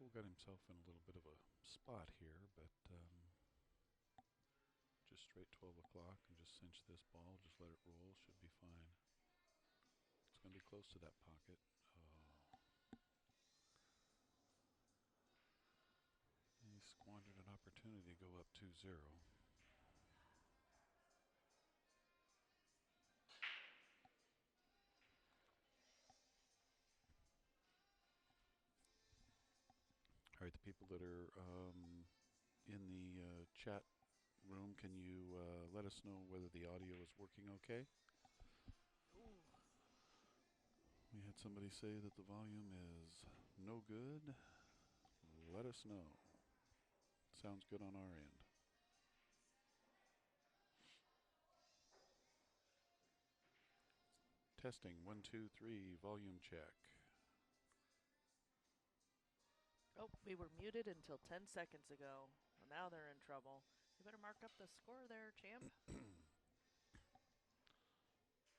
Cole got himself in a little bit of a spot here, but just straight 12 o'clock and just cinch this ball, just let it roll, should be fine. It's going to be close to that pocket. He squandered an opportunity to go up 2-0. All right, the people that are in the chat room, can you let us know whether the audio is working okay? Ooh. We had somebody say that the volume is no good. Let us know. Sounds good on our end. Testing, 1, 2, 3, volume check. Oh, we were muted until 10 seconds ago. Well, now they're in trouble. You better mark up the score there, champ.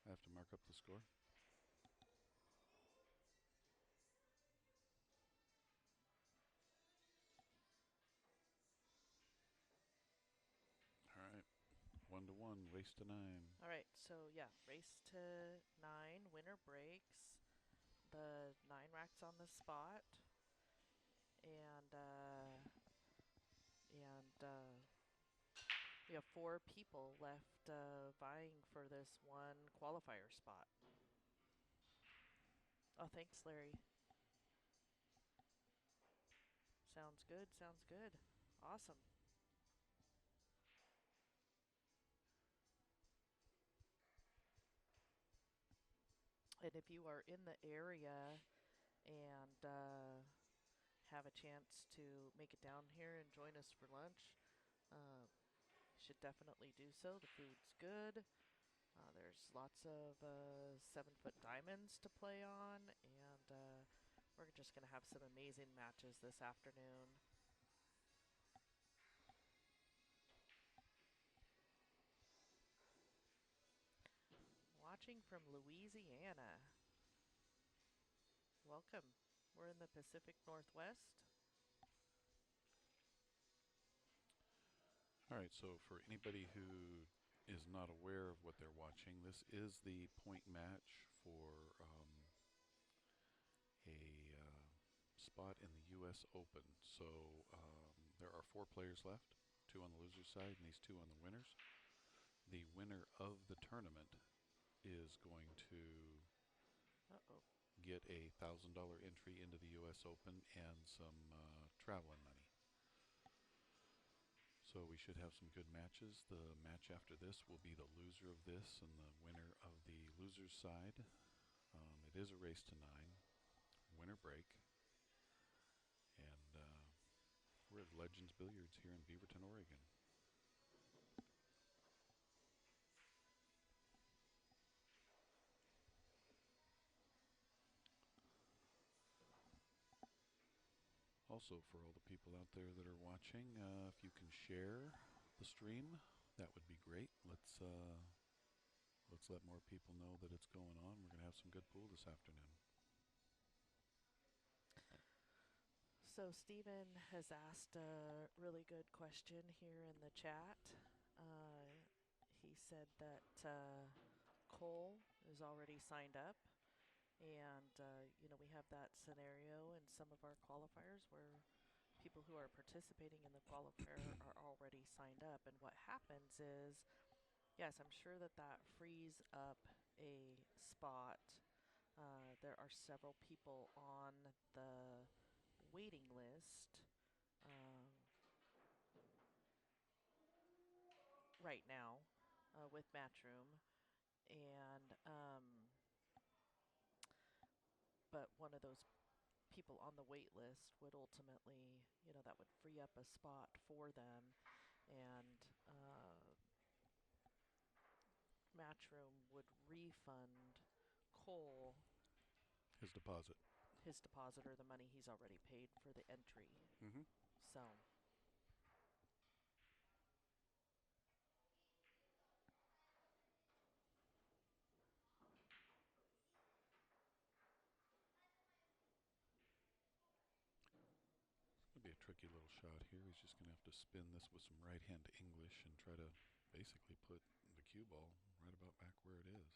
I have to mark up the score. All right. 1-1, race to 9. All right, so yeah, race to 9, winner breaks. The 9 racks on the spot. And we have 4 people left vying for this one qualifier spot. Oh, thanks, Larry. Sounds good, sounds good. Awesome. And if you are in the area and have a chance to make it down here and join us for lunch, you should definitely do so. The food's good. There's lots of 7-foot diamonds to play on, and we're just going to have some amazing matches this afternoon. Watching from Louisiana. Welcome. We're in the Pacific Northwest. All right, so for anybody who is not aware of what they're watching, this is the point match for a spot in the U.S. Open. So there are 4 players left, 2 on the loser's side and these 2 on the winners. The winner of the tournament is going to get a $1,000 entry into the U.S. Open and some traveling money. So we should have some good matches. The match after this will be the loser of this and the winner of the loser's side. It is a race to 9, winner break. And we're at Legends Billiards here in Beaverton, Oregon. Also, for all the people out there that are watching, if you can share the stream, that would be great. Let's let more people know that it's going on. We're going to have some good pool this afternoon. So Stephen has asked a really good question here in the chat. He said that Cole is already signed up, and we have that scenario in some of our qualifiers where people who are participating in the qualifier are already signed up. And what happens is, yes, I'm sure that frees up a spot. There are several people on the waiting list right now with Matchroom, and but one of those people on the wait list would ultimately, that would free up a spot for them, and Matchroom would refund Cole His deposit. his deposit or the money he's already paid for the entry. Mm-hmm. So. tricky little shot here. He's just going to have to spin this with some right-hand English and try to basically put the cue ball right about back where it is.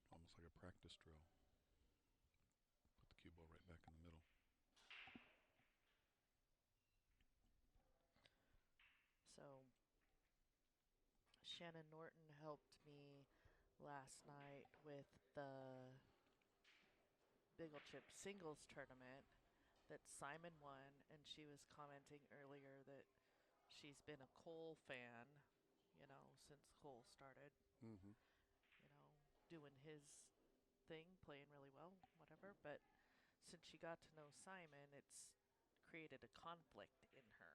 Almost like a practice drill. Put the cue ball right back in the middle. So Shannon Norton helped me last night with the Biggle Chip singles tournament that Simon won, and she was commenting earlier that she's been a Cole fan, since Cole started, Mm-hmm. doing his thing, playing really well, whatever. But since she got to know Simon, it's created a conflict in her,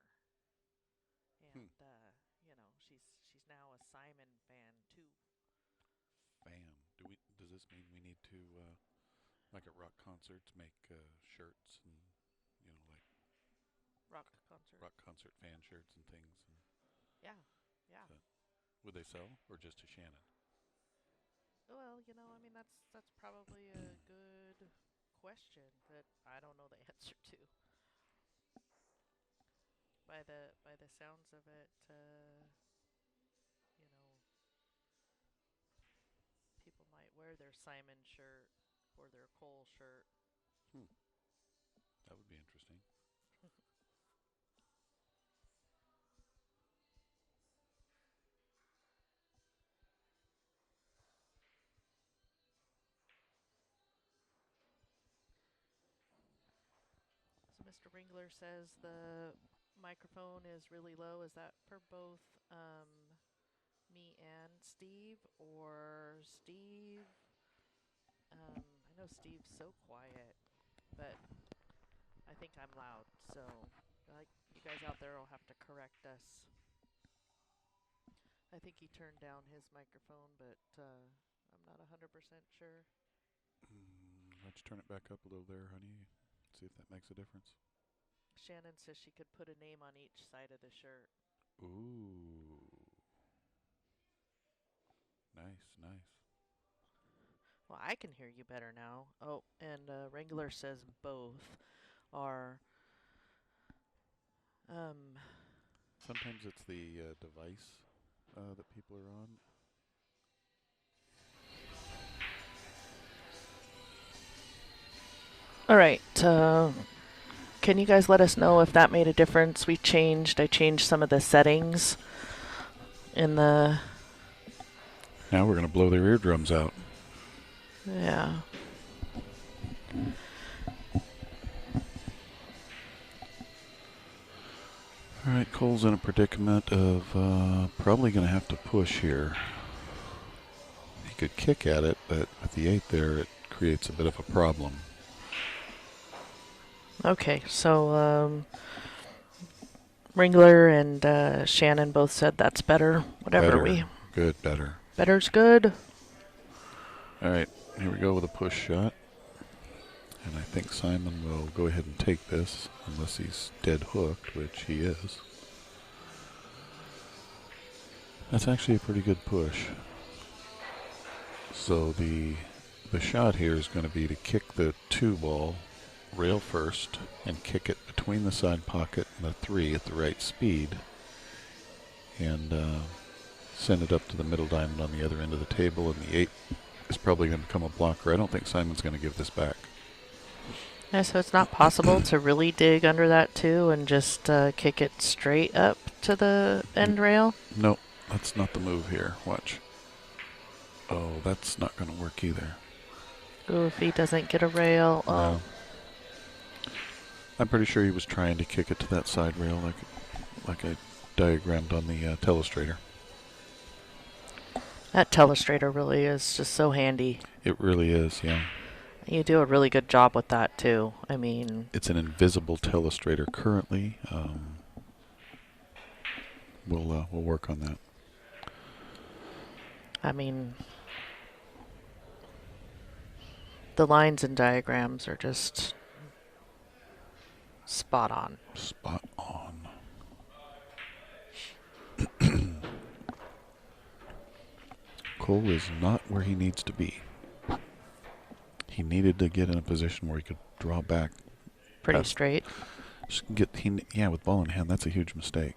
Hmm. and she's now a Simon fan too. Fan. Does this mean we need to, like at rock concerts, make shirts and like Rock concert. rock concert fan shirts and things? And Yeah, yeah. that, would they sell or just to Shannon? Well, that's probably a good question that I don't know the answer to. By the sounds of it, you know, people might wear their Simon shirt or their Cole shirt. Hmm. That would be interesting. So Mr. Ringler says the microphone is really low. Is that for both me and Steve, or Steve? I know Steve's so quiet, but I think I'm loud. So, you guys out there will have to correct us. I think he turned down his microphone, but I'm not 100% sure. Why don't you turn it back up a little there, honey? See if that makes a difference. Shannon says she could put a name on each side of the shirt. Ooh. Nice, nice. Well, I can hear you better now. Oh, and Wrangler says both are. Um, Sometimes it's the device that people are on. all right. Can you guys let us know if that made a difference? I changed some of the settings in the. Now we're going to blow their eardrums out. Yeah. All right, Cole's in a predicament of probably going to have to push here. He could kick at it, but with the 8 there, it creates a bit of a problem. Okay, so Ringler and Shannon both said that's better. Whatever Better. Good, better. Better's good. All right, here we go with a push shot. And I think Simon will go ahead and take this, unless he's dead hooked, which he is. That's actually a pretty good push. So the shot here is going to be to kick the 2 ball rail first and kick it between the side pocket and the 3 at the right speed, and send it up to the middle diamond on the other end of the table, and the 8 is probably going to become a blocker. I don't think Simon's going to give this back. Yeah, so it's not possible to really dig under that too and just kick it straight up to the end rail? No, that's not the move here. Watch. Oh, that's not going to work either. Ooh, if he doesn't get a rail. Oh. No. I'm pretty sure he was trying to kick it to that side rail like I diagrammed on the telestrator. That telestrator really is just so handy. It really is, yeah. You do a really good job with that too. I mean, it's an invisible telestrator currently. We'll work on that. I mean, the lines and diagrams are just spot on. Spot on. Cole is not where he needs to be. He needed to get in a position where he could draw back. Pretty straight. With ball in hand, that's a huge mistake.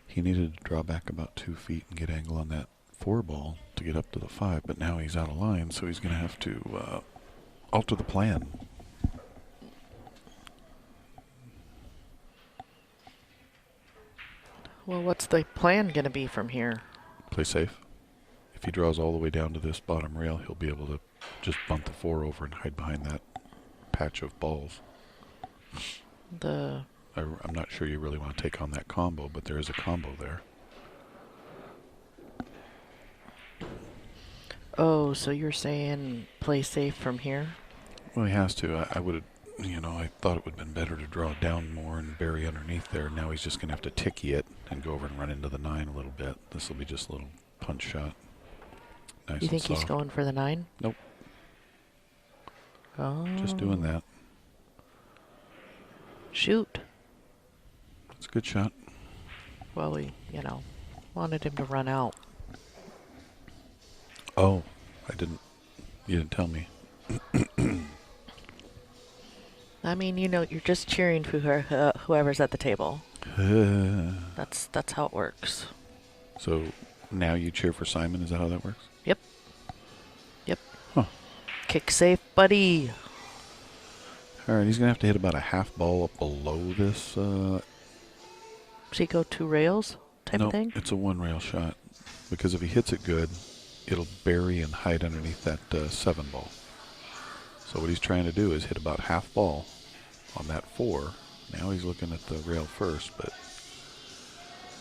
He needed to draw back about 2 feet and get angle on that 4 ball to get up to the 5, but now he's out of line, so he's going to have to alter the plan. Well, what's the plan going to be from here? Play safe. If he draws all the way down to this bottom rail, he'll be able to just bunt the 4 over and hide behind that patch of balls. I'm not sure you really want to take on that combo, but there is a combo there. Oh, so you're saying play safe from here? Well, he has to. I would have, I thought it would have been better to draw down more and bury underneath there. Now he's just going to have to ticky it and go over and run into the 9 a little bit. This will be just a little punch shot. Nice. You think he's going for the 9? Nope. Oh. Just doing that. Shoot. It's a good shot. Well, we, wanted him to run out. Oh, you didn't tell me. I mean, you're just cheering for whoever's at the table. That's how it works. So now you cheer for Simon? Is that how that works? Yep. Huh. Kick safe, buddy. All right, he's going to have to hit about a half ball up below this. Does he go 2 rails type of thing? No, it's a 1 rail shot. Because if he hits it good, it'll bury and hide underneath that 7 ball. So what he's trying to do is hit about half ball on that 4. Now he's looking at the rail first, but...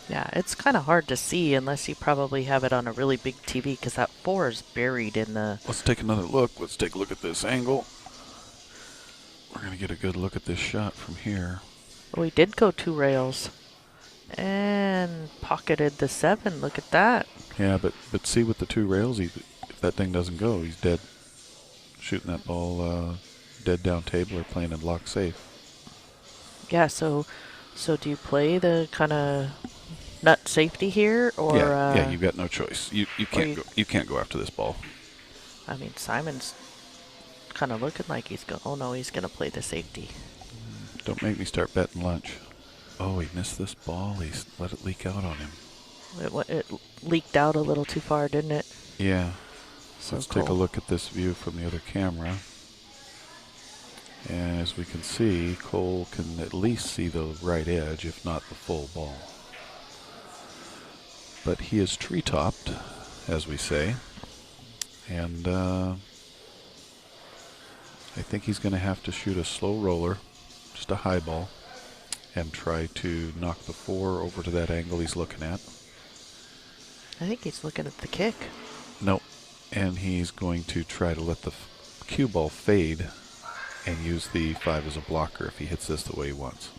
Yeah, it's kind of hard to see unless you probably have it on a really big TV because that 4 is buried in the... Let's take another look. Let's take a look at this angle. We're going to get a good look at this shot from here. Well, he did go 2 rails. And pocketed the 7. Look at that. Yeah, but see with the 2 rails, if that thing doesn't go, he's dead. Shooting that ball dead down table or playing it lock safe. Yeah, so do you play the kind of nut safety here, or yeah, you've got no choice. You can't go after this ball. I mean, Simon's kind of looking like he's going. Oh no, he's going to play the safety. Don't make me start betting lunch. Oh, he missed this ball. He's let it leak out on him. It leaked out a little too far, didn't it? Yeah. So let's cool. take a look at this view from the other camera. And as we can see, Cole can at least see the right edge, if not the full ball. But he is tree-topped, as we say. And I think he's going to have to shoot a slow roller, just a high ball, and try to knock the 4 over to that angle he's looking at. I think he's looking at the kick. Nope. And he's going to try to let the cue ball fade and use the 5 as a blocker if he hits this the way he wants.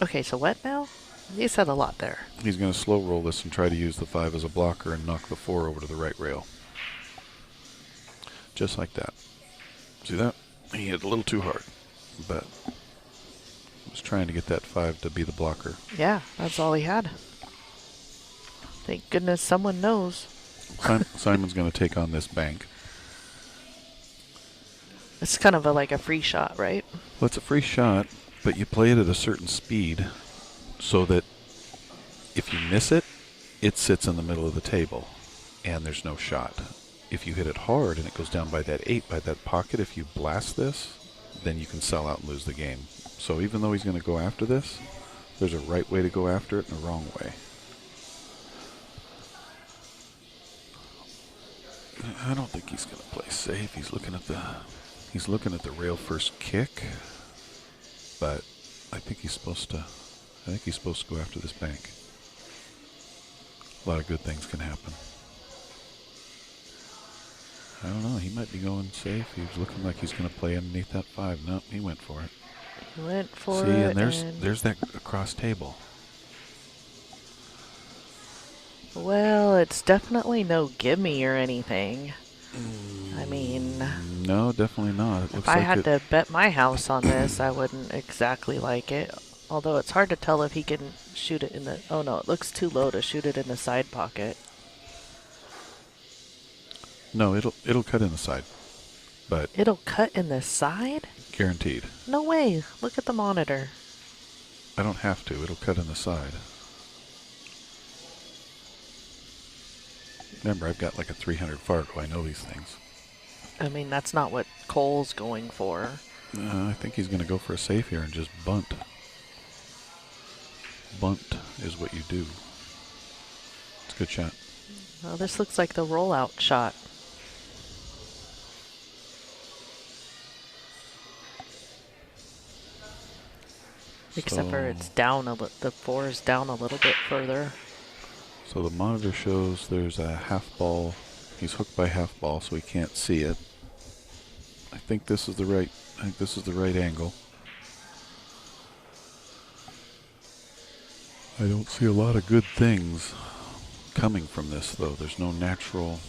Okay, so what now? You said a lot there. He's going to slow roll this and try to use the 5 as a blocker and knock the 4 over to the right rail. Just like that. See that? He hit a little too hard, but was trying to get that 5 to be the blocker. Yeah, that's all he had. Thank goodness someone knows. Simon's going to take on this bank. It's kind of like a free shot, right? Well, it's a free shot, but you play it at a certain speed so that if you miss it, it sits in the middle of the table and there's no shot. If you hit it hard and it goes down by that 8, by that pocket, if you blast this, then you can sell out and lose the game. So even though he's going to go after this, there's a right way to go after it and a wrong way. I don't think he's going to play safe. He's looking at the rail first kick, but I think he's supposed to go after this bank. A lot of good things can happen. I don't know. He might be going safe. He was looking like he's going to play underneath that 5. Nope, he went for it. He went for See, it. and there's that across table. Well, it's definitely no gimme or anything. I mean, no, definitely not. It if looks I like had to bet my house on this, I wouldn't exactly like it. Although it's hard to tell if he can shoot it in the... Oh no, it looks too low to shoot it in the side pocket. No, it'll cut in the side, but It'll cut in the side? guaranteed. No way. Look at the monitor. I don't have to. It'll cut in the side. Remember, I've got like a 300 Fargo. I know these things. I mean, that's not what Cole's going for. I think he's going to go for a safe here and just bunt. Bunt is what you do. It's a good shot. Well, this looks like the rollout shot. Except for it's down the 4 is down a little bit further. So the monitor shows there's a half ball. He's hooked by half ball, so he can't see it. I think this is the right angle. I don't see a lot of good things coming from this, though. There's no natural,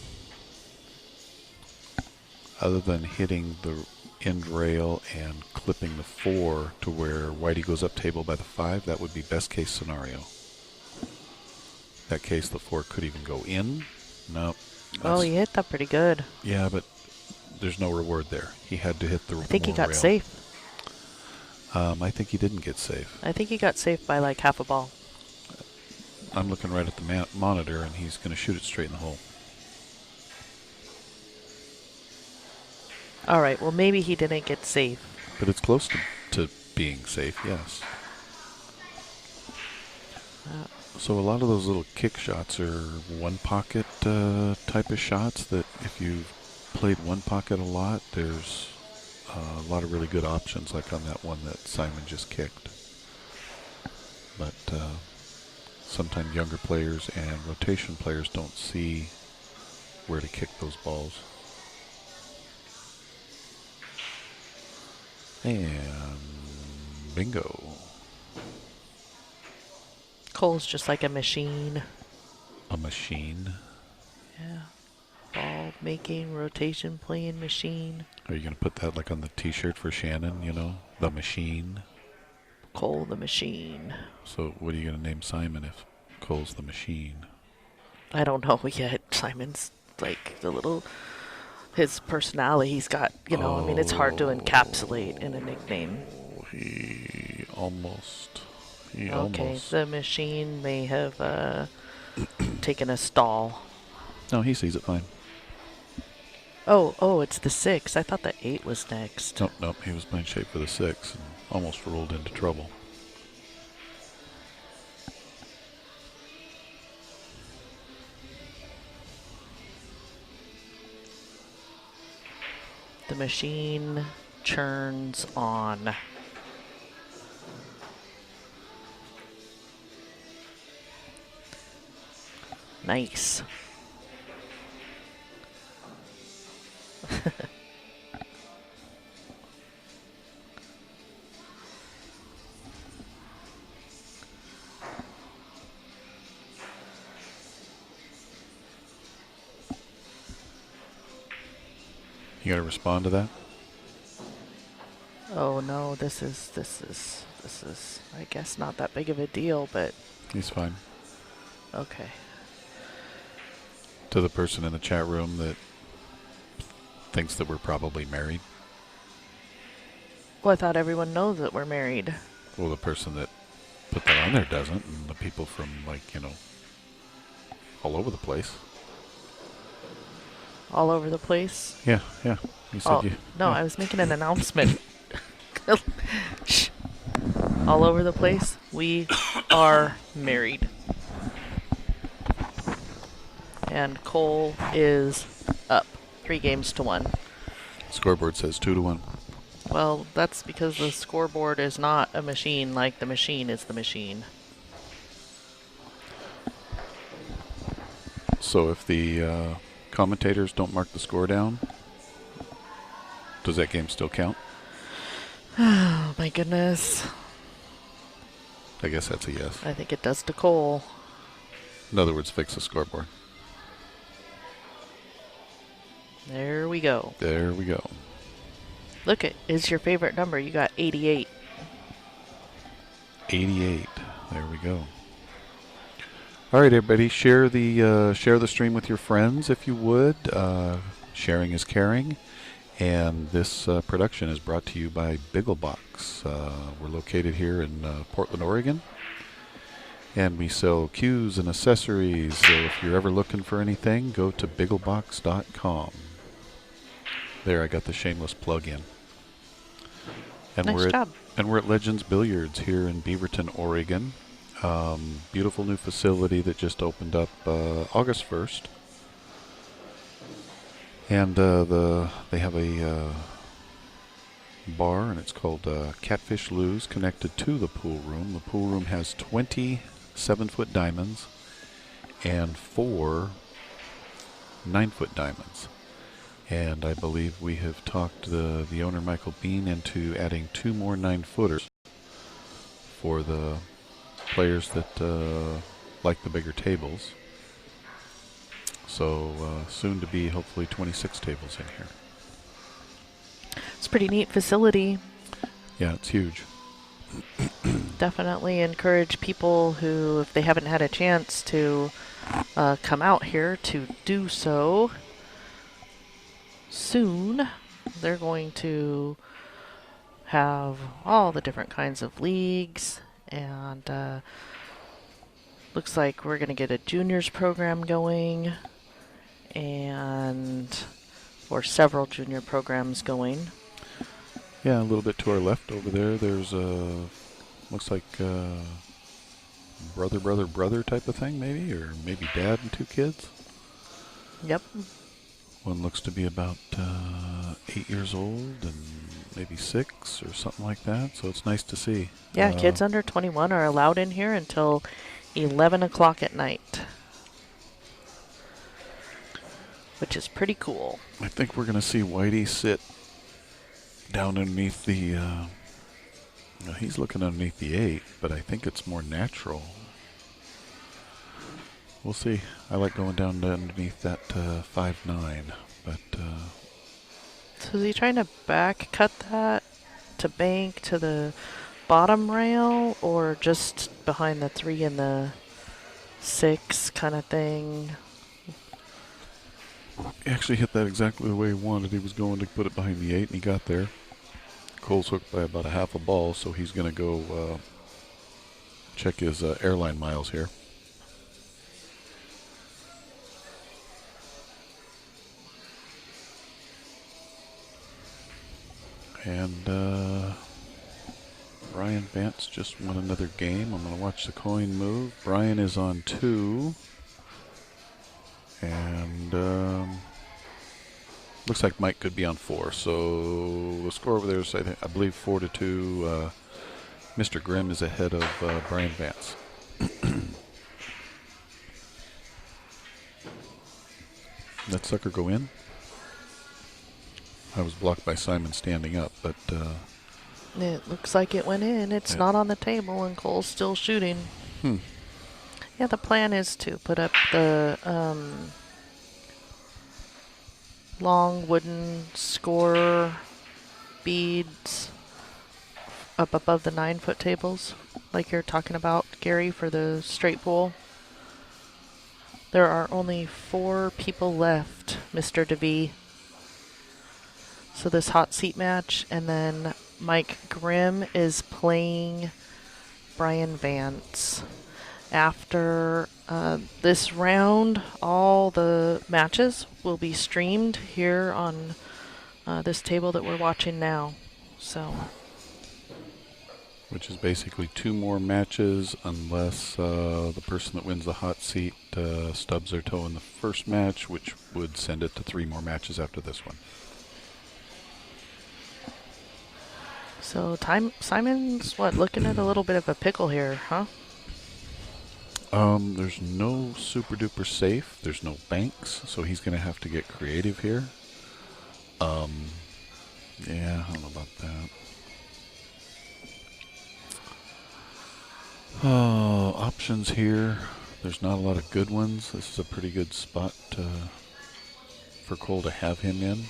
other than hitting the end rail and clipping the 4 to where Whitey goes up table by the 5. That would be best case scenario. That case, the 4 could even go in. No. Oh, he hit that pretty good. Yeah, but there's no reward there. He had to hit the I think he got rail. safe. I think he didn't get safe. I think he got safe by like half a ball. I'm looking right at the monitor, and he's going to shoot it straight in the hole. All right, well, maybe he didn't get safe. But it's close to being safe, yes. So a lot of those little kick shots are one pocket type of shots that if you've played one pocket a lot, there's a lot of really good options, like on that one that Simon just kicked. But sometimes younger players and rotation players don't see where to kick those balls. And bingo. Cole's just like a machine. A machine? Yeah. Ball making, rotation playing machine. Are you going to put that like on the t-shirt for Shannon, you know? The machine? Cole the machine. So what are you going to name Simon if Cole's the machine? I don't know yet. Simon's like the little... His personality, he's got, you know, I mean, it's hard to encapsulate in a nickname. He almost... Okay, the machine may have taken a stall. No, he sees it fine. Oh, it's the 6. I thought the 8 was next. Nope, he was playing shape for the 6 and almost rolled into trouble. The machine churns on. Nice. You got to respond to that? Oh no, this is I guess not that big of a deal, but He's fine. okay. To the person in the chat room that thinks that we're probably married. Well, I thought everyone knows that we're married. Well, the person that put that on there doesn't, and the people from, like, you know, all over the place. All over the place? Yeah. You said No, yeah. I was making an announcement. Shh. All over the place. We are married. And Cole is up 3-1. Scoreboard says 2-1. Well, that's because the scoreboard is not a machine like the machine is the machine. So if the commentators don't mark the score down, does that game still count? Oh, my goodness. I guess that's a yes. I think it does to Cole. In other words, fix the scoreboard. There we go. There we go. Look, it is your favorite number. You got 88. 88. There we go. All right, everybody, share the stream with your friends if you would. Sharing is caring. And this production is brought to you by Bigglebox. We're located here in Portland, Oregon. And we sell cues and accessories. So if you're ever looking for anything, go to bigglebox.com. There, I got the shameless plug in. And Nice job. We're at Legends Billiards here in Beaverton, Oregon. Beautiful new facility that just opened up August 1st. And they have a bar, and it's called Catfish Lou's, connected to the pool room. The pool room has 20 7-foot diamonds and 4 9-foot diamonds. And I believe we have talked the owner, Michael Bean, into adding 2 more 9-footers for the players that like the bigger tables. So soon to be hopefully 26 tables in here. It's a pretty neat facility. Yeah, it's huge. Definitely encourage people who, if they haven't had a chance to come out here, to do so soon. They're going to have all the different kinds of leagues, and looks like we're going to get a juniors program going, and or several junior programs going. Yeah, a little bit to our left over there, there's a, looks like brother type of thing, maybe, or maybe dad and 2 kids. Yep. One looks to be about 8 years old and maybe 6 or something like that, so it's nice to see. Yeah, kids under 21 are allowed in here until 11 o'clock at night, which is pretty cool. I think we're going to see Whitey sit down underneath the, he's looking underneath the 8, but I think it's more natural. We'll see. I like going down underneath that 5-9, but... So is he trying to back cut that to bank to the bottom rail, or just behind the 3 and the 6 kind of thing? He actually hit that exactly the way he wanted. He was going to put it behind the 8, and he got there. Cole's hooked by about a half a ball, so he's going to go check his airline miles here. And Brian Vance just won another game. I'm going to watch the coin move. Brian is on 2. And looks like Mike could be on 4. So the score over there is, I believe, 4-2. Mr. Grimm is ahead of Brian Vance. That sucker go in? I was blocked by Simon standing up, but... It looks like it went in. It's not on the table, and Cole's still shooting. Yeah, the plan is to put up the long wooden score beads up above the 9-foot tables, like you're talking about, Gary, for the straight pool. There are only 4 people left, Mr. DeVee. So this hot seat match, and then Mike Grimm is playing Brian Vance. After this round, all the matches will be streamed here on this table that we're watching now. So, which is basically 2 more matches unless the person that wins the hot seat stubs their toe in the first match, which would send it to 3 more matches after this one. So Simon's looking at a little bit of a pickle here, huh? There's no super duper safe. There's no banks, so he's going to have to get creative here. Yeah, I don't know about that. Options here. There's not a lot of good ones. This is a pretty good spot for Cole to have him in.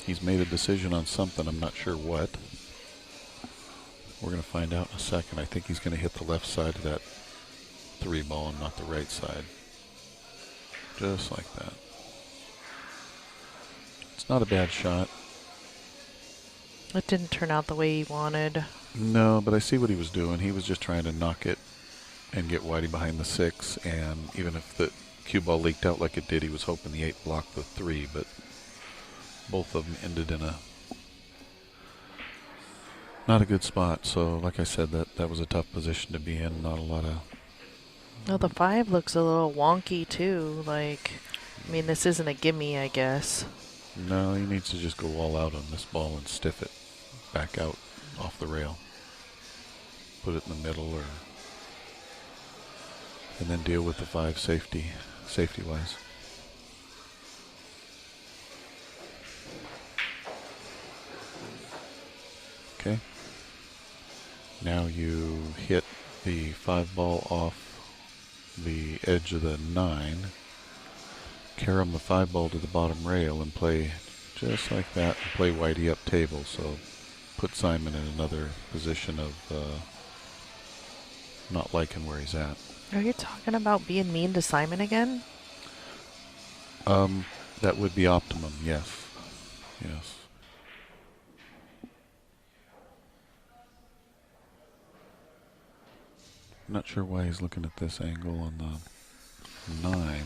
He's made a decision on something. I'm not sure what. We're going to find out in a second. I think he's going to hit the left side of that 3 ball and not the right side. Just like that. It's not a bad shot. It didn't turn out the way he wanted. No, but I see what he was doing. He was just trying to knock it and get Whitey behind the 6, and even if the cue ball leaked out like it did, he was hoping the 8 blocked the 3, but both of them ended in a not a good spot. So like I said, that was a tough position to be in. Not a lot of... Well, the 5 looks a little wonky too. Like, I mean, this isn't a gimme, I guess. No, he needs to just go all out on this ball and stiff it back out off the rail. Put it in the middle, or and then deal with the 5 safety-wise. Okay. Now you hit the 5 ball off the edge of the 9. Carom the 5 ball to the bottom rail and play just like that. And play Whitey up table. So put Simon in another position of not liking where he's at. Are you talking about being mean to Simon again? That would be optimum, yes. Yes. Not sure why he's looking at this angle on the 9.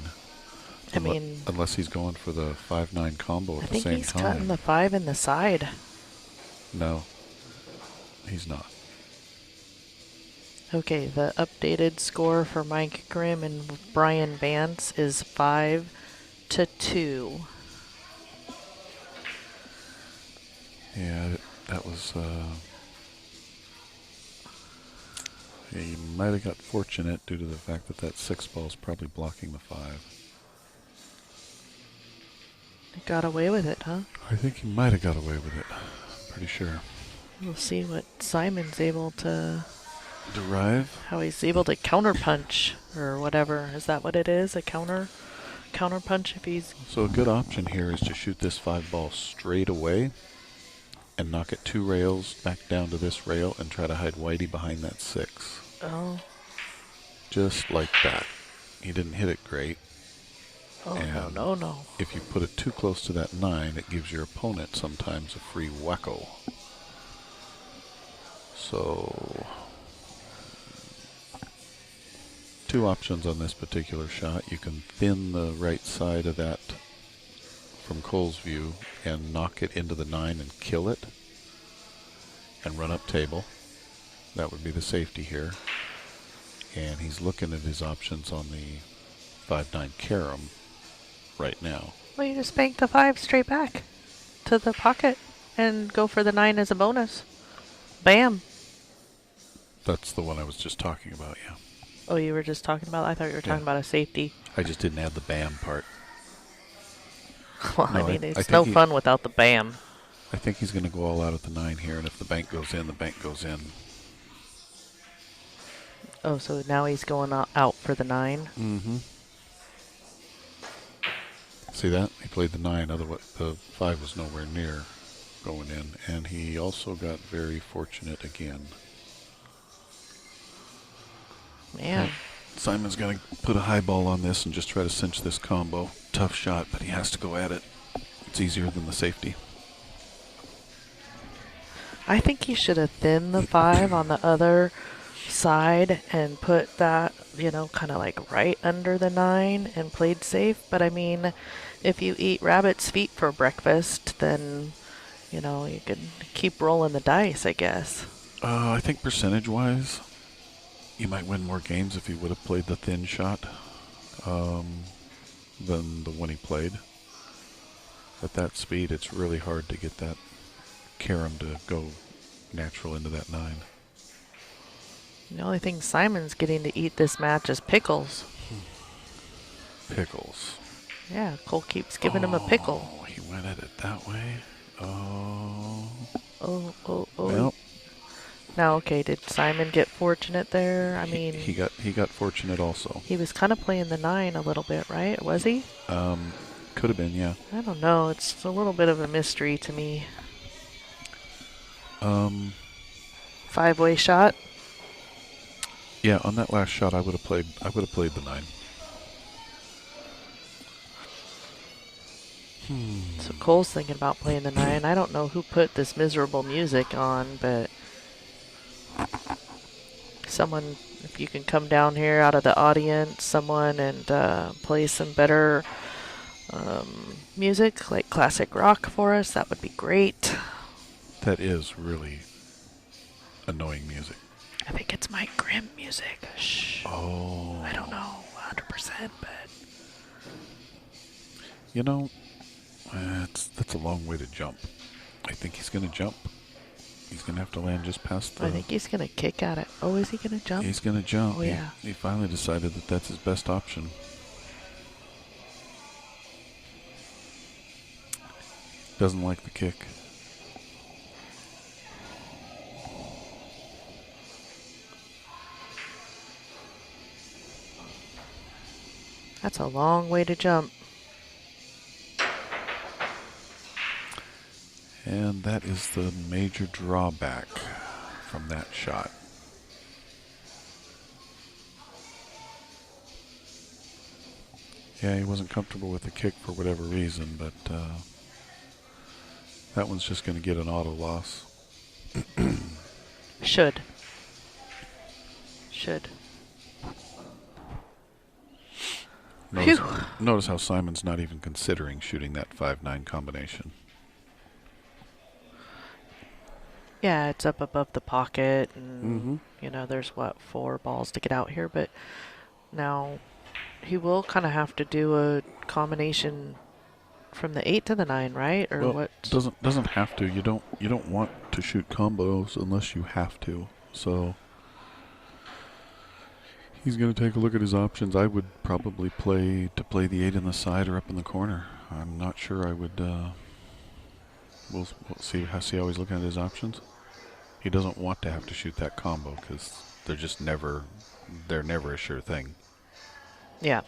I mean, unless he's going for the 5-9 combo at the same time. I think he's cutting the 5 in the side. No, he's not. Okay, the updated score for Mike Grimm and Brian Vance is 5-2. Yeah, that was... yeah, you might have got fortunate due to the fact that that 6 ball is probably blocking the 5. He got away with it, huh? I think he might have got away with it. I'm pretty sure. We'll see what Simon's able to... Derive? How he's able to counterpunch or whatever. Is that what it is? A counterpunch if he's... So a good option here is to shoot this 5 ball straight away and knock it 2 rails back down to this rail and try to hide Whitey behind that 6. Oh. Just like that. He didn't hit it great. Oh, and no. if you put it too close to that 9, it gives your opponent sometimes a free wacko. So... 2 options on this particular shot. You can thin the right side of that from Cole's view and knock it into the 9 and kill it and run up table. That would be the safety here. And he's looking at his options on the 5-9 carom right now. Well, you just bank the 5 straight back to the pocket and go for the 9 as a bonus. Bam. That's the one I was just talking about, yeah. Oh, you were just talking about... I thought you were talking about a safety. I just didn't add the bam part. Well, No, I mean, I it's think no fun without the bam. I think he's going to go all out at the 9 here, and if the bank goes in, the bank goes in. Oh, so now he's going out for the 9? Mm-hmm. See that? He played the 9, otherwise the 5 was nowhere near going in, and he also got very fortunate again. Man. Simon's going to put a high ball on this and just try to cinch this combo. Tough shot, but he has to go at it. It's easier than the safety. I think he should have thinned the 5 on the other side and put that, you know, kind of like right under the 9 and played safe. But I mean, if you eat rabbit's feet for breakfast, then, you know, you can keep rolling the dice, I guess. I think percentage-wise, you might win more games if he would have played the thin shot than the one he played. At that speed, it's really hard to get that carom to go natural into that 9. The only thing Simon's getting to eat this match is pickles. Pickles. Yeah, Cole keeps giving him a pickle. Oh, he went at it that way. Oh. Oh. Well, now, okay, did Simon get fortunate there? I mean, he got fortunate also. he was kind of playing the 9 a little bit, right? Was he? Could have been, yeah. I don't know. It's a little bit of a mystery to me. 5-way shot. Yeah, on that last shot, I would have played the 9. So Cole's thinking about playing the 9. I don't know who put this miserable music on, but someone, if you can come down here out of the audience, someone, and play some better music, like classic rock for us, that would be great. That is really annoying music. I think it's my Grimm music. Shh. Oh. I don't know 100%, but You know, that's a long way to jump. I think he's going to jump. He's going to have to land just past the... I think he's going to kick at it. Oh, is he going to jump? He's going to jump. Oh, yeah. He finally decided that that's his best option. Doesn't like the kick. That's a long way to jump. And that is the major drawback from that shot. Yeah, he wasn't comfortable with the kick for whatever reason, but that one's just going to get an auto loss. Should. Notice how Simon's not even considering shooting that 5-9 combination. Yeah, it's up above the pocket, and you know, there's what, 4 balls to get out here, but now he will kind of have to do a combination from the 8 to the 9, right? Or Well, what? doesn't have to. You don't want to shoot combos unless you have to. So he's going to take a look at his options. I would probably play the 8 in the side or up in the corner. I'm not sure I would. We'll see how he's looking at his options. He doesn't want to have to shoot that combo because they're never a sure thing. Yeah.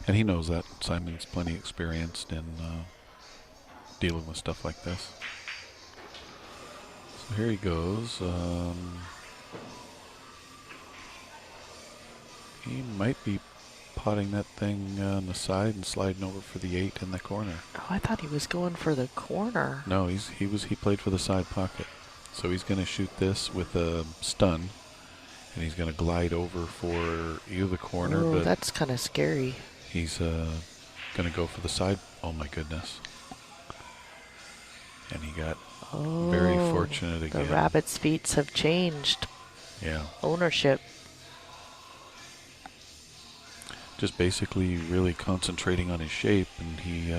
And he knows that. Simon's plenty experienced in dealing with stuff like this. So here he goes. He might be potting that thing on the side and sliding over for the 8 in the corner. Oh, I thought he was going for the corner. No, he played for the side pocket. So he's going to shoot this with a stun, and he's going to glide over for either the corner. Oh, but that's kind of scary. he's going to go for the side. Oh my goodness! And he got very fortunate again. The rabbit's feet have changed. Yeah. Ownership. Just basically really concentrating on his shape, and he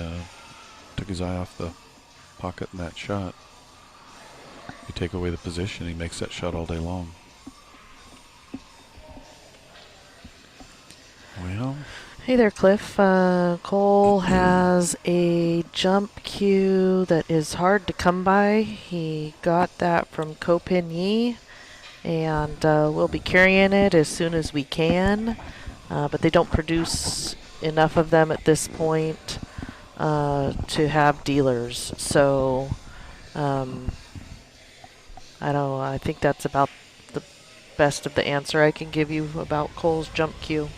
took his eye off the pocket in that shot. You take away the position, he makes that shot all day long. Well, Hey there, Cliff. Cole has a jump cue that is hard to come by. He got that from Kopin Yi, and we'll be carrying it as soon as we can. But they don't produce enough of them at this point to have dealers. So I don't know. I think that's about the best of the answer I can give you about Cole's jump cue.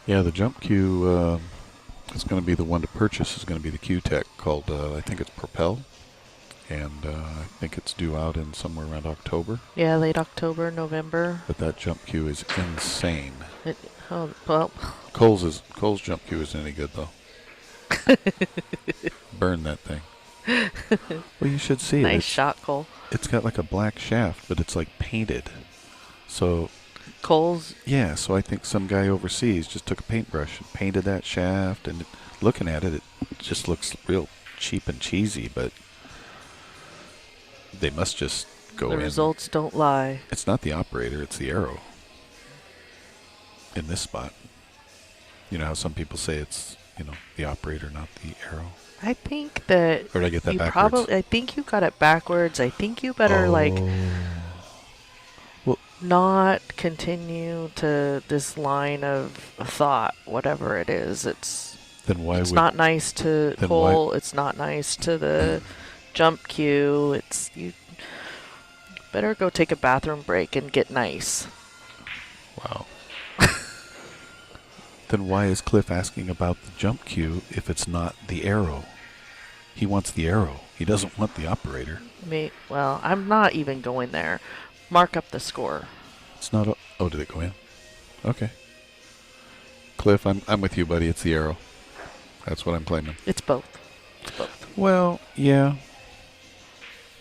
yeah, the jump cue is going to be the one to purchase. Is going to be the Q-Tech called, I think it's Propel. And I think it's due out in somewhere around October. Yeah, late October, November. But that jump cue is insane. Well, Cole's jump cue isn't any good, though. Burn that thing. Well, you should see it. nice shot, Cole. It's got like a black shaft, but it's like painted. So Cole's. yeah, so I think some guy overseas just took a paintbrush and painted that shaft, and looking at it, it just looks real cheap and cheesy, but they must just go in. The results don't lie. It's not the operator, it's the arrow in this spot. You know how some people say it's, the operator, not the arrow? I think that Or did I get that you backwards? I think you got it backwards. I think you better Well, not continue to this line of thought, whatever it is. It's not nice to Cole. It's not nice to the jump cue. Better go take a bathroom break and get nice. Wow. Then why is Cliff asking about the jump cue if it's not the arrow? He wants the arrow. He doesn't want the operator. Well, I'm not even going there. Mark up the score. It's not. Oh, did it go in? Okay. Cliff, I'm with you, buddy. It's the arrow. That's what I'm claiming. It's both. It's both. Well, yeah.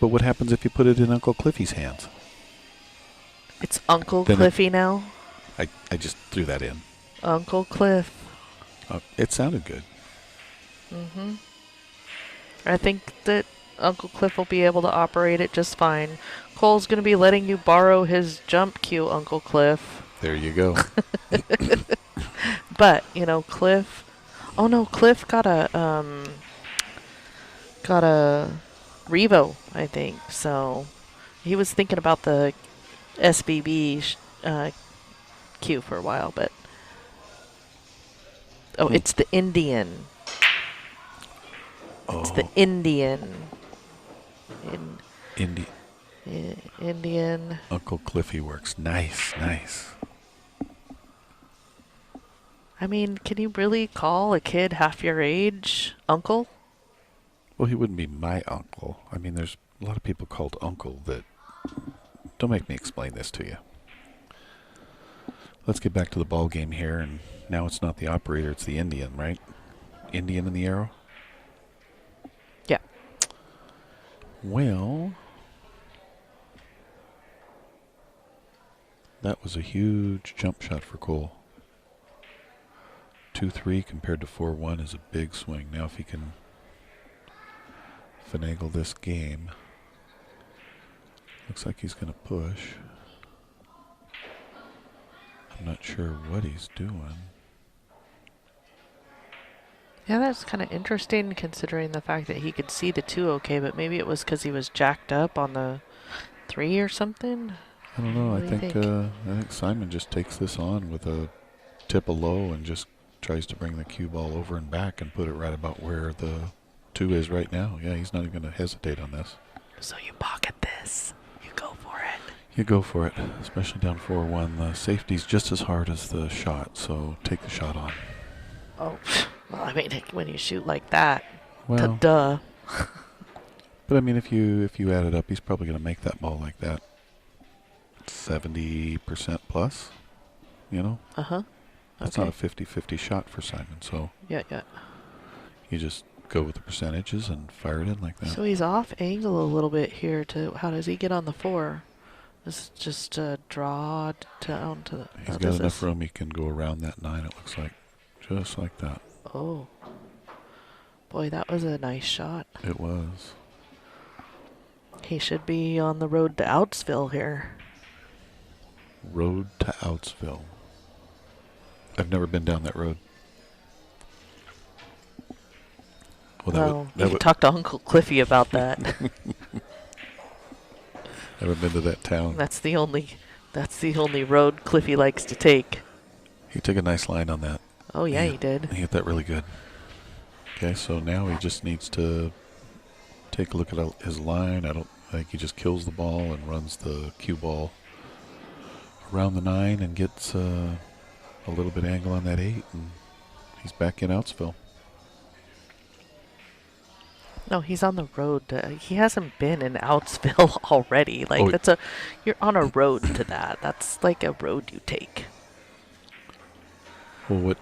But what happens if you put it in Uncle Cliffy's hands? It's Uncle Then Cliffy now. I just threw that in. Uncle Cliff. It sounded good. Mm-hmm. I think that Uncle Cliff will be able to operate it just fine. Cole's going to be letting you borrow his jump cue, Uncle Cliff. There you go. But, Cliff... Oh, no, Cliff got a Revo, I think. So he was thinking about the SBB cue for a while, but... Oh, it's the Indian. Oh. It's the Indian. Indian. Uncle Cliffy works. Nice, nice. I mean, can you really call a kid half your age uncle? Well, he wouldn't be my uncle. I mean, there's a lot of people called uncle that... Don't make me explain this to you. Let's get back to the ball game here, and now it's not the operator, it's the Indian, right? Indian in the arrow? Yeah. Well... That was a huge jump shot for Cole. 2-3 compared to 4-1 is a big swing. Now if he can finagle this game, looks like he's going to push. I'm not sure what he's doing. Yeah, that's kind of interesting considering the fact that he could see the 2 okay, but maybe it was because he was jacked up on the 3 or something. I don't know. What I do you think Simon just takes this on with a tip of low and just tries to bring the cue ball over and back and put it right about where the 2 is right now. Yeah, he's not even going to hesitate on this. So you pocket this. You go for it. You go for it, especially down 4-1. The safety's just as hard as the shot, so take the shot on. Oh, well, I mean, when you shoot like that, Well, duh. but I mean, if you add it up, he's probably going to make that ball like that 70% plus, Uh-huh. That's Okay. not a 50-50 shot for Simon, so Yeah. you just go with the percentages and fire it in like that. So he's off angle a little bit here. How does he get on the 4? This is just a draw down to the... He's got enough room. He can go around that 9, it looks like. Just like that. Oh. Boy, that was a nice shot. It was. He should be on the road to Outsville here. Road to Outsville. I've never been down that road. Well, you can talk to Uncle Cliffy about that. Never been to that town. That's the only road Cliffy likes to take. He took a nice line on that. Oh yeah, he did. He hit that really good. Okay, so now he just needs to take a look at his line. I think he just kills the ball and runs the cue ball around the 9 and gets a little bit angle on that 8, and he's back in Outsville. No, he's on the road. He hasn't been in Outsville already. Like you're on a road to that. That's like a road you take. Well, what?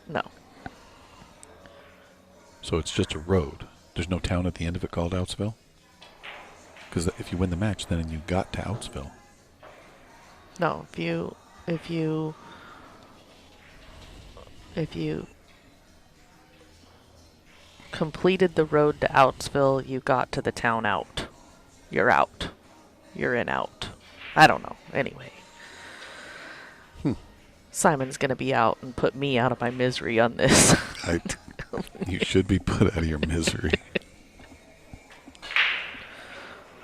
No. So it's just a road. There's no town at the end of it called Outsville? Because if you win the match, then you got to Outsville. No, if you completed the road to Outsville, you got to the town out. You're out. You're in out. I don't know. Anyway. Simon's going to be out and put me out of my misery on this. You should be put out of your misery.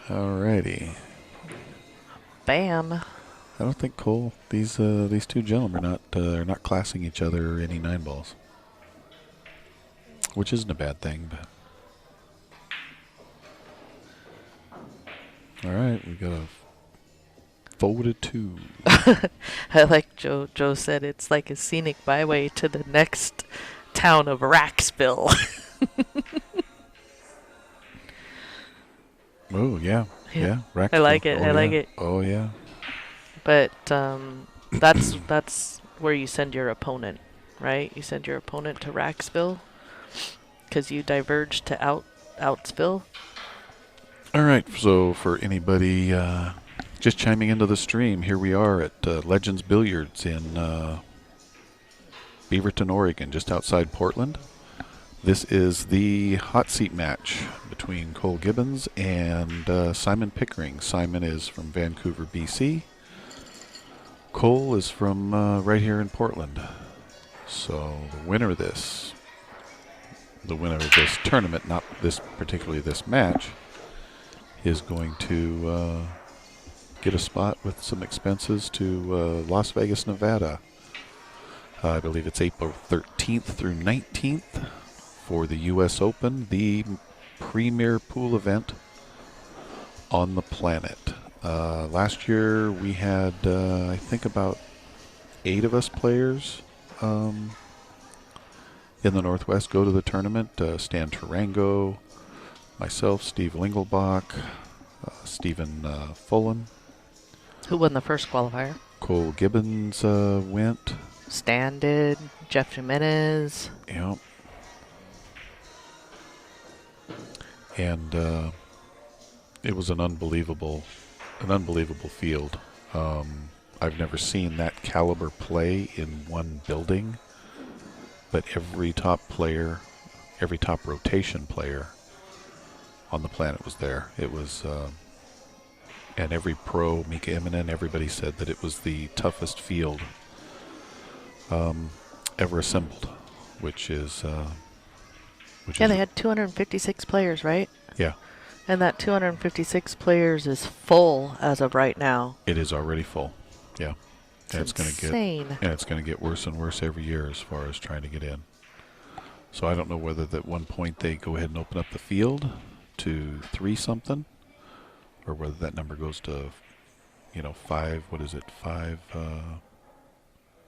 Alrighty. Bam. I don't think Cole. These two gentlemen are not classing each other any 9 balls, which isn't a bad thing. But All right, we got a 4-2. I like Joe said it's like a scenic byway to the next town of Racksville. Oh yeah, yeah. I like Racksville. it. Oh, I like yeah. it. Oh yeah. But that's where you send your opponent, right? You send your opponent to Racksville because you diverge to Outsville. All right. So for anybody just chiming into the stream, here we are at Legends Billiards in Beaverton, Oregon, just outside Portland. This is the hot seat match between Cole Gibbons and Simon Pickering. Simon is from Vancouver, BC. Cole is from right here in Portland. So the winner of this tournament, not this particularly this match, is going to get a spot with some expenses to Las Vegas, Nevada. I believe it's April 13th through 19th for the U.S. Open, the premier pool event on the planet. Last year we had, I think, about 8 of us players in the Northwest go to the tournament. Stan Tarango, myself, Steve Lingelbach, Stephen Fullen. Who won the first qualifier? Cole Gibbons went. Stan did. Jeff Jimenez. Yep. And it was an unbelievable field. I've never seen that caliber play in one building, but every top rotation player on the planet was there. It was, and every pro, Mika Immonen, everybody said that it was the toughest field ever assembled, which is. Yeah, they had 256 players, right? Yeah. And that 256 players is full as of right now. It is already full. Yeah. And It's insane. And it's going to get worse and worse every year as far as trying to get in. So I don't know whether at one point they go ahead and open up the field to 3 something, or whether that number goes to, 5. What is it? 5.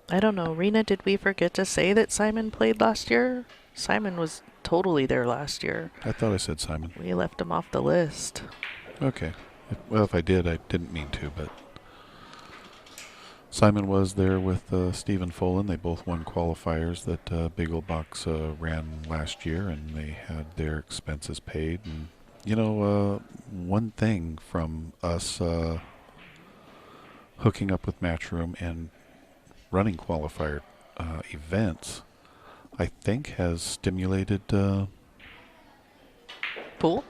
I don't know. Rena, did we forget to say that Simon played last year? Simon was totally there last year. I thought I said Simon. We left him off the list. Okay. Well, if I did, I didn't mean to, but Simon was there with Stephen Fullen. They both won qualifiers that Big Old Box ran last year, and they had their expenses paid. And one thing from us hooking up with Matchroom and running qualifier events, I think has stimulated. Pool?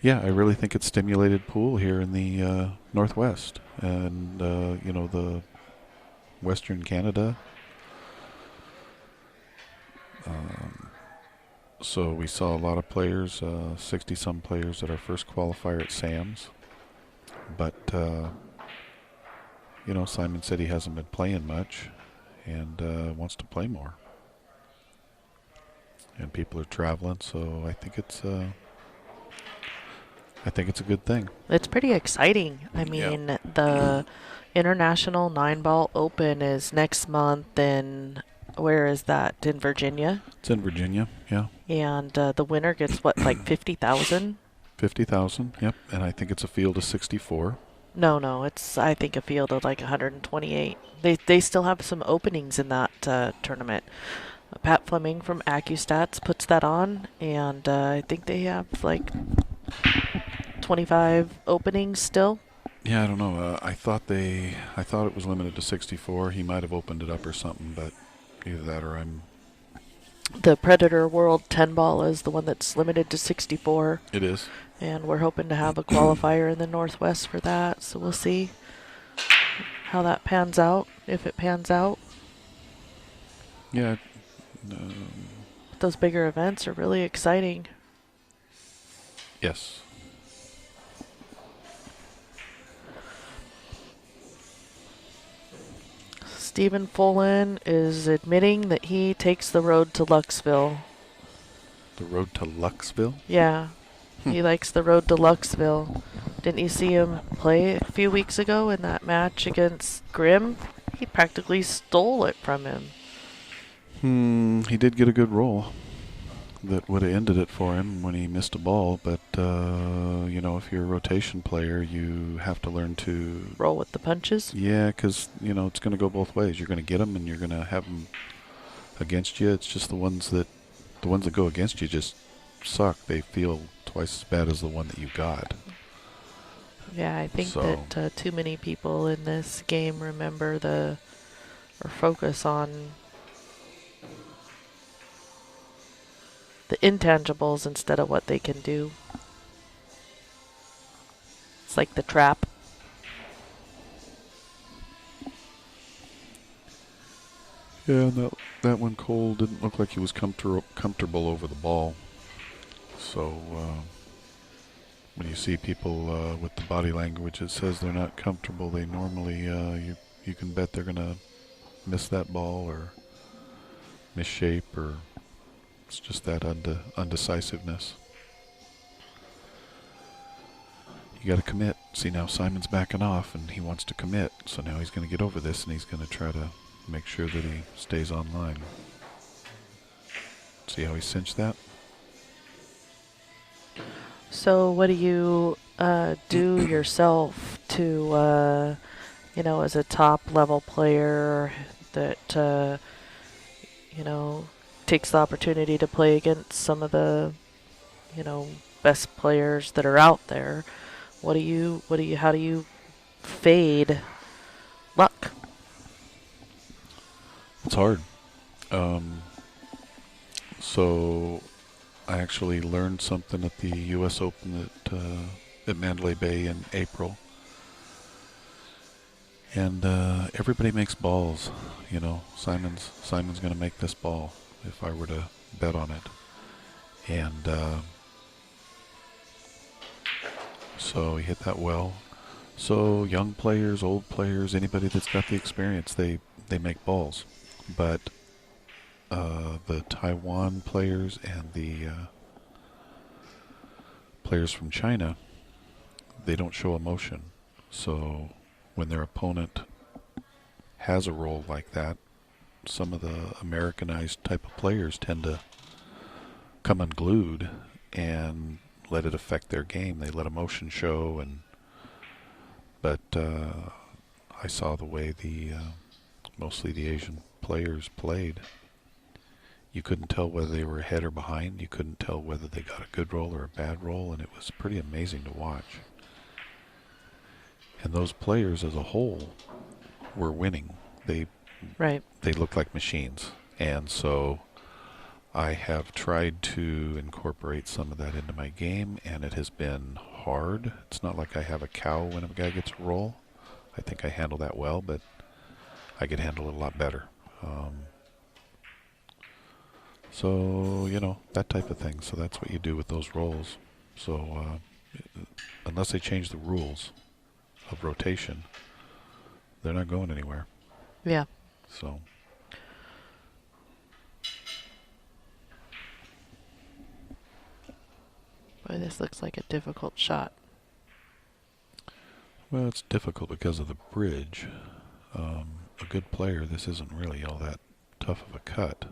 Yeah, I really think it's stimulated pool here in the Northwest and the Western Canada. So we saw a lot of players, 60-some players at our first qualifier at Sam's. But, Simon said he hasn't been playing much and wants to play more. And people are traveling, so I think it's a good thing. It's pretty exciting. I mean, the International 9-Ball Open is next month in, where is that? In Virginia? It's in Virginia, yeah. And the winner gets what, like 50,000? 50,000, yep. And I think it's a field of 64. No, it's, I think, a field of like 128. They still have some openings in that tournament. Pat Fleming from AccuStats puts that on, and I think they have like 25 openings still. Yeah, I don't know. I thought it was limited to 64. He might have opened it up or something, but either that or I'm. The Predator World 10-ball is the one that's limited to 64. It is. And we're hoping to have a qualifier in the Northwest for that, so we'll see how that pans out, if it pans out. Yeah. Those bigger events are really exciting. Yes. Stephen Fullen is admitting that he takes the road to Luxville. The road to Luxville? Yeah. He likes the road to Luxville. Didn't you see him play a few weeks ago in that match against Grimm? He practically stole it from him. He did get a good roll that would have ended it for him when he missed a ball, but you know, if you're a rotation player, you have to learn to roll with the punches. Yeah, because you know it's going to go both ways. You're going to get them, and you're going to have them against you. It's just the ones that go against you just suck. They feel twice as bad as the one that you got. Yeah, I think that too many people in this game remember or focus on the intangibles instead of what they can do. It's like the trap. Yeah, that one Cole didn't look like he was comfortable over the ball. So when you see people with the body language that says they're not comfortable, they normally you can bet they're gonna miss that ball or misshape, or it's just that undecisiveness. You got to commit. See, now Simon's backing off and he wants to commit, so now he's going to get over this and he's going to try to make sure that he stays online. See how he cinched that? So what do you do yourself to, you know, as a top level player that, you know, takes the opportunity to play against some of the, you know, best players that are out there? How do you fade luck? It's hard. So I actually learned something at the U.S. Open at Mandalay Bay in April. And everybody makes balls, you know. Simon's going to make this ball if I were to bet on it. And so he hit that well. So young players, old players, anybody that's got the experience, they make balls. But the Taiwan players and the players from China, they don't show emotion. So when their opponent has a roll like that, some of the Americanized type of players tend to come unglued and let it affect their game. They let emotion show, but I saw the way mostly the Asian players played. You couldn't tell whether they were ahead or behind. You couldn't tell whether they got a good roll or a bad roll, and it was pretty amazing to watch. And those players as a whole were winning. They looked like machines. And so I have tried to incorporate some of that into my game, and it has been hard. It's not like I have a cow when a guy gets a roll. I think I handle that well, but I could handle it a lot better. So, you know, that type of thing. So that's what you do with those rolls. So unless they change the rules of rotation, they're not going anywhere. Yeah. So. Boy, this looks like a difficult shot. Well, it's difficult because of the bridge. A good player, this isn't really all that tough of a cut,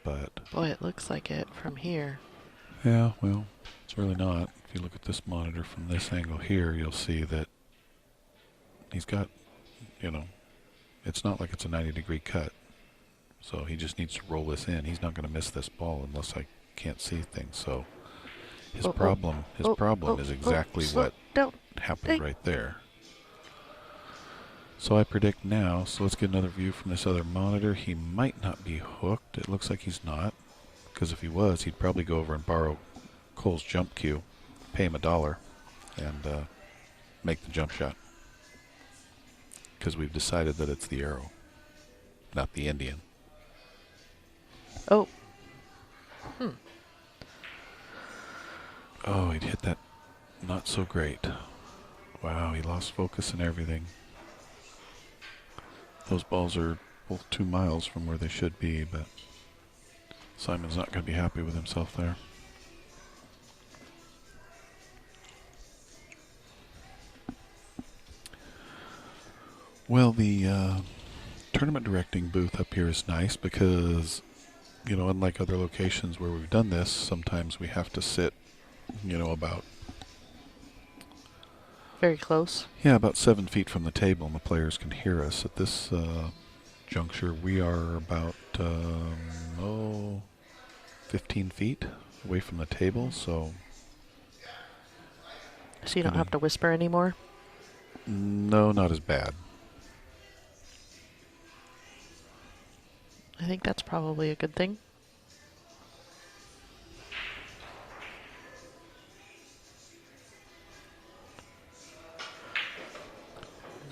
but... Boy, it looks like it from here. Yeah, well, it's really not. If you look at this monitor from this angle here, you'll see that he's got, you know, it's not like it's a 90-degree cut. So he just needs to roll this in. He's not going to miss this ball unless I can't see things. So his problem is exactly what happened right there. So I predict now, so let's get another view from this other monitor. He might not be hooked. It looks like he's not, because if he was, he'd probably go over and borrow Cole's jump cue, pay him $1, and make the jump shot. Because we've decided that it's the arrow, not the Indian. Oh. Oh, he'd hit that not so great. Wow, he lost focus and everything. Those balls are both 2 miles from where they should be, but Simon's not going to be happy with himself there. Well, the tournament directing booth up here is nice because, unlike other locations where we've done this, sometimes we have to sit, about Very close. about 7 feet from the table, and the players can hear us. At this juncture, we are about 15 feet away from the table, so So you don't have to whisper anymore? no, not as bad. I think that's probably a good thing.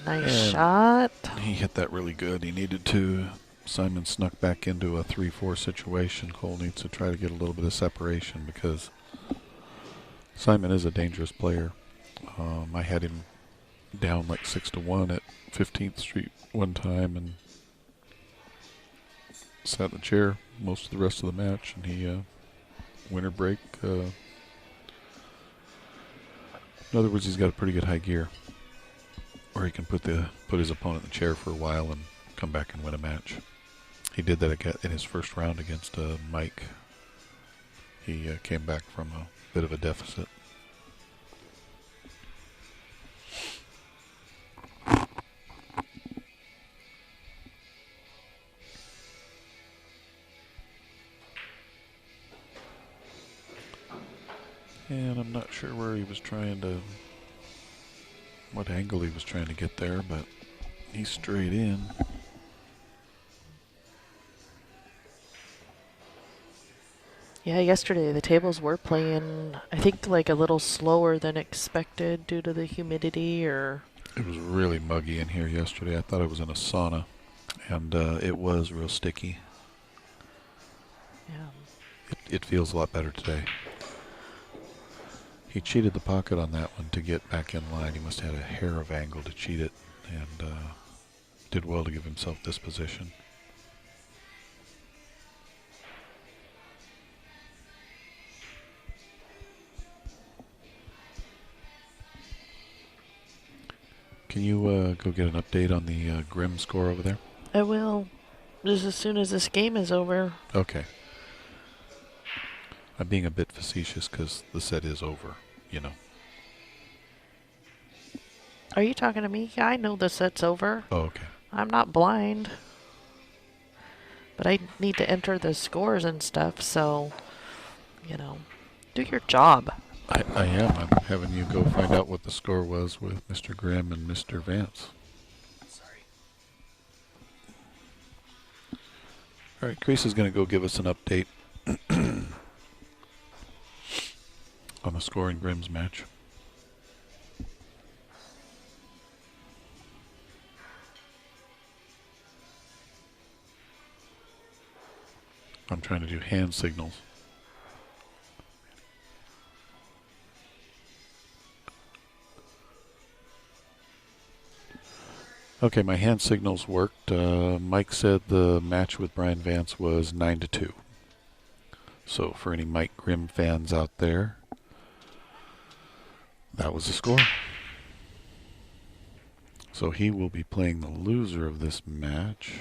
Nice And shot. he hit that really good. He needed to. Simon snuck back into a 3-4 situation. Cole needs to try to get a little bit of separation because Simon is a dangerous player. I had him down like 6-1 at 15th Street one time and sat in the chair most of the rest of the match, and he winter break. In other words, he's got a pretty good high gear, or he can put his opponent in the chair for a while and come back and win a match. He did that in his first round against Mike. He came back from a bit of a deficit. And I'm not sure where he was what angle he was trying to get there, but he's straight in. Yeah, yesterday the tables were playing, I think, like a little slower than expected due to the humidity or... It was really muggy in here yesterday. I thought I was in a sauna, and it was real sticky. Yeah. It feels a lot better today. He cheated the pocket on that one to get back in line. He must have had a hair of angle to cheat it, and did well to give himself this position. Can you go get an update on the Grimm score over there? I will, just as soon as this game is over. Okay. I'm being a bit facetious because the set is over, Are you talking to me? Yeah, I know the set's over. Oh, okay. I'm not blind. But I need to enter the scores and stuff, so, do your job. I am. I'm having you go find out what the score was with Mr. Grimm and Mr. Vance. Sorry. All right, Chris is going to go give us an update on the score in Grimm's match. I'm trying to do hand signals. Okay, my hand signals worked. Mike said the match with Brian Vance was 9-2. So for any Mike Grimm fans out there, that was the score. So he will be playing the loser of this match.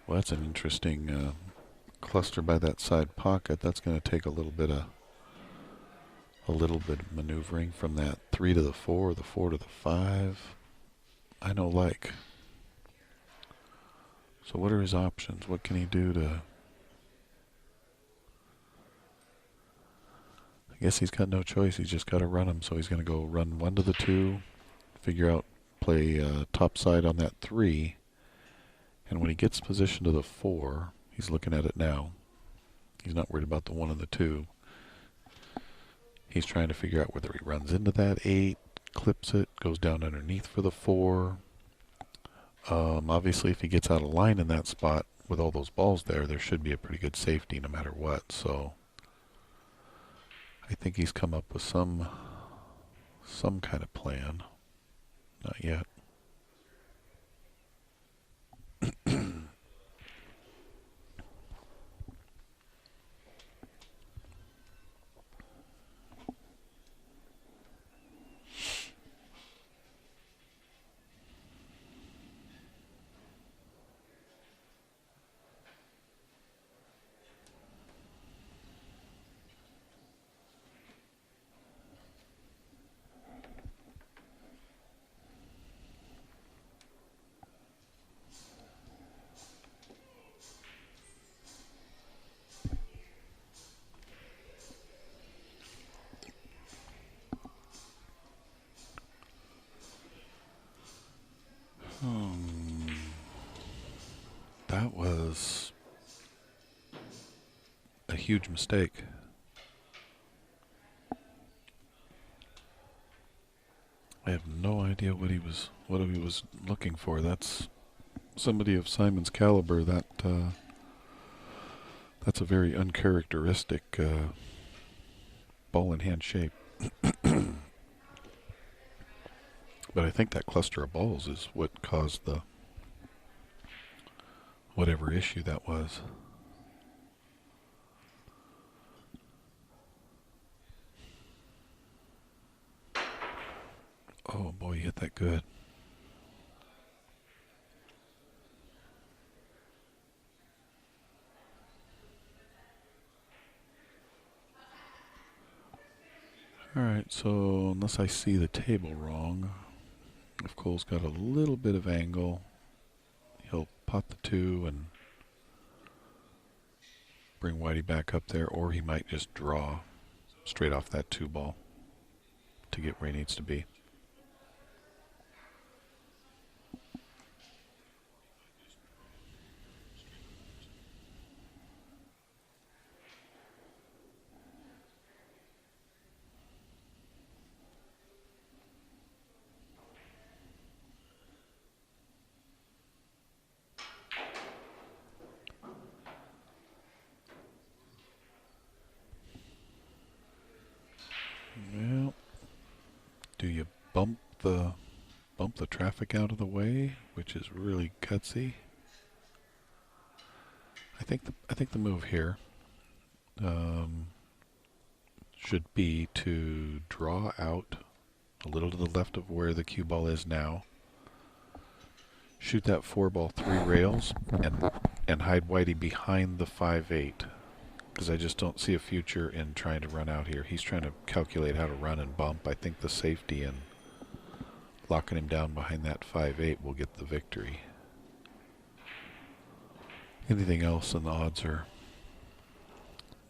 Well, that's an interesting cluster by that side pocket. That's going to take a little bit of maneuvering from that 3 to the 4, the 4 to the 5. I know, like. So what are his options? What can he do to... I guess he's got no choice. He's just got to run them. So he's going to go run 1 to the 2, figure out, play top side on that 3. And when he gets position to the 4, he's looking at it now. He's not worried about the 1 and the 2. He's trying to figure out whether he runs into that 8, clips it, goes down underneath for the 4. Obviously, if he gets out of line in that spot with all those balls there should be a pretty good safety no matter what. So I think he's come up with some kind of plan. Not yet. huge mistake. I have no idea what he was looking for. That's somebody of Simon's caliber. That's a very uncharacteristic ball in hand shape. But I think that cluster of balls is what caused the whatever issue that was. Oh boy, you hit that good. Alright, so unless I see the table wrong, if Cole's got a little bit of angle, he'll pot the 2 and bring Whitey back up there, or he might just draw straight off that 2 ball to get where he needs to be. Well, do you bump the traffic out of the way, which is really gutsy? I think the move here should be to draw out a little to the left of where the cue ball is now. Shoot that 4 ball 3 rails and hide Whitey behind the 5-8. Because I just don't see a future in trying to run out here. He's trying to calculate how to run and bump. I think the safety and locking him down behind that 5-8 will get the victory. Anything else and the odds are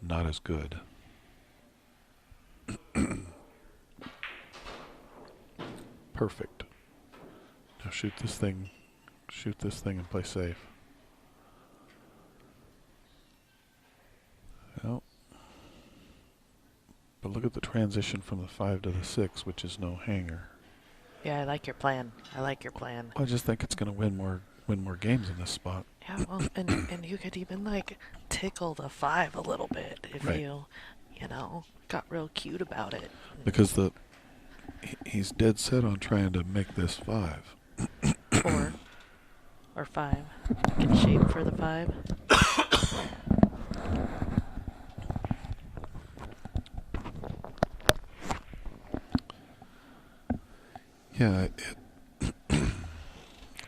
not as good. Perfect. Now shoot this thing and play safe. Well, but look at the transition from the 5 to the 6, which is no hanger. Yeah, I like your plan. I just think it's going to win more games in this spot. Yeah, well, and you could even like tickle the 5 a little bit if Right. you got real cute about it. Because he's dead set on trying to make this 5. 4 or 5. Get shape for the 5. Yeah,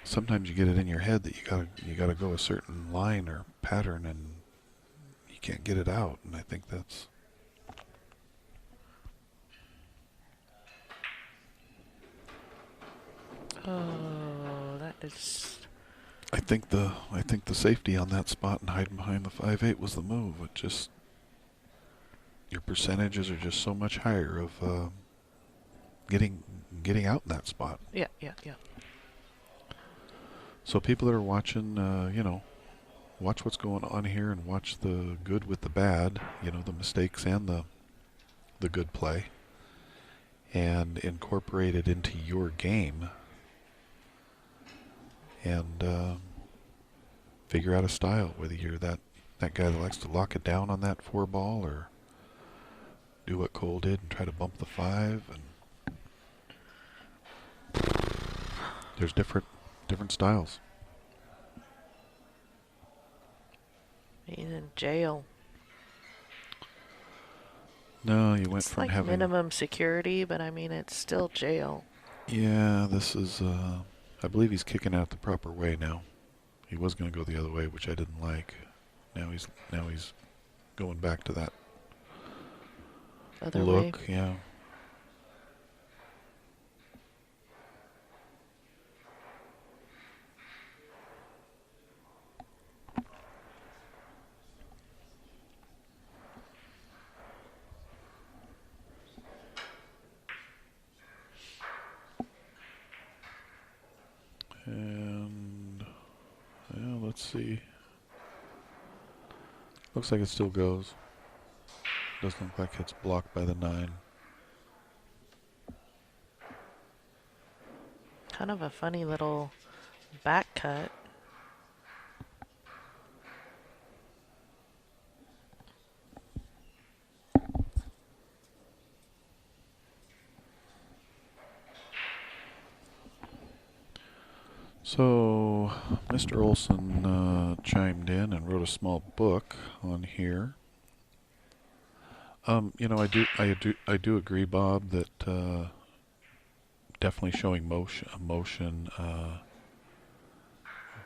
sometimes you get it in your head that you gotta go a certain line or pattern, and you can't get it out. And I think that's Oh, that is. I think the safety on that spot and hiding behind the 5-8 was the move. It just your percentages are just so much higher of getting out in that spot. Yeah. So people that are watching, watch what's going on here and watch the good with the bad, the mistakes and the good play, and incorporate it into your game, and figure out a style, whether you're that guy that likes to lock it down on that 4 ball, or do what Cole did and try to bump the 5. And there's different styles. He's in jail. No, you went It's from like having minimum security, but I mean it's still jail. Yeah, this is I believe he's kicking out the proper way now. He was going to go the other way, which I didn't like. Now he's going back to that Other look, way. yeah. And let's see. Looks like it still goes. Doesn't look like it's blocked by the 9. Kind of a funny little back cut. So, Mr. Olson chimed in and wrote a small book on here. I do agree, Bob, that definitely showing motion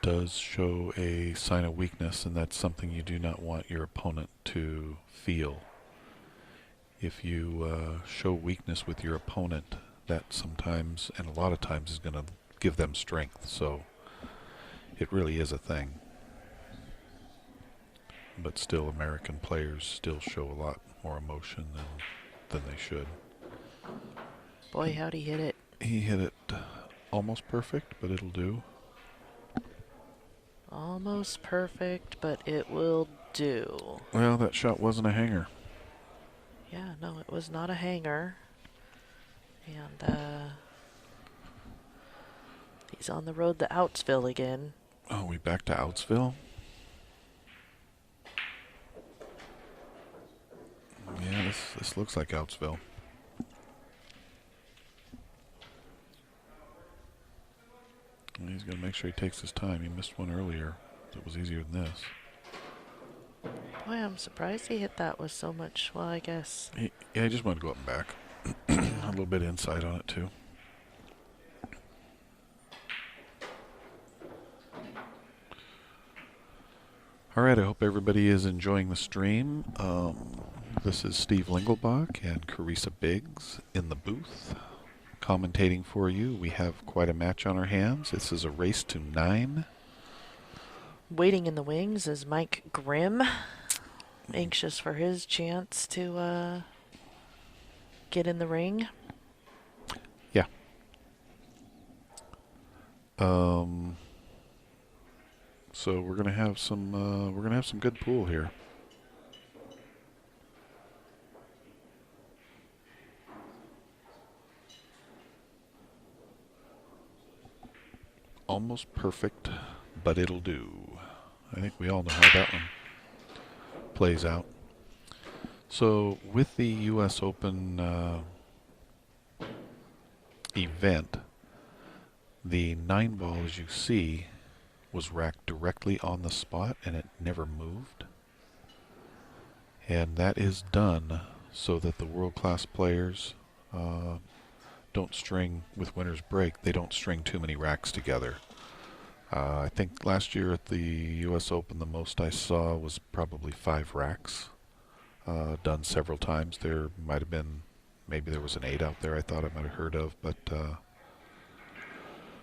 does show a sign of weakness, and that's something you do not want your opponent to feel. If you show weakness with your opponent, that sometimes, and a lot of times, is going to give them strength. So it really is a thing. But still, American players still show a lot more emotion than they should. Boy, how'd he hit it. He hit it almost perfect, but it'll do. Almost perfect, but it will do. Well, that shot wasn't a hanger. Yeah, no, it was not a hanger. And he's on the road to Outsville again. Oh, we back to Outsville? Yeah, this looks like Outsville. He's going to make sure he takes his time. He missed one earlier that was easier than this. Boy, I'm surprised he hit that with so much. Well, I guess. He just wanted to go up and back. A little bit inside on it, too. All right, I hope everybody is enjoying the stream. This is Steve Lingelbach and Carissa Biggs in the booth commentating for you. We have quite a match on our hands. This is a race to 9. Waiting in the wings is Mike Grimm, anxious for his chance to get in the ring. Yeah. So we're gonna have some good pool here. Almost perfect, but it'll do. I think we all know how that one plays out. So with the U.S. Open event, the 9-ball, as you see, was racked directly on the spot and it never moved. And that is done so that the world-class players don't string, with winner's break, they don't string too many racks together. I think last year at the U.S. Open, the most I saw was probably 5 racks, done several times. There might have been, maybe there was an 8 out there I thought I might have heard of, but Do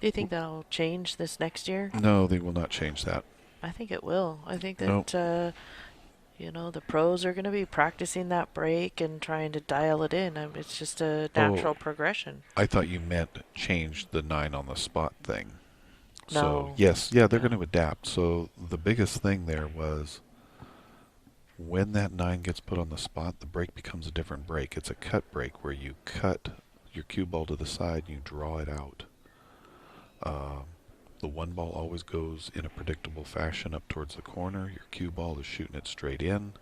you think that'll change this next year? no, they will not change that. I think it will. I think that, Nope. the pros are going to be practicing that break and trying to dial it in. It's just a natural progression. I thought you meant change the 9 on the spot thing. No. So, yes, yeah, they're No. going to adapt. So the biggest thing there was when that 9 gets put on the spot, the break becomes a different break. It's a cut break where you cut your cue ball to the side and you draw it out. The 1 ball always goes in a predictable fashion up towards the corner. Your cue ball is shooting it straight in.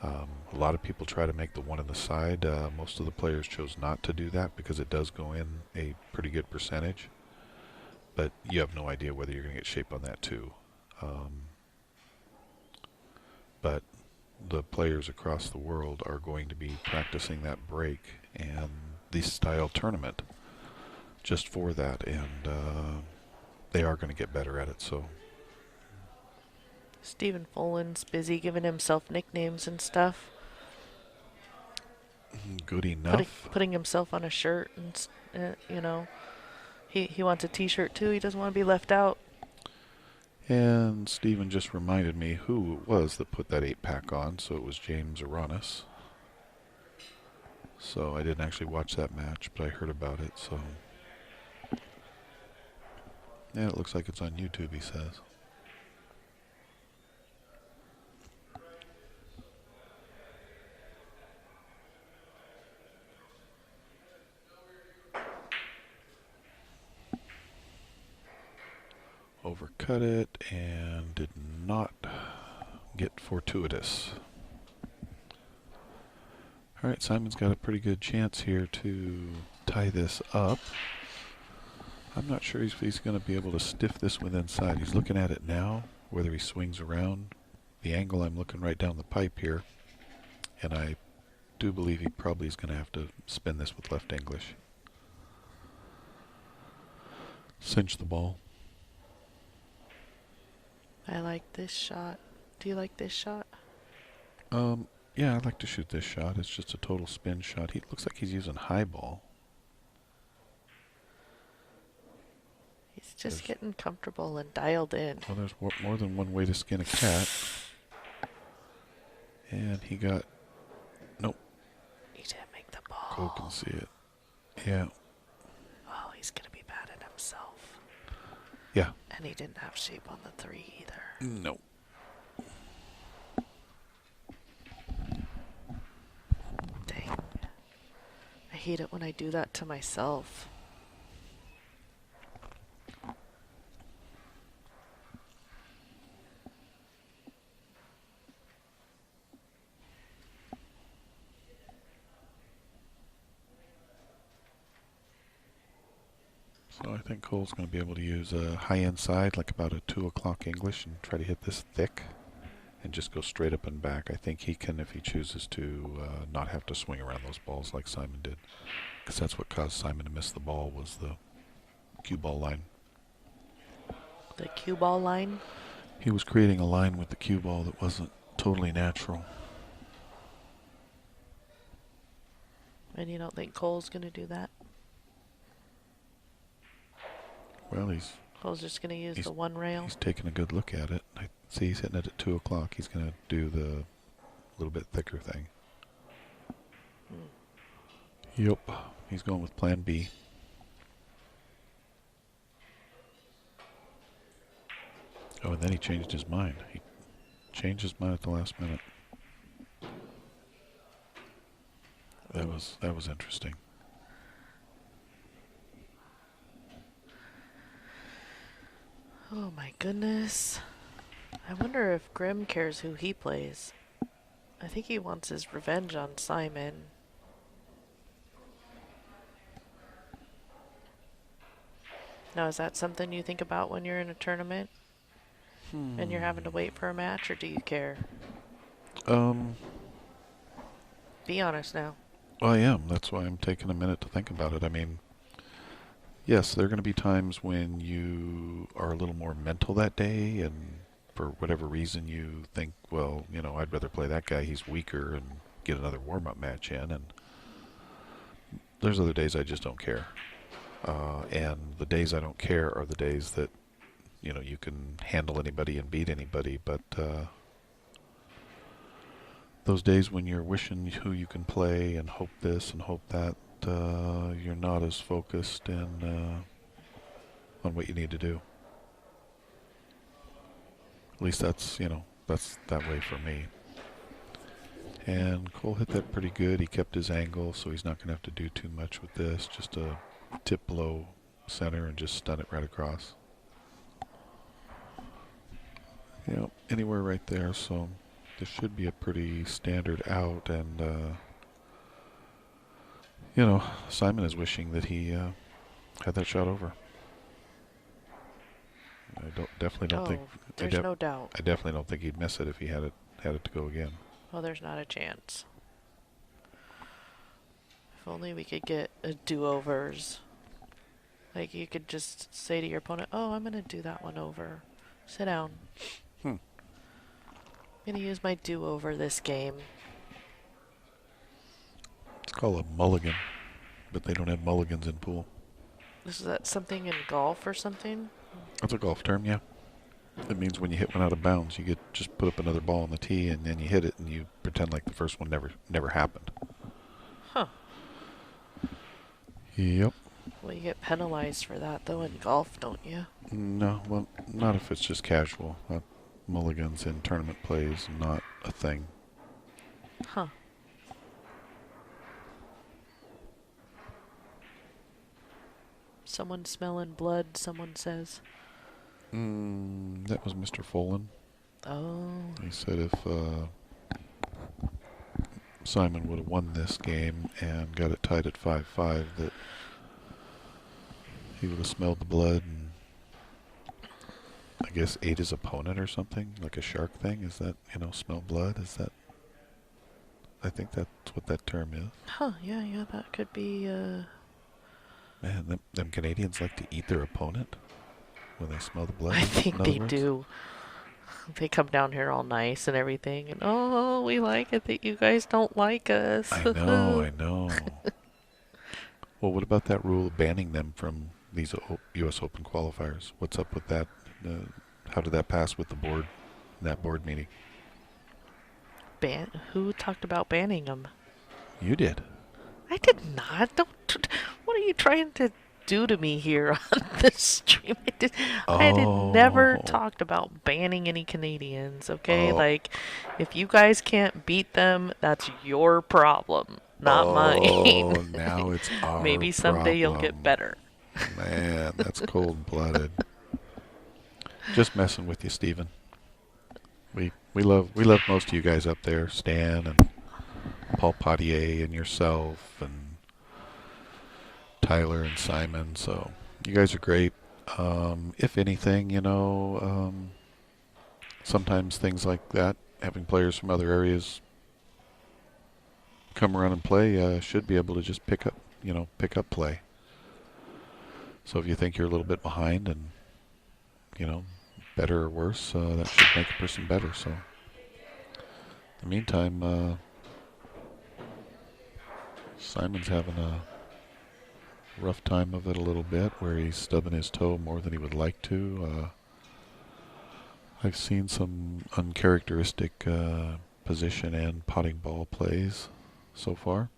A lot of people try to make the 1 on the side. Most of the players chose not to do that because it does go in a pretty good percentage. But you have no idea whether you're going to get shape on that too. But the players across the world are going to be practicing that break and the style tournament just for that, and they are going to get better at it. So Stephen Folan's busy giving himself nicknames and stuff. good enough. Putting himself on a shirt and, he wants a T-shirt too. He doesn't want to be left out. And Stephen just reminded me who it was that put that 8-pack on, so it was James Aranis. So I didn't actually watch that match, but I heard about it, so. Yeah, it looks like it's on YouTube, he says. overcut it and did not get fortuitous. All right, Simon's got a pretty good chance here to tie this up. I'm not sure if he's going to be able to stiff this one inside. He's looking at it now, whether he swings around. The angle, I'm looking right down the pipe here, and I do believe he probably is going to have to spin this with left English. Cinch the ball. I like this shot. Do you like this shot? Yeah, I'd like to shoot this shot. It's just a total spin shot. He looks like he's using high ball. He's just getting comfortable and dialed in. Well, there's more than one way to skin a cat. And he got... Nope. He didn't make the ball. Cole can see it. Yeah. Oh, he's going to be mad at himself. Yeah. And he didn't have shape on the 3 either. No. Dang. I hate it when I do that to myself. So I think Cole's going to be able to use a high inside, like about a 2 o'clock English, and try to hit this thick and just go straight up and back. I think he can, if he chooses to, not have to swing around those balls like Simon did. Because that's what caused Simon to miss the ball, was the cue ball line. The cue ball line? He was creating a line with the cue ball that wasn't totally natural. And you don't think Cole's going to do that? Well, he's Cole's just going to use the one rail? He's taking a good look at it. I see he's hitting it at 2 o'clock. He's going to do the little bit thicker thing. Yep. He's going with plan B. Oh, and then he changed his mind. He changed his mind at the last minute. That was interesting. Oh my goodness. I wonder if Grimm cares who he plays. I think he wants his revenge on Simon. Now, is that something you think about when you're in a tournament? And you're having to wait for a match, or do you care? Be honest now. I am. That's why I'm taking a minute to think about it. I mean, yes, there are going to be times when you are a little more mental that day, and for whatever reason you think, well, you know, I'd rather play that guy, he's weaker, and get another warm-up match in. And there's other days I just don't care. And the days I don't care are the days that, you know, you can handle anybody and beat anybody. But those days when you're wishing who you can play and hope this and hope that, you're not as focused on what you need to do. At least that's, you know, that's that way for me. And Cole hit that pretty good. He kept his angle, so he's not going to have to do too much with this. Just a tip below center and just stun it right across. Yep, anywhere right there. So this should be a pretty standard out. And, you know, Simon is wishing that he had that shot over. I definitely don't think. There's no doubt. I definitely don't think he'd miss it if he had it to go again. Well, there's not a chance. If only we could get a do-overs. Like, you could just say to your opponent, oh, I'm going to do that one over. Sit down. I'm going to use my do-over this game. It's called a mulligan, but they don't have mulligans in pool. Is that something in golf or something? That's a golf term, yeah. It means when you hit one out of bounds, you get just put up another ball on the tee, and then you hit it, and you pretend like the first one never happened. Huh. Yep. Well, you get penalized for that, though, in golf, don't you? No, well, not if it's just casual. Mulligans in tournament plays, not a thing. Huh. Someone smelling blood, someone says. That was Mr. Folan. Oh. He said if Simon would have won this game and got it tied at 5-5, that he would have smelled the blood and I guess ate his opponent or something, like a shark thing. Is that, smell blood? Is that? I think that's what that term is. Huh, yeah, that could be, Man, them Canadians like to eat their opponent when they smell the blood. I In think other they words? do. They come down here all nice and everything, and oh, we like it that you guys don't like us. I know, I know. Well, what about that rule banning them from these U.S. Open qualifiers? What's up with that? How did that pass with the board, that board meeting? Who talked about banning them? You did. I did not. Don't. What are you trying to do to me here on this stream? I had never talked about banning any Canadians. Okay, like if you guys can't beat them, that's your problem, not mine. Oh, now it's our Maybe someday you'll get better. Man, that's cold-blooded. Just messing with you, Steven. We love most of you guys up there, Stan and Paul Potier and yourself and Tyler and Simon. So you guys are great. If anything, sometimes things like that, having players from other areas come around and play, should be able to just pick up play. So if you think you're a little bit behind and, better or worse, that should make a person better. So in the meantime, Simon's having a rough time of it a little bit, where he's stubbing his toe more than he would like to. I've seen some uncharacteristic position and potting ball plays so far.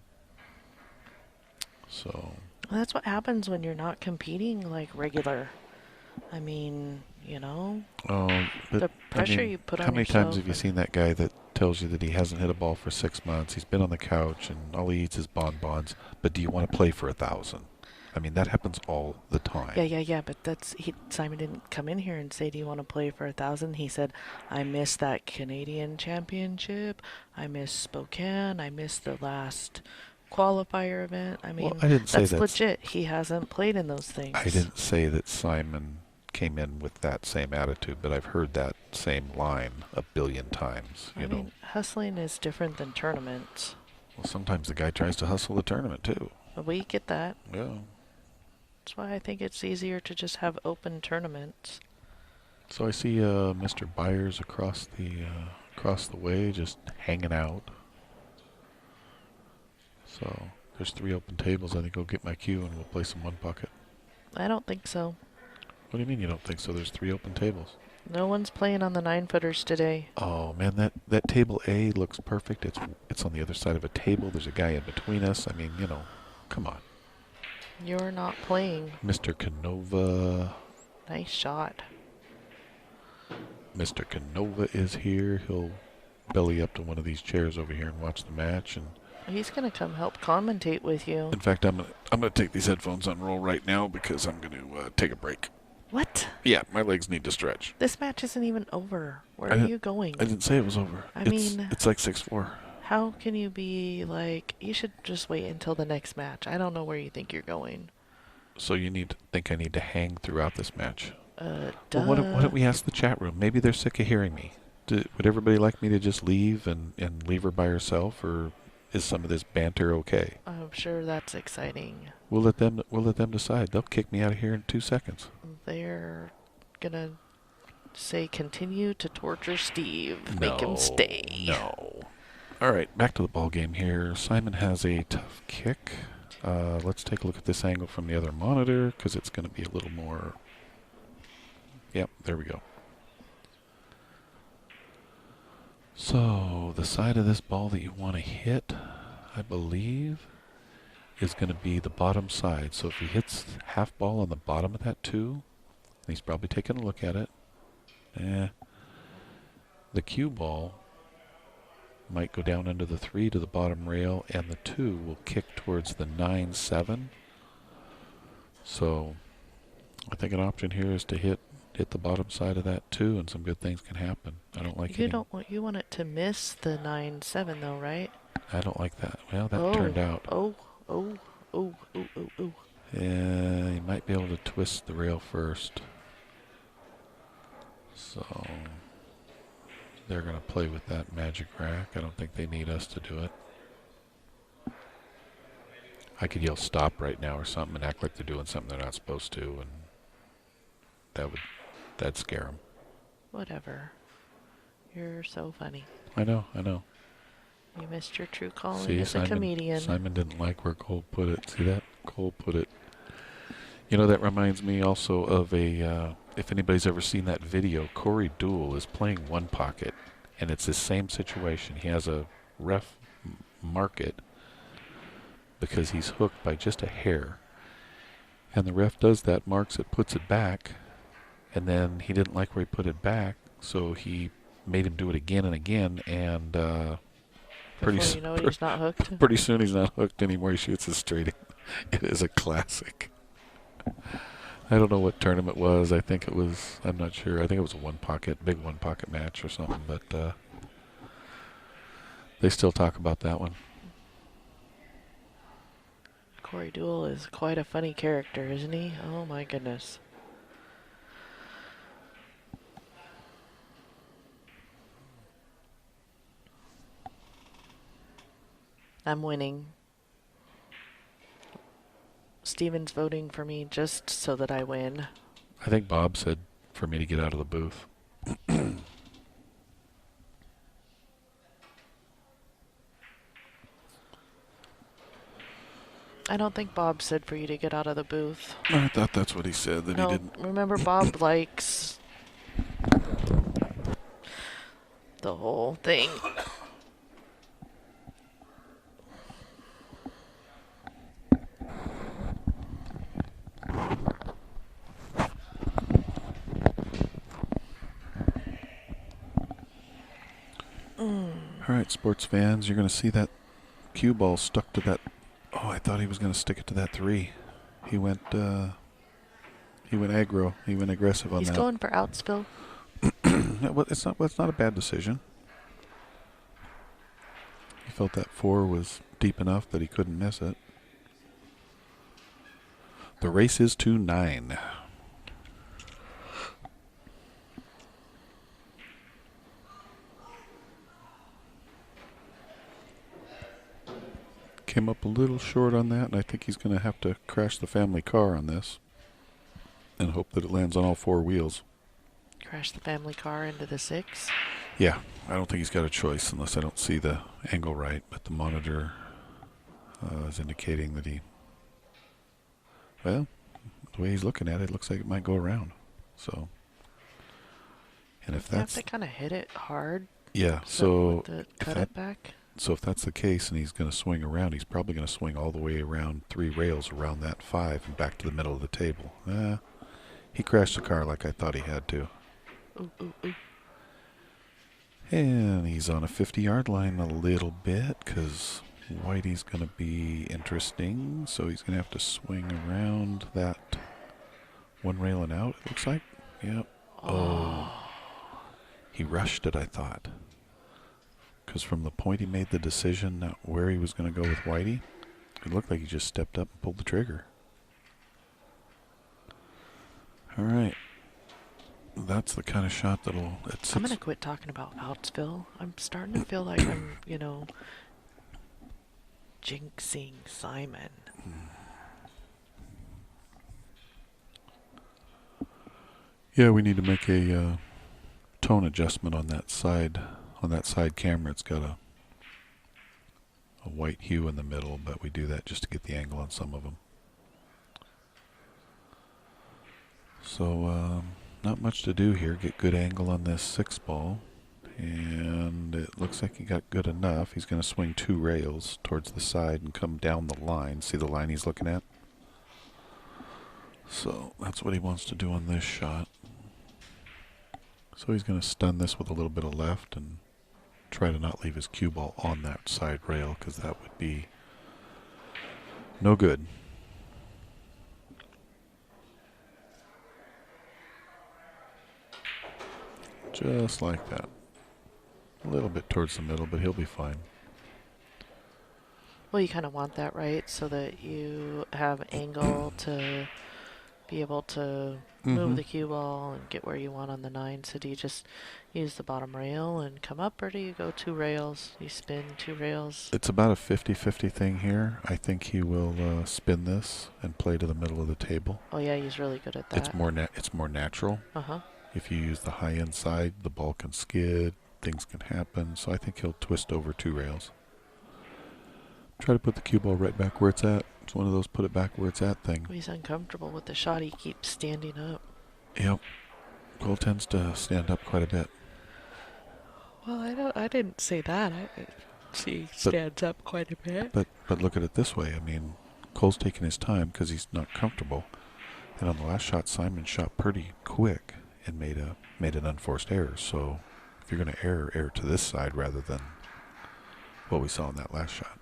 So Well, that's what happens when you're not competing like regular. I mean, but the pressure you put on how many yourself. times have you seen that guy that tells you that he hasn't hit a ball for 6 months? He's been on the couch and all he eats is bonbons. But do you want to play for 1,000? I mean, that happens all the time. Yeah. But Simon didn't come in here and say, "Do you want to play for 1,000?" He said, "I miss that Canadian Championship. I miss Spokane. I miss the last qualifier event." I mean, Well, I didn't say that's that's legit. He hasn't played in those things. I didn't say that Simon came in with that same attitude, but I've heard that same line a billion times. I mean, hustling is different than tournaments. Well, sometimes the guy tries to hustle the tournament too. We get that. Yeah. That's why I think it's easier to just have open tournaments. So I see Mr. Byers across the way, just hanging out. So there's 3 open tables. I think I'll get my cue and we'll play some one pocket. I don't think so. What do you mean you don't think so? There's 3 open tables. No one's playing on the 9-footers today. Oh man, that table A looks perfect. It's on the other side of a table. There's a guy in between us. I mean, come on. You're not playing. Mr. Canova. Nice shot. Mr. Canova is here. He'll belly up to one of these chairs over here and watch the match. And He's gonna come help commentate with you. in fact, I'm gonna take these headphones on roll right now because I'm gonna take a break. What? Yeah, my legs need to stretch. This match isn't even over. Where are you going? I didn't say it was over. It's like 6-4. How can you be like, you should just wait until the next match. I don't know where you think you're going. So you think I need to hang throughout this match? Duh. Well, why don't we ask the chat room? Maybe they're sick of hearing me. Would everybody like me to just leave and leave her by herself, or is some of this banter okay? I'm sure that's exciting. We'll let them decide. They'll kick me out of here in 2 seconds. They're gonna say continue to torture Steve. Make him stay. No. All right, back to the ball game here. Simon has a tough kick. Let's take a look at this angle from the other monitor because it's going to be a little more. Yep, there we go. So the side of this ball that you want to hit, I believe, is going to be the bottom side. So if he hits half ball on the bottom of that 2, he's probably taking a look at it. The cue ball might go down under the 3 to the bottom rail, and the 2 will kick towards the 9-7. So I think an option here is to hit hit the bottom side of that too, and some good things can happen. I don't like hitting. You want it to miss the 9-7 though, right? I don't like that. Well, that Oh, turned out. oh, oh, oh, oh, oh, oh. Yeah, you might be able to twist the rail first. So they're going to play with that magic rack. I don't think they need us to do it. I could yell stop right now or something and act like they're doing something they're not supposed to, and that'd scare them. Whatever. You're so funny. I know. You missed your true calling See, as a comedian. Simon didn't like where Cole put it. See that? Cole put it. You know, that reminds me also of if anybody's ever seen that video, Corey Deuel is playing one pocket, and it's the same situation. He has a ref mark it because he's hooked by just a hair. And the ref does that, marks it, puts it back, and then he didn't like where he put it back, so he made him do it again and again, and He's not hooked. pretty soon he's not hooked anymore. He shoots it straight in. It is a classic. I don't know what tournament it was. I think it was, I'm not sure. I think it was a big one pocket match or something, but they still talk about that one. Corey Deuel is quite a funny character, isn't he? Oh my goodness. I'm winning. Steven's voting for me just so that I win. I think Bob said for me to get out of the booth. I don't think Bob said for you to get out of the booth. I thought that's what he said, that he didn't. Remember, Bob likes the whole thing. All right, sports fans, you're going to see that cue ball stuck to that. Oh, I thought he was going to stick it to that 3. He went aggro. He went aggressive on that. He's going for outs, Phil. Well, it's not a bad decision. He felt that 4 was deep enough that he couldn't miss it. The race is to 9. Came up a little short on that, and I think he's going to have to crash the family car on this and hope that it lands on all 4 wheels. Crash the family car into the 6? Yeah, I don't think he's got a choice unless I don't see the angle right, but the monitor is indicating that well, the way he's looking at it, it looks like it might go around. So, and if that's... You have to kind of hit it hard. Yeah, so... Cut it back? So if that's the case and he's going to swing around, he's probably going to swing all the way around 3 rails around that 5 and back to the middle of the table. He crashed the car like I thought he had to. Ooh, ooh, ooh. And he's on a 50-yard line a little bit because Whitey's going to be interesting. So he's going to have to swing around that 1 rail and out, it looks like. Yep. Oh. He rushed it, I thought. Because from the point he made the decision where he was going to go with Whitey, it looked like he just stepped up and pulled the trigger. All right. That's the kind of shot that'll... I'm going to quit talking about outs, Phil. I'm starting to feel like I'm, jinxing Simon. Yeah, we need to make a tone adjustment on that side. On that side camera, it's got a white hue in the middle, but we do that just to get the angle on some of them. So, not much to do here. Get good angle on this 6 ball. And it looks like he got good enough. He's going to swing 2 rails towards the side and come down the line. See the line he's looking at? So, that's what he wants to do on this shot. So he's going to stun this with a little bit of left and try to not leave his cue ball on that side rail because that would be no good. Just like that. A little bit towards the middle, but he'll be fine. Well, you kind of want that, right? So that you have angle to be able to move the cue ball and get where you want on the 9. So do you just use the bottom rail and come up, or do you go 2 rails? You spin 2 rails? It's about a 50-50 thing here. I think he will spin this and play to the middle of the table. Oh yeah, he's really good at that. It's more natural. Uh-huh. If you use the high end side, the ball can skid, things can happen. So I think he'll twist over 2 rails. Try to put the cue ball right back where it's at. It's one of those put it back where it's at thing. He's uncomfortable with the shot. He keeps standing up. Yep. Cole tends to stand up quite a bit. Well, I didn't say that. She stands up quite a bit. But look at it this way. I mean, Cole's taking his time because he's not comfortable. And on the last shot, Simon shot pretty quick and made an unforced error. So if you're going to err to this side rather than what we saw in that last shot.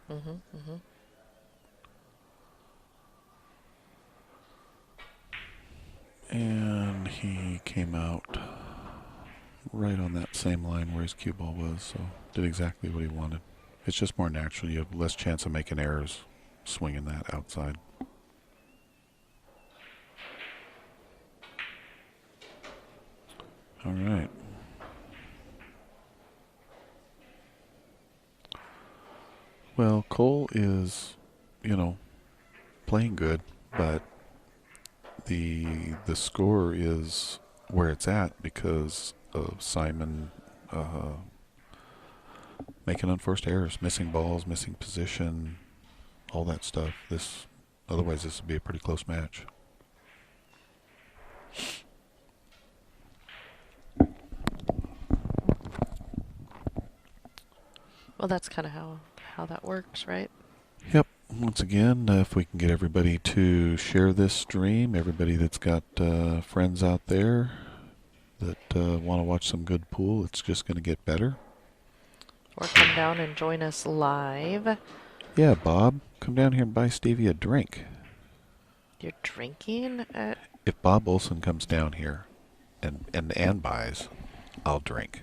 And he came out right on that same line where his cue ball was, so did exactly what he wanted. It's just more natural. You have less chance of making errors swinging that outside. All right. Well, Cole is, playing good, but the score is where it's at because of Simon making unforced errors, missing balls, missing position, all that stuff. Otherwise this would be a pretty close match. Well, that's kind of how that works, right? Yep. Once again, if we can get everybody to share this stream, everybody that's got friends out there that want to watch some good pool, it's just going to get better. Or come down and join us live. Yeah, Bob, come down here and buy Stevie a drink. You're drinking? If Bob Olson comes down here and buys, I'll drink.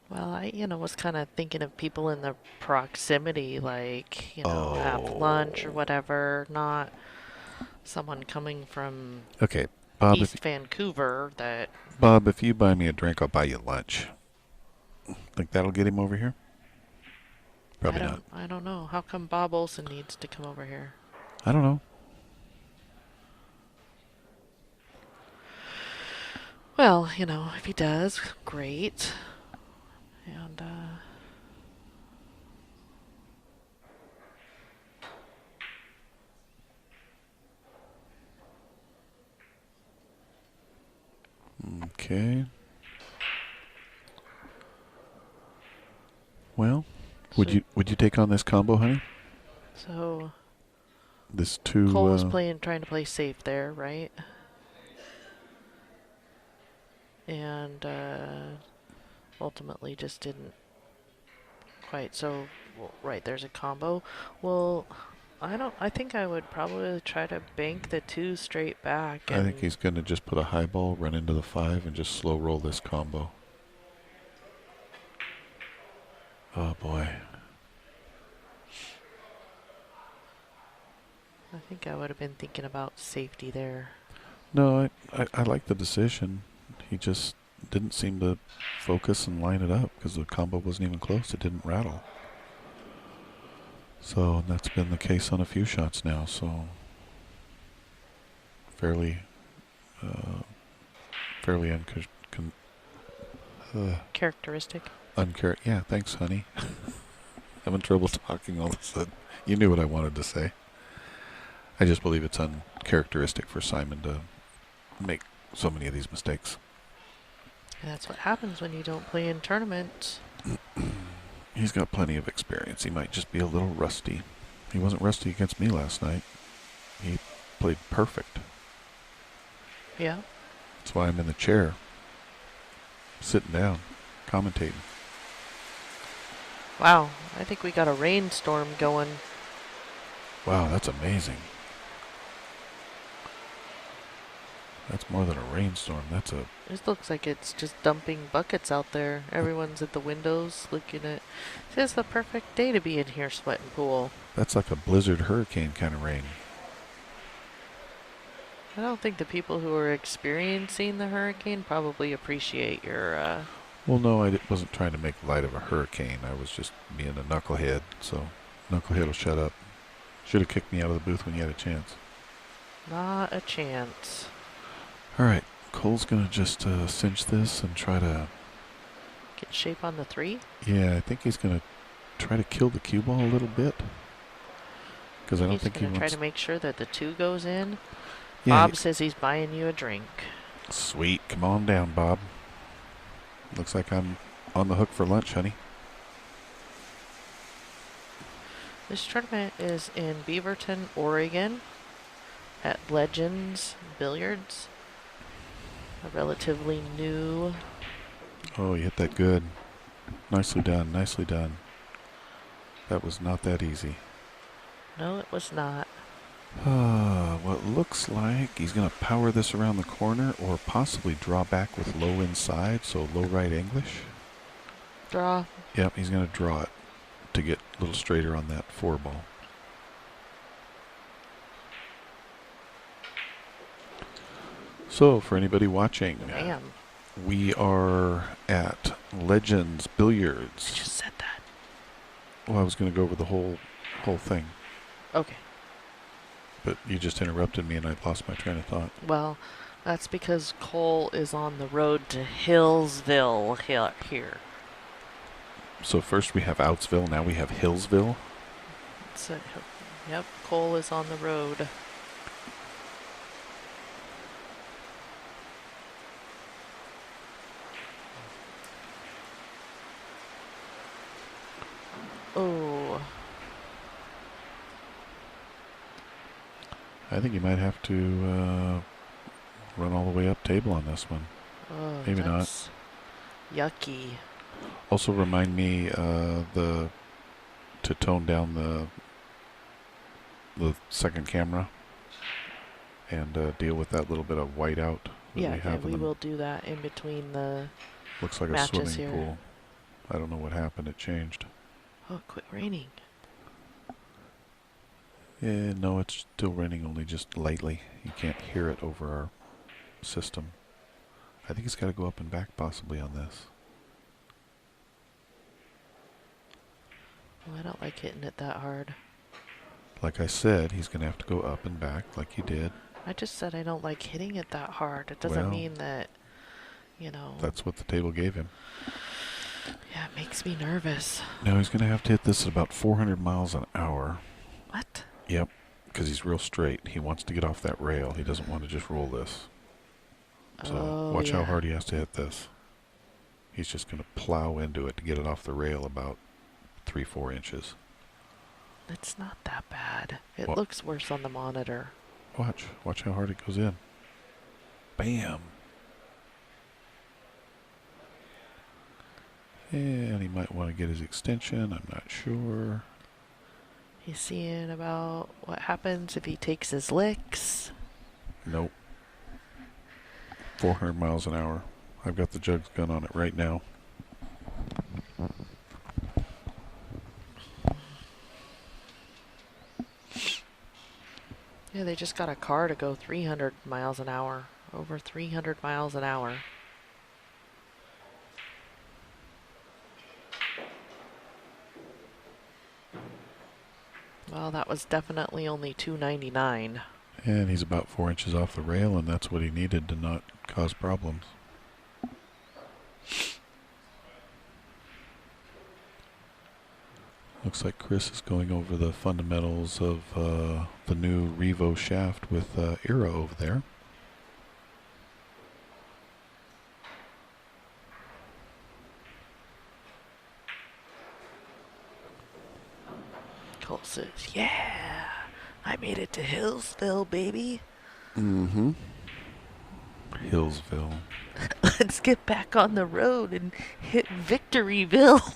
Well, I was kind of thinking of people in the proximity, like, have lunch or whatever, not someone coming from Bob, East Vancouver that... Bob, if you buy me a drink, I'll buy you lunch. Think that'll get him over here? Probably not. I don't know. How come Bob Olson needs to come over here? I don't know. Well, if he does, great. And, Okay. Well, would you take on this combo, honey? So This two. Cole was trying to play safe there, right? And ultimately just didn't quite. So, right, there's a combo. Well, I think I would probably try to bank the 2 straight back. I think he's going to just put a high ball, run into the 5, and just slow roll this combo. Oh boy. I think I would have been thinking about safety there. No, I like the decision. He just didn't seem to focus and line it up because the combo wasn't even close. It didn't rattle. So that's been the case on a few shots now. So fairly Characteristic. Yeah, thanks, honey. Having trouble talking all of a sudden. You knew what I wanted to say. I just believe it's uncharacteristic for Simon to make so many of these mistakes. And that's what happens when you don't play in tournaments. He's got plenty of experience. He might just be a little rusty. He wasn't rusty against me last night. He played perfect. Yeah. That's why I'm in the chair, sitting down, commentating. Wow, I think we got a rainstorm going. Wow, that's amazing. That's more than a rainstorm. That's a... It looks like it's just dumping buckets out there. Everyone's at the windows looking at. It's the perfect day to be in here sweating pool. That's like a blizzard hurricane kind of rain. I don't think the people who are experiencing the hurricane probably appreciate your. Well, no, wasn't trying to make light of a hurricane. I was just being a knucklehead. So, knucklehead will shut up. Should have kicked me out of the booth when you had a chance. Not a chance. All right, Cole's gonna just cinch this and try to Get shape on the 3? Yeah, I think he's gonna try to kill the cue ball a little bit. Because I don't think he wants... He's gonna try to make sure that the 2 goes in. Yeah, Bob says he's buying you a drink. Sweet. Come on down, Bob. Looks like I'm on the hook for lunch, honey. This tournament is in Beaverton, Oregon at Legends Billiards. A relatively new... Oh, you hit that good. Nicely done, nicely done. That was not that easy. No, it was not. What looks like he's going to power this around the corner or possibly draw back with low inside, so low right English. Draw. Yep, he's going to draw it to get a little straighter on that 4 ball. So, for anybody watching, Man. we are at Legends I Billiards. just said that. Well, I was going to go over the whole thing, Okay. but you just interrupted me and I lost my train of thought. Well, that's because Cole is on the road to Hillsville here. So first we have Outsville, now we have Hillsville. So, yep, Cole is on the road. Oh. I think you might have to run all the way up table on this one. Oh, Maybe not. that's yucky. Also remind me to tone down the second camera and deal with that little bit of whiteout that Yeah, we have. we will do that in between the Looks like a matches swimming here. pool. I don't know what happened. It changed. Oh, it quit raining. Yeah, no, it's still raining, only just lightly. You can't hear it over our system. I think it's got to go up and back possibly on this. Oh, I don't like hitting it that hard. Like I said, he's going to have to go up and back like he did. I just said I don't like hitting it that hard. It doesn't Well, mean that, you know. That's what the table gave him. Yeah, it makes me nervous. Now he's going to have to hit this at about 400 miles an hour. What? Yep, because he's real straight. He wants to get off that rail. He doesn't want to just roll this. So watch how hard he has to hit this. He's just going to plow into it to get it off the rail about 3-4 inches. It's not that bad. It What? looks worse on the monitor. Watch how hard it goes in. Bam! And he might want to get his extension. I'm not sure. He's seeing about what happens if he takes his licks. Nope. 400 miles an hour. I've got the jugs gun on it right now. Yeah, they just got a car to go 300 miles an hour. Over 300 miles an hour. Well, that was definitely only $2.99. And he's about 4 inches off the rail, and that's what he needed to not cause problems. Looks like Chris is going over the fundamentals of the new Revo shaft with Era over there. Cole says, yeah, I made it to Hillsville, baby. Mm-hmm. Hillsville. Let's get back on the road and hit Victoryville.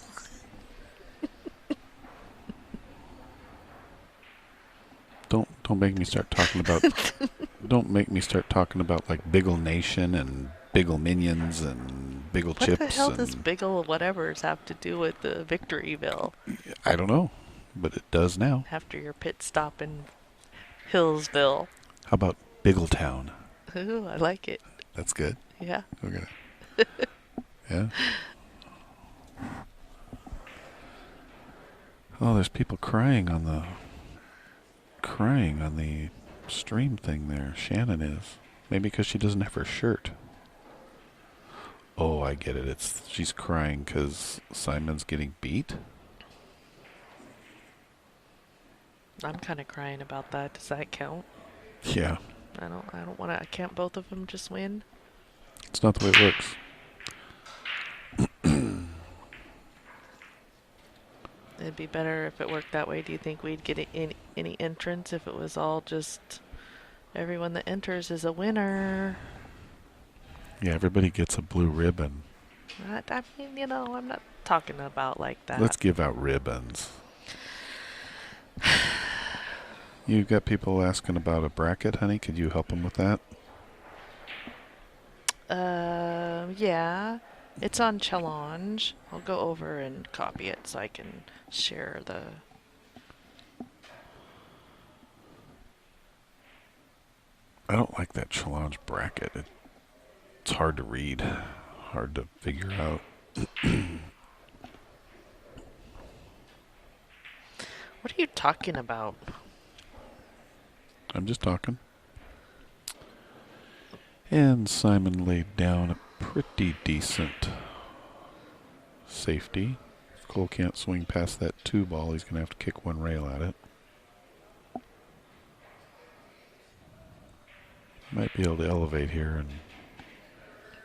Don't make me start talking about. Don't make me start talking about like Biggle Nation and Biggle Minions and Biggle What the Chips hell does and Biggle whatever's have to do with the Victoryville I don't know, but it does now. after your pit stop in Hillsville? How about Biggletown? Ooh, I like it. That's good. Yeah. Okay. Yeah. Oh, there's people crying on the stream thing there. Shannon is. Maybe because she doesn't have her shirt. Oh, I get it. She's crying because Simon's getting beat. I'm kind of crying about that. Does that count? Yeah. I don't want to. Can't both of them just win? It's not the way it works. It'd be better if it worked that way. Do you think we'd get any entrance if it was all just everyone that enters is a winner? Yeah, everybody gets a blue ribbon. I mean, I'm not talking about like that. Let's give out ribbons. You've got people asking about a bracket, honey. Could you help them with that? Yeah. It's on Challenge. I'll go over and copy it so I can share the... I don't like that challenge bracket. It's hard to read, hard to figure out. What are you talking about? I'm just talking. And Simon laid down a pretty decent safety. If Cole can't swing past that 2 ball, he's going to have to kick one rail at it. Might be able to elevate here and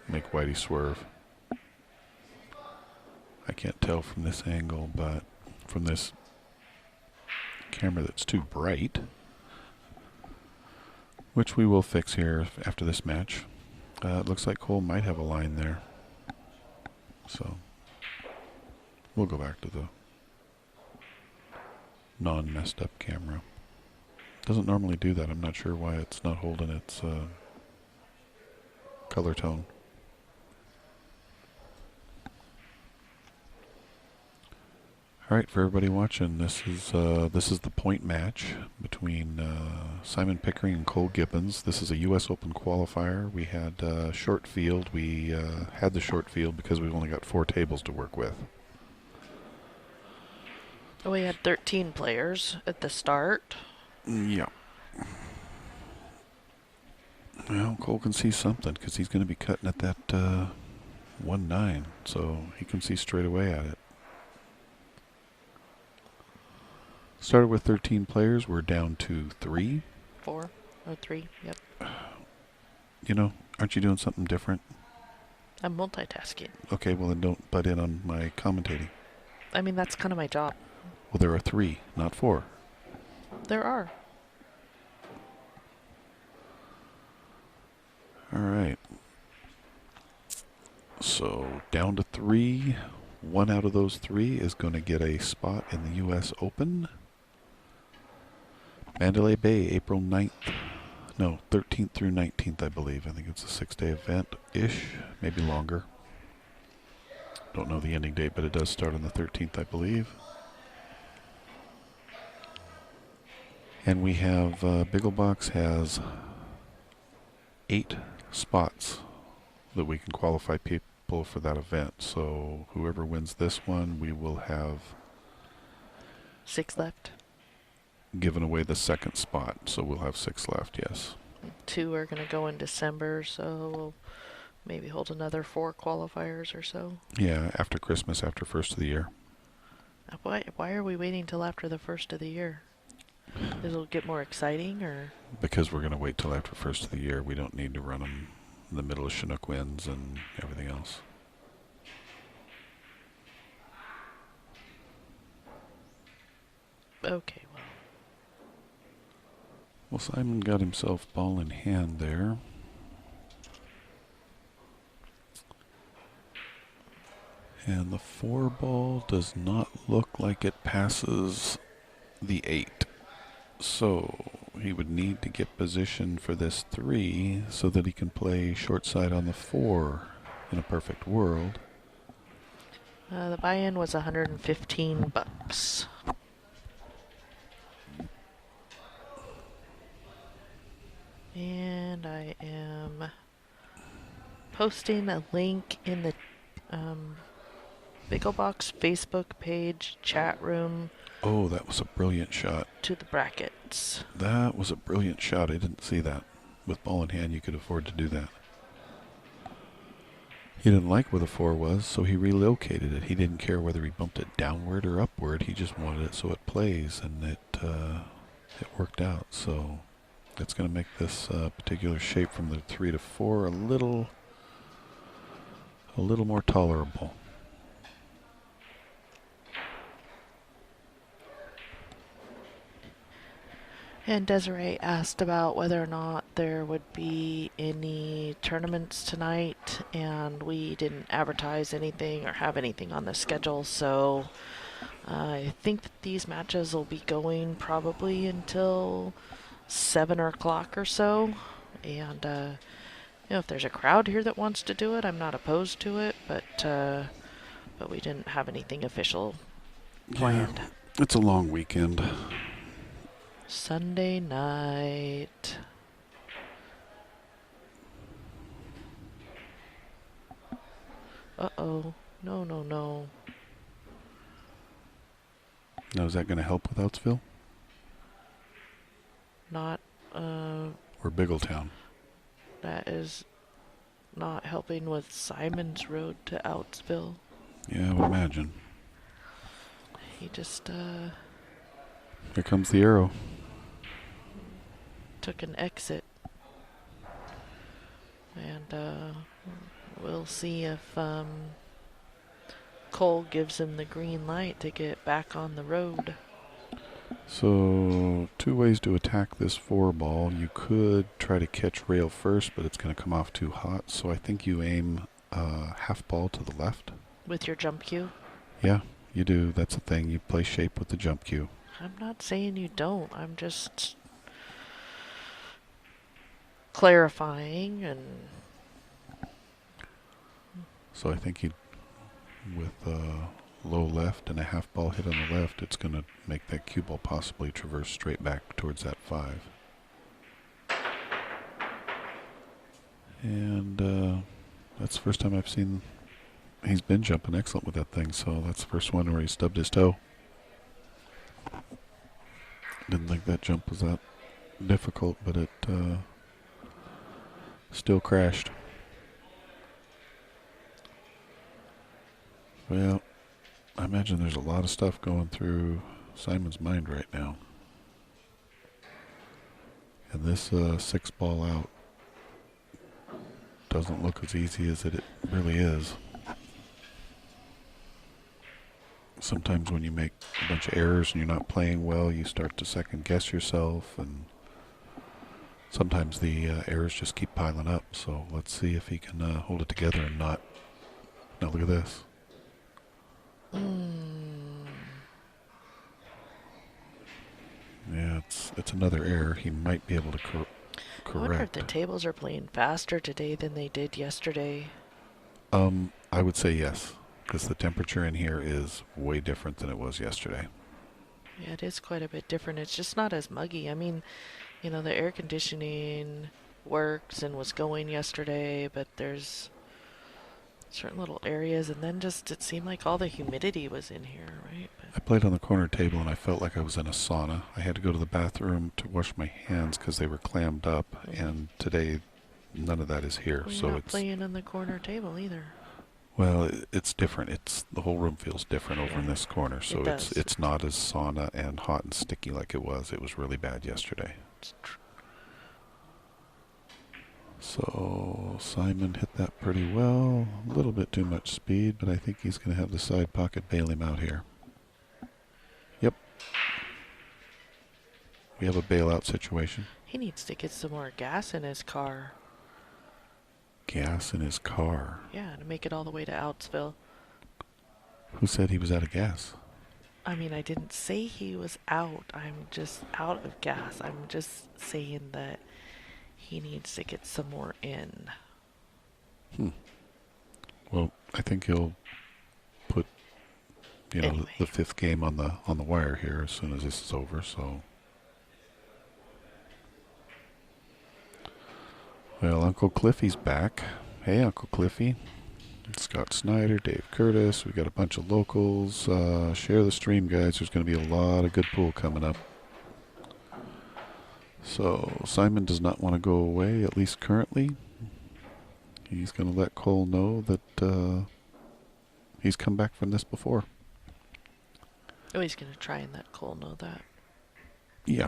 make Whitey swerve. I can't tell from this angle, but from this camera that's too bright, which we will fix here after this match. It looks like Cole might have a line there. So we'll go back to the non-messed up camera. Doesn't normally do that. I'm not sure why it's not holding its color tone. All right, for everybody watching, this is the point match between Simon Pickering and Cole Gibbons. This is a U.S. Open qualifier. We had short field. We had the short field because we've only got 4 tables to work with. We had 13 players at the start. Yeah. Well, Cole can see something because he's going to be cutting at that 1-9, so he can see straight away at it. Started with 13 players. We're down to 3. 4 or 3, yep. You know, aren't you doing something different? I'm multitasking. Okay, well then don't butt in on my commentating. I mean, that's kind of my job. Well, there are 3, not 4. There are. All right. So down to 3. 1 out of those 3 is going to get a spot in the U.S. Open. Mandalay Bay, April 9th. No, 13th through 19th, I believe. I think it's a 6-day event-ish, maybe longer. Don't know the ending date, but it does start on the 13th, I believe. And we have, Bigglebox has 8 spots that we can qualify people for that event. So whoever wins this one, we will have 6 left. given away the 2nd spot. So we'll have 6 left, yes. 2 are going to go in December, so we'll maybe hold another 4 qualifiers or so. Yeah, after Christmas, after first of the year. Why are we waiting till after the first of the year? It'll get more exciting, or? Because we're going to wait till after first of the year. We don't need to run them in the middle of Chinook winds and everything else. Okay, Well, Simon got himself ball in hand there. And the 4 ball does not look like it passes the 8. So he would need to get position for this 3 so that he can play short side on the 4 in a perfect world. The buy-in was $115. And I am posting a link in the Bigglebox Facebook page chat room Oh, that was a brilliant shot. to the brackets. That was a brilliant shot. I didn't see that. With ball in hand, you could afford to do that. He didn't like where the 4 was, so he relocated it. He didn't care whether he bumped it downward or upward. He just wanted it so it plays, and it worked out. So that's going to make this particular shape from the 3 to 4 a little more tolerable. And Desiree asked about whether or not there would be any tournaments tonight, and we didn't advertise anything or have anything on the schedule, so I think that these matches will be going probably until 7 o'clock or so. And if there's a crowd here that wants to do it, I'm not opposed to it, but we didn't have anything official planned. Yeah, it's a long weekend. Sunday night. Uh-oh. No. Now, is that going to help with Outsville? Not, Or Biggletown? that is not helping with Simon's Road to Outsville. Yeah, I would imagine. He just, Here comes the arrow. took an exit. And, we'll see if, Cole gives him the green light to get back on the road. So, 2 ways to attack this 4 ball. You could try to catch rail first, but it's going to come off too hot. So I think you aim half ball to the left. With your jump cue? Yeah, you do. That's the thing. You play shape with the jump cue. I'm not saying you don't. I'm just clarifying. And So I think you, with low left and a half ball hit on the left, it's going to make that cue ball possibly traverse straight back towards that 5. And that's the first time I've seen he's been jumping excellent with that thing. So that's the first one where he stubbed his toe. Didn't think that jump was that difficult, but it still crashed. Well, I imagine there's a lot of stuff going through Simon's mind right now. And this 6 ball out doesn't look as easy as it really is. Sometimes when you make a bunch of errors and you're not playing well, you start to second guess yourself, and sometimes the errors just keep piling up. So let's see if he can hold it together and not. Now look at this. Yeah, it's another error. He might be able to correct. I wonder if the tables are playing faster today than they did yesterday. I would say yes, because the temperature in here is way different than it was yesterday. Yeah, it is quite a bit different. It's just not as muggy. I mean, the air conditioning works and was going yesterday, but there's certain little areas, and then just it seemed like all the humidity was in here, right? I played on the corner table and I felt like I was in a sauna. I had to go to the bathroom to wash my hands because they were clammed up, and today none of that is here. Well, so you're not it's playing on the corner table either. Well, it's different. The whole room feels different over in this corner, so it's not as sauna and hot and sticky like it was. It was really bad yesterday. So Simon hit that pretty well. A little bit too much speed, but I think he's going to have the side pocket bail him out here. Yep. We have a bailout situation. He needs to get some more gas in his car. Gas in his car? Yeah, to make it all the way to Outsville. Who said he was out of gas? I mean, I didn't say he was out. I'm just out of gas. I'm just saying that he needs to get some more in. Well, I think he'll put the Anyway, fifth game on the wire here as soon as this is over. So, well, Uncle Cliffy's back. Hey, Uncle Cliffy. Scott Snyder, Dave Curtis. We got a bunch of locals. Share the stream, guys. There's going to be a lot of good pool coming up. So Simon does not want to go away, at least currently. He's going to let Cole know that he's come back from this before. oh, he's going to try and let Cole know that. Yeah.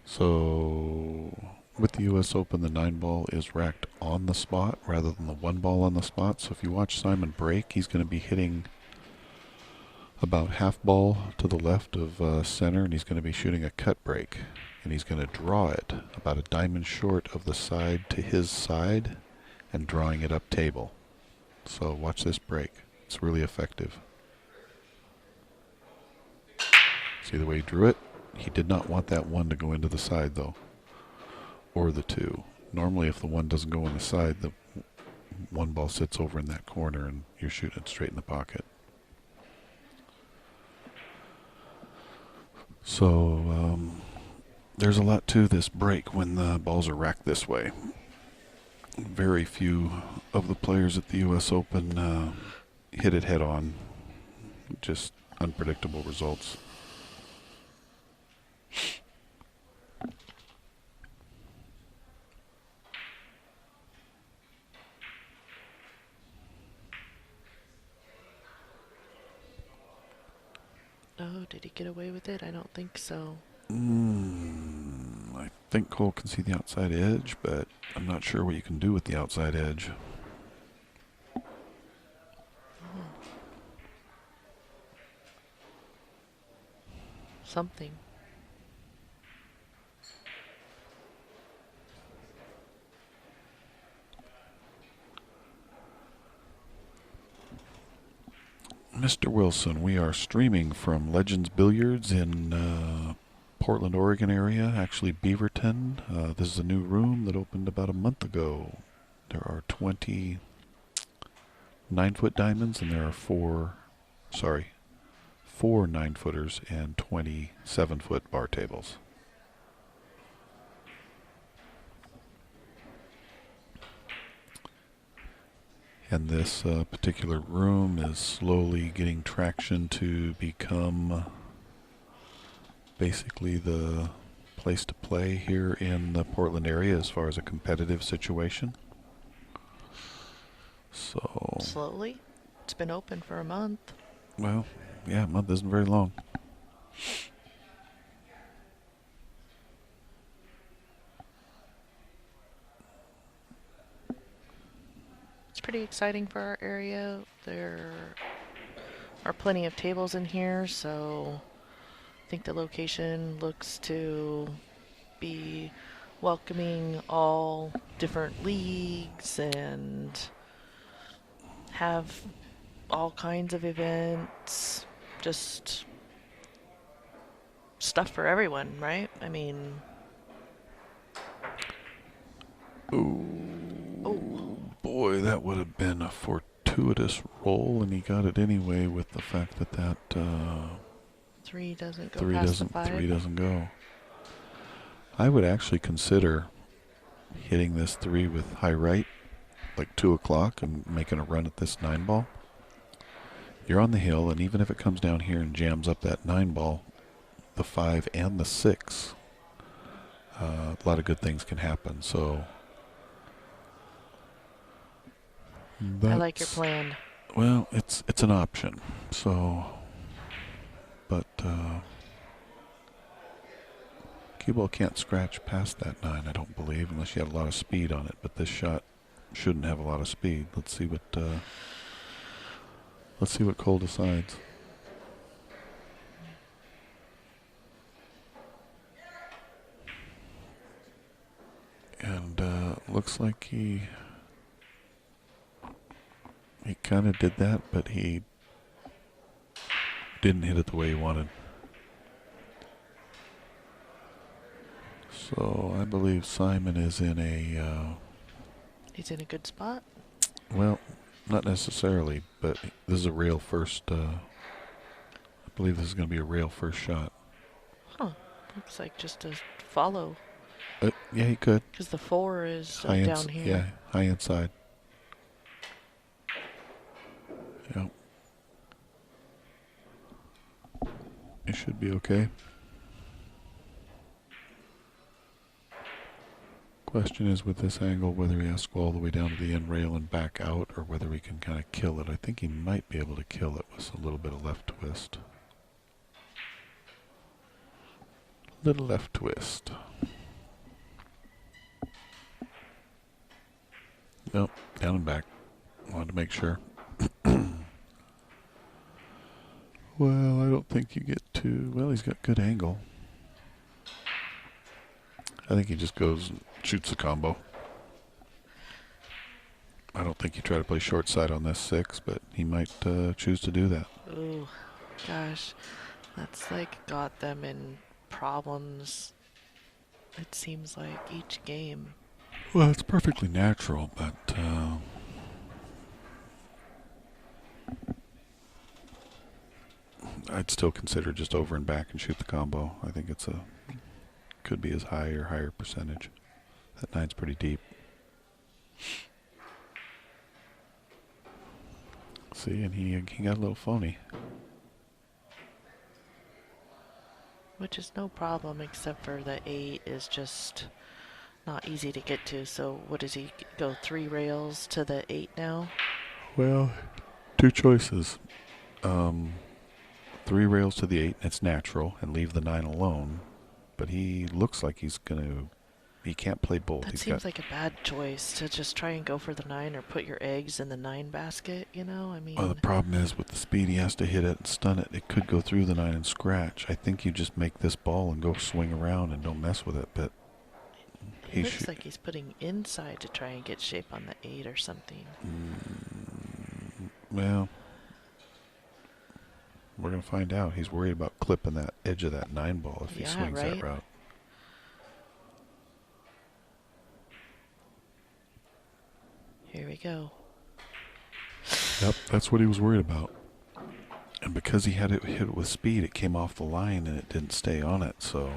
So with the U.S. Open, the 9-ball is racked on the spot rather than the 1-ball on the spot. So if you watch Simon break, he's going to be hitting about half ball to the left of center, and he's going to be shooting a cut break. And he's going to draw it about a diamond short of the side to his side and drawing it up table. So watch this break. It's really effective. See the way he drew it? He did not want that 1 to go into the side, though. Or the 2. Normally, if the 1 doesn't go in the side, the 1 ball sits over in that corner and you're shooting it straight in the pocket. So, there's a lot to this break when the balls are racked this way. Very few of the players at the U.S. Open hit it head on. Just unpredictable results. Oh, did he get away with it? I don't think so. I think Cole can see the outside edge, but I'm not sure what you can do with the outside edge. Something. Mr. Wilson, we are streaming from Legends Billiards in Portland, Oregon area, actually Beaverton. This is a new room that opened about a month ago. There are 20 9-foot diamonds, and there are four 9-footers and 20 7-foot bar tables. And this particular room is slowly getting traction to become basically the place to play here in the Portland area as far as a competitive situation. So Slowly? It's been open for a month. well, yeah, a month isn't very long. It's pretty exciting for our area. There are plenty of tables in here, so I think the location looks to be welcoming all different leagues and have all kinds of events. Just stuff for everyone, right? I mean, Oh oh, boy, that would have been a fortuitous roll, and he got it anyway with the fact that 3 doesn't go three past the doesn't 5. 3 doesn't go. I would actually consider hitting this 3 with high right, like 2 o'clock, and making a run at this 9-ball. You're on the hill, and even if it comes down here and jams up that 9-ball, the 5 and the 6, a lot of good things can happen. So I like your plan. well, it's an option. So, but cue ball can't scratch past that 9, I don't believe, unless you have a lot of speed on it. But this shot shouldn't have a lot of speed. Let's see what Cole decides. looks like he kind of did that, but he didn't hit it the way he wanted. So I believe Simon is in a, He's in a good spot. well, not necessarily, but this is a rail first, I believe this is going to be a rail first shot. Huh. Looks like just a follow. Yeah, he could. Because the 4 is High down here. Yeah, high inside. Yep. It should be okay. Question is with this angle whether he has to go all the way down to the end rail and back out, or whether he can kind of kill it. I think he might be able to kill it with a little bit of left twist. Little left twist. Nope, down and back. Wanted to make sure. Well, I don't think you get to... Well, he's got good angle. I think he just goes and shoots the combo. I don't think you try to play short side on this 6, but he might choose to do that. Ooh, gosh. That's like got them in problems, it seems like, each game. Well, it's perfectly natural, but... I'd still consider just over and back and shoot the combo. I think it's could be as high or higher percentage. That 9's pretty deep. See, and he got a little phony. Which is no problem, except for the 8 is just not easy to get to. So what does he go, 3 rails to the 8 now? Well, two choices. 3 rails to the 8, it's natural, and leave the 9 alone. But he looks like he's going to... He can't play both. That seems like a bad choice, to just try and go for the 9 or put your eggs in the 9 basket, you know? I mean... Well, the problem is, with the speed he has to hit it and stun it, it could go through the 9 and scratch. I think you just make this ball and go swing around and don't mess with it, but... He looks like he's putting inside to try and get shape on the 8 or something. Well... We're going to find out. He's worried about clipping that edge of that 9 ball if he swings that route. Here we go. Yep, that's what he was worried about. And because he had it hit it with speed, it came off the line and it didn't stay on it, so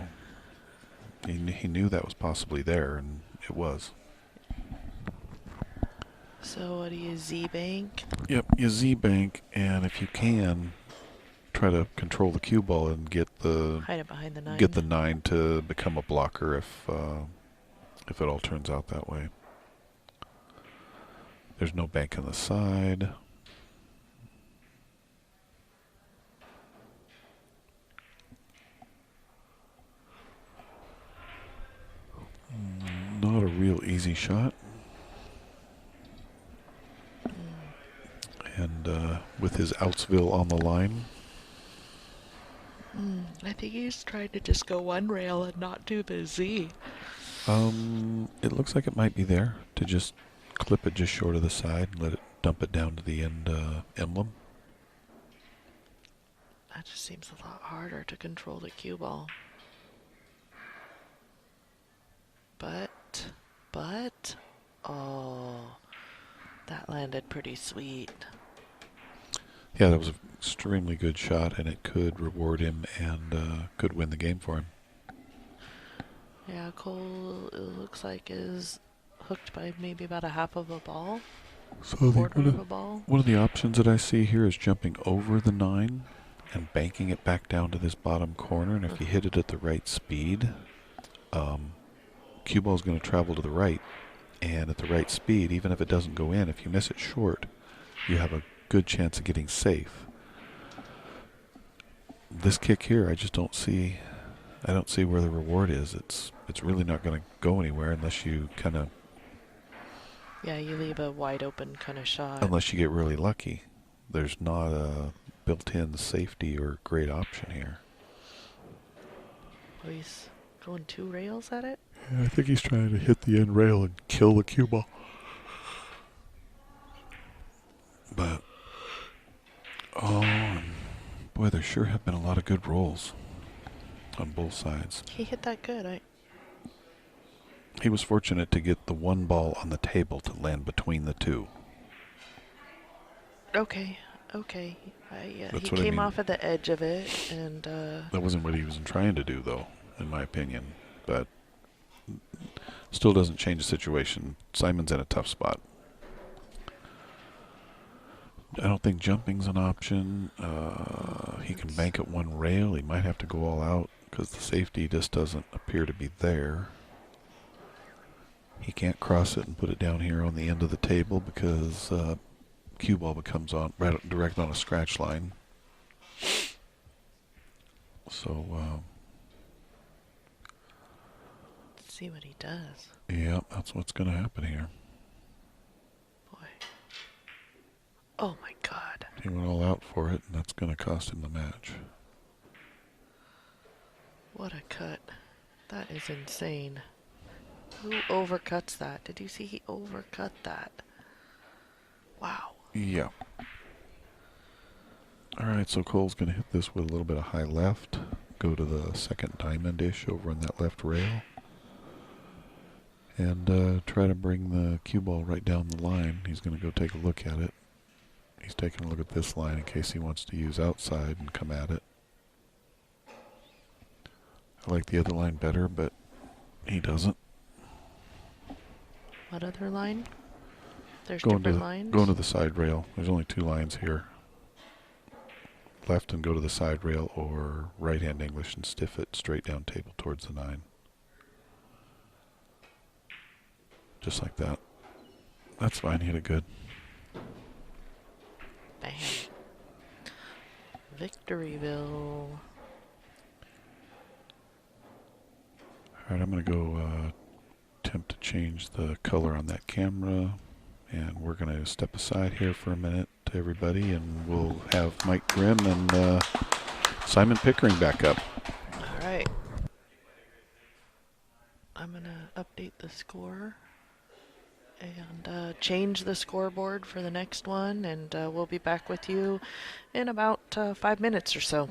he knew that was possibly there, and it was. So what do you Z-bank? Yep, you Z-bank, and if you can... try to control the cue ball and get the hide it behind the 9. Get the 9 to become a blocker if it all turns out that way. There's no bank on the side. Not a real easy shot. And with his Outsville on the line. I think he's trying to just go 1 rail and not do the Z. It looks like it might be there to just clip it just short of the side and let it dump it down to the end emblem. That just seems a lot harder to control the cue ball. But, oh, that landed pretty sweet. Yeah, that was an extremely good shot, and it could reward him and could win the game for him. Yeah, Cole, it looks like, is hooked by maybe about a half of a ball. So Quarter of a ball. One of the options that I see here is jumping over the 9 and banking it back down to this bottom corner, and if you hit it at the right speed, cue ball is going to travel to the right, and at the right speed, even if it doesn't go in, if you miss it short, you have a good chance of getting safe. This kick here, I just don't see. I don't see where the reward is. It's really not going to go anywhere unless you kind of. Yeah, you leave a wide open kind of shot. Unless you get really lucky. There's not a built-in safety or great option here. Oh, he's going 2 rails at it? Yeah, I think he's trying to hit the end rail and kill the cue ball. But, oh, boy, there sure have been a lot of good rolls on both sides. He hit that good. He was fortunate to get the one ball on the table to land between the two. Okay. That's He what I came mean. off at the edge of it, and That wasn't what he was trying to do, though, in my opinion. But still doesn't change the situation. Simon's in a tough spot. I don't think jumping's an option. He can bank at one rail. He might have to go all out because the safety just doesn't appear to be there. He can't cross it and put it down here on the end of the table because cue ball becomes on right direct on a scratch line. So let's see what he does. yeah, that's what's going to happen here. Boy. Oh my God. He went all out for it, and that's going to cost him the match. What a cut. That is insane. Who overcuts that? Did you see he overcut that? Wow. Yeah. All right, so Cole's going to hit this with a little bit of high left. Go to the second diamond-ish over on that left rail. And try to bring the cue ball right down the line. He's going to go take a look at it. He's taking a look at this line in case he wants to use outside and come at it. I like the other line better, but he doesn't. What other line? There's Going different lines? Going to the side rail. There's only two lines here. Left and go to the side rail, or right hand English and stiff it straight down table towards the 9. Just like that. That's fine. Hit it good. Bam. Victoryville. Alright, I'm going to go attempt to change the color on that camera. And we're going to step aside here for a minute to everybody. And we'll have Mike Grimm and Simon Pickering back up. All right. I'm going to update the score and change the scoreboard for the next one. And we'll be back with you in about 5 minutes or so.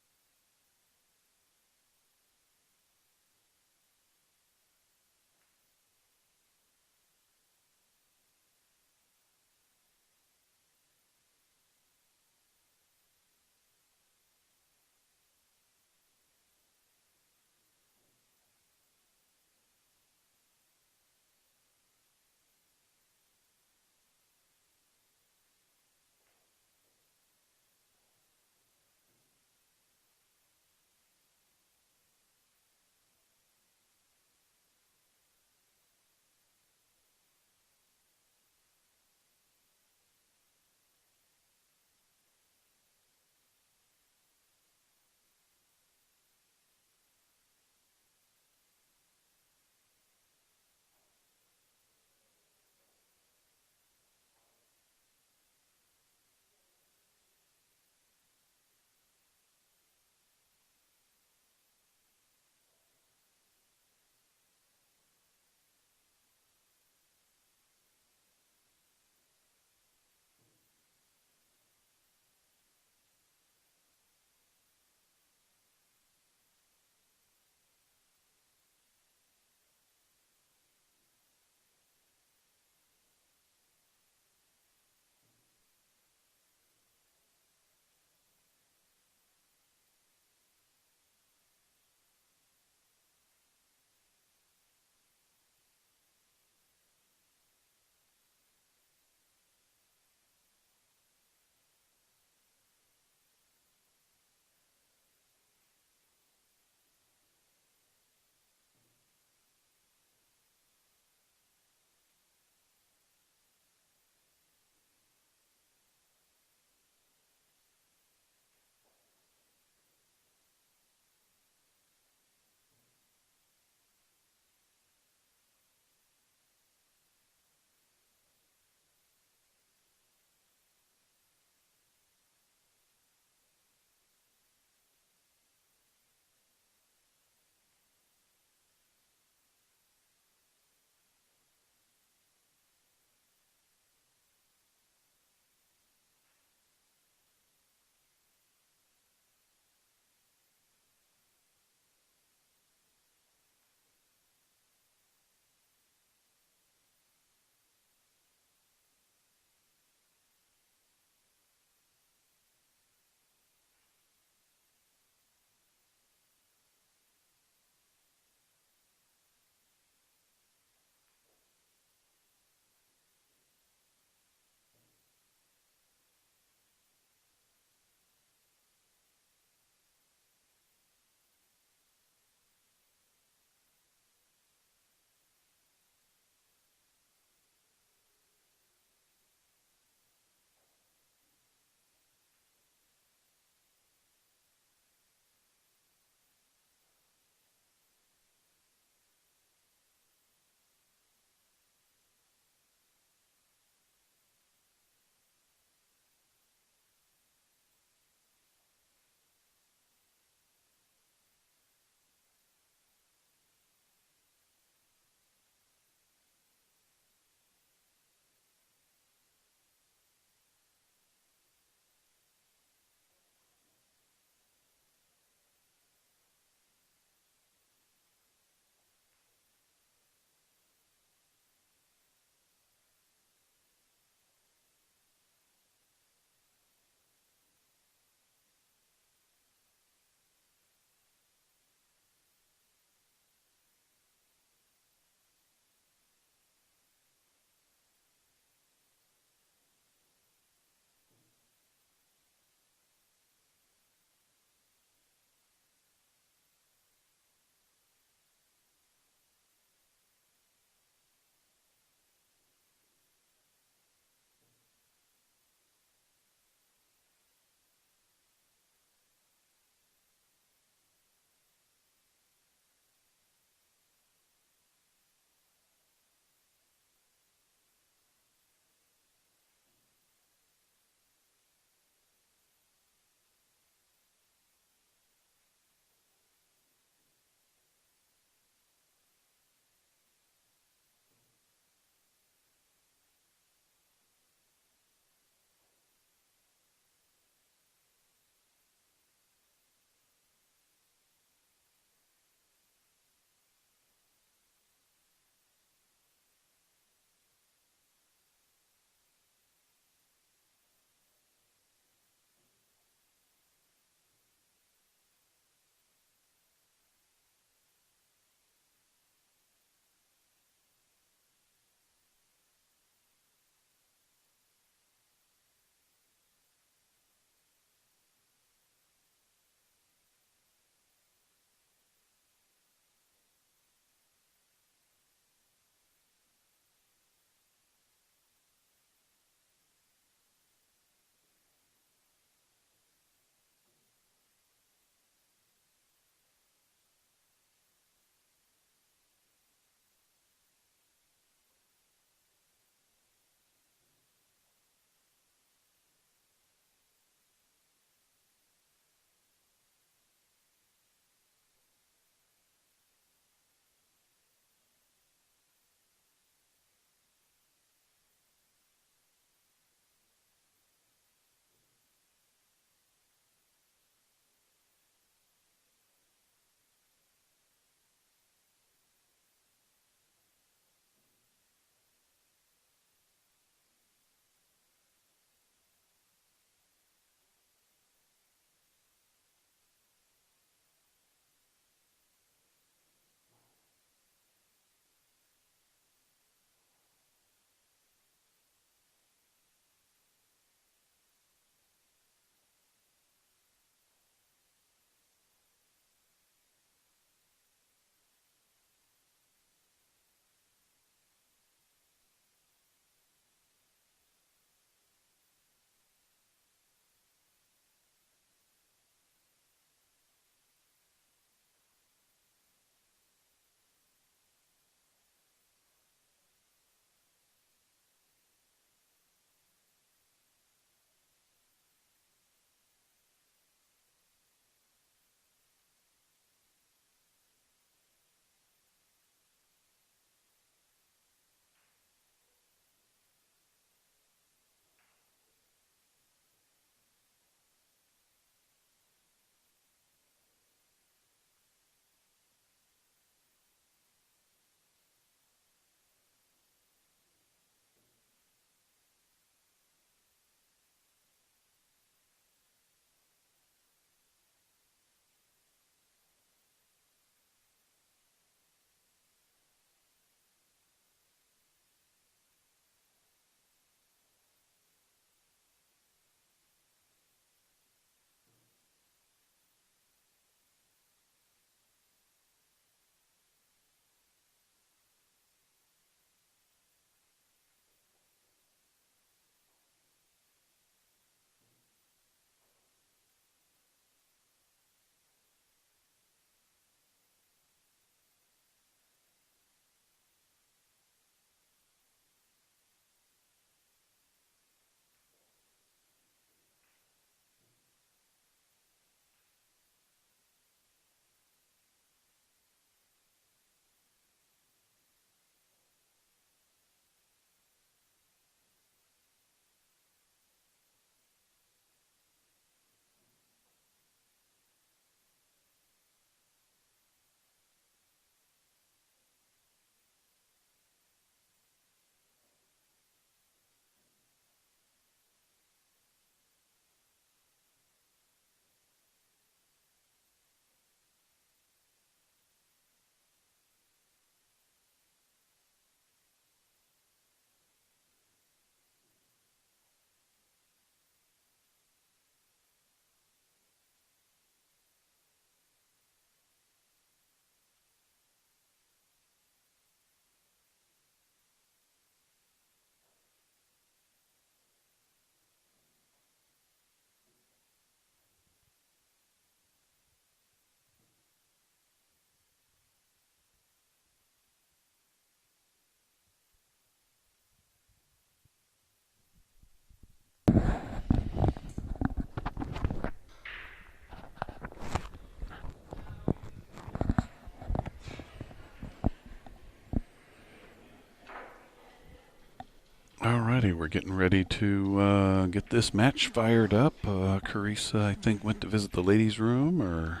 Alrighty, we're getting ready to get this match fired up. Carissa, I think, went to visit the ladies' room or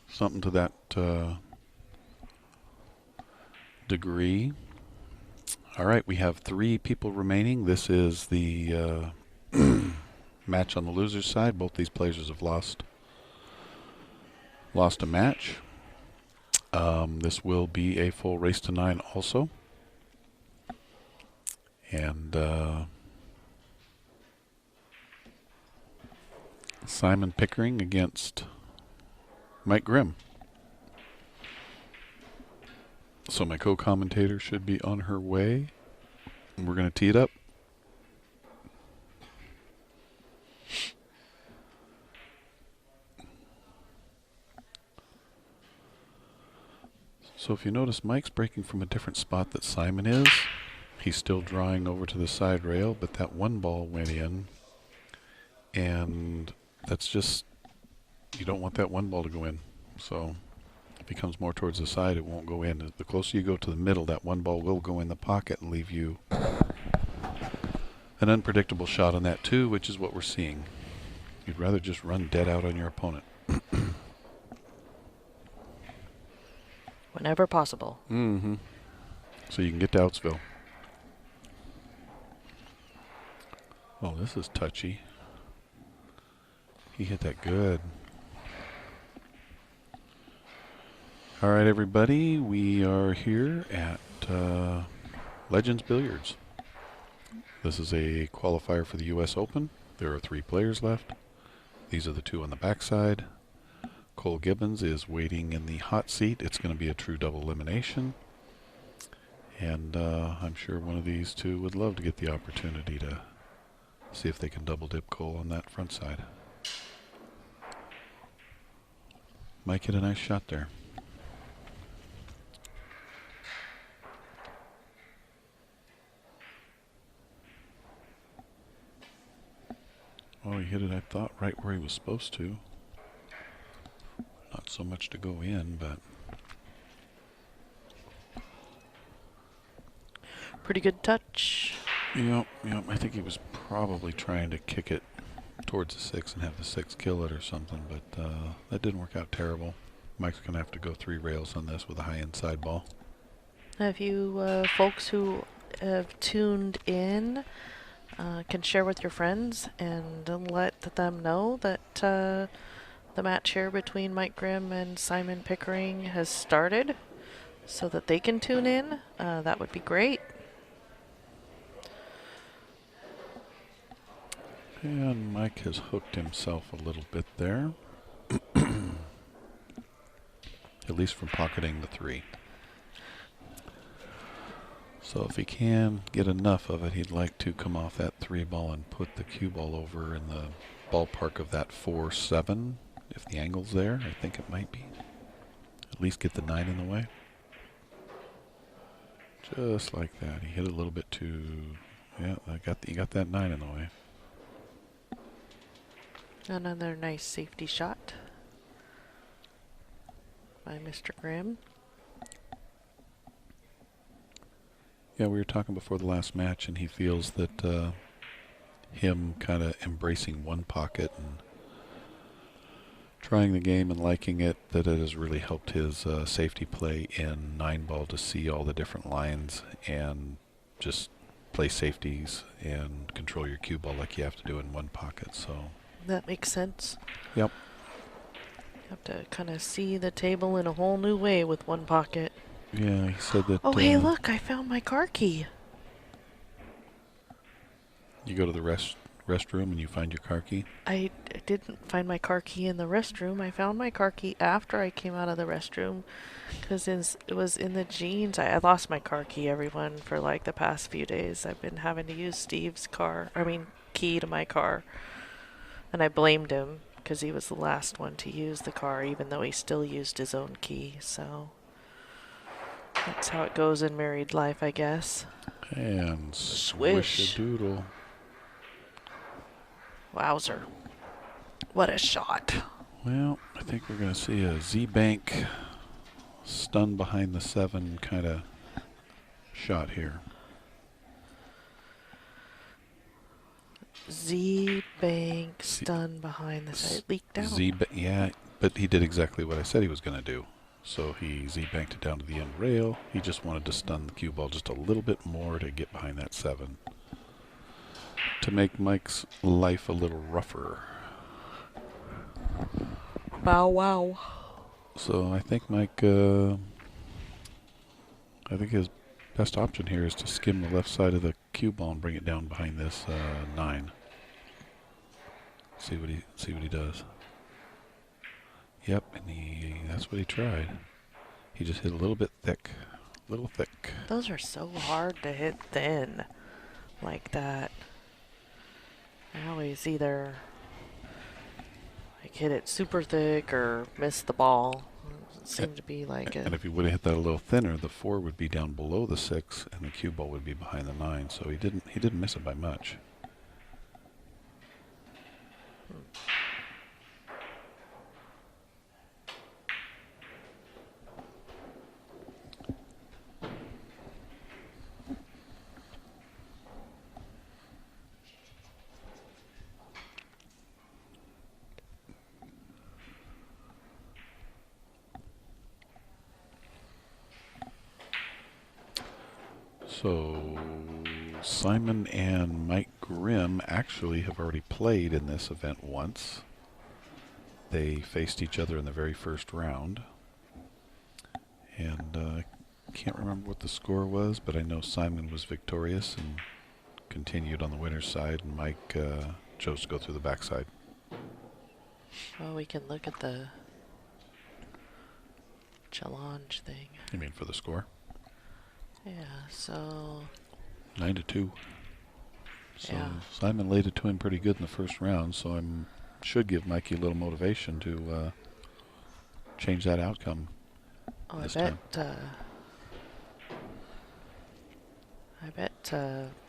something to that degree. Alright, we have 3 people remaining. This is the match on the loser's side. Both these players have lost a match. This will be a full race to 9 also. And Simon Pickering against Mike Grimm. So my co-commentator should be on her way. And we're going to tee it up. So if you notice, Mike's breaking from a different spot that Simon is. He's still drawing over to the side rail, but that one ball went in. And that's just, you don't want that one ball to go in. So if he comes more towards the side, it won't go in. The closer you go to the middle, that one ball will go in the pocket and leave you an unpredictable shot on that too, which is what we're seeing. You'd rather just run dead out on your opponent. Whenever possible. Mm-hmm. So you can get to Outsville. Oh, this is touchy. He hit that good. All right, everybody. We are here at Legends Billiards. This is a qualifier for the U.S. Open. There are 3 players left. These are the 2 on the backside. Cole Gibbons is waiting in the hot seat. It's going to be a true double elimination. And I'm sure one of these 2 would love to get the opportunity to see if they can double dip Cole on that front side. Mike hit a nice shot there. Oh, he hit it, I thought, right where he was supposed to. Not so much to go in, but... Pretty good touch. Yep. I think he was probably trying to kick it towards the 6 and have the 6 kill it or something, but that didn't work out terrible. Mike's going to have to go 3 rails on this with a high inside ball. Have you folks who have tuned in can share with your friends and let them know that the match here between Mike Grimm and Simon Pickering has started so that they can tune in? That would be great. And Mike has hooked himself a little bit there. At least from pocketing the 3. So if he can get enough of it, he'd like to come off that 3 ball and put the cue ball over in the ballpark of that 4-7. If the angle's there, I think it might be. At least get the 9 in the way. Just like that. He hit it a little bit too... Yeah, you got that 9 in the way. Another nice safety shot by Mr. Grimm. Yeah, we were talking before the last match, and he feels that him kind of embracing one pocket and trying the game and liking it, that it has really helped his safety play in 9-ball to see all the different lines and just play safeties and control your cue ball like you have to do in one pocket. So that makes sense. Yep. You have to kind of see the table in a whole new way with one pocket. Yeah, he said that... Oh, hey, look, I found my car key. You go to the restroom and you find your car key? I didn't find my car key in the restroom. I found my car key after I came out of the restroom because it was in the jeans. I lost my car key, everyone, for like the past few days. I've been having to use Steve's key to my car. And I blamed him because he was the last one to use the car, even though he still used his own key. So that's how it goes in married life, I guess. And swish a doodle. Wowzer. What a shot. Well, I think we're going to see a Z-Bank stun behind the 7 kind of shot here. Z bank stun behind the side. Leaked out. Yeah, but he did exactly what I said he was going to do. So he Z-banked it down to the end rail. He just wanted to stun the cue ball just a little bit more to get behind that 7. To make Mike's life a little rougher. Bow wow. So I think Mike, I think his best option here is to skim the left side of the cue ball and bring it down behind this 9. See what he does. Yep, and that's what he tried. He just hit a little bit thick. A little thick. Those are so hard to hit thin like that. I always either like hit it super thick or miss the ball. It seemed to be like and if he would have hit that a little thinner, the 4 would be down below the 6 and the cue ball would be behind the 9, so he didn't miss it by much. So Simon and Mike Grimm actually have already played in this event once. They faced each other in the very first round. And I can't remember what the score was, but I know Simon was victorious and continued on the winner's side, and Mike chose to go through the backside. well, we can look at the challenge thing. You mean for the score? Yeah, so 9-2. So yeah. Simon laid it to him pretty good in the first round, so I should give Mikey a little motivation to change that outcome. Oh, this I bet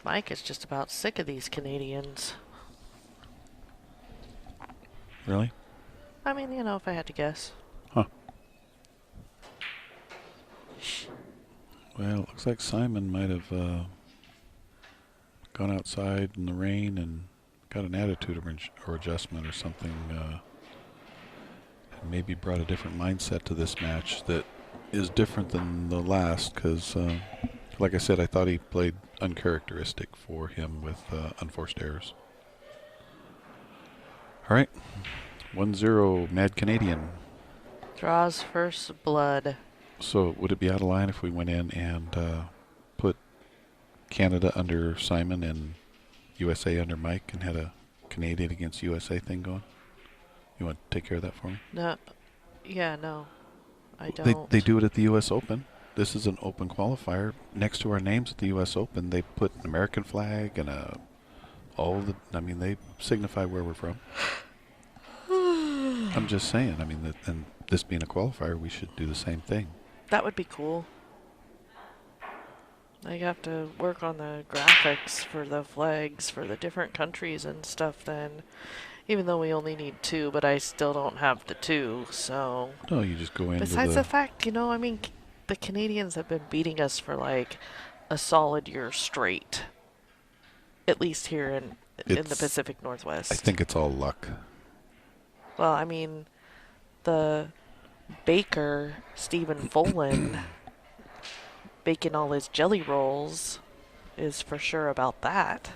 Mike is just about sick of these Canadians. Really? I mean, you know, if I had to guess. Huh. Well, it looks like Simon might have gone outside in the rain and got an attitude or adjustment or something. And maybe brought a different mindset to this match that is different than the last because, like I said, I thought he played uncharacteristic for him with unforced errors. All right. 1-0, Mad Canadian. Draws first blood. So would it be out of line if we went in and put Canada under Simon and USA under Mike and had a Canadian against USA thing going? You want to take care of that for me? No. Yeah, no. I don't. They do it at the U.S. Open. This is an open qualifier. Next to our names at the U.S. Open, they put an American flag and they signify where we're from. I'm just saying, and this being a qualifier, we should do the same thing. That would be cool. I have to work on the graphics for the flags for the different countries and stuff then. Even though we only need 2, but I still don't have the 2, so... No, you just go into Besides the fact, you know, I mean, the Canadians have been beating us for like a solid year straight. At least here in the Pacific Northwest. I think it's all luck. Well, I mean, the baker, Stephen Folan, baking all his jelly rolls is for sure about that.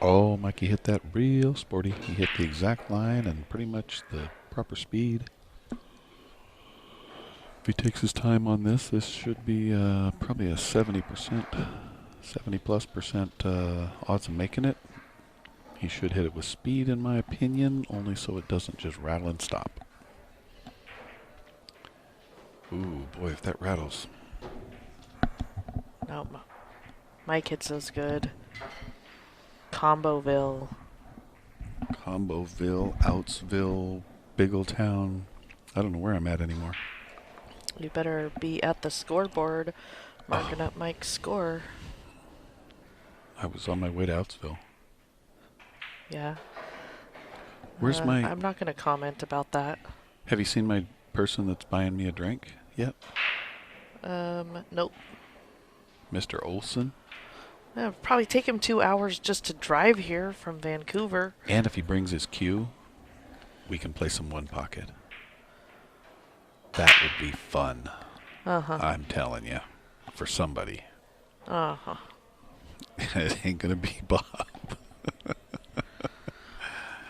Oh, Mikey hit that real sporty. He hit the exact line and pretty much the proper speed. If he takes his time on this should be probably a 70%, 70+% odds of making it. He should hit it with speed, in my opinion, only so it doesn't just rattle and stop. Ooh, boy, if that rattles. No, Mike hits those good. Comboville, Outsville, Biggletown. I don't know where I'm at anymore. You better be at the scoreboard marking up Mike's score. I was on my way to Outsville. Yeah. Where's my... I'm not going to comment about that. Have you seen my person that's buying me a drink yet? Nope. Mr. Olson. It'll probably take him 2 hours just to drive here from Vancouver. And if he brings his cue, we can play some one pocket. That would be fun. I'm telling you, for somebody. It ain't gonna be Bob.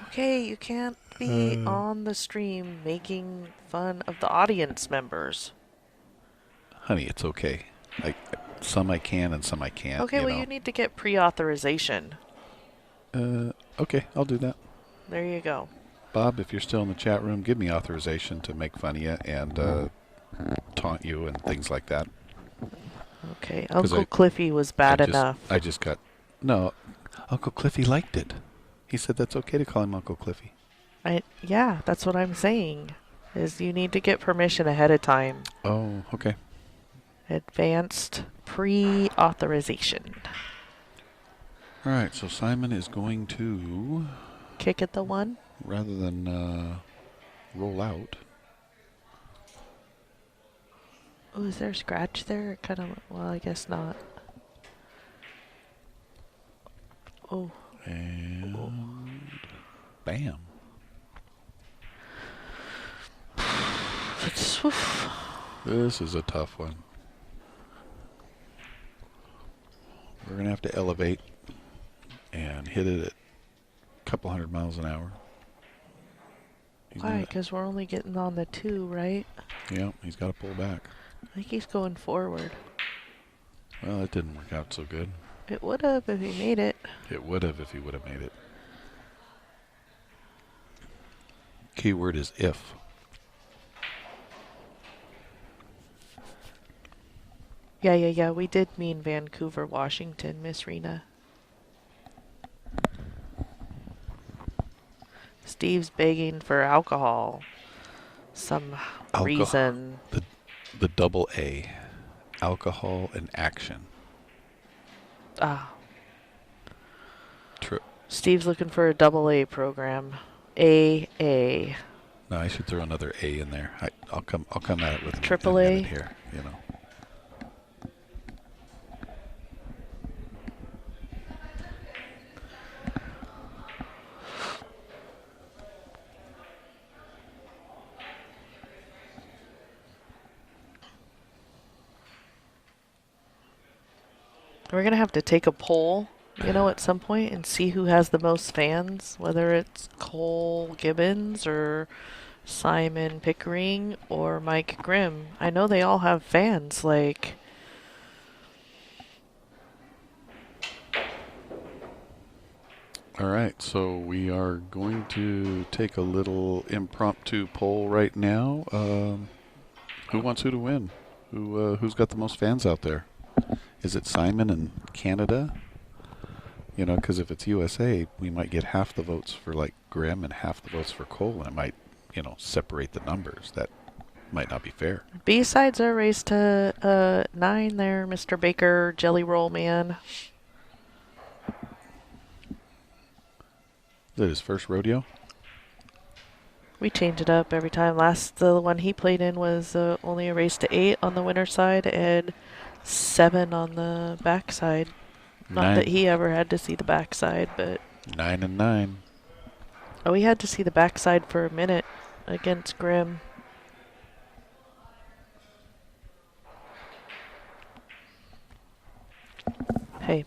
Okay, you can't be on the stream making fun of the audience members. Honey, it's okay. Some I can and some I can't. Okay, well, you need to get pre-authorization. Okay, I'll do that. There you go. Bob, if you're still in the chat room, give me authorization to make fun of you and taunt you and things like that. Okay, Uncle Cliffy was bad enough. No, Uncle Cliffy liked it. He said that's okay to call him Uncle Cliffy. Yeah, that's what I'm saying, is you need to get permission ahead of time. Oh, okay. Advanced pre-authorization. All right, so Simon is going to... Kick at the one? Rather than roll out. Oh, is there a scratch there? Kind of, well, I guess not. Oh. And bam. This is a tough one. We're going to have to elevate and hit it at a couple 100 miles an hour. Why? Because we're only getting on the 2, right? Yeah, he's got to pull back. I think he's going forward. Well, it didn't work out so good. It would have if he made it. It would have if he would have made it. Keyword is if. Yeah. We did mean Vancouver, Washington, Miss Rena. Steve's begging for alcohol. Some reason. The double A. Alcohol and action. Steve's looking for a double A program. AA. No, I should throw another A in there. I'll come at it with triple a A minute here, you know. We're going to have to take a poll, at some point and see who has the most fans, whether it's Cole Gibbons or Simon Pickering or Mike Grimm. I know they all have fans, like... All right, so we are going to take a little impromptu poll right now. Who wants who to win? Who's got the most fans out there? Is it Simon in Canada? Because if it's USA, we might get half the votes for like Grimm and half the votes for Cole, and it might, separate the numbers. That might not be fair. B-sides are raised to 9 there, Mr. Baker, Jelly Roll Man. Is that his first rodeo? We change it up every time. The one he played in was only a race to 8 on the winner's side and 7 on the backside. Not that he ever had to see the backside, but 9 and 9. Oh, he had to see the backside for a minute against Grimm. Hey,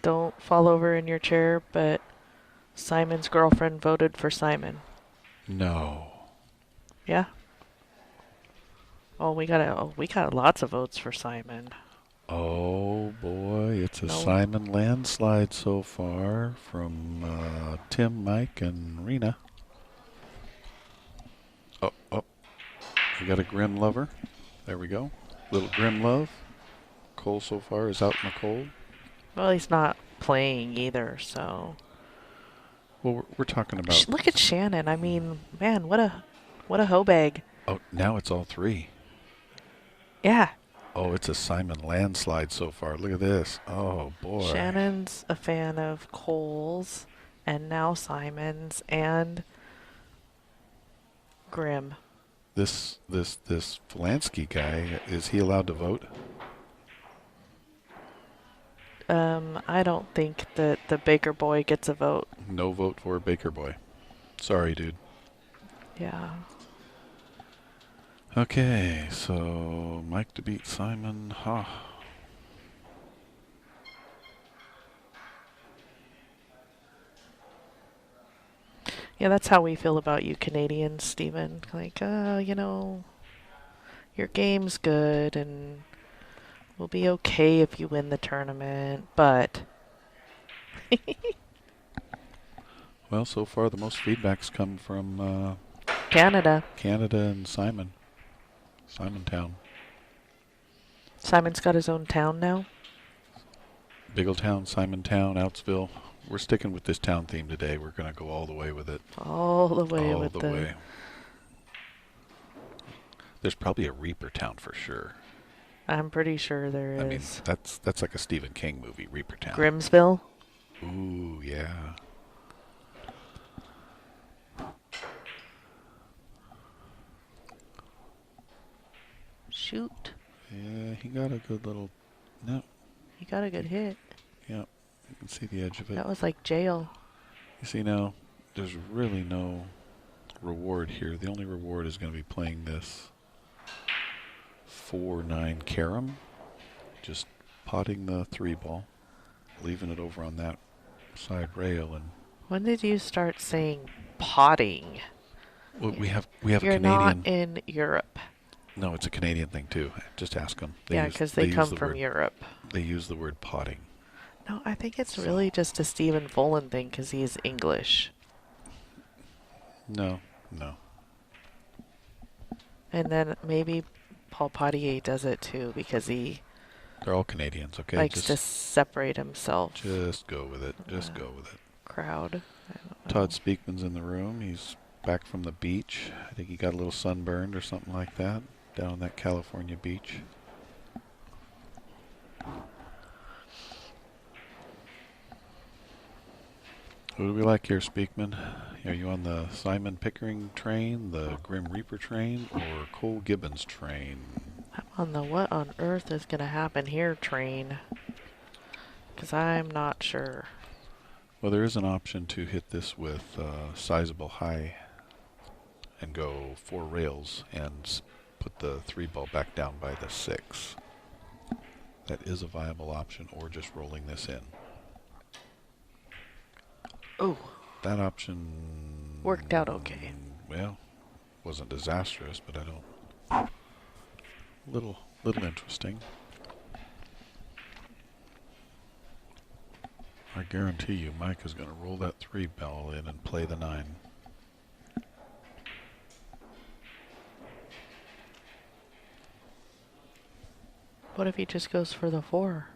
don't fall over in your chair, but Simon's girlfriend voted for Simon. No. Yeah. Oh, we got lots of votes for Simon. Oh boy, it's a Simon landslide so far from Tim, Mike, and Rena. Oh, we got a Grimm lover. There we go. Little Grimm love. Cole so far is out in the cold. Well, he's not playing either, so. Well, we're talking about. Look at Shannon. I mean, man, what a hoe bag. Oh, now it's all 3. Yeah. Oh, it's a Simon landslide so far. Look at this. Oh, boy. Shannon's a fan of Cole's, and now Simon's, and Grimm. This Falansky guy, is he allowed to vote? I don't think that the Baker boy gets a vote. No vote for Baker Boy. Sorry, dude. Yeah. Okay, so Mike to beat Simon. Ha. Yeah, that's how we feel about you Canadians, Stephen. Like, your game's good and we'll be okay if you win the tournament, but Well, so far the most feedback's come from Canada. Canada and Simontown. Simon's got his own town now. Biggletown, Simontown, Outsville. We're sticking with this town theme today. We're going to go all the way with it. All the way all with the way. There's probably a Reaper Town for sure. I'm pretty sure there is. I mean, that's like a Stephen King movie, Reaper Town. Grimsville? Ooh, yeah. Shoot. Yeah, he got a good little... No. He got a good hit. Yeah, you can see the edge of it. That was like jail. You see now, there's really no reward here. The only reward is going to be playing this 4-9 carom. Just potting the 3-ball, leaving it over on that side rail, and When did you start saying potting? well, we have a You're Canadian. not in Europe. No, it's a Canadian thing too. Just ask them. Yeah, because they come from word, Europe. They use the word potting. No, I think it's really just a Stephen Folan thing because he's English. No. And then maybe Paul Potier does it too because he They're all Canadians, okay? likes to separate himself. Just go with it. Just go with it. Crowd. Todd Speakman's in the room. He's back from the beach. I think he got a little sunburned or something like that down on that California beach. Who do we like here, Speakman? Are you on the Simon Pickering train, the Grim Reaper train, or Cole Gibbons train? I'm on the what on earth is going to happen here train. Because I'm not sure. Well, there is an option to hit this with sizable high and go 4 rails and put the 3-ball back down by the 6. That is a viable option, or just rolling this in. Oh. That option Worked out okay. Well, wasn't disastrous, but I don't. Little interesting. I guarantee you, Mike is going to roll that 3-ball in and play the 9. What if he just goes for the 4?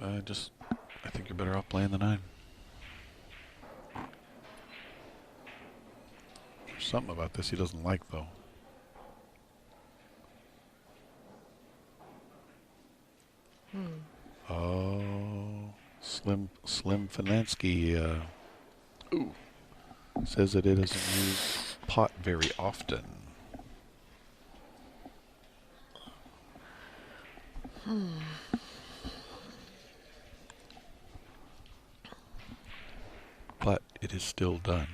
I think you're better off playing the 9. There's something about this he doesn't like, though. Oh, Slim Finansky says that it doesn't use pot very often. But it is still done.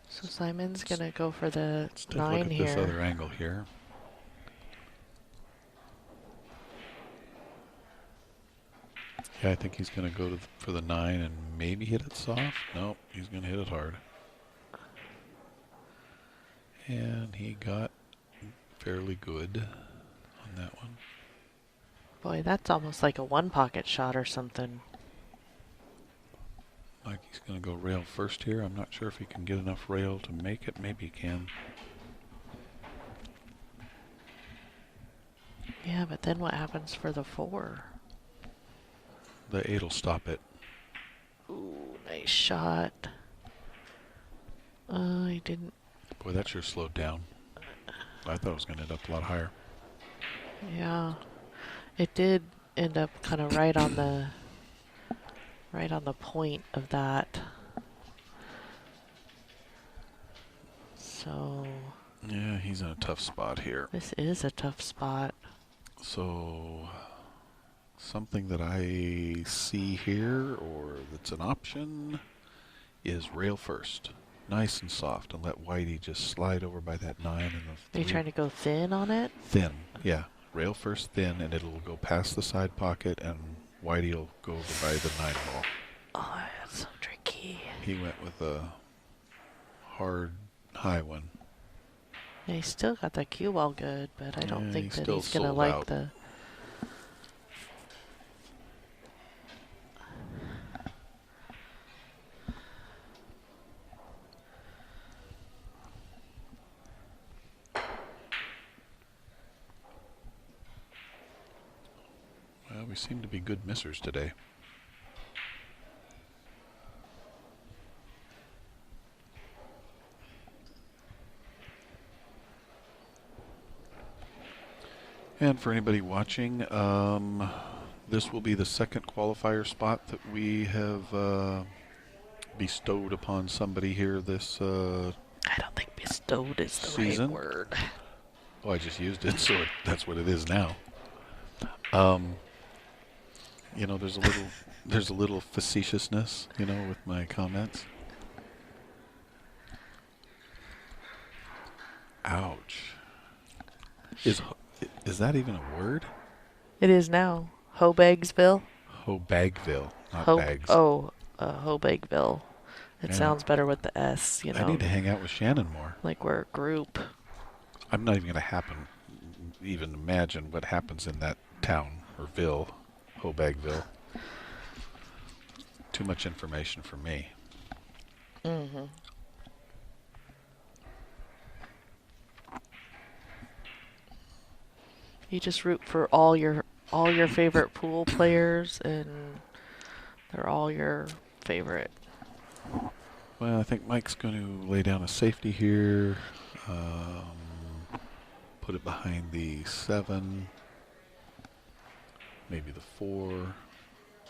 So Simon's going to go for the Let's take 9 a look at here. this other angle here. Yeah, I think he's going to go for the 9 and maybe hit it soft. Nope, he's going to hit it hard. And he got fairly good on that one. Boy, that's almost like a 1-pocket shot or something. Like he's going to go rail first here. I'm not sure if he can get enough rail to make it. Maybe he can. Yeah, but then what happens for the 4? The 8 will stop it. Ooh, nice shot. I didn't. Boy, that sure slowed down. I thought it was going to end up a lot higher. Yeah, it did end up kind of right on the point of that. So Yeah, he's in a tough spot here. This is a tough spot. So, something that I see here, or that's an option, is rail first. Nice and soft, and let Whitey just slide over by that 9 and the Are you 3. trying to go thin on it? Thin, yeah. Rail first thin, and it'll go past the side pocket, and Whitey will go over by the 9 ball. Oh, that's so tricky. He went with a hard, high one. Yeah, he's still got that cue ball good, but I don't think that he's going to like out. the... Well, we seem to be good missers today. And for anybody watching, this will be the second qualifier spot that we have bestowed upon somebody here this I don't think bestowed is the season. right word. Oh, I just used it, so that's what it is now. You know, there's a little facetiousness, you know, with my comments. Ouch. Is that even a word? It is now. Hobagsville? Hobagville, not bags. Oh, Hobagville. It Yeah. sounds better with the S, you know. I need to hang out with Shannon more. Like we're a group. I'm not even going to even imagine what happens in that town or ville, Hobagville. Too much information for me. Mm-hmm. You just root for all your favorite pool players, and they're all your favorite. Well, I think Mike's going to lay down a safety here. Put it behind the 7. Maybe the 4.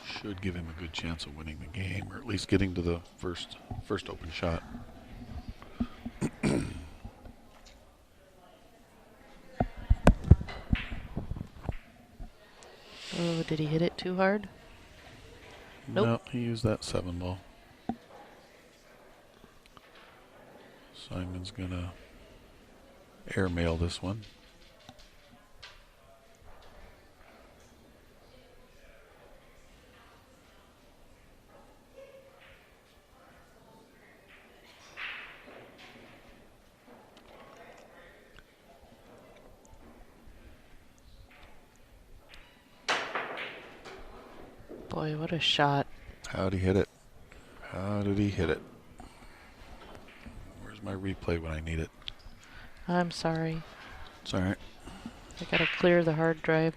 Should give him a good chance of winning the game, or at least getting to the first open shot. Oh, did he hit it too hard? Nope. No, he used that 7 ball. Simon's gonna airmail this one. Boy, what a shot. How'd he hit it? How did he hit it? Where's my replay when I need it? I'm sorry. It's alright. I gotta clear the hard drive.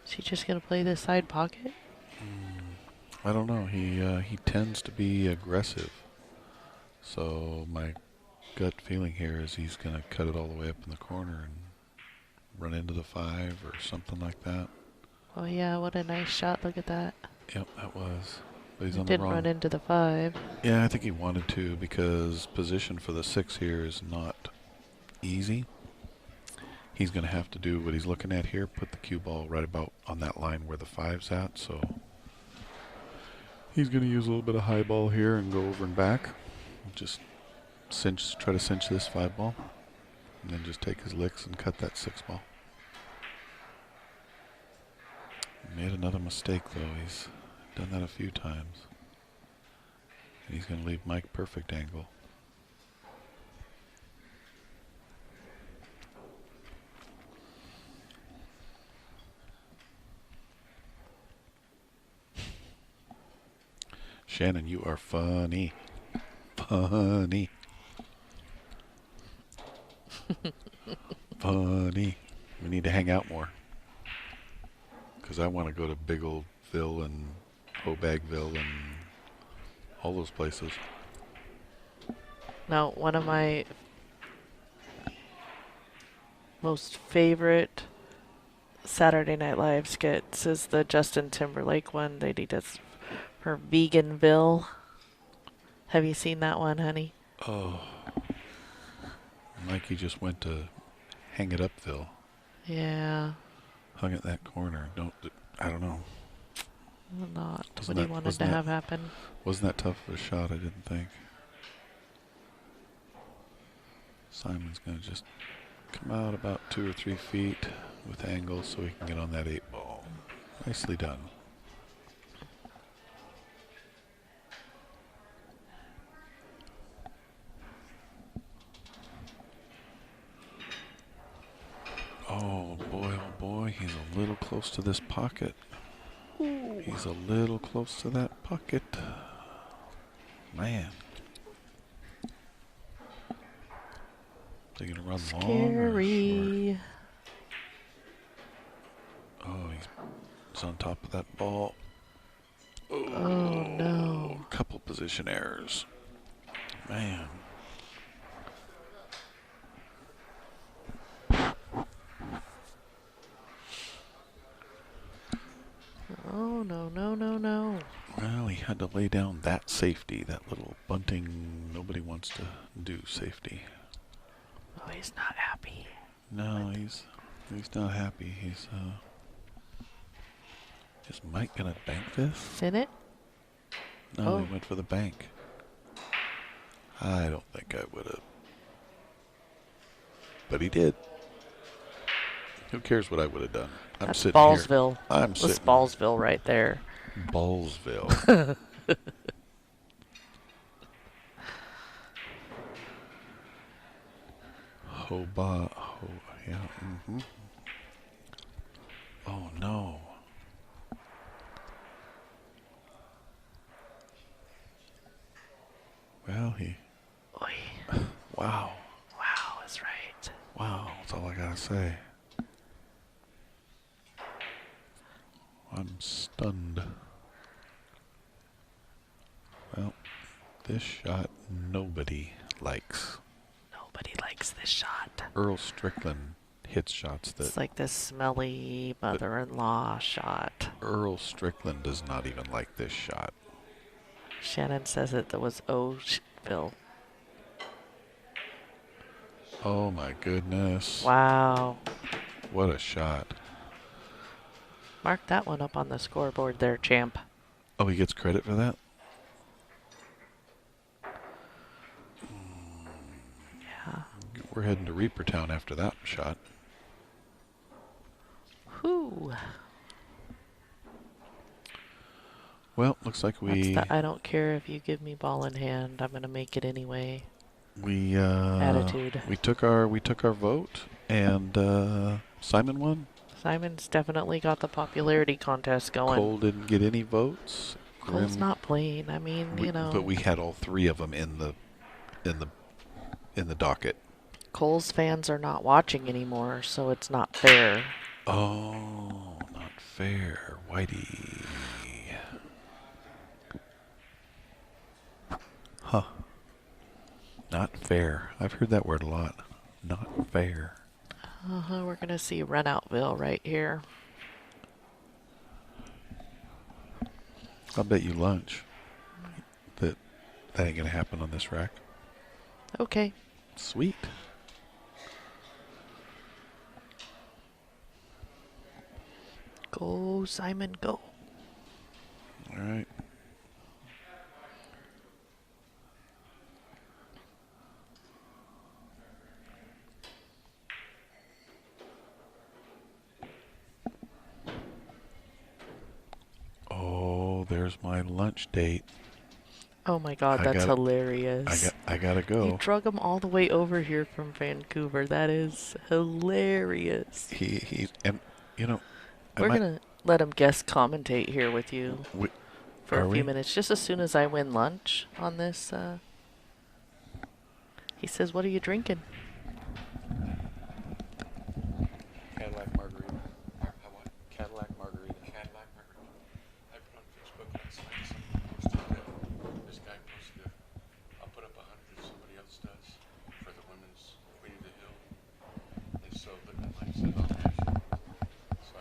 Is he just gonna play this side pocket? I don't know. He tends to be aggressive. So my gut feeling here is he's going to cut it all the way up in the corner and run into the 5 or something like that. Oh yeah, what a nice shot. Look at that. Yep, that was. But he's on the Didn't wrong. run into the 5. Yeah, I think he wanted to, because position for the 6 here is not easy. He's going to have to do what he's looking at here, put the cue ball right about on that line where the 5's at. So he's going to use a little bit of high ball here and go over and back. Just try to cinch this 5 ball, and then just take his licks and cut that 6 ball. Made another mistake though. He's done that a few times. And he's going to leave Mike perfect angle. Shannon, you are funny. Funny. Funny. We need to hang out more. Because I want to go to Big Old Ville and Hobagville and all those places. Now, one of my most favorite Saturday Night Live skits is the Justin Timberlake one that he does for Veganville. Have you seen that one, honey? Oh, Mikey just went to hang it upville. Yeah. Hung at that corner. I don't know. Not Wasn't what he that- wanted wasn't to that- have happen. Wasn't that tough of a shot? I didn't think. Simon's going to just come out about 2 or 3 feet with angle so he can get on that 8 ball. Nicely done. Oh boy, he's a little close to this pocket. Ooh. He's a little close to that pocket. Man. They're going to run long or short? Scary. Oh, he's on top of that ball. Oh, no. Couple position errors. Man. Oh, no. Well, he had to lay down that safety, that little bunting. Nobody wants to do safety. Oh, he's not happy. No, he's not happy. Is Mike gonna bank this? Fin it? No, Oh. he went for the bank. I don't think I would have. But he did. Who cares what I would have done? I'm That's sitting Ballsville. here. I'm That's sitting. Ballsville right there. Ballsville. Yeah. Mm-hmm. Oh no. Well, Oy. Wow. Wow is right. Wow. That's all I gotta say. I'm stunned. Well, this shot nobody likes. Nobody likes this shot. Earl Strickland hits shots that It's like this smelly mother-in-law shot. Earl Strickland does not even like this shot. Shannon says it was Phil. Oh my goodness. Wow. What a shot. Mark that one up on the scoreboard there, champ. Oh, he gets credit for that? Yeah. We're heading to Reaper Town after that shot. Whew. Well, looks like That's the I don't care if you give me ball in hand. I'm going to make it anyway. Attitude. We took our vote, and Simon won. Simon's definitely got the popularity contest going. Cole didn't get any votes. Cole's not playing. I mean, you know. But we had all 3 of them in the docket. Cole's fans are not watching anymore, so it's not fair. Oh, not fair, Whitey. Huh. Not fair. I've heard that word a lot. Not fair. We're going to see Runoutville right here. I'll bet you lunch that ain't going to happen on this rack. Okay. Sweet. Go, Simon, go. All right. Oh, there's my lunch date. Oh my God, that's hilarious. I gotta go. You drug him all the way over here from Vancouver. That is hilarious. And you know, we're gonna let him guest commentate here with you for a few minutes, just as soon as I win lunch on this. He says, "What are you drinking?" Cadillac margarita. Cadillac margarita. Cadillac margarita. I put on Facebook last night. This guy posted I'll put up 100 if somebody else does for the women's Queen of the Hill. And so, but then I said, oh, so I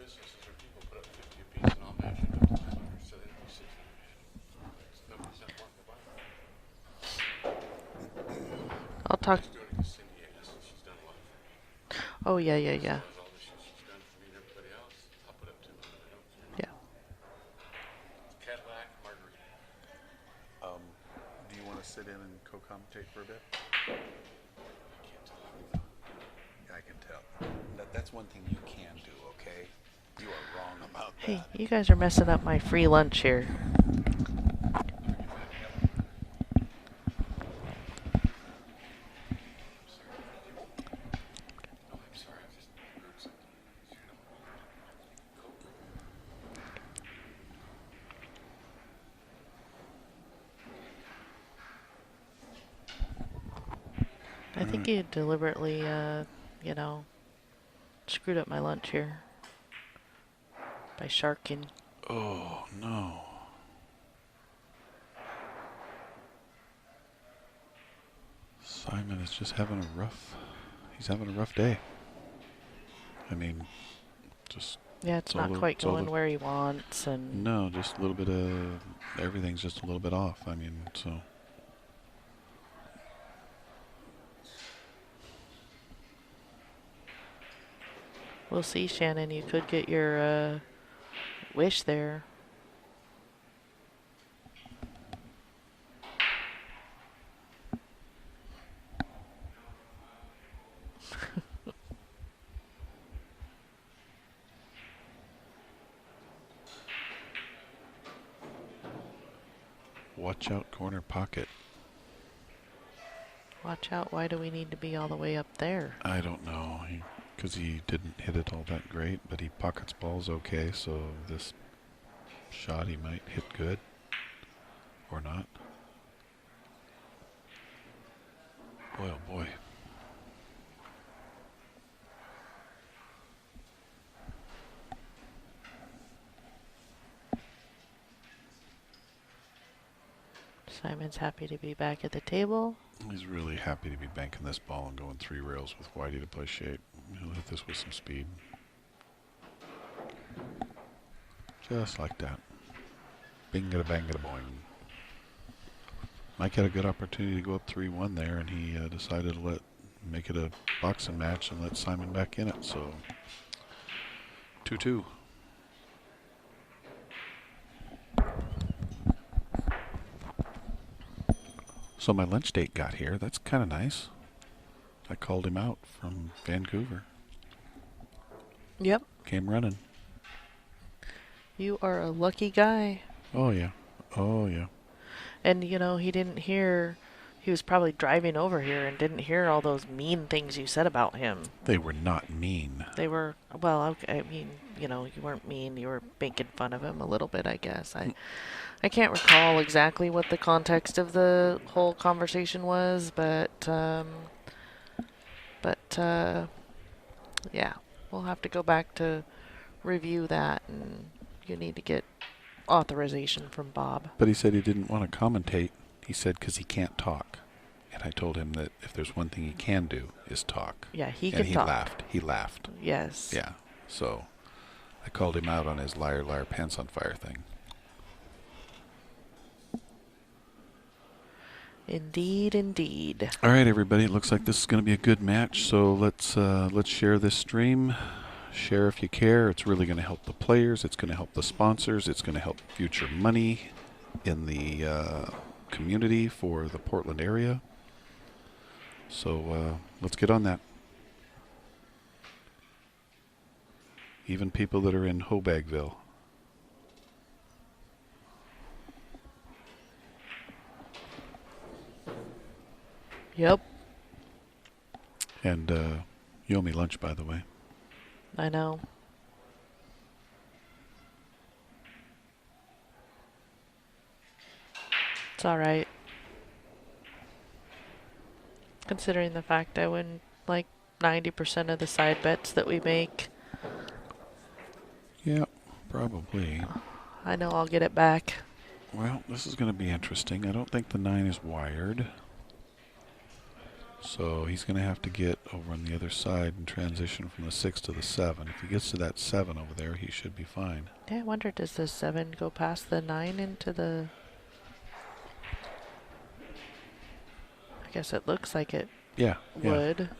businesses or people put up 50 apiece and I'll match it up to 500, so that'd be 600 each. Nobody's not wanting to buy it. I'll talk. I'm just doing it because Cindy asked, and she's done a lot for me. Oh, yeah, yeah, yeah. So as all this she's done for me and everybody else, I'll put up 200. I don't care. Yeah. Cadillac Margarita. Do you want to sit in and co-commentate for a bit? I can't tell. I can tell. That's one thing you can do, okay? You are wrong about that. Hey, you guys are messing up my free lunch here. I think you deliberately, you know, screwed up my lunch here by sharking. Oh, no. Simon is just having a rough, he's having a rough day. I mean, just... Yeah, it's not quite going where he wants, and... No, just a little bit of... Everything's just a little bit off. I mean, so... We'll see, Shannon. You could get your wish there. Watch out, corner pocket. Watch out. Why do we need to be all the way up there? I don't know. Because he didn't hit it all that great, but he pockets balls okay, so this shot he might hit good. Or not. Boy, oh boy. Simon's happy to be back at the table. He's really happy to be banking this ball and going 3 rails with Whitey to play shape. He'll hit this with some speed. Just like that. Bing-a-da-bang-a-da-boing. Mike had a good opportunity to go up 3-1 there, and he decided to make it a boxing match and let Simon back in it. So 2-2. So my lunch date got here. That's kind of nice. I called him out from Vancouver. Yep. Came running. You are a lucky guy. Oh, yeah. Oh, yeah. And, you know, he was probably driving over here and didn't hear all those mean things you said about him. They were not mean. They were, well, I mean, you know, you weren't mean. You were making fun of him a little bit, I guess. I can't recall exactly what the context of the whole conversation was, but yeah, we'll have to go back to review that, and you need to get authorization from Bob. But he said he didn't want to commentate. He said because he can't talk. And I told him that if there's one thing he can do is talk. Yeah, he and can he talk. laughed. He laughed. Yes. Yeah. So I called him out on his liar, liar, pants on fire thing. Indeed, indeed. All right, everybody. It looks like this is going to be a good match. So let's share this stream. Share if you care. It's really going to help the players. It's going to help the sponsors. It's going to help future money in the community for the Portland area. So let's get on that. Even people that are in Hobagville. Yep. And you owe me lunch, by the way. I know. It's all right. Considering the fact I win like 90% of the side bets that we make. Yeah, probably. I know I'll get it back. Well, this is going to be interesting. I don't think the 9 is wired. So he's going to have to get over on the other side and transition from the 6 to the 7. If he gets to that 7 over there, he should be fine. Yeah, I wonder, does the 7 go past the 9 into the... I guess it looks like it Yeah. would.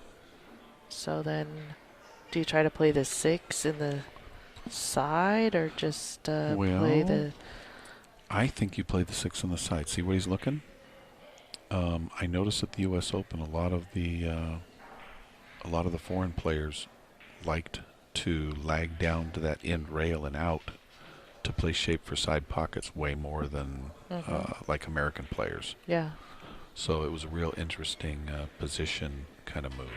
So then, do you try to play the 6 in the side, or just play the... I think you play the 6 on the side. See where he's looking? I noticed at the U.S. Open, a lot of the foreign players liked to lag down to that end rail and out to play shape for side pockets way more than like American players. Yeah. So it was a real interesting position kind of move.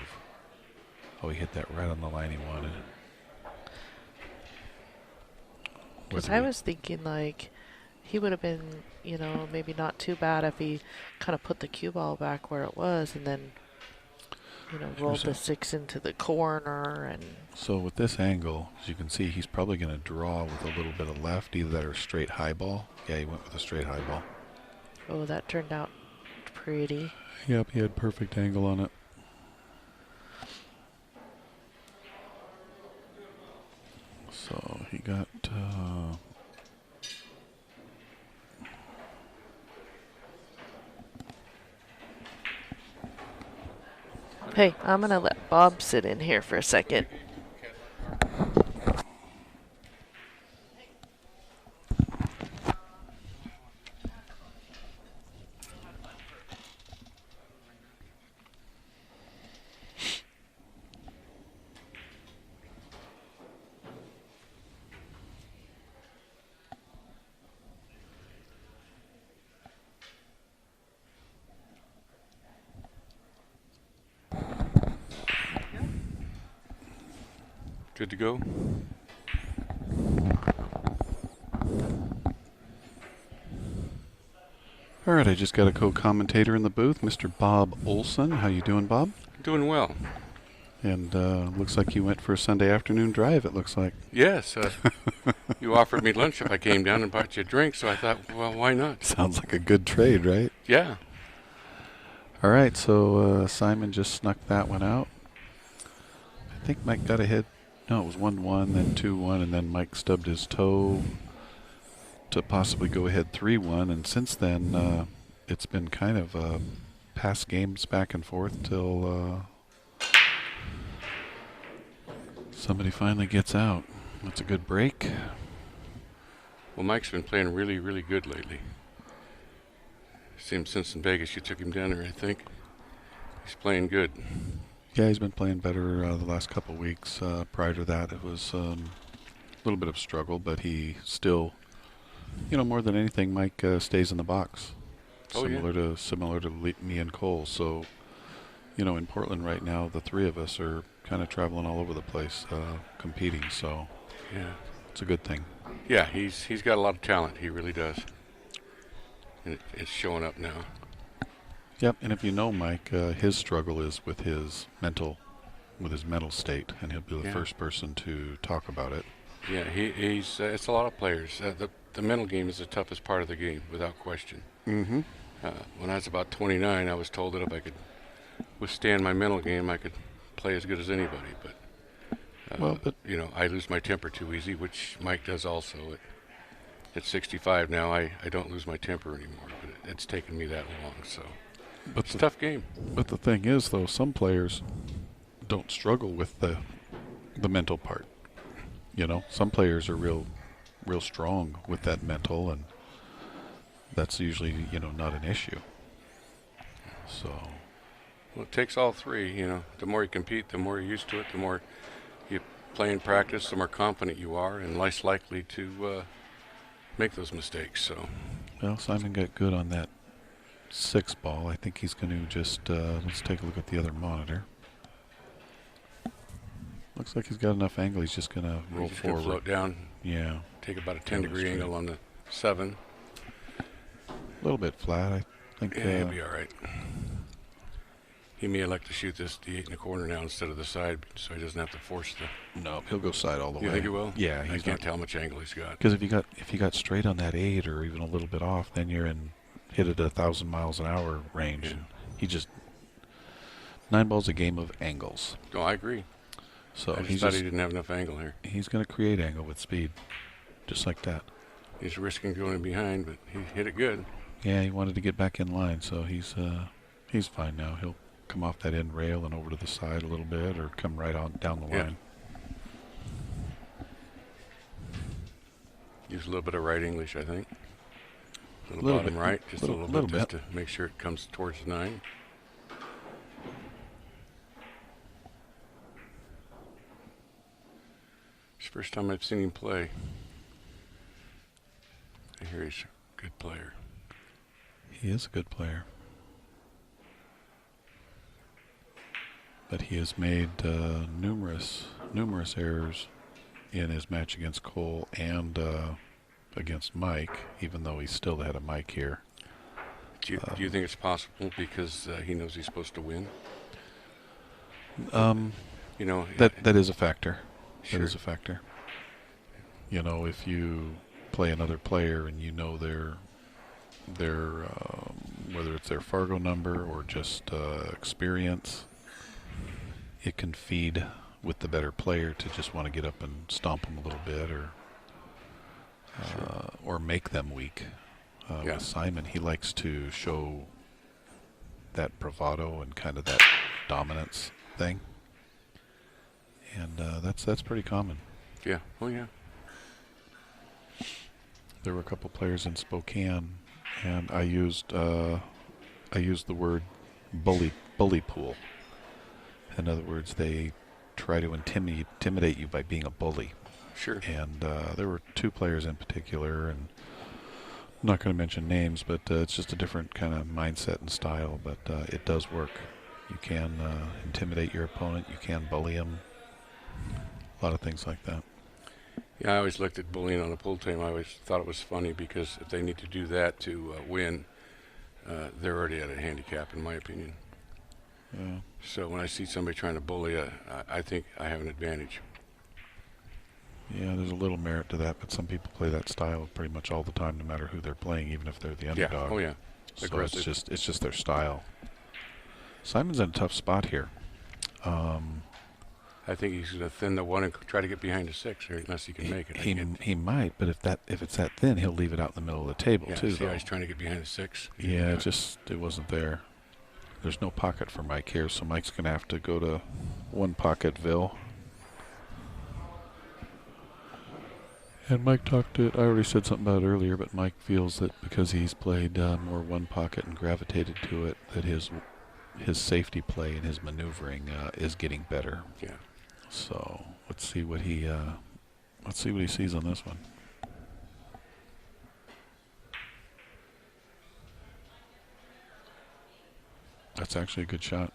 Oh, he hit that right on the line he wanted. Because I was thinking, like, he would have been, you know, maybe not too bad if he kind of put the cue ball back where it was and then, you know, rolled the 6 into the corner. And so with this angle, as you can see, he's probably going to draw with a little bit of left, either that or straight high ball. Yeah, he went with a straight high ball. Oh, that turned out pretty. Yep, he had perfect angle on it. So he got... Hey, I'm going to let Bob sit in here for a second. Good to go? All right, I just got a co-commentator in the booth, Mr. Bob Olson. How you doing, Bob? Doing well. And looks like you went for a Sunday afternoon drive, it looks like. Yes. You offered me lunch if I came down and bought you a drink, so I thought, well, why not? Sounds like a good trade, right? Yeah. All right, so Simon just snuck that one out. I think Mike got ahead. No, it was 1-1, then 2-1, and then Mike stubbed his toe to possibly go ahead 3-1. And since then, it's been kind of past games back and forth till somebody finally gets out. That's a good break. Well, Mike's been playing really, really good lately. Same since in Vegas, you took him down there, I think. He's playing good. Yeah, he's been playing better the last couple of weeks. Prior to that, it was a little bit of struggle, but he still, you know, more than anything, Mike stays in the box. Similar to me and Cole. So, you know, in Portland right now, the three of us are kind of traveling all over the place, competing. So, yeah, it's a good thing. Yeah, he's got a lot of talent. He really does, and it's showing up now. Yep, and if you know Mike, his struggle is with his mental state, and he'll be the first person to talk about it. Yeah, he's it's a lot of players. The mental game is the toughest part of the game, without question. Mm-hmm. When I was about 29, I was told that if I could withstand my mental game, I could play as good as anybody. But you know, I lose my temper too easy, which Mike does also. At 65 now, I don't lose my temper anymore, but it's taken me that long, so. But it's a tough game. But the thing is, though, some players don't struggle with the mental part. You know, some players are real strong with that mental, and that's usually, you know, not an issue. So. Well, it takes all three. You know, the more you compete, the more you're used to it. The more you play and practice, the more confident you are, and less likely to make those mistakes. So. Well, Simon got good on that 6 ball. I think he's going to just, let's take a look at the other monitor. Looks like he's got enough angle. He's just going to roll forward. Float down. Yeah. Take about a 10-degree angle on the 7. A little bit flat, I think. Yeah, he'll be all right. He may elect to shoot the 8 in the corner now instead of the side, so he doesn't have to force the. No, he'll go side all the way. You think he will? Yeah, I can't tell how much angle he's got. Because if you got straight on that 8 or even a little bit off, then you're in hit at 1,000 miles an hour range. Yeah. And he just 9 ball's a game of angles. Oh, I agree. So I just thought he didn't have enough angle here. He's going to create angle with speed, just like that. He's risking going behind, but he hit it good. Yeah, he wanted to get back in line, so he's fine now. He'll come off that end rail and over to the side a little bit, or come right on down the line. Use a little bit of right English, I think. A little bottom bit, right, just a little bit, just bit. to make sure it comes towards the 9. It's the first time I've seen him play. I hear he's a good player. He is a good player. But he has made numerous errors in his match against Cole and against Mike, even though he still had a Mike here. Do you think it's possible because he knows he's supposed to win? You know, that is a factor. Sure. That is a factor. You know, if you play another player and you know their whether it's their Fargo number or just experience, it can feed with the better player to just want to get up and stomp them a little bit, or make them weak. With Simon, he likes to show that bravado and kind of that dominance thing, and that's pretty common. Yeah. Oh yeah. There were a couple players in Spokane, and I used the word bully pool. In other words, they try to intimidate you by being a bully. Sure. And there were 2 players in particular, and I'm not going to mention names, but it's just a different kind of mindset and style, but it does work. You can intimidate your opponent, you can bully him, a lot of things like that. Yeah, I always looked at bullying on a pool team. I always thought it was funny because if they need to do that to win, they're already at a handicap, in my opinion. Yeah. So when I see somebody trying to bully, I think I have an advantage. Yeah, there's a little merit to that, but some people play that style pretty much all the time, no matter who they're playing, even if they're the underdog. Yeah. Oh yeah. So Aggressive. it's just their style. Simon's in a tough spot here. I think he's going to thin the 1 and try to get behind the 6 here, unless he can make it. He might, but if it's that thin, he'll leave it out in the middle of the table too. See how he's trying to get behind the 6. Yeah, it wasn't there. There's no pocket for Mike here, so Mike's going to have to go to 1 pocketville. And Mike I already said something about it earlier, but Mike feels that because he's played more 1 pocket and gravitated to it, that his safety play and his maneuvering is getting better. Yeah. So let's see what he sees on this one. That's actually a good shot.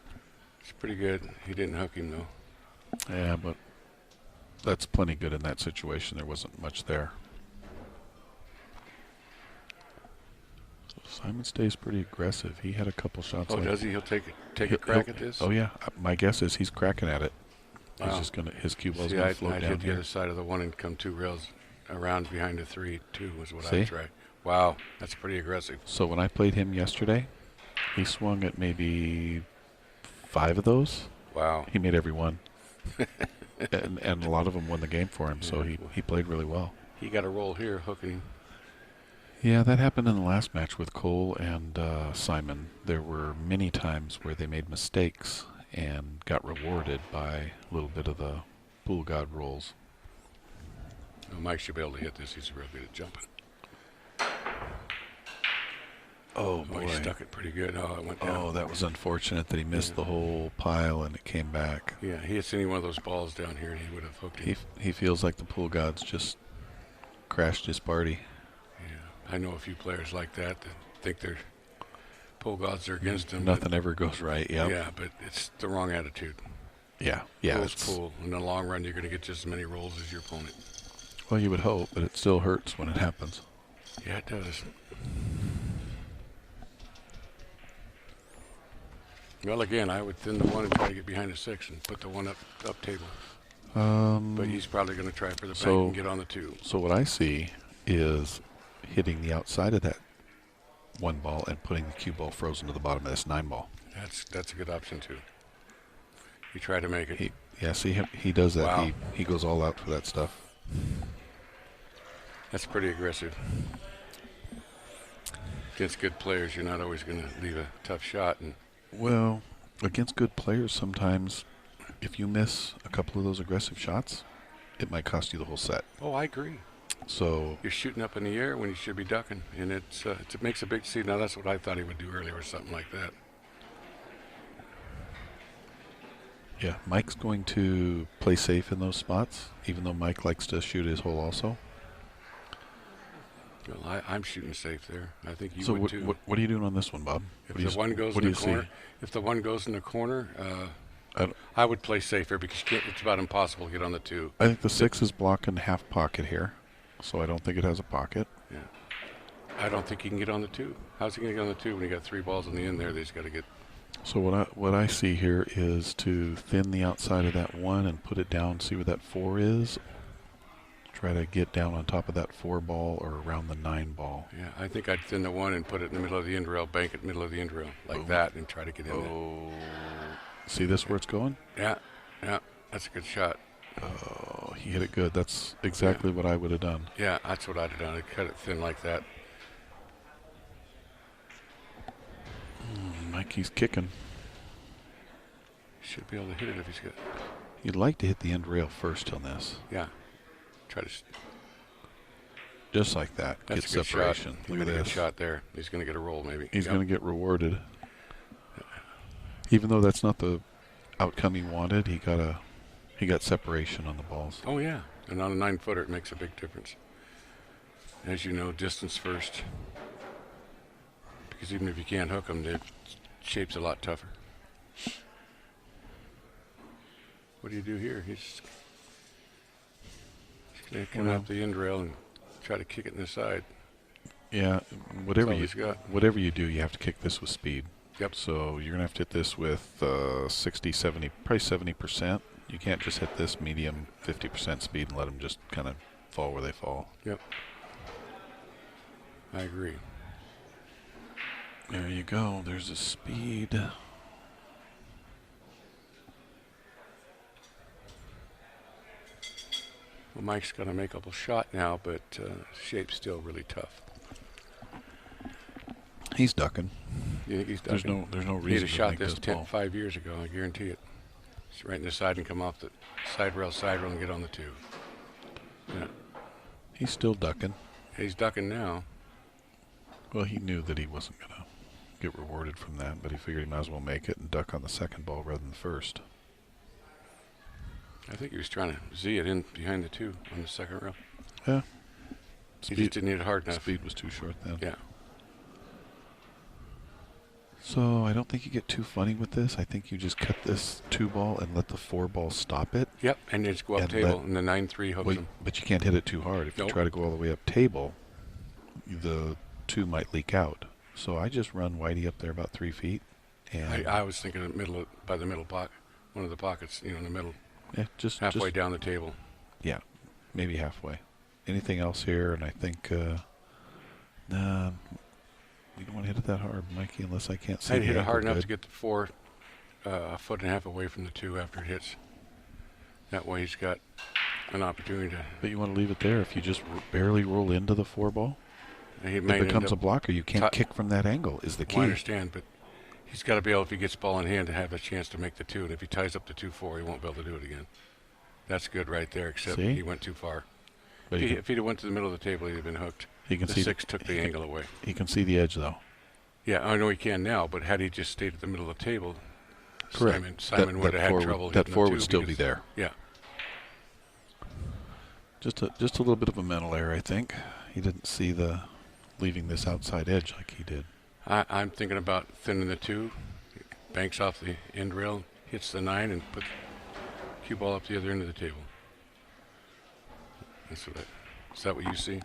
It's pretty good. He didn't hook him though. Yeah, but that's plenty good in that situation. There wasn't much there. So Simon stays pretty aggressive. He had a couple shots. Oh, does he? He'll take a crack at this? Oh yeah. My guess is he's cracking at it. Wow. He's just his cue ball's gonna float I'd down hit the here. other side of the 1 and come 2 rails around behind the 3, 2 was what See? I tried. Wow, that's pretty aggressive. So when I played him yesterday, he swung at maybe 5 of those. Wow. He made every one. and a lot of them won the game for him, so he played really well. He got a roll here, hooking him. Yeah, that happened in the last match with Cole and Simon. There were many times where they made mistakes and got rewarded by a little bit of the pool god rolls. Well, Mike should be able to hit this. He's real good at jumping. Oh, boy. He stuck it pretty good. Oh, it went down. Oh, that was unfortunate that he missed the whole pile and it came back. Yeah, he hits any one of those balls down here and he would have hooked it. He feels like the pool gods just crashed his party. Yeah, I know a few players like that think their pool gods are against him. Nothing ever goes right, yep. Yeah, but it's the wrong attitude. Yeah. Pool's pool. In the long run, you're going to get just as many rolls as your opponent. Well, you would hope, but it still hurts when it happens. Yeah, it does. Well, again, I would thin the 1 and try to get behind the 6 and put the 1 up table. But he's probably going to try for the bank and get on the 2. So what I see is hitting the outside of that 1 ball and putting the cue ball frozen to the bottom of this 9 ball. That's a good option too. You try to make it. He does that. Wow. He goes all out for that stuff. That's pretty aggressive. Against good players, you're not always going to leave a tough shot. And Well, against good players, sometimes if you miss a couple of those aggressive shots, it might cost you the whole set. oh, I agree. So You're shooting up in the air when you should be ducking, and it makes a big see. Now that's what I thought he would do earlier, or something like that. yeah, Mike's going to play safe in those spots, even though Mike likes to shoot his hole also. Well, I'm shooting safe there. I think you So would too. what are you doing on this one, Bob? If the one goes in the corner, if the one goes in the corner, I would play safer because it's about impossible to get on the 2. I think the 6 is blocking half pocket here, so I don't think it has a pocket. Yeah. I don't think he can get on the 2. How's he going to get on the 2 when he got 3 balls in the end there? They just got to get. So what I see here is to thin the outside of that 1 and put it down, see where that 4 is. Try to get down on top of that 4 ball or around the 9 ball. Yeah, I think I'd thin the 1 and put it in the middle of the end rail, bank it middle of the end rail like that, and try to get in there. See this where it's going? Yeah, that's a good shot. Oh, he hit it good. That's exactly what I would have done. Yeah, that's what I'd have done. I'd cut it thin like that. Mikey's kicking. Should be able to hit it if he's good. You'd like to hit the end rail first on this. Yeah. Try to. Just like that. That's Get a good separation. shot. Look at Look at this. shot there. He's going to get a roll maybe. He's going to get rewarded. Even though that's not the outcome he wanted, he got separation on the balls. Oh yeah, and on a 9-footer it makes a big difference. As you know, distance first. Because even if you can't hook them, the shape's a lot tougher. What do you do here? He's going to come up the end rail and try to kick it in the side. Yeah, whatever you do, you have to kick this with speed. Yep. So you're going to have to hit this with 60, 70, probably 70%. You can't just hit this medium 50% speed and let them just kind of fall where they fall. Yep. I agree. There you go. There's a speed. Well, Mike's got to make up a shot now, but shape's still really tough. He's ducking. You think he's ducking? There's no He'd reason have to shot make this this ball. 5 years ago, I guarantee it. It's right in the side and come off the side rail, and get on the 2. Yeah. He's still ducking. He's ducking now. Well, he knew that he wasn't going to get rewarded from that, but he figured he might as well make it and duck on the second ball rather than the first. I think he was trying to Z it in behind the 2 on the second rail. Yeah. He just didn't hit it hard enough. Speed was too short then. Yeah. So I don't think you get too funny with this. I think you just cut this 2 ball and let the 4 ball stop it. Yep, and then just go up And table, and the 9-3 hooks him. But you can't hit it too hard. If you try to go all the way up table, the 2 might leak out. So I just run Whitey up there about 3 feet. And I was thinking by the middle pocket, one of the pockets, in the middle, just halfway down the table. Yeah, maybe halfway. Anything else here? And I think you don't want to hit it that hard, Mikey, unless I can't see. I'd hit it hard enough to get the 4 a foot and a half away from the 2 after it hits. That way he's got an opportunity to. But you want to leave it there. If you just barely roll into the 4 ball, it becomes a blocker. You can't kick from that angle is the key. Well, I understand, but he's got to be able, if he gets ball in hand, to have a chance to make the 2. And if he ties up the 2-4, he won't be able to do it again. That's good right there, except he went too far. But if he'd have went to the middle of the table, he'd have been hooked. The 6 took the angle away. He can see the edge, though. Yeah, I know he can now, but had he just stayed at the middle of the table, correct. Simon would have had trouble. That 4 would still be there. Yeah. Just a little bit of a mental error, I think. He didn't see the leaving this outside edge like he did. I'm thinking about thinning the 2, banks off the end rail, hits the 9, and put the cue ball up the other end of the table. Is that what you see?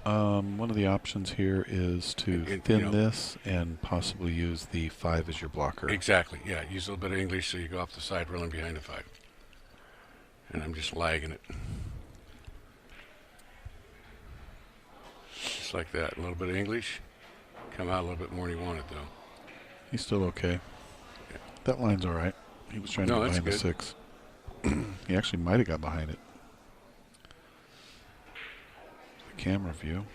One of the options here is to thin this and possibly use the 5 as your blocker. Exactly, yeah. Use a little bit of English so you go off the side rolling behind the 5. And I'm just lagging it. Just like that. A little bit of English. Come out a little bit more than you want it, though. He's still okay. That line's all right. He was trying to get that's behind the good. 6. He actually might have got behind it. The camera view.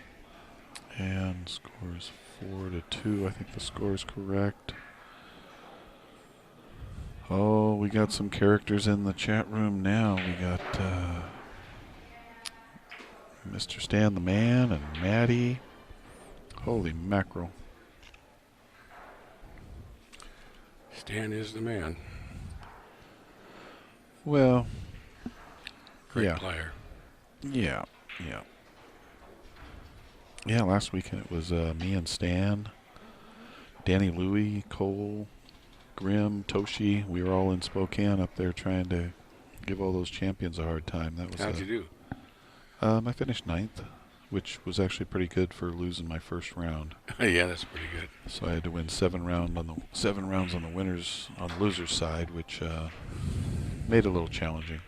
And scores 4-2. I think the score is correct. Oh, we got some characters in the chat room now. We got Mr. Stan the Man and Maddie. Holy mackerel. Stan is the man. Well, Great player. Yeah. Yeah, last weekend it was me and Stan, Danny Louie, Cole, Grim, Toshi. We were all in Spokane up there trying to give all those champions a hard time. That was How'd you do? I finished 9th, which was actually pretty good for losing my first round. Yeah, that's pretty good. So I had to win 7 rounds on the winners on the losers side, which made it a little challenging.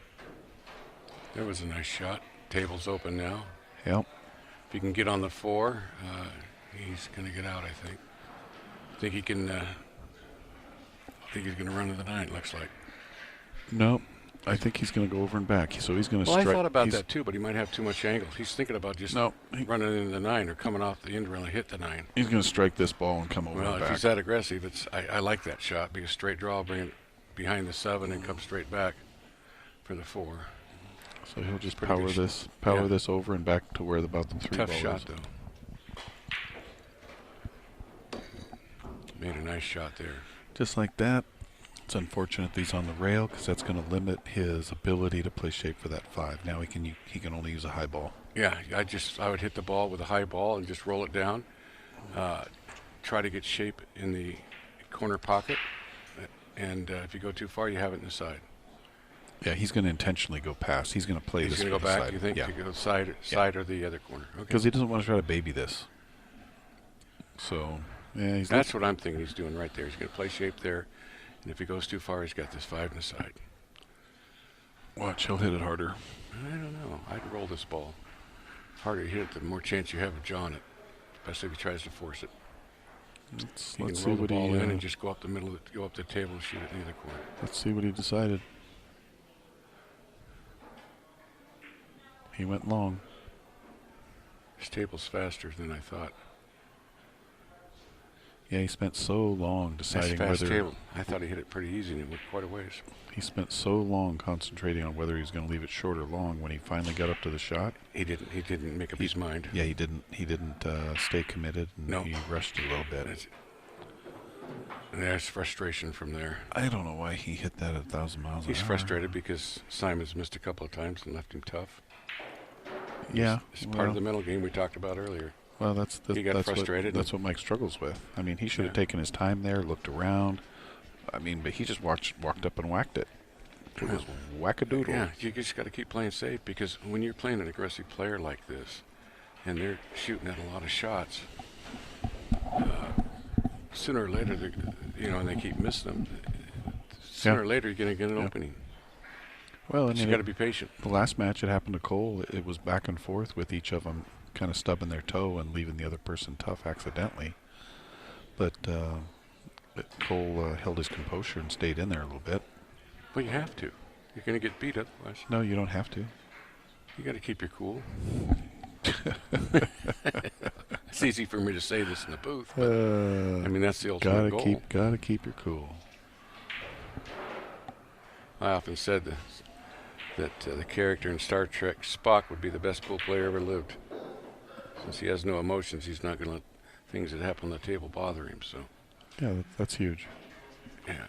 That was a nice shot. Table's open now. Yep. If he can get on the 4, he's going to get out, I think. I think he can. I think he's going to run to the 9, it looks like. Nope. I think he's going to go over and back. So he's going to Well, strike. I thought about that too, but he might have too much angle. He's thinking about just running into the 9 or coming off the end rail and hit the 9. He's going to strike this ball and come over Well, and if back. he's that aggressive, I like that shot. Be a straight draw, bring it behind the 7 and come straight back for the 4. So he'll just Pretty power good this over and back to where the bottom 3 Tough ball shot, is. though. Made a nice shot there. Just like that. It's unfortunate that he's on the rail because that's going to limit his ability to play shape for that 5. Now he can only use a high ball. Yeah, I would hit the ball with a high ball and just roll it down. Try to get shape in the corner pocket, and if you go too far, you have it in the side. Yeah, he's going to intentionally go past. He's going to play He's this. going to go back. Side. You think Yeah. to go side or the other corner? Okay. Because he doesn't want to try to baby this. So yeah, That's what I'm thinking he's doing right there. He's going to play shape there, and if he goes too far, he's got this 5 in the side. Watch, he'll hit it harder. I don't know. I'd roll this ball. The harder you hit it, the more chance you have of jawing it, especially if he tries to force it. Let's You can see roll the what ball he. in and just go up the middle, go up the table and shoot it in the other corner. Let's see what he decided. He went long. His table's faster than I thought. Yeah, he spent so long That's deciding fast whether table. I thought he hit it pretty easy and it went quite a ways. he spent so long concentrating on whether he was going to leave it short or long. When he finally got up to the shot, He didn't make up his mind. yeah, he didn't stay committed, and No. he rushed it a little bit. And there's frustration from there. I don't know why he hit that at 1,000 miles an hour. He's frustrated because Simon's missed a couple of times and left him tough. Yeah, It's part of the mental game we talked about earlier. Well, that's He got frustrated. That's what Mike struggles with. I mean, he should have Yeah. taken his time there, looked around. I mean, but he just walked up and whacked it. It was whack-a-doodle. Yeah, you just got to keep playing safe because when you're playing an aggressive player like this, and they're shooting at a lot of shots, sooner or later, and they keep missing them. Sooner or later, you're going to get an opening. Well, I So you mean, got to be patient. the last match it happened to Cole. It was back and forth with each of them kind of stubbing their toe and leaving the other person tough accidentally. But Cole held his composure and stayed in there a little bit. Well, you have to. You're going to get beat otherwise. No, you don't have to. You got to keep your cool. It's easy for me to say this in the booth, but I mean that's the ultimate goal. Gotta keep your cool. I often said that the character in Star Trek Spock would be the best pool player ever lived. Since he has no emotions, he's not going to let things that happen on the table bother him. So, Yeah, that's huge. yeah.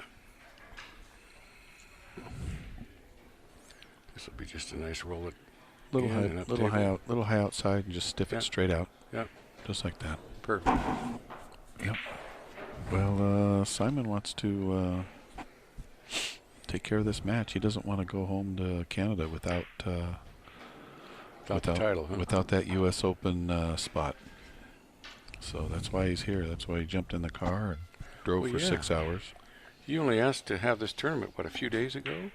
This will be just a nice roll it. Little in and up little high table. out, little high outside, and just stiff Yeah. it straight out, Yep, just like that. perfect. Yep. Well, Simon wants to take care of this match. He doesn't want to go home to Canada without Without the title, huh? without that U.S. Open spot. So that's why he's here. That's why he jumped in the car and drove Well, for yeah. 6 hours. You only asked to have this tournament, a few days ago?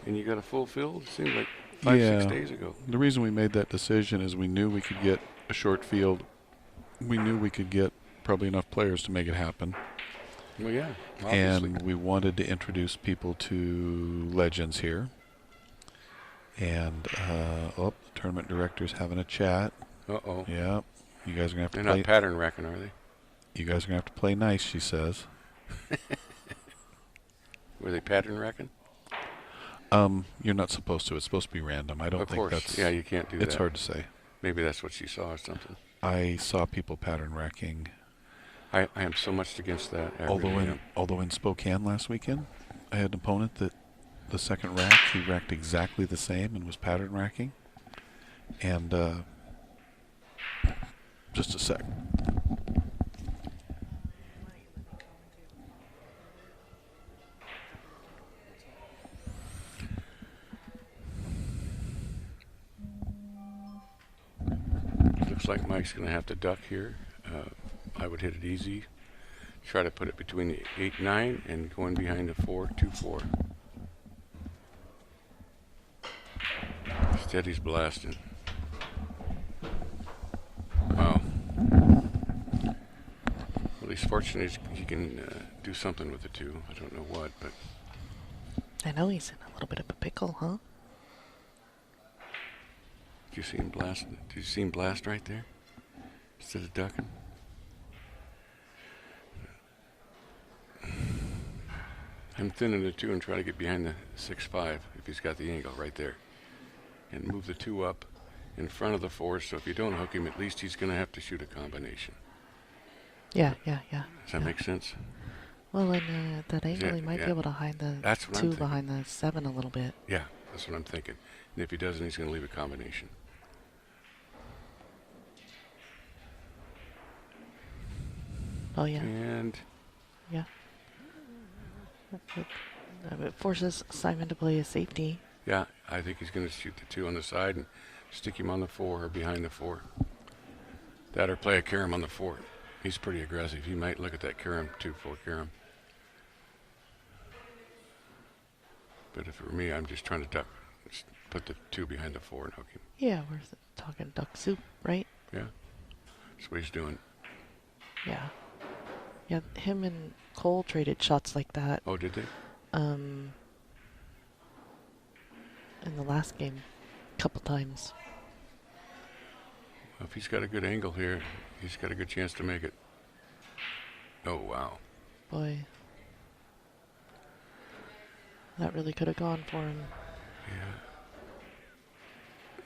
And you got a full field? It seemed like 5-6 days ago. The reason we made that decision is we knew we could get a short field. We knew we could get probably enough players to make it happen. Well, yeah, obviously. And we wanted to introduce people to legends here. And the tournament director's having a chat. Uh-oh. Yeah, you guys are gonna have to They're play. not pattern racking, are they? You guys are gonna have to play nice, she says. Were they pattern racking? You're not supposed to. It's supposed to be random. I don't Of think course. that's. Yeah, you can't do that. It's hard to say. Maybe that's what she saw or something. I saw people pattern racking. I am so much against that. I really am. Although in Spokane last weekend, I had an opponent that the second rack he racked exactly the same and was pattern racking. And just a sec. Looks like Mike's going to have to duck here. I would hit it easy. Try to put it between the 8-9 and go in behind the 4-2-4. Instead, he's blasting. Wow. Well, he's fortunate he can do something with the 2. I don't know what, but... I know he's in a little bit of a pickle, huh? Did you see him blast? Did you see him blast right there? Instead of ducking? I'm thinning the 2 and try to get behind the 6-5 if he's got the angle right there. And move the 2 up in front of the 4, so if you don't hook him, at least he's going to have to shoot a combination. Yeah. Does that make sense? Well, and that angle, he might be able to hide the That's what I'm 2 thinking. behind the 7 a little bit. Yeah, that's what I'm thinking. And if he doesn't, he's going to leave a combination. Oh, yeah. And Yeah. It forces Simon to play a safety. yeah, I think he's going to shoot the 2 on the side and stick him on the 4 or behind the 4. That or play a carom on the 4. He's pretty aggressive. He might look at that carom, 2-4 carom. But if it were me, I'm just trying to duck. Just put the 2 behind the 4 and hook him. Yeah, we're talking duck soup, right? Yeah, that's what he's doing. Yeah. Yeah, him and Cole traded shots like that. Oh, did they? In the last game, a couple times. Well, if he's got a good angle here, he's got a good chance to make it. Oh, wow. Boy. That really could have gone for him. Yeah.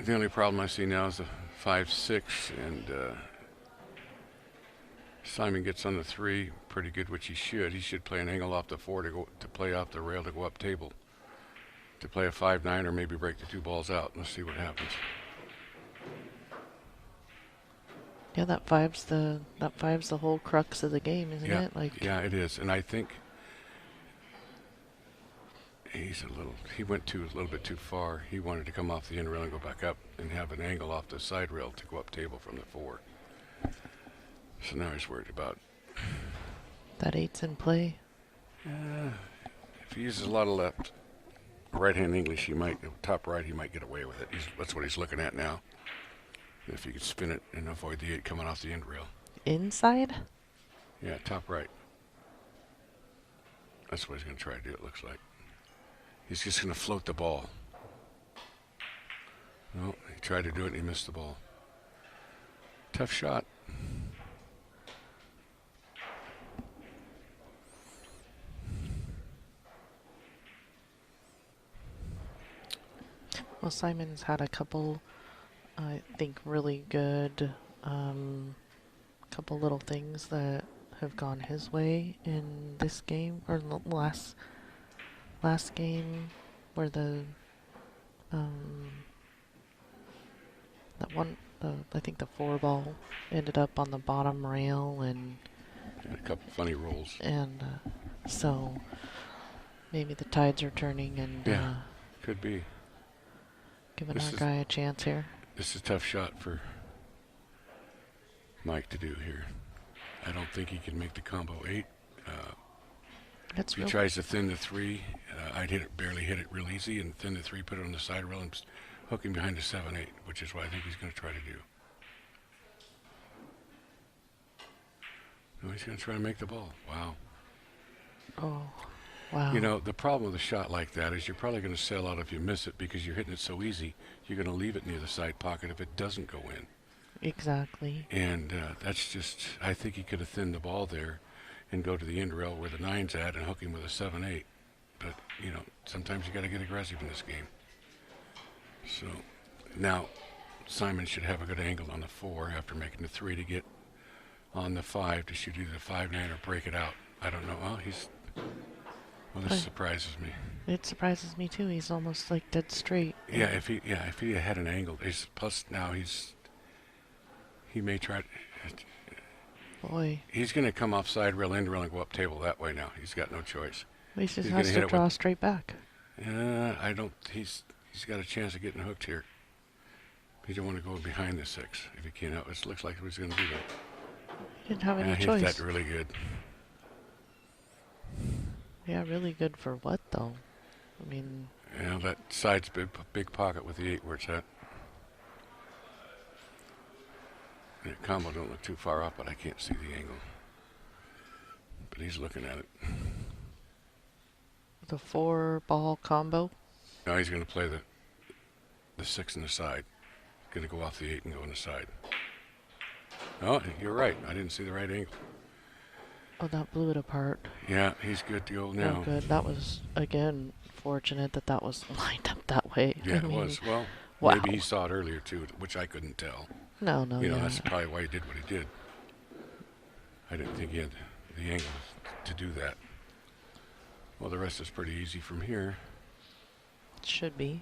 The only problem I see now is the 5-6, and Simon gets on the 3 pretty good, which he should. He should play an angle off the 4 to play off the rail to go up table. To play a 5-9 or maybe break the 2 balls out. Let's see what happens. Yeah, that five's the whole crux of the game, isn't Yeah, it? Like, yeah, it is, and I think he went a little bit too far. He wanted to come off the end rail and go back up and have an angle off the side rail to go up table from the 4. So now he's worried about that 8's in play. if he uses a lot of left, right-hand English, top right, he might get away with it. That's what he's looking at now. If he could spin it and avoid the 8 coming off the end rail. Inside? Yeah, top right. That's what he's going to try to do, it looks like. He's just going to float the ball. No, he tried to do it and he missed the ball. Tough shot. Well, Simon's had a couple, I think, really good, couple little things that have gone his way in this game, or the last game, where that one, I think the 4 ball ended up on the bottom rail, and Had a couple funny rolls. and so maybe the tides are turning, and Yeah. Could be. giving This our is- guy a chance here. This is a tough shot for Mike to do here. I don't think he can make the combo 8. That's If he real. tries to thin the 3, I'd barely hit it real easy, and thin the 3, put it on the side rail, and hook him behind the 7-8, which is what I think he's going to try to do. No, he's going to try to make the ball. Wow. Oh, wow. You know, the problem with a shot like that is you're probably going to sail out if you miss it because you're hitting it so easy. You're going to leave it near the side pocket if it doesn't go in. Exactly. And that's just, I think he could have thinned the ball there and go to the end rail where the 9's at and hook him with a 7-8. But, you know, sometimes you got to get aggressive in this game. So now Simon should have a good angle on the 4 after making the 3 to get on the 5 to shoot either the 5-9 or break it out. I don't know. Well, this surprises me. It surprises me too. He's almost like dead straight. Yeah, if he had an angle, plus now he may try. Boy. He's going to come off side rail, end rail, and go up table that way now. He's got no choice. He just has to draw straight back. I don't. He's got a chance of getting hooked here. He don't want to go behind the 6 if he can. It looks like he's going to do that. He didn't have any He choice. hit that really good. Yeah, really good for what though? I mean. Yeah, that side's big pocket with the 8 where it's at. The combo don't look too far off, but I can't see the angle. But he's looking at it. The 4-ball combo. Now he's going to play the 6 in the side. Going to go off the 8 and go in the side. Oh, you're right. I didn't see the right angle. Oh, that blew it apart. Yeah, he's good to go now. Oh, good. That was, again, fortunate that was lined up that way. Yeah, it was. Well, wow. Maybe he saw it earlier, too, which I couldn't tell. No, You know, yeah. that's probably why he did what he did. I didn't think he had the angle to do that. Well, the rest is pretty easy from here. It should be.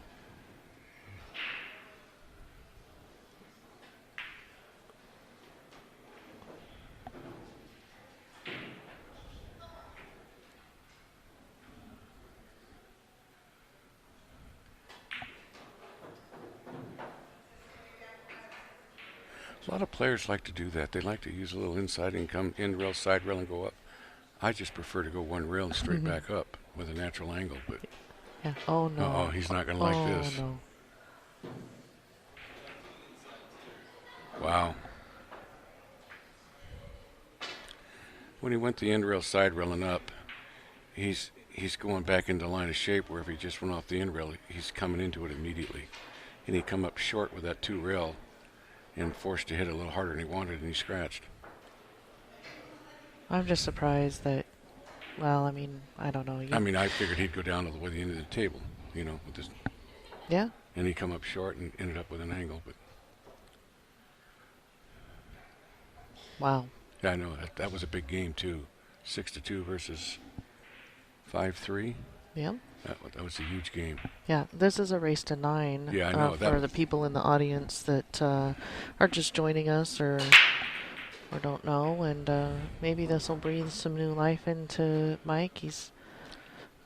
A lot of players like to do that. They like to use a little inside and come in rail, side rail, and go up. I just prefer to go one rail and straight back up with a natural angle. But Yeah. Oh, no. oh, he's not going to like this. No. Wow. When he went the end rail, side rail, and up, he's going back into line of shape where if he just went off the end rail, he's coming into it immediately. And he come up short with that 2 rail and forced to hit it a little harder than he wanted, and he scratched. I'm just surprised that, well, I mean, I don't know. I mean, I figured he'd go down all the way to the end of the table, you know, with this. Yeah? And he come up short and ended up with an angle. But Wow. yeah, I know that was a big game too. 6-2 versus 5-3. Yeah? That was a huge game. Yeah, this is a race to 9. Yeah, I know. For the people in the audience that are just joining us or don't know, and maybe this will breathe some new life into Mike. He's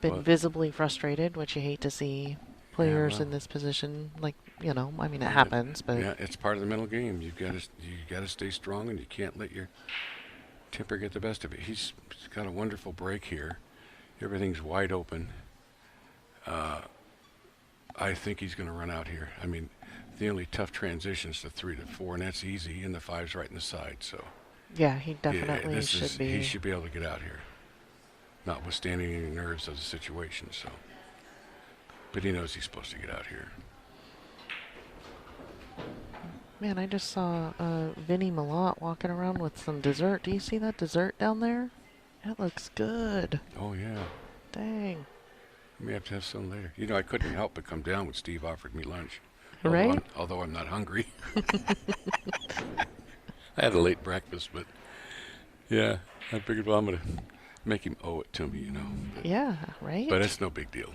been visibly frustrated, which you hate to see players in this position. Like, you know, I mean, it happens, but yeah, it's part of the mental game. You got to stay strong, and you can't let your temper get the best of it. He's got a wonderful break here. Everything's wide open. I think he's going to run out here. I mean, the only tough transition is the 3 to 4, and that's easy, and the 5's right in the side. So yeah, he definitely should be. He should be able to get out here, notwithstanding any nerves of the situation. So, but he knows he's supposed to get out here. Man, I just saw Vinny Malott walking around with some dessert. Do you see that dessert down there? That looks good. Oh yeah. Dang. We may have to have some later. You know, I couldn't help but come down when Steve offered me lunch. Right? Although I'm not hungry. I had a late breakfast, but yeah, I figured, well, I'm going to make him owe it to me, you know. Yeah, right? But it's no big deal.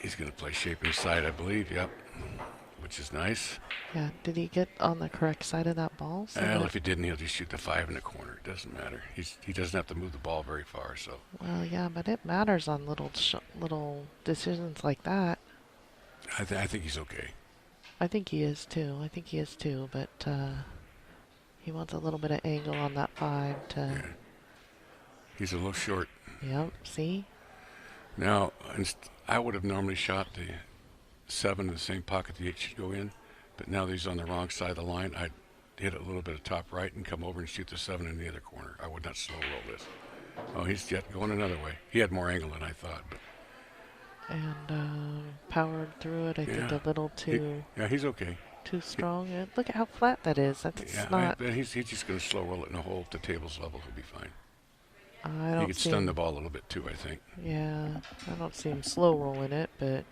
He's going to play shape inside, I believe, yep, which is nice. Yeah, did he get on the correct side of that ball? Well, if he didn't, he'll just shoot the 5 in the corner. It doesn't matter. He doesn't have to move the ball very far, so. Well, yeah, but it matters on little decisions like that. I think he's okay. I think he is too. But he wants a little bit of angle on that 5 to. Yeah. He's a little short. Yep. See. Now, I would have normally shot the 7 in the same pocket the 8 should go in, but now that he's on the wrong side of the line, hit a little bit of top right and come over and shoot the 7 in the other corner. I would not slow roll this. Oh, he's yet going another way. He had more angle than I thought. But And powered through it. I think Yeah. a little too he's okay. too strong. Look at how flat that is. That's Yeah, not. but he's just going to slow roll it in a hole at the table's level. He'll be fine. I He don't could see stun him, the ball a little bit too, I think. Yeah, I don't see him slow rolling it, but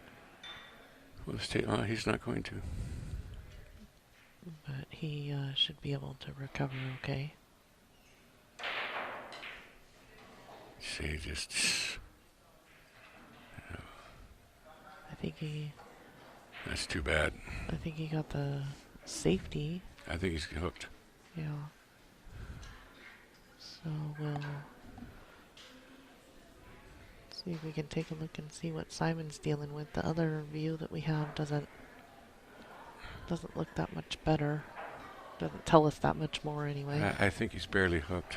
He's not going to. he should be able to recover okay. See, just I think he that's too bad. got the safety. I think he's hooked. Yeah. So we'll see if we can take a look and see what Simon's dealing with. The other view that we have doesn't look that much better. Doesn't tell us that much more anyway. I think he's barely hooked.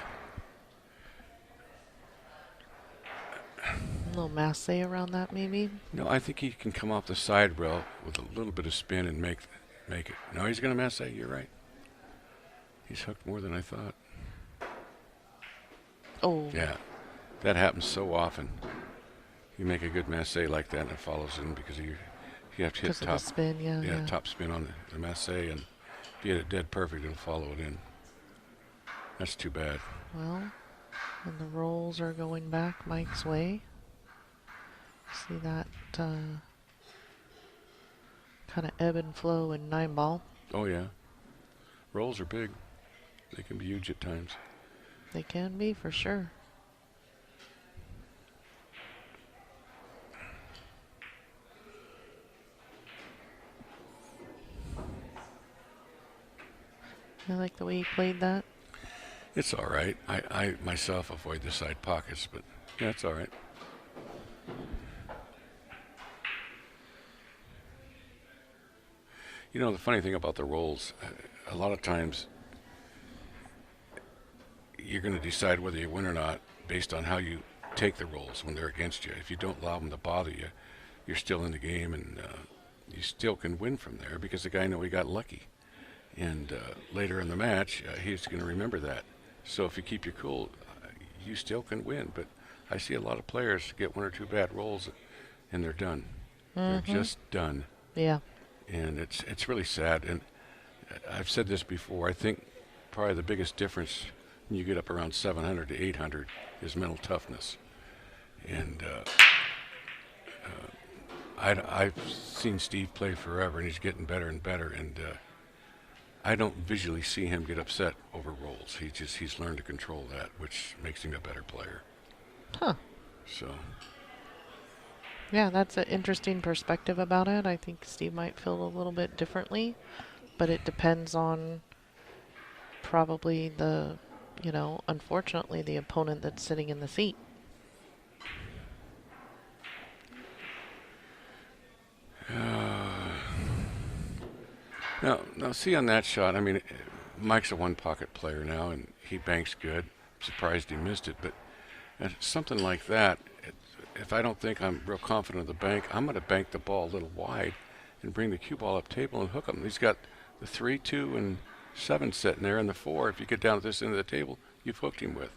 A little masse around that maybe. No, I think he can come off the side rail with a little bit of spin and make it. No, he's going to masse. You're right. He's hooked more than I thought. Oh. Yeah, that happens so often. You make a good masse like that and it follows in because you have to hit Because of the top. spin, yeah. Top spin on the masse, and if you hit it dead perfect, it'll follow it in. That's too bad. Well, and the rolls are going back Mike's way. See that kind of ebb and flow in 9-ball. Oh yeah, rolls are big. They can be huge at times. They can be, for sure. I like the way he played that. It's all right. I myself avoid the side pockets, but yeah, it's all right. You know, the funny thing about the rolls, a lot of times you're going to decide whether you win or not based on how you take the rolls when they're against you. If you don't allow them to bother you, you're still in the game, and you still can win from there because the guy knew he got lucky. And later in the match, he's going to remember that. So if you keep your cool, you still can win. But I see a lot of players get one or two bad rolls, and they're done. They're just done. Yeah. And it's really sad. And I've said this before. I think probably the biggest difference when you get up around 700 to 800 is mental toughness. And I've seen Steve play forever, and he's getting better and better. And I don't visually see him get upset over rolls. He's learned to control that, which makes him a better player. Huh. So. Yeah, that's an interesting perspective about it. I think Steve might feel a little bit differently, but it depends on probably unfortunately, the opponent that's sitting in the seat. Now, see on that shot, I mean, Mike's a one-pocket player now, and he banks good. I'm surprised he missed it, but something like that, if I don't think I'm real confident of the bank, I'm going to bank the ball a little wide and bring the cue ball up table and hook him. He's got the 3, 2, and 7 sitting there, and the 4, if you get down to this end of the table, you've hooked him with.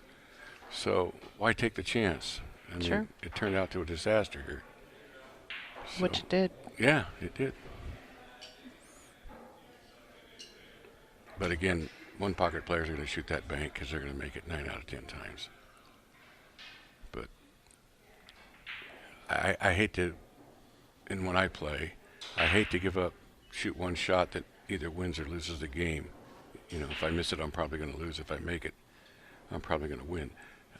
So why take the chance? I mean, Sure. It turned out to a disaster here. So, Which it did. Yeah, it did. But again, one-pocket players are going to shoot that bank because they're going to make it 9 out of 10 times. But I hate to, and when I play, I hate to shoot one shot that either wins or loses the game. You know, if I miss it, I'm probably going to lose. If I make it, I'm probably going to win.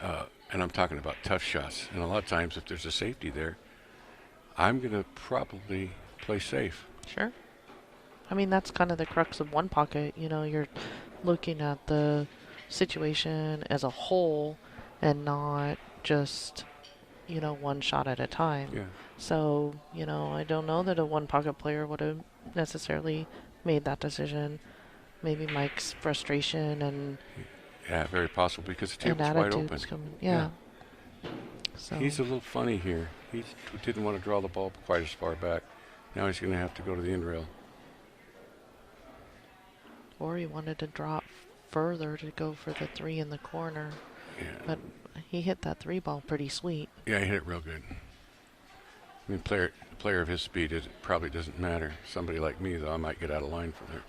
And I'm talking about tough shots. And a lot of times, if there's a safety there, I'm going to probably play safe. Sure. I mean, that's kind of the crux of one pocket. You know, you're looking at the situation as a whole and not just, one shot at a time. Yeah. So, I don't know that a one pocket player would have necessarily made that decision. Maybe Mike's frustration and Yeah, very possible because the table's wide attitudes open. coming. Yeah. So He's a little funny here. He didn't want to draw the ball quite as far back. Now he's going to have to go to the end rail. Or he wanted to drop further to go for the 3 in the corner. Yeah. But he hit that 3 ball pretty sweet. Yeah, he hit it real good. I mean, player of his speed, it probably doesn't matter. Somebody like me, though, I might get out of line from there.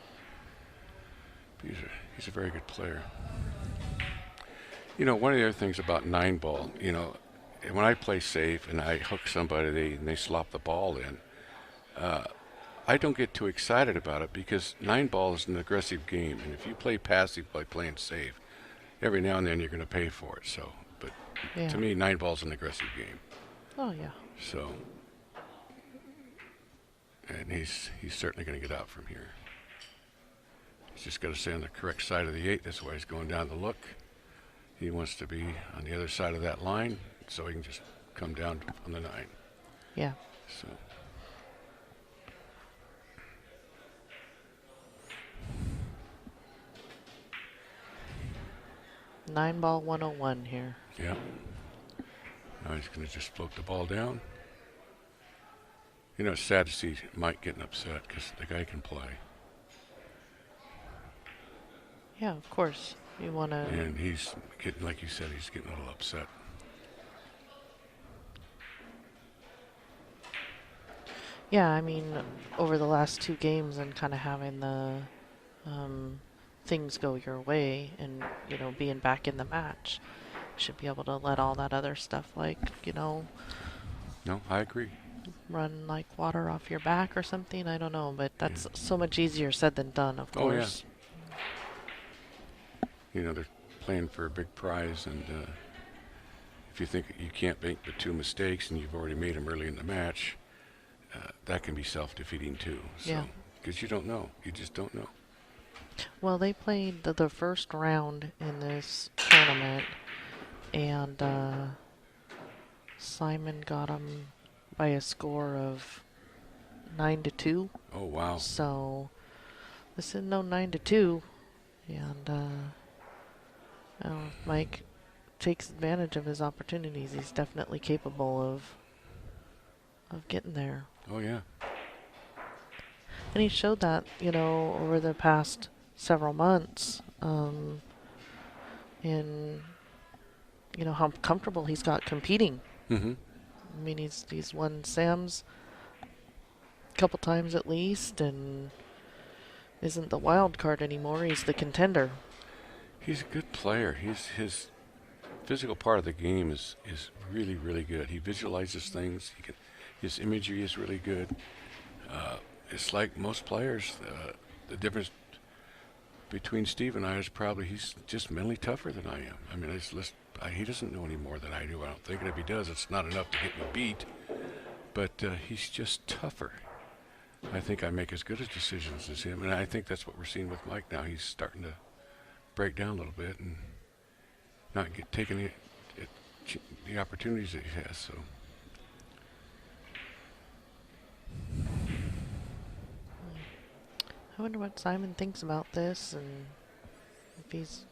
But he's a very good player. You know, one of the other things about 9-ball, you know, when I play safe and I hook somebody and they slop the ball in, I don't get too excited about it because 9-ball is an aggressive game. And if you play passive by playing safe, every now and then you're going to pay for it. So, but to me, 9-ball is an aggressive game. Oh, yeah. So, and he's certainly going to get out from here. He's just got to stay on the correct side of the 8. That's why he's going down to look. He wants to be on the other side of that line so he can just come down on the 9. Yeah. So. Nine ball 101 here. Yeah. Now he's going to just float the ball down. You know, it's sad to see Mike getting upset because the guy can play. Yeah, of course. You want to... And he's getting, like you said, he's getting a little upset. Yeah, I mean, over the last 2 games and kind of having the things go your way and, you know, being back in the match, should be able to let all that other stuff, like, you know... No, I agree. Run like water off your back or something. I don't know, but that's so much easier said than done, of course. Yeah. You know, they're playing for a big prize, and if you think you can't make but 2 mistakes and you've already made them early in the match, that can be self-defeating too. So, yeah. Because you don't know. You just don't know. Well, they played the first round in this tournament, and Simon got them by a score of 9-2. Oh, wow. So this is no 9-2, and Mike takes advantage of his opportunities. He's definitely capable of getting there. Oh, yeah. And he showed that, you know, over the past several months, in, you know, how comfortable he's got competing. Mm-hmm. I mean, he's won Sam's a couple times at least, and isn't the wild card anymore. He's the contender. He's a good player. His physical part of the game is really, really good. He visualizes things. His imagery is really good. It's like most players. The difference between Steve and I is probably he's just mentally tougher than I am. I mean, he doesn't know any more than I do. I don't think, and if he does, it's not enough to get me beat. But he's just tougher. I think I make as good a decisions as him, and I think that's what we're seeing with Mike now. He's starting to break down a little bit and not taking the opportunities that he has. So. I wonder what Simon thinks about this, and if he's...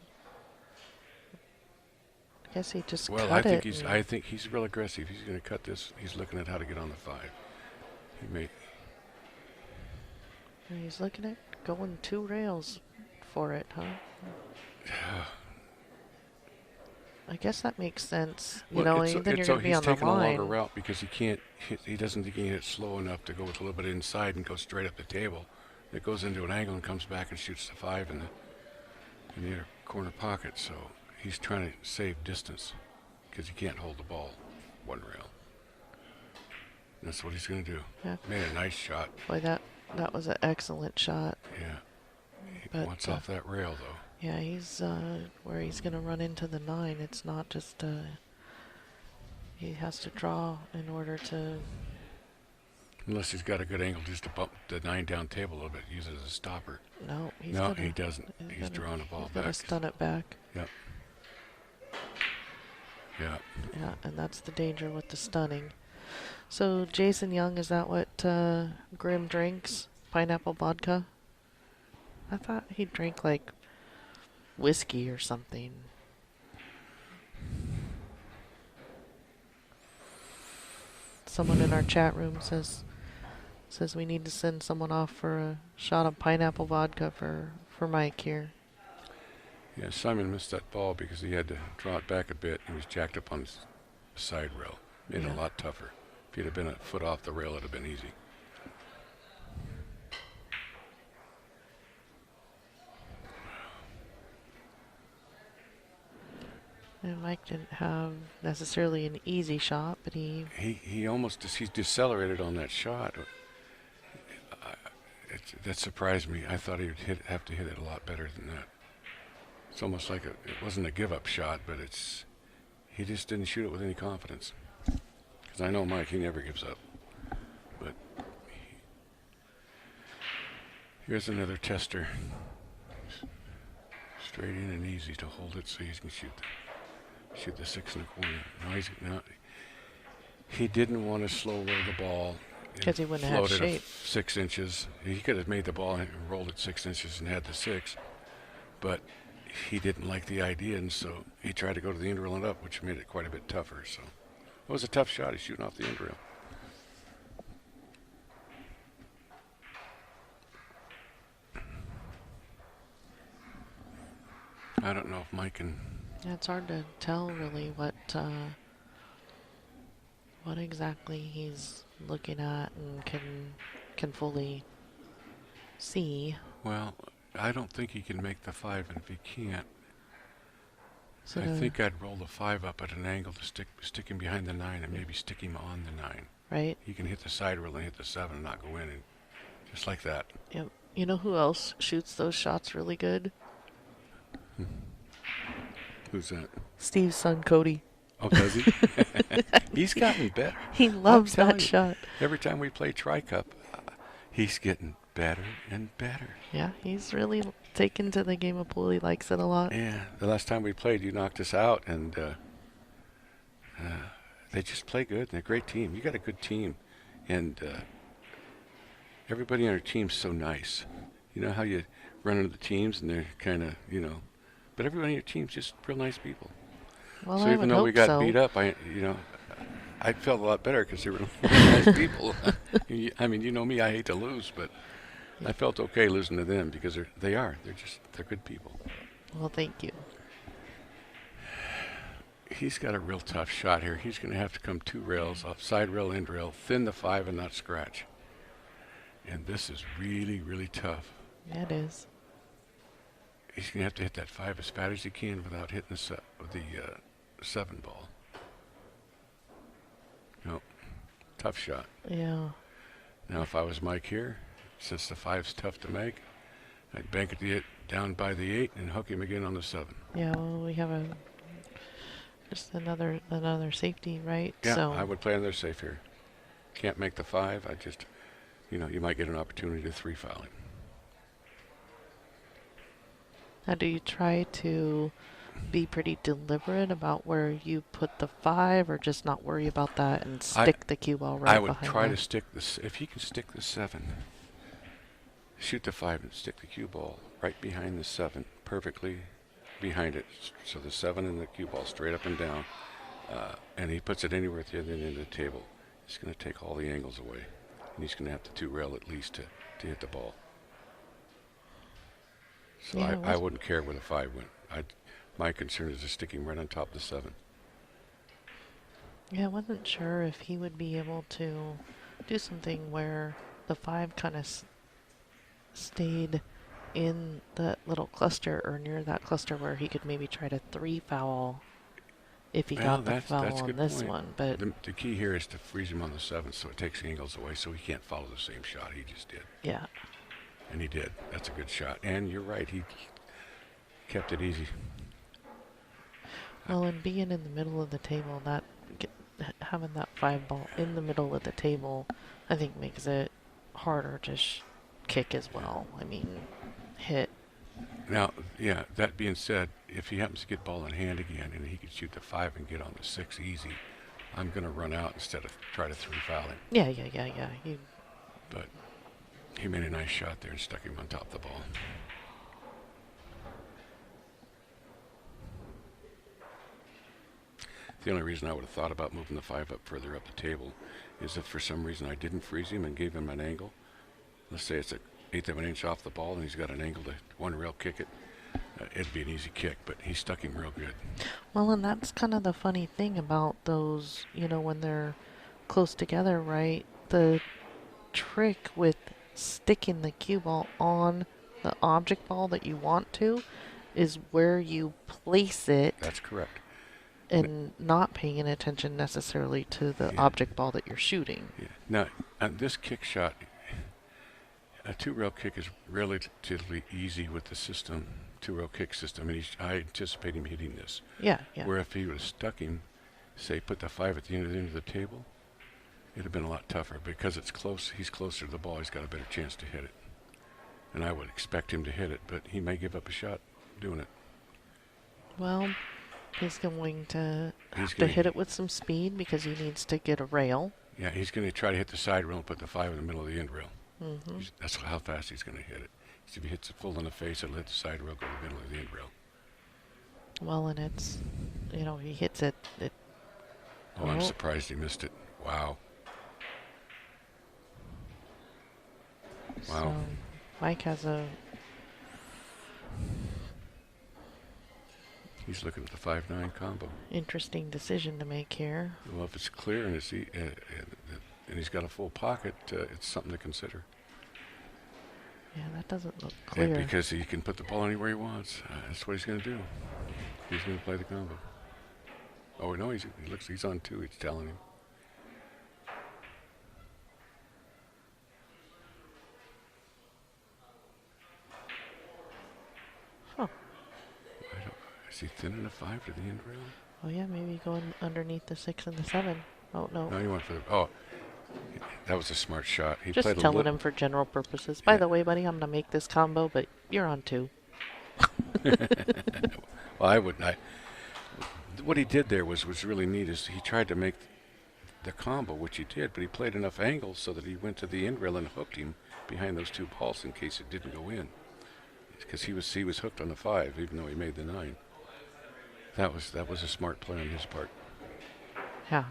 I guess he just well, cut it. I think he's real aggressive. He's going to cut this. He's looking at how to get on the 5. He may. And he's looking at going 2 rails for it, huh? I guess that makes sense. You know, then you're going to be on the line. He's taking a longer route because he doesn't think he can hit slow enough to go with a little bit inside and go straight up the table. It goes into an angle and comes back and shoots the 5 in the inner corner pocket. So he's trying to save distance because he can't hold the ball 1 rail. And that's what he's going to do. Yeah. Made a nice shot. Boy, that was an excellent shot. Yeah. He But, wants off that rail, though. Yeah, he's where he's going to run into the 9. It's not just he has to draw in order to... Unless he's got a good angle just to bump the 9 down table a little bit, use it as a stopper. No, he doesn't. He's drawing the ball back. He's going to stun it back. Yep. Yeah. Yeah, and that's the danger with the stunning. So, Jason Young, is that what Grim drinks? Pineapple vodka? I thought he drank, like, whiskey or something. Someone in our chat room says we need to send someone off for a shot of pineapple vodka for for Mike here. Yeah, Simon missed that ball because he had to draw it back a bit. He was jacked up on his side rail. Made it a lot tougher. If he'd have been a foot off the rail, it'd have been easy. And Mike didn't have necessarily an easy shot, but he almost decelerated on that shot. That surprised me. I thought he would have to hit it a lot better than that. It's almost like it wasn't a give-up shot, but he just didn't shoot it with any confidence. Because I know Mike, he never gives up. But here's another tester. Straight in and easy to hold it so he can shoot the 6 in the corner. Now he didn't want to slow roll the ball. Because he wouldn't have shape. 6 inches. He could have made the ball and rolled it 6 inches and had the 6. But he didn't like the idea, and so he tried to go to the end rail and up, which made it quite a bit tougher. So it was a tough shot. He's shooting off the end rail. I don't know if Mike can... Yeah, it's hard to tell really what exactly he's looking at and can fully see. Well, I don't think he can make the 5, and if he can't, So I think I'd roll the 5 up at an angle to stick him behind the 9 and maybe stick him on the 9. right? He can hit the side rail and hit the 7 and not go in, and just like that. Yep. You know who else shoots those shots really good? Who's that? Steve's son, Cody. Oh, does he? He's gotten better. He loves telling that you, shot. Every time we play Tri-Cup, he's getting better and better. Yeah, he's really taken to the game of pool. He likes it a lot. Yeah, the last time we played, you knocked us out, and they just play good. They're a great team. You got a good team, and everybody on our team's so nice. You know how you run into the teams, and they're kind of, but everybody on your team's just real nice people. Well, So I even would though we hope got so. beat up, I felt a lot better because they were really nice people. I mean, you know me, I hate to lose, but I felt okay losing to them because they're good people. Well, thank you. He's got a real tough shot here. He's going to have to come 2 rails, off side rail, end rail, thin the 5 and not scratch. And this is really, really tough. Yeah, it is. He's going to have to hit that 5 as fast as he can without hitting the 7 ball. Nope. Tough shot. Yeah. Now, if I was Mike here, since the 5's tough to make, I'd bank it down by the 8 and hook him again on the 7. Yeah, well, we have just another safety, right? Yeah, so I would play another safe here. Can't make the 5. I just, you might get an opportunity to 3 foul him. Now, do you try to be pretty deliberate about where you put the 5, or just not worry about that and stick the cue ball right I would behind try that? to stick this. If he can stick the 7, shoot the 5 and stick the cue ball right behind the 7, perfectly behind it. So the 7 and the cue ball straight up and down. And he puts it anywhere at the other end of the table. He's going to take all the angles away. And he's going to have to 2 rail at least to hit the ball. So Yeah, I wouldn't care where the 5 went. My concern is just sticking right on top of the 7. Yeah, I wasn't sure if he would be able to do something where the 5 kind of stayed in that little cluster or near that cluster where he could maybe try to 3 foul if he got the foul that's a on good this point. one. But the key here is to freeze him on the 7 so it takes angles away so he can't follow the same shot he just did. yeah, And he did. That's a good shot. And you're right, he kept it easy. well, and being in the middle of the table, having that 5 ball in the middle of the table, I think makes it harder to kick as well. I mean, hit. Now, yeah, that being said, if he happens to get ball in hand again and he can shoot the 5 and get on the 6 easy, I'm going to run out instead of try to 3 foul him. Yeah. But he made a nice shot there and stuck him on top of the ball. The only reason I would have thought about moving the 5 up further up the table is if for some reason I didn't freeze him and gave him an angle. Let's say it's a eighth of an inch off the ball, and he's got an angle to one rail kick it, it'd be an easy kick, but he stuck him real good. Well, and that's kind of the funny thing about those, when they're close together, right? The trick with sticking the cue ball on the object ball that you want to is where you place it. That's correct. And not paying attention necessarily to the object ball that you're shooting. Yeah. Now, on this kick shot, a two-rail kick is relatively easy with the system, two-rail kick system, and I anticipate him hitting this. Yeah. Where if he would have stuck him, say, put the 5 at the end of the table, it'd have been a lot tougher. Because it's close, he's closer to the ball, he's got a better chance to hit it. And I would expect him to hit it, but he may give up a shot doing it. Well, he's going to have to hit it with some speed because he needs to get a rail. Yeah, he's going to try to hit the side rail and put the 5 in the middle of the end rail. Mm-hmm. That's how fast he's going to hit it. If he hits it full in the face, it'll hit the side rail, go to the middle of the end rail. Well, and it's, he hits it. I'm surprised he missed it. Wow. So Mike has He's looking at the 5-9 combo. Interesting decision to make here. Well, if it's clear and and he's got a full pocket, it's something to consider. Yeah, that doesn't look clear. Yeah, because he can put the ball anywhere he wants. That's what he's going to do. He's going to play the combo. Oh no, he's on 2. He's telling him. Huh. Is he thinning a 5 to the end rail? Oh yeah, maybe going underneath the 6 and the 7. Oh no. No, he went for the. Oh, that was a smart shot. He just played telling him for general purposes. By the way, buddy, I'm gonna make this combo, but you're on 2. Well, I wouldn't. What he did there was really neat. Is he tried to make the combo, which he did, but he played enough angles so that he went to the end rail and hooked him behind those 2 balls in case it didn't go in. Because he was hooked on the 5, even though he made the 9. That was a smart play on his part. Yeah.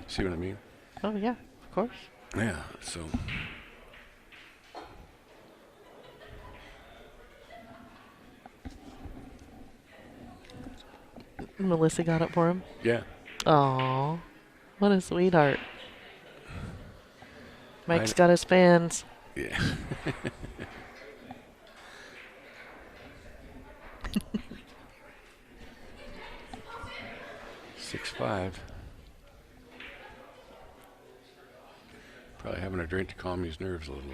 See what I mean? Oh yeah, of course. Yeah. So. Melissa got it for him? Yeah. Aw, what a sweetheart. Mike's got his fans. Yeah. 6-5. Probably having a drink to calm his nerves a little.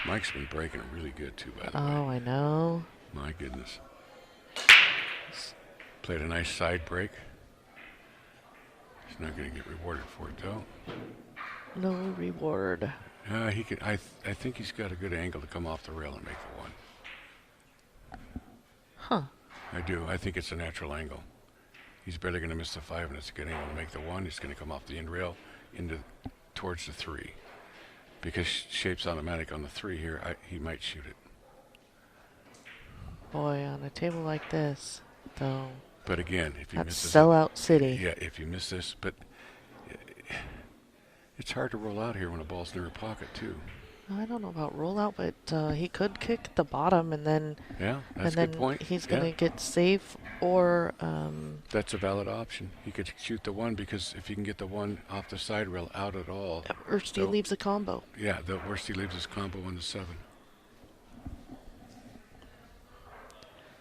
Mike's been breaking it really good too, by the way. Oh, I know. My goodness. Played a nice side break. He's not going to get rewarded for it though. No reward. He could. I think he's got a good angle to come off the rail and make the 1. Huh. I do. I think it's a natural angle. He's barely going to miss the 5, and it's a good angle to make the 1. He's going to come off the end rail towards the 3. Because shape's automatic on the 3 here, he might shoot it. Boy, on a table like this, though. But again, if you miss this, sellout city. Yeah, if you miss this, but it's hard to roll out here when a ball's near a pocket too. I don't know about rollout, but he could kick the bottom and then. Yeah, that's a good point. He's going to get safe or. That's a valid option. He could shoot the 1 because if you can get the 1 off the side rail out at all. Worst he leaves a combo. Yeah, the worst he leaves is combo on the 7.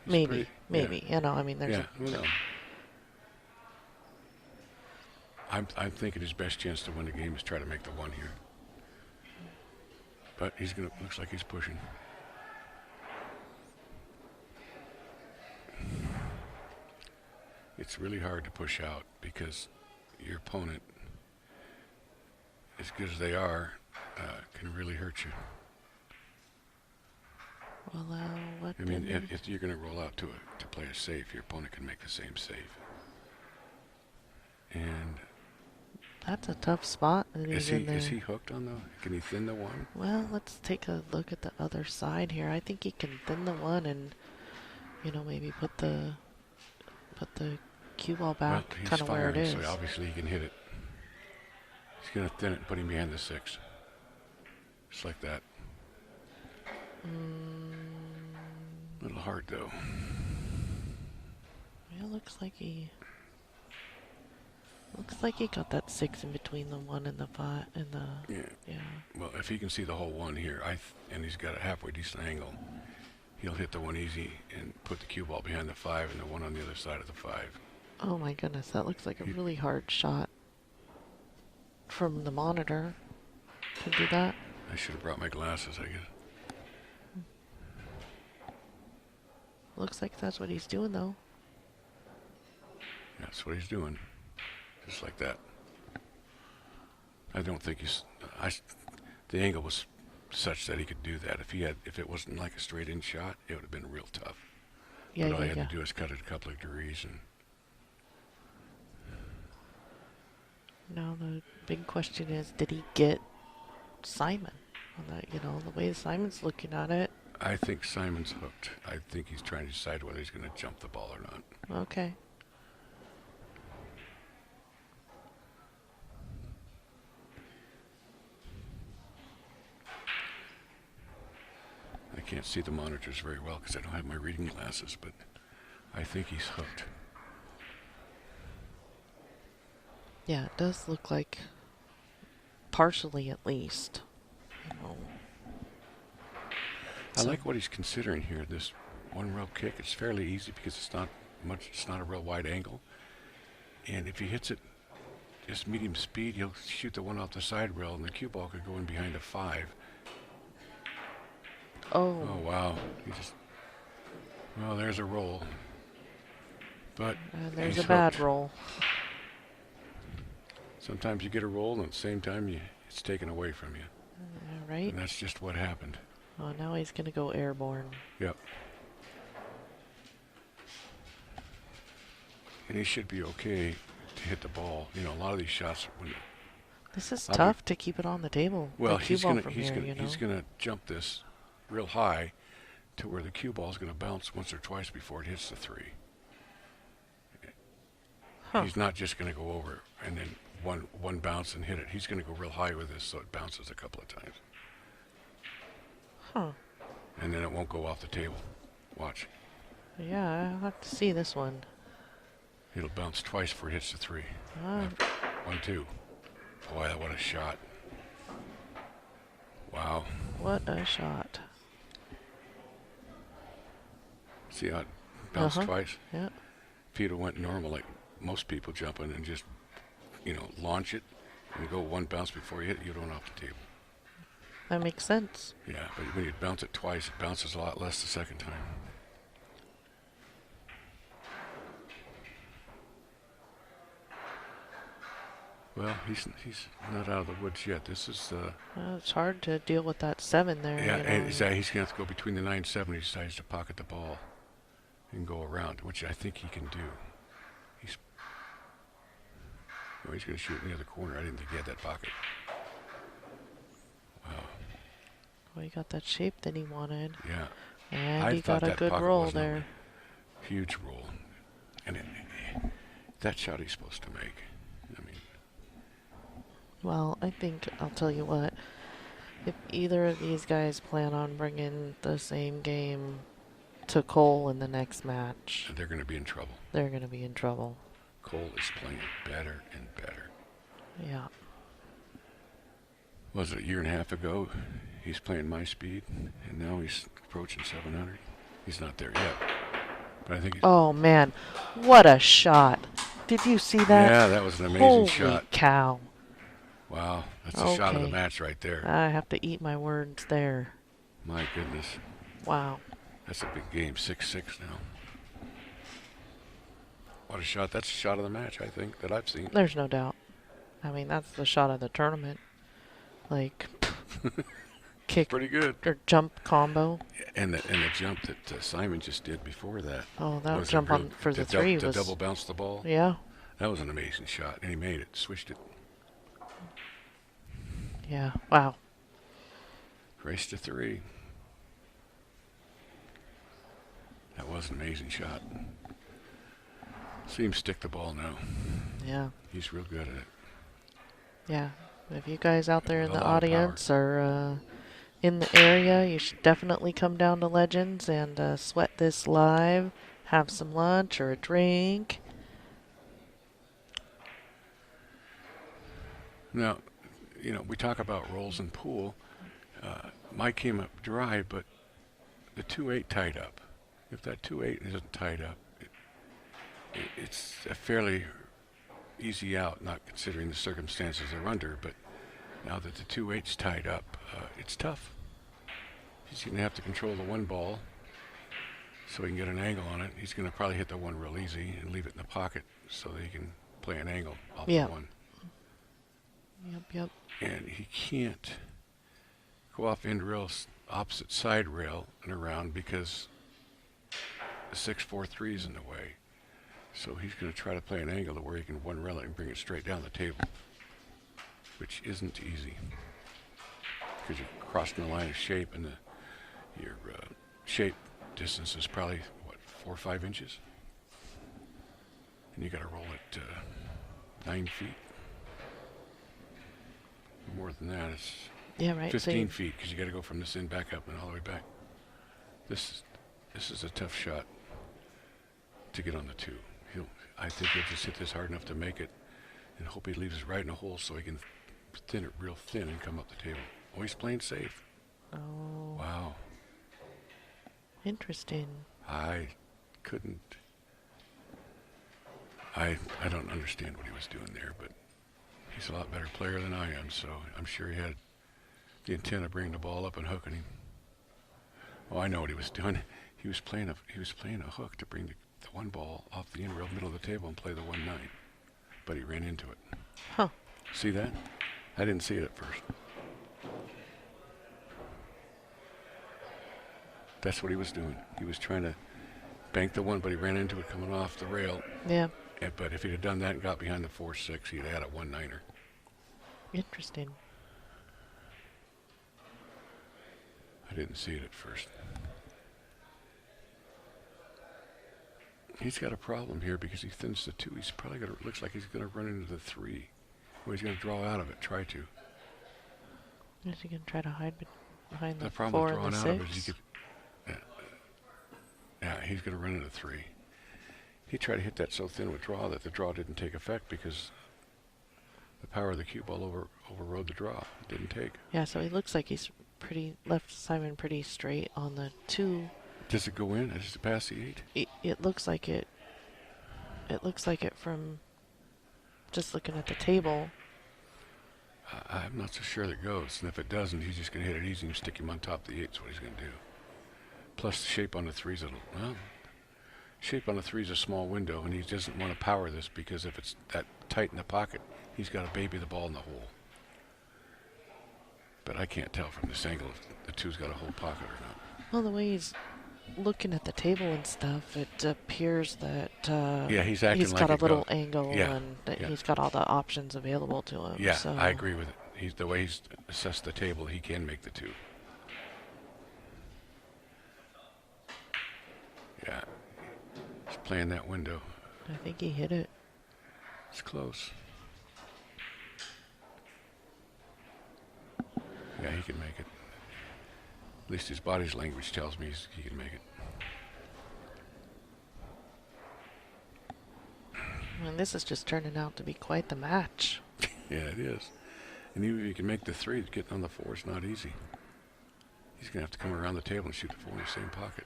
Maybe. Yeah. I mean, there's. Yeah, no. I'm thinking his best chance to win the game is try to make the 1 here. But looks like he's pushing. It's really hard to push out because your opponent, as good as they are, can really hurt you. Well, what? I mean, if you're going to roll out to play a safe, your opponent can make the same save. And that's a tough spot. Is he hooked on the? Can he thin the 1? Well, let's take a look at the other side here. I think he can thin the 1 and, maybe put the cue ball back Well, he's kind of where it firing, is. so obviously he can hit it. He's going to thin it and put him behind the 6. Just like that. A little hard, though. Yeah, looks like he got that 6 in between the 1 and the 5 and the Yeah. Well, if he can see the whole 1 here, and he's got a halfway decent angle, he'll hit the 1 easy and put the cue ball behind the 5 and the 1 on the other side of the 5. Oh my goodness, that looks like a really hard shot from the monitor to do that. I should have brought my glasses, I guess. Looks like that's what he's doing though. That's what he's doing. Just like that. I don't think the angle was such that he could do that. If it wasn't like a straight in shot, it would have been real tough. Yeah, but all you had to do is cut it a couple of degrees and now the big question is, did he get Simon on that? The way Simon's looking at it. I think Simon's hooked. I think he's trying to decide whether he's going to jump the ball or not. Okay. I can't see the monitors very well because I don't have my reading glasses, but I think he's hooked. Yeah, it does look like, partially at least. I like what he's considering here. This 1 rail kick, it's fairly easy because it's not a real wide angle. And if he hits it just medium speed, he'll shoot the 1 off the side rail and the cue ball could go in behind a 5. Oh wow. Well, there's a roll. But And there's he's a bad hooked. roll. Sometimes you get a roll and at the same time it's taken away from you. Right? And that's just what happened. Oh, now he's going to go airborne. Yep. And he should be okay to hit the ball. You know, a lot of these shots. This is tough to keep it on the table. Well, the cue he's ball gonna from he's here, gonna he's gonna jump this real high to where the cue ball is gonna bounce once or twice before it hits the 3. Huh. He's not just gonna go over and then one bounce and hit it. He's gonna go real high with this so it bounces a couple of times. Huh. And then it won't go off the table. Watch. Yeah, I'll have to see this one. It'll bounce twice before it hits the 3. 1, 2. Boy, what a shot. Wow. What a shot. See how it bounced twice? Yeah. If he'd have went normal like most people jumping and just, launch it and go 1 bounce before you hit it, you don't off the table. That makes sense. Yeah, but when you bounce it twice, it bounces a lot less the second time. Well, he's not out of the woods yet. This is It's hard to deal with that 7 there. yeah, and he's going to have to go between the 9 and 7. He decides to pocket the ball and go around, which I think he can do. He's going to shoot in the other corner. I didn't think he had that pocket. Wow. Well, he got that shape that he wanted. Yeah. And he got a good roll there. Huge roll. And that shot he's supposed to make. I mean. Well, I think, I'll tell you what, if either of these guys plan on bringing the same game to Cole in the next match, They're going to be in trouble. They're going to be in trouble. Cole is playing better and better. Yeah. Was it a year and a half ago? He's playing my speed, and now he's approaching 700. He's not there yet, but I think he's... Oh, man. What a shot. Did you see that? Yeah, that was an amazing Holy shot. Cow. Wow, that's the shot of the match right there. I have to eat my words there. My goodness. Wow. That's a big game, 6-6 now. What a shot. That's the shot of the match, I think, that I've seen. There's no doubt. I mean, that's the shot of the tournament. Like, kick Pretty good. or jump combo. And the jump that Simon just did before that. Oh, that jump on for the 3 was... To double bounce the ball. Yeah. That was an amazing shot, and he made it, swished it. Yeah, wow. Race to 3. That was an amazing shot. See him stick the ball now. Yeah. He's real good at it. Yeah. If you guys out there With in a the lot of power. audience are in the area, you should definitely come down to Legends and sweat this live. Have some lunch or a drink. Now, you know, we talk about rolls in pool. Mike came up dry, but the 2-8 tied up. If that 2-8 isn't tied up, it's a fairly easy out, not considering the circumstances they're under. But now that the 2-8's tied up, it's tough. He's going to have to control the one ball so he can get an angle on it. He's going to probably hit the one real easy and leave it in the pocket so that he can play an angle off the one. Yep. And he can't go off end rail, opposite side rail and around because the 6-4-3 is in the way. So he's going to try to play an angle to where he can one rail it and bring it straight down the table, which isn't easy because you're crossing the line of shape, and your shape distance is probably, what, 4 or 5 inches? And you got to roll it 9 feet. More than that, it's Yeah, right. 15 feet because you got to go from this end back up and all the way back. This is a tough shot to get on the 2. I think he'll just hit this hard enough to make it and hope he leaves it right in the hole so he can thin it real thin and come up the table. Oh, he's playing safe. Oh. Wow. Interesting. I don't understand what he was doing there, but he's a lot better player than I am, so I'm sure he had the intent of bringing the ball up and hooking him. Oh, I know what he was doing. He was playing a hook to bring the one ball off the in rail middle of the table and play the 1-9, but he ran into it. Huh. See that? I didn't see it at first. That's what he was doing. He was trying to bank the one, but he ran into it coming off the rail. Yeah. But if he'd have done that and got behind the 4-6, he'd have had a 1-9er. Interesting. I didn't see it at first. He's got a problem here because he thins the 2. He's probably going to, looks like he's going to run into the 3. Well, he's going to draw out of it, try to. Is he going to try to hide behind the problem 4 with and the drawing 6? out of it is he could, yeah, he's going to run into 3. He tried to hit that so thin with draw that the draw didn't take effect because the power of the cue ball overrode the draw. It didn't take. Yeah, so he looks like he's left Simon pretty straight on the 2. Does it go in? Does it pass the 8? It looks like it. It looks like it from just looking at the table. I'm not so sure that it goes. And if it doesn't, he's just going to hit it easy and stick him on top of the 8. That's what he's going to do. Plus, the shape on the 3's shape on the 3's a small window, and he doesn't want to power this because if it's that tight in the pocket, he's got to baby the ball in the hole. But I can't tell from this angle if the 2's got a whole pocket or not. Well, the way he's looking at the table and stuff, it appears that yeah, he's acting he's like got a it little goes. angle, Yeah, and that yeah. he's got all the options available to him. Yeah, so. I agree with it. The way he's assessed the table, he can make the 2. Yeah, he's playing that window. I think he hit it. It's close. Yeah, he can make it. At least his body's language tells me he can make it. And this is just turning out to be quite the match. Yeah, it is. And even if you can make the 3, getting on the 4 is not easy. He's going to have to come around the table and shoot the 4 in the same pocket.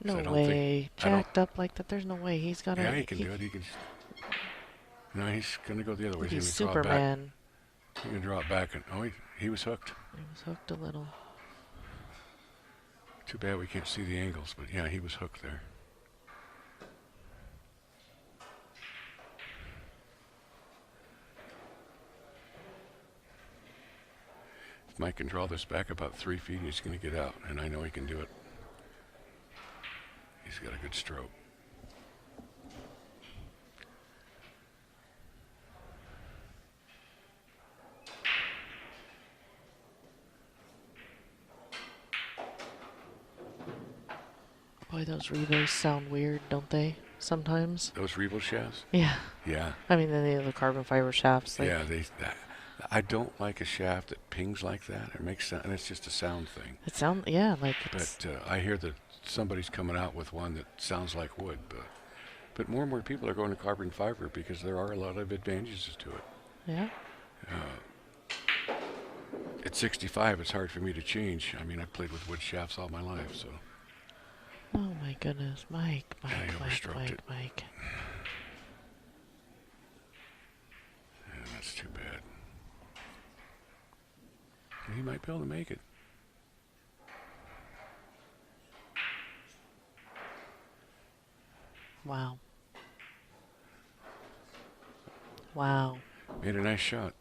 No I don't way. Jacked up like that. There's no way. He's got to. Yeah, he can do it. He can. No, he's going to go the other way. He's He's going to draw it back. Superman. He's going to draw it back. And, oh, he was hooked. He was hooked a little. Too bad we can't see the angles, but yeah, he was hooked there. If Mike can draw this back about 3 feet, he's going to get out, and I know he can do it. He's got a good stroke. Boy, those Revos sound weird, don't they? Sometimes. Those Revo shafts? Yeah. Yeah. I mean, any of the carbon fiber shafts. Like, Yeah, I don't like a shaft that pings like that. It makes sound, and it's just a sound thing. it sounds, yeah, like it's. But I hear that somebody's coming out with one that sounds like wood. But more and more people are going to carbon fiber because there are a lot of advantages to it. Yeah. At 65, it's hard for me to change. I mean, I've played with wood shafts all my life, so. Oh my goodness, Mike, I Mike. Yeah, that's too bad. He might be able to make it. Wow. Wow. Made a nice shot.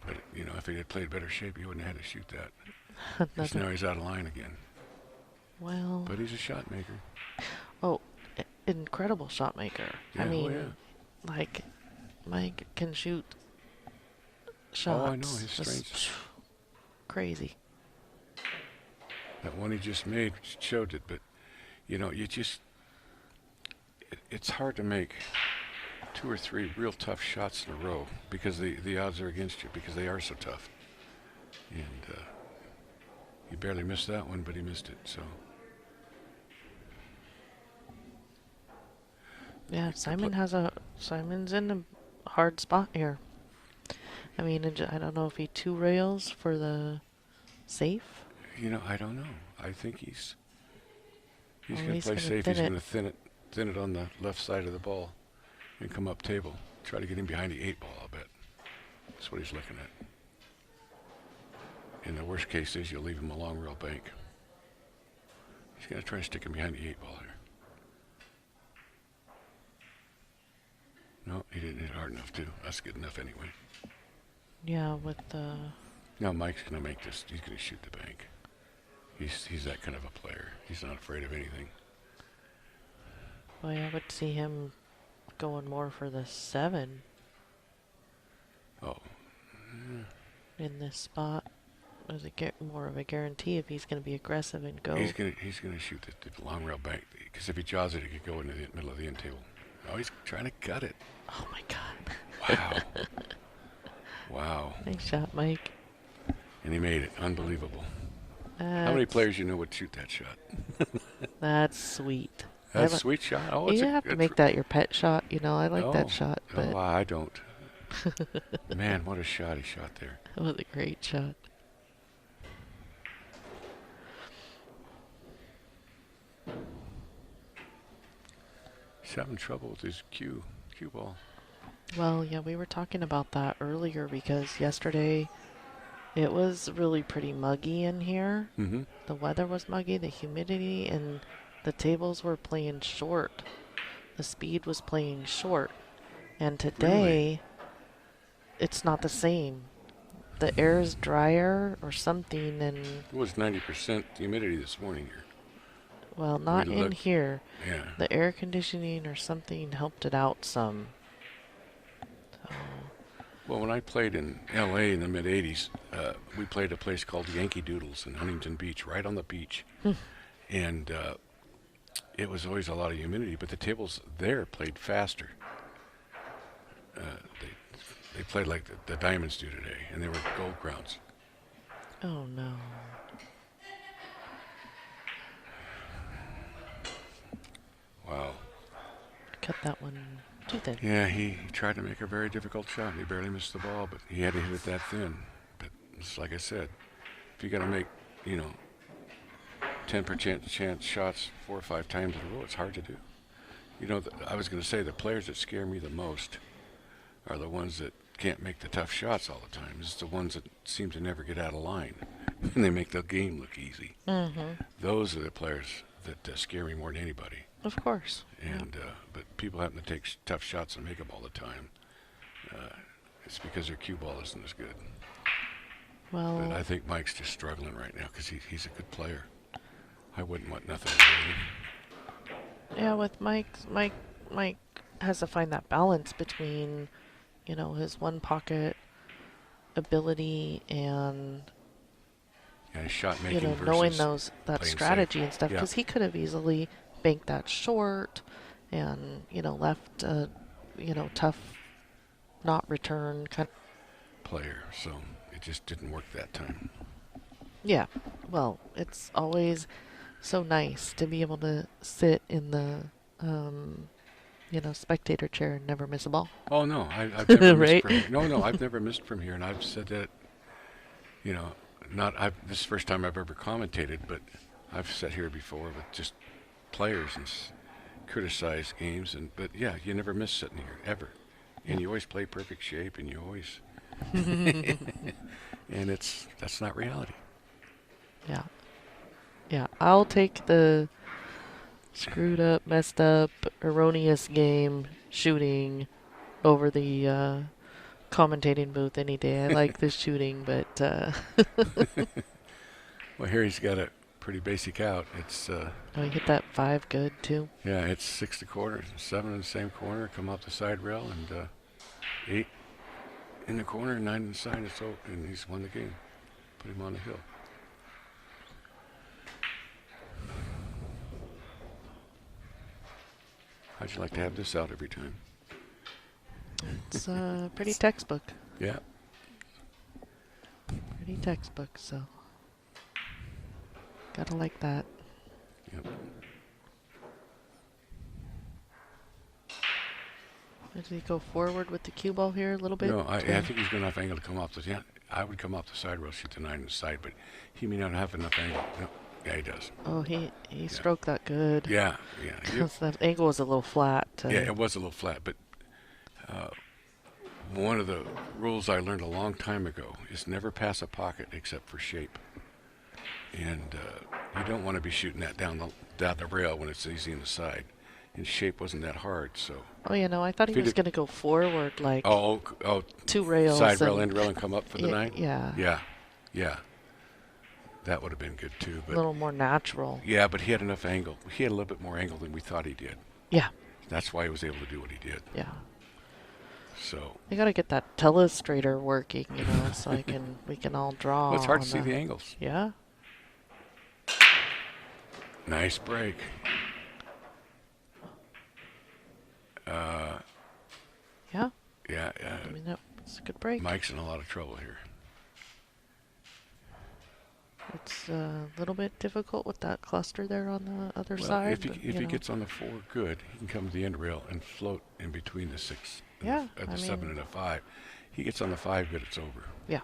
But, if he had played better shape, he wouldn't have had to shoot that. Because now he's out of line again. Well. But he's a shot maker. Oh, incredible shot maker. Yeah, I mean, yeah. like, Mike can shoot shots. Oh, I know. His strengths. Crazy. That one he just made showed it. But, it's hard to make 2 or 3 real tough shots in a row because the odds are against you because they are so tough. And he barely missed that one, but he missed it. So yeah, Simon's in a hard spot here. I mean, I don't know if he 2 rails for the safe. I don't know. I think he's Well, going he's to play gonna safe. thin He's it. going to thin it on the left side of the ball and come up table. Try to get him behind the 8 ball, I'll bet. That's what he's looking at. And the worst case is you'll leave him a long rail bank. He's going to try to stick him behind the 8 ball here. No, he didn't hit hard enough, too. That's good enough anyway. Yeah, with the. Now Mike's going to make this. He's going to shoot the bank. He's that kind of a player. He's not afraid of anything. Boy, I would see him going more for the 7 Oh. in this spot. As more of a guarantee if he's going to be aggressive and go. He's going to shoot the long rail bank because if he jaws it, he could go into the middle of the end table. Oh, he's trying to cut it. Oh my God. Wow. Wow. Nice shot, Mike. And he made it. Unbelievable. How many players would shoot that shot? That's sweet. That's a sweet shot. Oh, you have to make that your pet shot. I like that shot. But I don't. Man, what a shot he shot there. That was a great shot. He's having trouble with his cue ball. Well, yeah, we were talking about that earlier because yesterday it was really pretty muggy in here. Mm-hmm. The weather was muggy, the humidity, and the tables were playing short. The speed was playing short. And today, it's not the same. The air is drier or something, and... It was 90% humidity this morning here. Well, not in here. Yeah. The air conditioning or something helped it out some. So. Well, when I played in L.A. in the mid-'80s, we played a place called Yankee Doodles in Huntington Beach, right on the beach. And it was always a lot of humidity, but the tables there played faster. They played like the Diamonds do today, and they were gold grounds. Oh, no. Wow. Cut that one too thin. Yeah, he tried to make a very difficult shot. He barely missed the ball, but he had to hit it that thin. But it's like I said, if you got to make, 10% chance shots 4 or 5 times in a row, it's hard to do. I was going to say the players that scare me the most are the ones that can't make the tough shots all the time. It's the ones that seem to never get out of line, and they make the game look easy. Mm-hmm. Those are the players that scare me more than anybody. Of course. And but people happen to take tough shots and make them all the time. It's because their cue ball isn't as good. Well, but I think Mike's just struggling right now because he's a good player. I wouldn't want nothing to do with him. Yeah, with Mike has to find that balance between, his one pocket ability and his shot making versus knowing that playing strategy safe. and stuff, because he could have easily banked that short and, left a, tough not return kind player, so it just didn't work that time. Yeah. Well, it's always so nice to be able to sit in the, spectator chair and never miss a ball. Oh no, I've never missed Right? from here. No, I've never missed from here, and I've said that. This is the first time I've ever commentated, but I've sat here before with just players and criticized games, but yeah, you never miss sitting here ever, and you always play perfect shape, and you always, and that's not reality. Yeah. Yeah. I'll take the screwed up, messed up, erroneous game shooting over the commentating booth any day. I like the shooting, but Well, here he's got a pretty basic out. It's oh, you hit that 5 good too. yeah, it's 6 to quarter, 7 in the same corner, come off the side rail, and 8 in the corner, 9 inside. It's open, and he's won the game. Put him on the hill. How'd you like to have this out every time? It's pretty textbook. Yeah. Pretty textbook, so gotta like that. Yep. Did he go forward with the cue ball here a little bit? No, I think he's got enough angle to come off the. Yeah, I would come off the side rail, shoot the 9 inside, but he may not have enough angle. No, yeah, he does. Oh, he stroked that good. Yeah. Because that angle was a little flat. Yeah, it was a little flat, but one of the rules I learned a long time ago is never pass a pocket except for shape. And you don't want to be shooting that down the rail when it's easy in the side. And shape wasn't that hard, so. Oh, I thought he was going to go forward like Oh, 2 rails. Side rail, end rail, and come up for the 9? Yeah. Yeah. That would have been good too. But a little more natural. yeah, but he had enough angle. He had a little bit more angle than we thought he did. Yeah. That's why he was able to do what he did. Yeah. So. I got to get that telestrator working, so we can all draw. Well, it's hard to see the angles. Yeah. Nice break. Yeah. Yeah. I mean, that's a good break. Mike's in a lot of trouble here. It's a little bit difficult with that cluster there on the other Well, side. if he gets on the 4 good, he can come to the end rail and float in between the 6 and the 7 and the 5. He gets on the 5 good, it's over. Yeah.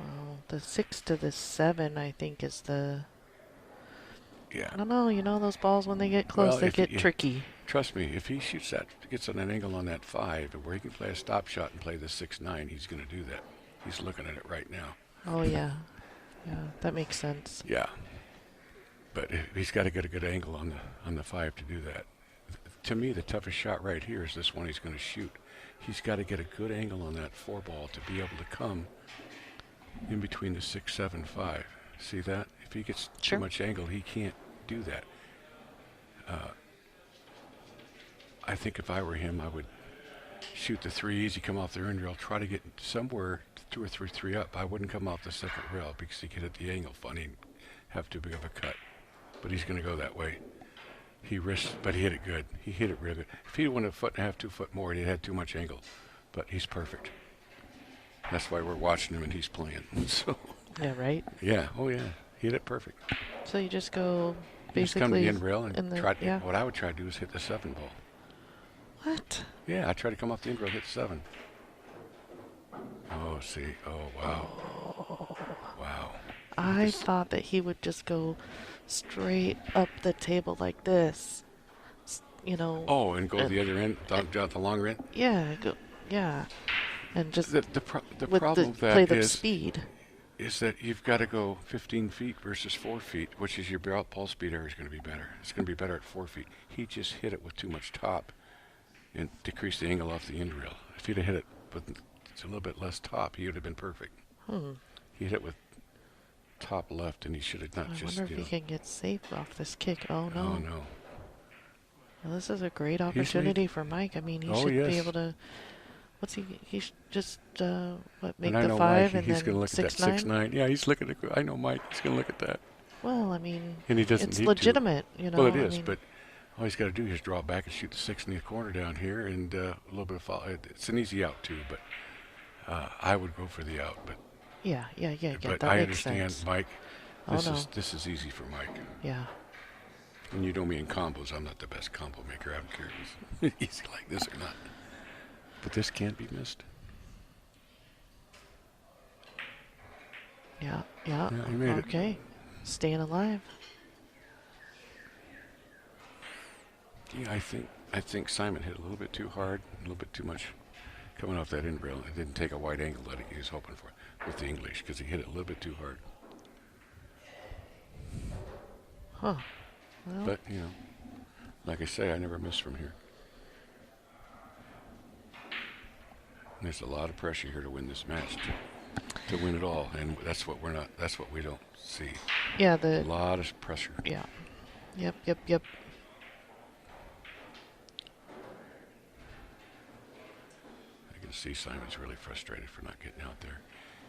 Well, the 6 to the 7, I think, is the. Yeah. I don't know. Those balls when they get close, they get tricky. Trust me, if he shoots that, gets on an angle on that 5, where he can play a stop shot and play the 6-9, he's going to do that. He's looking at it right now. Oh yeah, that makes sense. Yeah, but he's got to get a good angle on the 5 to do that. To me, the toughest shot right here is this one he's going to shoot. He's got to get a good angle on that 4 ball to be able to come in between the 6, 7, 5. See that? If he gets too much angle, he can't do that. I think if I were him, I would shoot the 3 easy, come off the end rail, try to get somewhere 2 or 3 up. I wouldn't come off the second rail because he could hit the angle funny and have too big of a cut. But he's going to go that way. He risked, but he hit it good. He hit it really good. If he went 1.5 feet, 2 foot more, he'd had too much angle. But he's perfect. That's why we're watching him and he's playing. So. Yeah, right? Yeah. Oh, yeah. He hit it perfect. So you just go basically. Just come to the end rail and try to, yeah. What I would try to do is hit the 7 ball. What? Yeah, I try to come off the end rail, hit 7. Oh, see. Oh, wow. Oh. Wow. I thought that he would just go straight up the table like this. Oh, and go the other end, down the longer end? Yeah, and just the problem with that play the speed. Is that you've got to go 15 feet versus 4 feet, which is your ball speed area is going to be better. It's going to be better at 4 feet. He just hit it with too much top and decreased the angle off the end rail. If he'd have hit it with a little bit less top, he would have been perfect. He hit it with top left, and he should have not I just. wonder if he can get safe off this kick. Oh no! Oh no! Well, this is a great opportunity for Mike. I mean, he should be able to. What's he? He should just make the 5 Mike, and he's then going to look at that 6-9. Yeah, he's looking at. I know Mike. He's going to look at that. Well, I mean, And he doesn't it's need legitimate, to. you know. Well, it I is, mean, but all he's got to do is draw back and shoot the 6 in the corner down here, and a little bit of follow. It's an easy out too, but I would go for the out. yeah. But That I makes understand, sense. Mike. Oh no. This is easy for Mike. Yeah. And you know me in combos. I'm not the best combo maker. I don't care if it's easy like this or not. But this can't be missed. Yeah. Yeah, he made it. Okay. Staying alive. Yeah, I think Simon hit a little bit too hard, a little bit too much coming off that end rail. It didn't take a wide angle that he was hoping for with the English because he hit it a little bit too hard. Huh. Well, But, you know, like I say, I never miss from here. And there's a lot of pressure here to win this match, to win it all, and that's what we don't see. yeah, A lot of pressure. yeah. Yep. I can see Simon's really frustrated for not getting out there.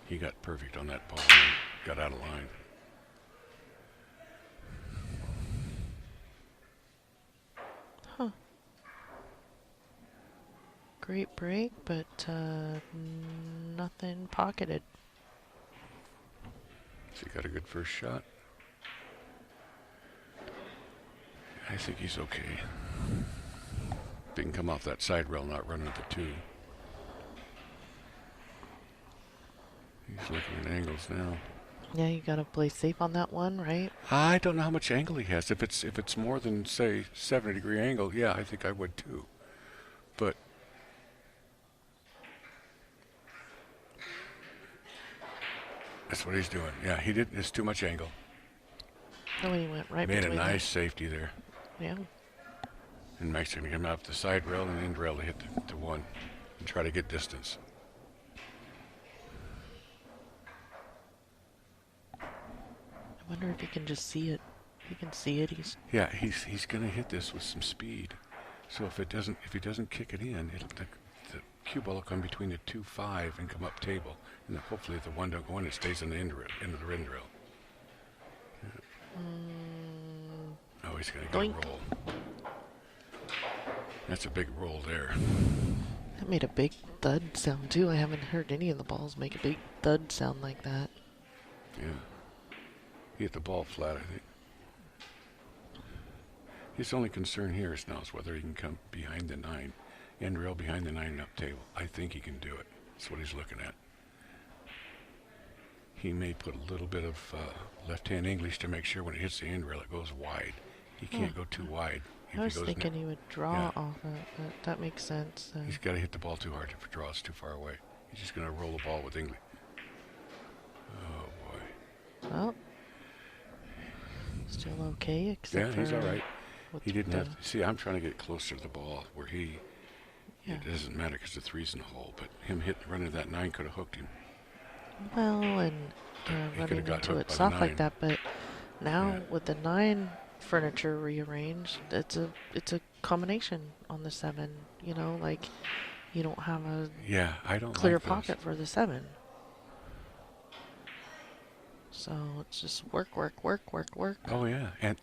He got perfect on that ball and got out of line. Huh. Great break, but nothing pocketed. So he got a good first shot. I think he's okay. If he can come off that side rail, not running at the 2. He's looking at angles now. Yeah, you gotta play safe on that one, right? I don't know how much angle he has. If it's more than, say, 70-degree angle, yeah, I think I would too. But that's what he's doing. Yeah, he didn't. It's too much angle. Oh, he went right Made a between nice safety there. Yeah. And Mike's going to come out the side rail and end rail to hit the 1 and try to get distance. I wonder if he can just see it. He can see it. He's going to hit this with some speed. So if he doesn't kick it in, the cue ball will come between the 2-5 and come up table, and then hopefully if the 1 don't go in, it stays in the end rail, into the end rail. Yeah. Oh, he's going to get Doink. a roll. That's a big roll there. That made a big thud sound too. I haven't heard any of the balls make a big thud sound like that. Yeah. He hit the ball flat, I think. His only concern here is now is whether he can come behind the 9, end rail behind the 9 and up table. I think he can do it. That's what he's looking at. He may put a little bit of left-hand English to make sure when it hits the end rail it goes wide. He can't go too wide. I was thinking he would draw off it, but that makes sense. He's got to hit the ball too hard if it draws too far away. He's just going to roll the ball with English. Oh, boy. Well, still okay, except Yeah, he's all right. with He didn't the- have to. See, I'm trying to get closer to the ball where he... Yeah. It doesn't matter because the 3's in the hole, but him running that 9 could have hooked him. Well, and He running could've got into hooked it by the soft like 9. that, but now Yeah. with the 9 furniture rearranged, it's a combination on the 7. You know, like you don't have a Yeah, I don't clear like those. pocket for the 7. So it's just work. Oh, yeah. And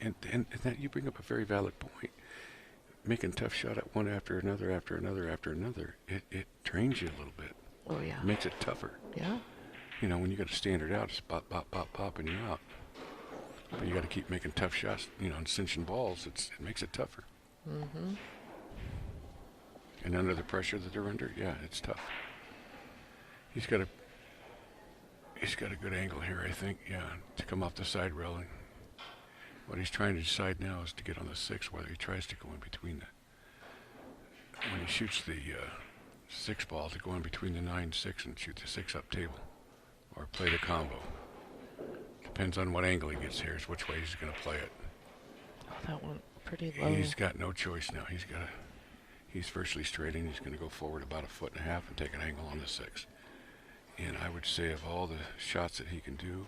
that you bring up a very valid point. Making tough shot at one after another, it trains you a little bit. Oh yeah. It makes it tougher. Yeah. You know, when you got a standard out, it's pop, pop, pop, pop, and you're out. But you got to keep making tough shots, you know, and cinching balls. It makes it tougher. Mm-hmm. And under the pressure that they're under, yeah, it's tough. He's got a good angle here, I think, yeah, to come off the side rail. And what he's trying to decide now is to get on the 6, whether he tries to go in between when he shoots the 6 ball, to go in between the 9-6 and shoot the 6 up table, or play the combo. Depends on what angle he gets here, is which way he's going to play it. Oh, that went pretty low. He's got no choice now. He's virtually straight in. He's going to go forward about 1.5 feet and take an angle on the 6. And I would say of all the shots that he can do,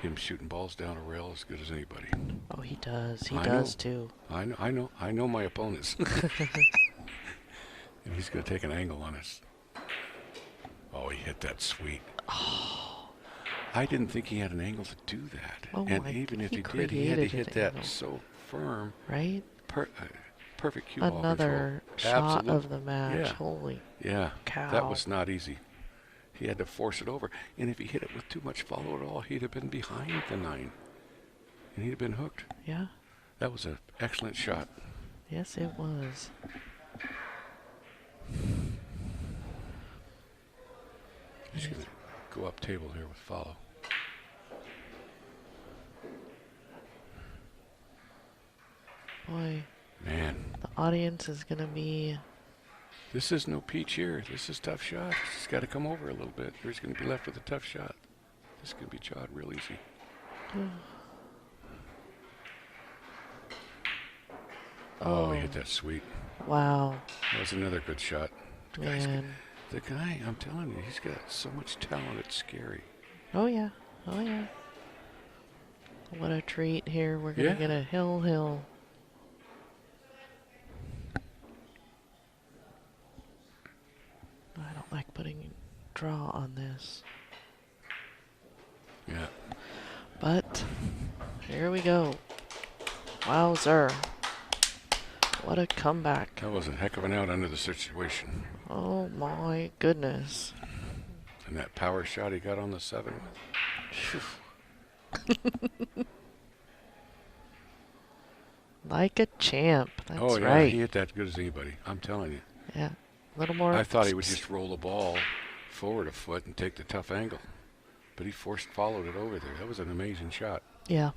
him shooting balls down a rail as good as anybody. Oh, he does. He I does know. too. I know my opponents. And he's going to take an angle on us. Oh, he hit that sweet. Oh, I didn't think he had an angle to do that. Oh and my, even if he he did, he had to created hit an that angle. so firm. Right? Perfect cue ball Another control. shot Absolutely. of the match. Yeah. Holy Yeah. cow. That was not easy. He had to force it over. And if he hit it with too much follow at all, he'd have been behind the 9. And he'd have been hooked. Yeah. That was an excellent shot. Yes, it was. He's going to go up table here with follow. Boy, Man, the audience is going to be... this is no peach here. This is tough shot. He's got to come over a little bit, or he's going to be left with a tough shot. This is going to be shot real easy. Oh, he hit that sweet. Wow. That was another good shot. Man. The guy, I'm telling you, he's got so much talent, it's scary. Oh, yeah. Oh, yeah. What a treat here. We're going to get a hill. I don't like putting draw on this. Yeah. But here we go. Wowzer. What a comeback. That was a heck of an out under the situation. Oh my goodness. And that power shot he got on the 7 with. Like a champ. That's oh, yeah, right. he hit that good as anybody. I'm telling you. Yeah. A little more. I thought he would just roll the ball forward a foot and take the tough angle. But he followed it over there. That was an amazing shot. Yeah.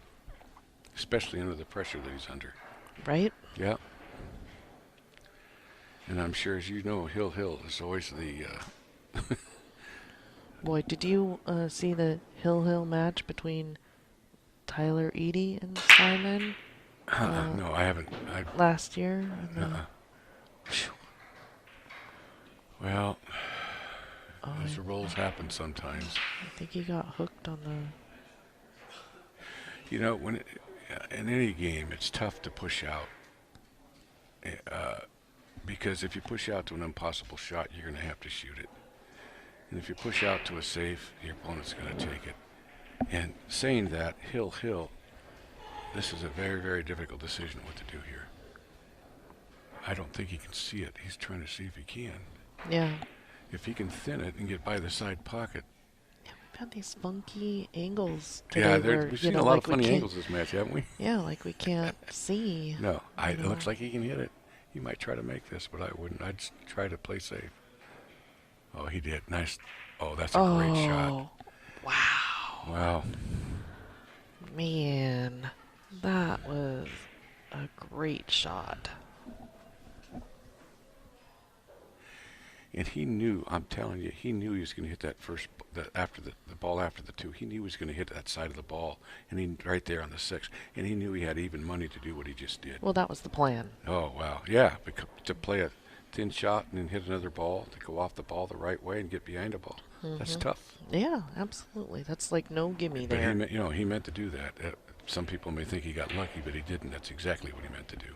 Especially under the pressure that he's under. Right? Yeah. And I'm sure, as you know, Hill is always the... Boy, did you see the Hill match between Tyler Eady and Simon? No, I haven't. Last year? Well, as the rolls happen sometimes. I think he got hooked on the... You know, when in any game, it's tough to push out. Because if you push out to an impossible shot, you're going to have to shoot it. And if you push out to a safe, your opponent's going to take it. And saying that, Hill, this is a very, very difficult decision what to do here. I don't think he can see it. He's trying to see if he can. Yeah. If he can thin it and get by the side pocket. Yeah, we've had these funky angles today. Yeah, we've seen a lot of funny angles this match, haven't we? Yeah, like we can't see. No, it looks like he can hit it. He might try to make this, but I wouldn't. I'd try to play safe. Oh, he did. Nice. Oh, that's a great shot. Wow. Wow. Man, that was a great shot. And he knew, I'm telling you, he knew he was going to hit that first, after the ball after the 2. He knew he was going to hit that side of the ball, and he right there on the 6. And he knew he had even money to do what he just did. Well, that was the plan. Oh, wow. Yeah, to play a thin shot and then hit another ball, to go off the ball the right way and get behind the ball. That's tough. Yeah, absolutely. That's like no gimme But there. he meant to do that. Some people may think he got lucky, but he didn't. That's exactly what he meant to do.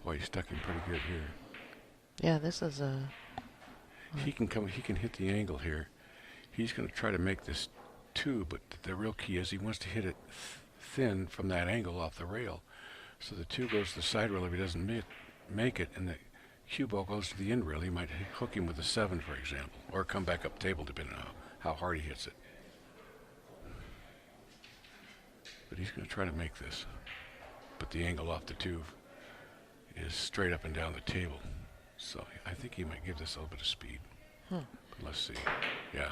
Boy, he stuck him pretty good here. Yeah, this is a... He can hit the angle here. He's going to try to make this 2, but the real key is he wants to hit it thin from that angle off the rail. So the 2 goes to the side rail if he doesn't make it, and the cue ball goes to the end rail. He might hook him with a 7, for example, or come back up table depending on how hard he hits it. But he's going to try to make this. But the angle off the 2 is straight up and down the table. So I think he might give this a little bit of speed. But let's see. Yeah.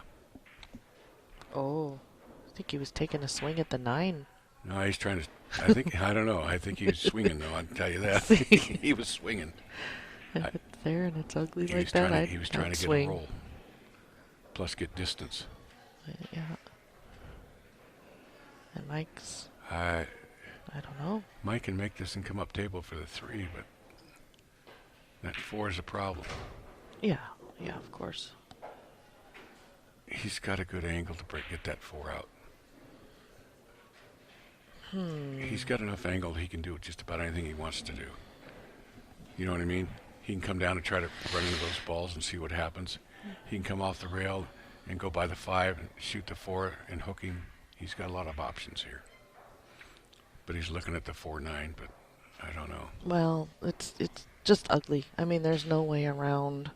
Oh, I think he was taking a swing at the 9. No, he's trying to. I don't know. I think he was swinging, though. I'll tell you that. He was swinging. If it's there and it's ugly like that, he was trying to get swing. a roll. Plus get distance. Yeah. And Mike's... I don't know. Mike can make this and come up table for the 3, but that 4 is a problem. Yeah, of course. He's got a good angle to get that 4 out. He's got enough angle he can do just about anything he wants to do. You know what I mean? He can come down and try to run into those balls and see what happens. He can come off the rail and go by the 5 and shoot the 4 and hook him. He's got a lot of options here. But he's looking at the 4-9, but I don't know. Well, it's just ugly. I mean, there's no way around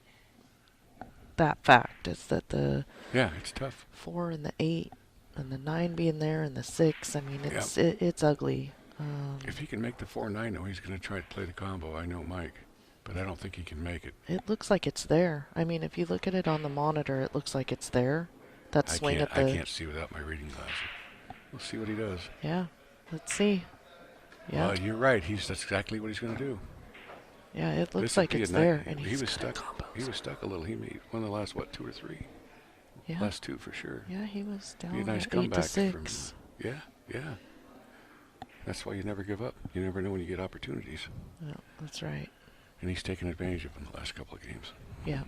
that fact. It's that the Yeah, it's tough. 4 and the 8 and the 9 being there and the 6. I mean, it's ugly. If he can make the 4-9, though, he's going to try to play the combo. I know Mike, but I don't think he can make it. It looks like it's there. I mean, if you look at it on the monitor, it looks like it's there. That swing at the... I can't see without my reading glasses. We'll see what he does. Yeah, let's see. Yeah. Well, you're right. That's exactly what he's going to do. Yeah, it looks like it's there, and he he's was got stuck. combos. He was stuck a little. He made one of the last 2 or 3. Yeah. Last 2 for sure. Yeah, he was down Be a nice at 8 comeback to 6. Yeah. That's why you never give up. You never know when you get opportunities. Yeah, that's right. And he's taken advantage of them the last couple of games. Yeah.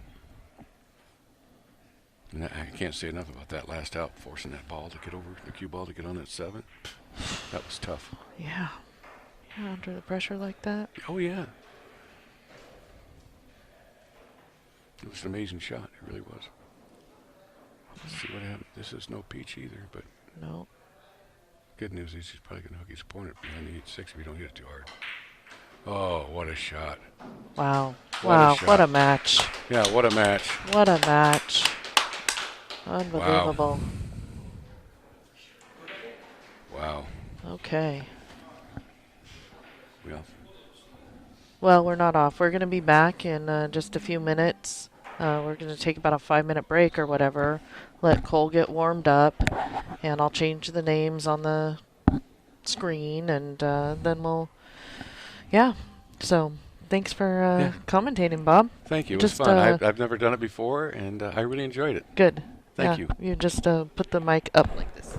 And I can't say enough about that last out, forcing that ball to get over the cue ball to get on that 7. That was tough. Yeah. Yeah, under the pressure like that. Oh yeah. It was an amazing shot. It really was. Let's see what happens. This is no peach either, but No. good news is he's probably going to hook his opponent behind the 8-6 if you don't hit it too hard. Oh, what a shot. Wow. What a Wow. shot. What a match. Yeah, what a match. What a match. Unbelievable. Wow. Okay. Well, Well, we're not off. We're going to be back in just a few minutes. We're going to take about a 5-minute break or whatever. Let Cole get warmed up. And I'll change the names on the screen. And then we'll... Yeah. So, thanks for commentating, Bob. thank you. It was fun. I've never done it before, and I really enjoyed it. Good. Thank you. You just put the mic up like this.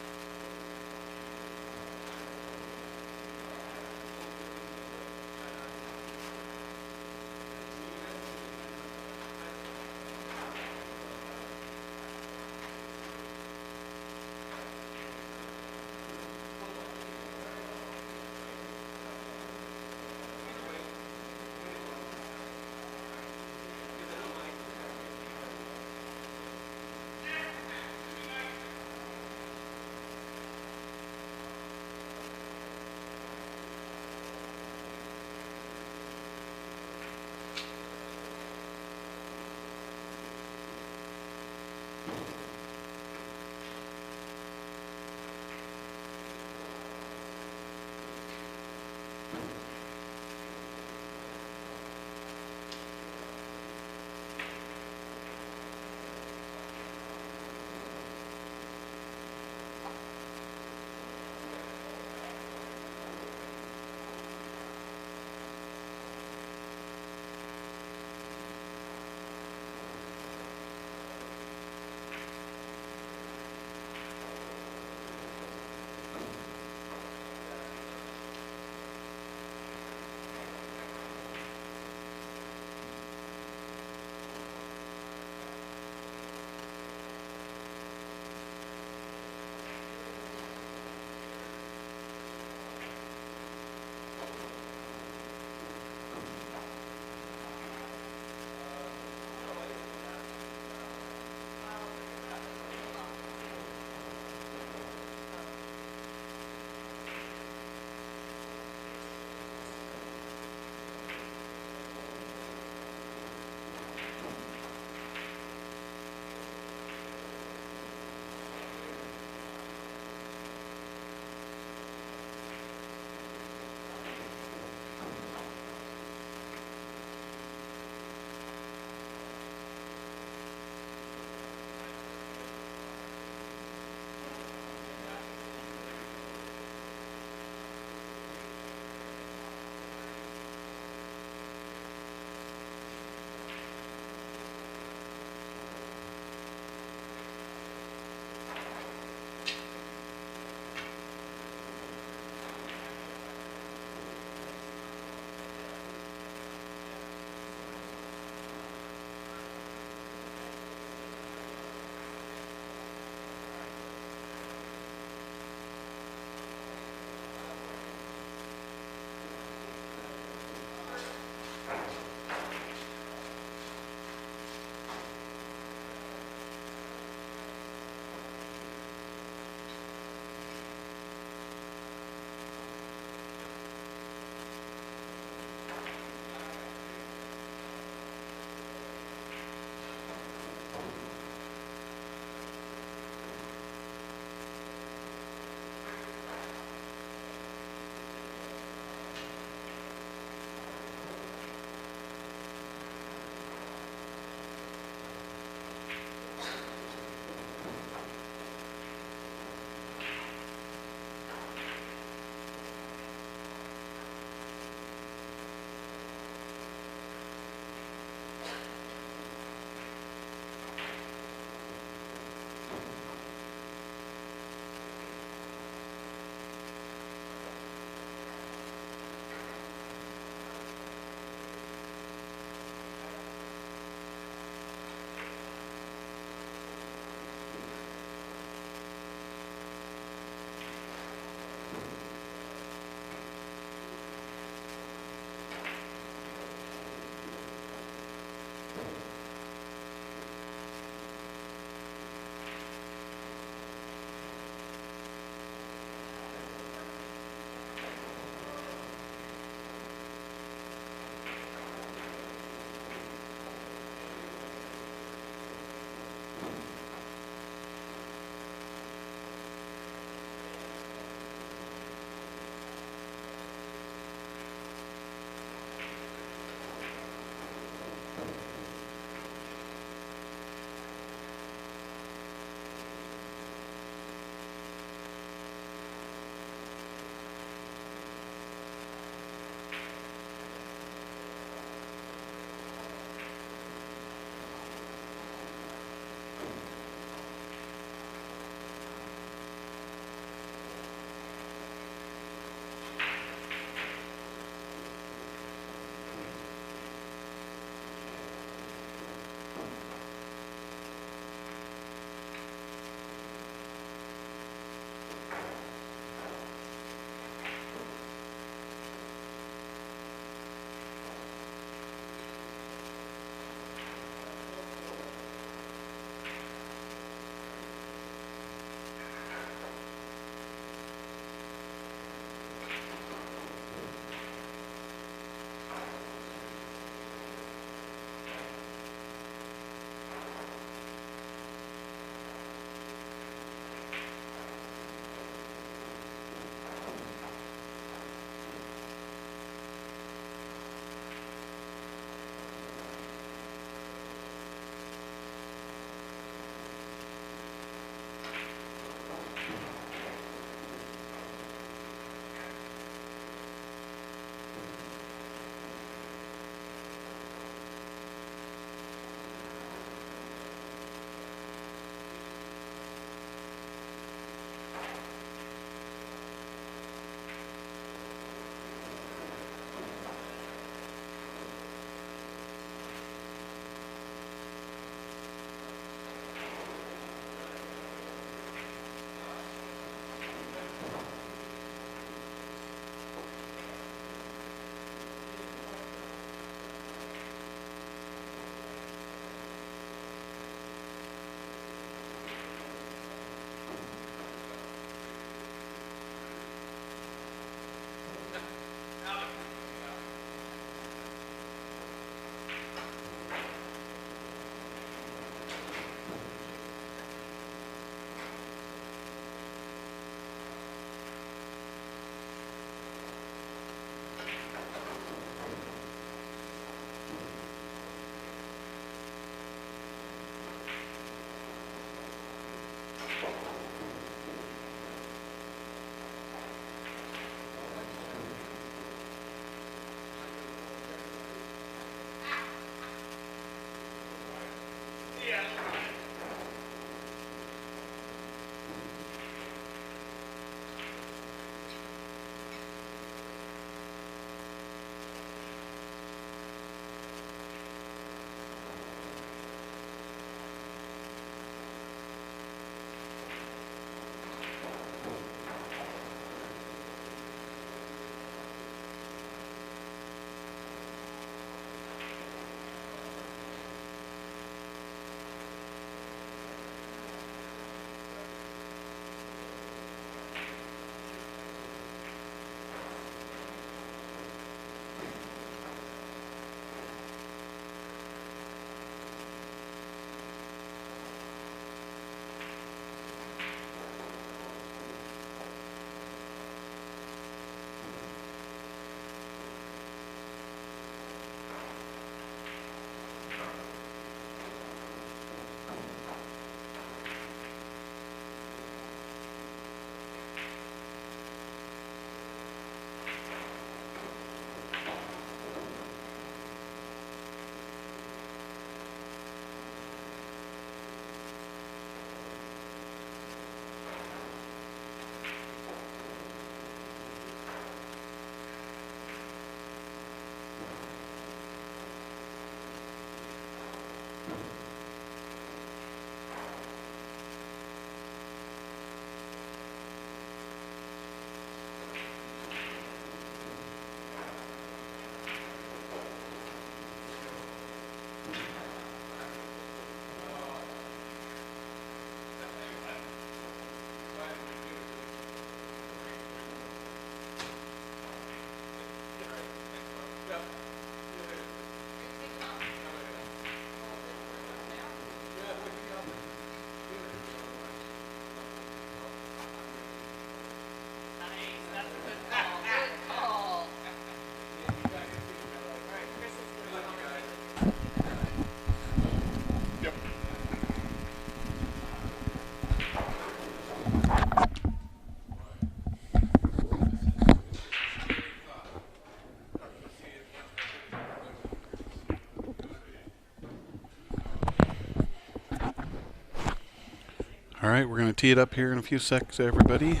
All right, we're going to tee it up here in a few seconds, everybody.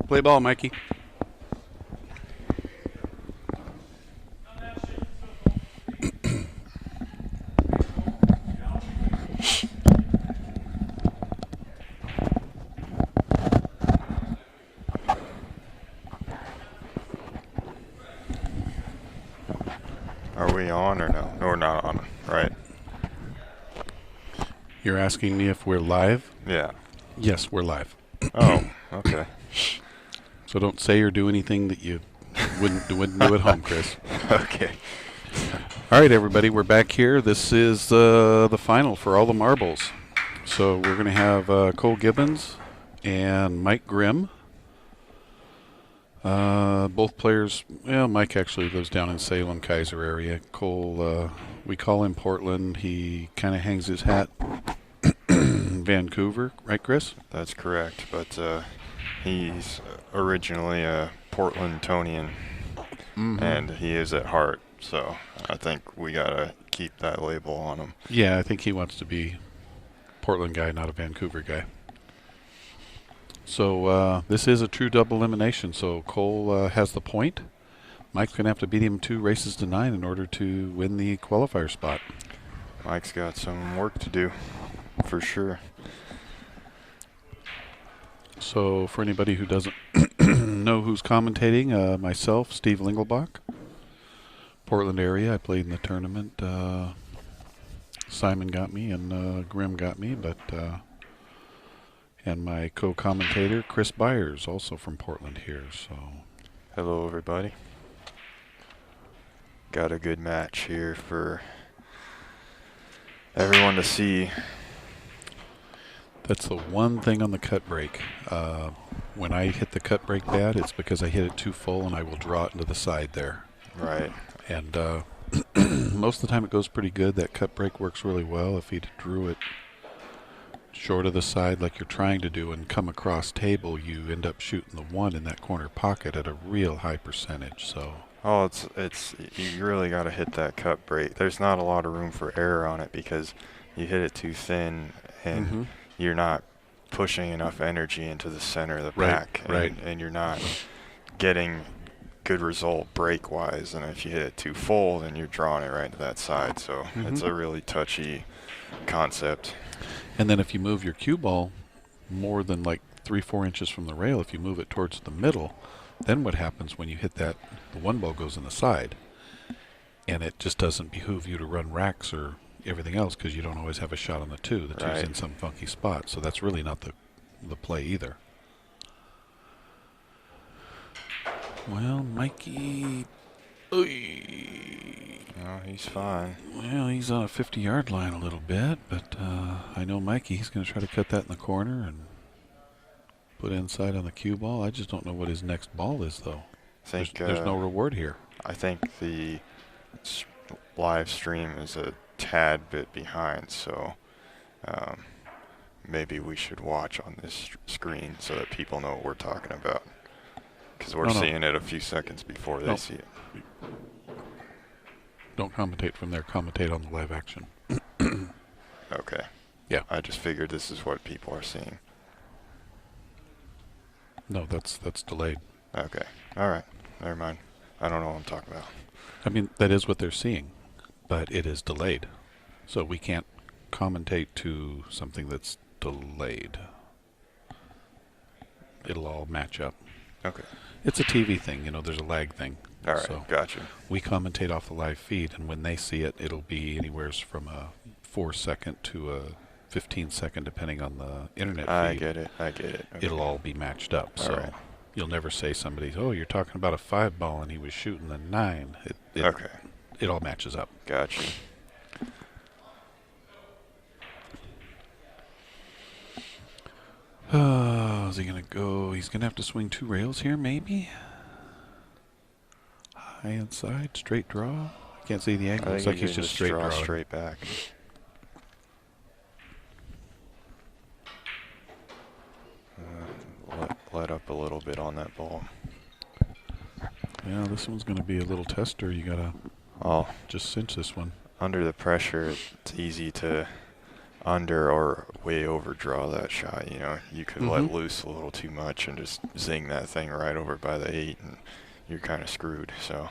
Play ball, Mikey. Are we on or no? No, we're not on. Right. You're asking me if we're live? Yeah. Yes, we're live. Oh, okay. So don't say or do anything that you wouldn't do at home, Chris. Okay. All right, everybody, we're back here. This is the final for all the marbles. So we're going to have Cole Gibbons and Mike Grimm. Both players, well, Mike actually lives down in Salem, Kaiser area. Cole, we call him Portland. He kind of hangs his hat in Vancouver, right, Chris? That's correct. But he's originally a Portlandtonian, and he is at heart. So I think we got to keep that label on him. Yeah, I think he wants to be Portland guy, not a Vancouver guy. So this is a true double elimination. So Cole has the point. Mike's going to have to beat him 2 races to 9 in order to win the qualifier spot. Mike's got some work to do, for sure. So for anybody who doesn't know who's commentating, myself, Steve Lingelbach, Portland area. I played in the tournament. Simon got me and Grimm got me, but and my co-commentator Chris Byers, also from Portland here. So Hello, everybody. Got a good match here for everyone to see. that's the one thing on the cut break. When I hit the cut break bad, it's because I hit it too full and I will draw it into the side there. Right. And most of the time it goes pretty good. That cut break works really well. If he drew it short of the side like you're trying to do and come across table, you end up shooting the 1 in that corner pocket at a real high percentage. So Oh, it's you really got to hit that cut break. There's not a lot of room for error on it because you hit it too thin and you're not pushing enough energy into the center of the pack, and you're not getting good result break wise. And if you hit it too full, then you're drawing it right to that side. So it's a really touchy concept. And then if you move your cue ball more than like 3-4 inches from the rail, if you move it towards the middle, then what happens when you hit that, the 1 ball goes in the side. And it just doesn't behoove you to run racks or everything else because you don't always have a shot on the 2. The 2's in some funky spot. So that's really not the play either. Well, Mikey... No, he's fine. Well, he's on a 50-yard line a little bit, but I know Mikey, he's going to try to cut that in the corner and put inside on the cue ball. I just don't know what his next ball is, though. I think There's no reward here. I think the live stream is a tad bit behind, so maybe we should watch on this screen so that people know what we're talking about. Because we're seeing it a few seconds before they see it. Don't commentate from there. Commentate on the live action. Okay. Yeah. I just figured this is what people are seeing. No, that's delayed. Okay. All right. Never mind. I don't know what I'm talking about. I mean, that is what they're seeing, but it is delayed. So we can't commentate to something that's delayed. It'll all match up. Okay. It's a TV thing, you know, there's a lag thing. All right. So Gotcha. we commentate off the live feed, and when they see it, it'll be anywhere from a 4-second to a 15-second, depending on the internet feed. I get it. Okay. It'll all be matched up. All So right. you'll never say somebody, oh, you're talking about a 5 ball and he was shooting the 9. Okay. It all matches up. Gotcha. Is he going to go? He's going to have to swing 2 rails here, maybe? High inside, straight draw. I can't see the angle. Looks like he's just straight draw. Straight back. Let up a little bit on that ball. Yeah, this one's going to be a little tester. You got to just cinch this one. under the pressure, it's easy to under or way overdraw that shot. You know, you could let loose a little too much and just zing that thing right over by the 8, and you're kind of screwed. So.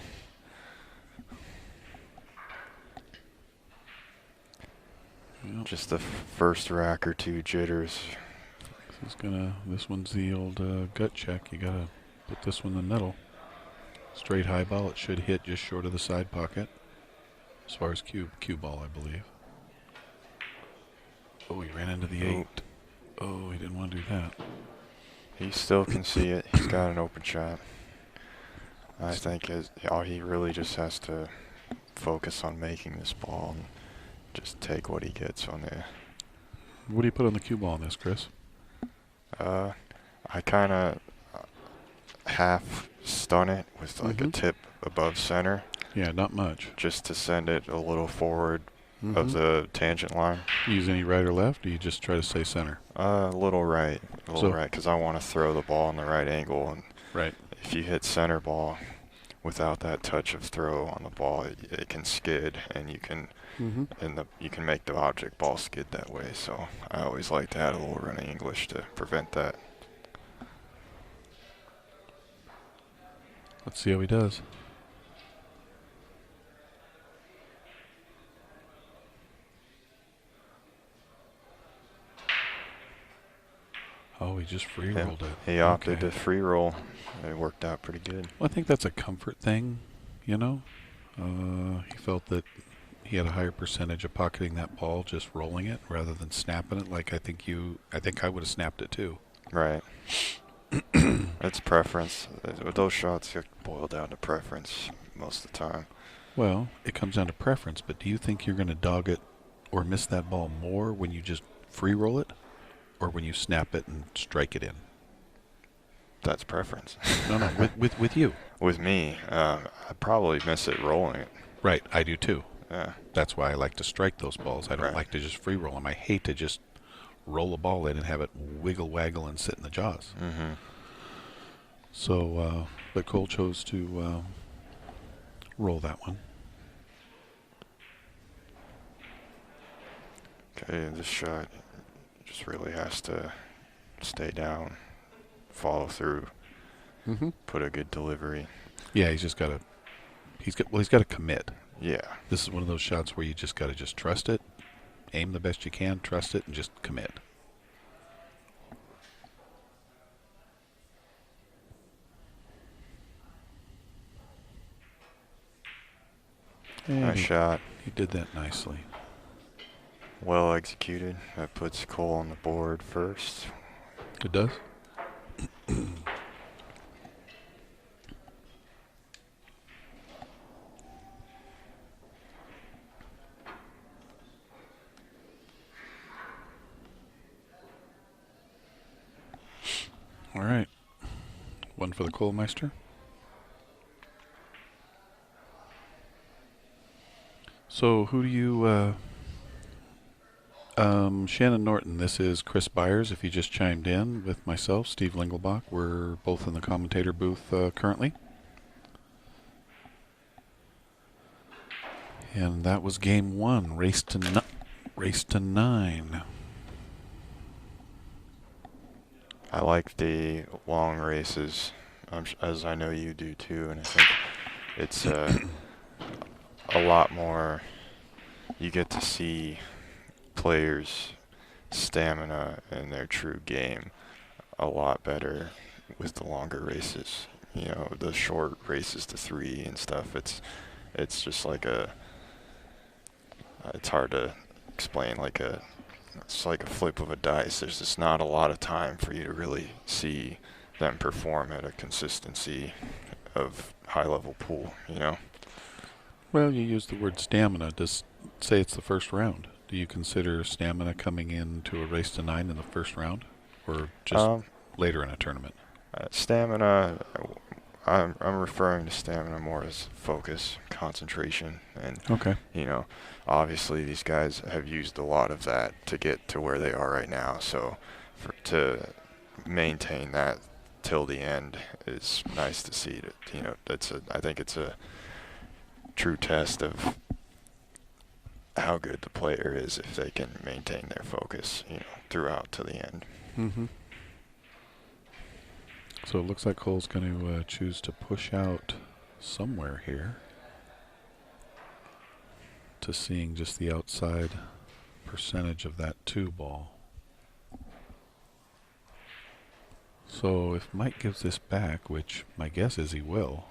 Yep. Just the first rack or two jitters. This one's the old gut check. You gotta put this one in the middle. Straight high ball. It should hit just short of the side pocket. As far as cue ball, I believe. Oh, he ran into the 8. Oh, he didn't want to do that. He still can see it. He's got an open shot. I think he really just has to focus on making this ball and just take what he gets on the. What do you put on the cue ball on this, Chris? I kind of half stun it with like a tip above center. Yeah, not much. Just to send it a little forward of the tangent line. Use any right or left, or you just try to stay center? A little right, because I want to throw the ball in the right angle. And right. If you hit center ball without that touch of throw on the ball, it can skid, and you can you can make the object ball skid that way. So I always like to add a little running English to prevent that. Let's see how he does. Oh, he just free rolled it. He opted to free roll. It worked out pretty good. Well, I think that's a comfort thing, you know. He felt that he had a higher percentage of pocketing that ball, just rolling it rather than snapping it. Like I think I would have snapped it too. Right. It's preference. Those shots boil down to preference most of the time. Well, it comes down to preference, but do you think you're going to dog it or miss that ball more when you just free roll it, or when you snap it and strike it in? That's preference. No, with you. With me, I'd probably miss it rolling it. Right, I do too. Yeah. That's why I like to strike those balls. I don't like to just free roll them. I hate to just roll a ball in and have it wiggle, waggle, and sit in the jaws. So, but Cole chose to roll that one. Okay, this shot just really has to stay down, follow through, put a good delivery. Yeah, he's got to commit. Yeah. This is one of those shots where you just got to just trust it, aim the best you can, trust it, and just commit. Nice shot. He did that nicely. Well executed. That puts Cole on the board first. It does? All right. One for the Kohlmeister. So who do you... Shannon Norton, this is Chris Byers, if you just chimed in with myself, Steve Lingelbach. We're both in the commentator booth currently. And that was game one, race to 9. I like the long races, as I know you do too, and I think it's a lot more, you get to see players' stamina and their true game a lot better with the longer races. You know, the short races to 3 and stuff, it's just like it's hard to explain, it's like a flip of a dice. There's just not a lot of time for you to really see them perform at a consistency of high-level pool, you know? Well, you use the word stamina. Just say it's the first round. Do you consider stamina coming into a race to 9 in the first round, or just later in a tournament? Stamina, I'm referring to stamina more as focus, concentration, and you know, obviously these guys have used a lot of that to get to where they are right now. So to maintain that till the end is nice to see. I think it's a true test of how good the player is if they can maintain their focus, throughout to the end. Mm-hmm. So it looks like Cole's going to choose to push out somewhere here to seeing just the outside percentage of that 2 ball. So if Mike gives this back, which my guess is he will,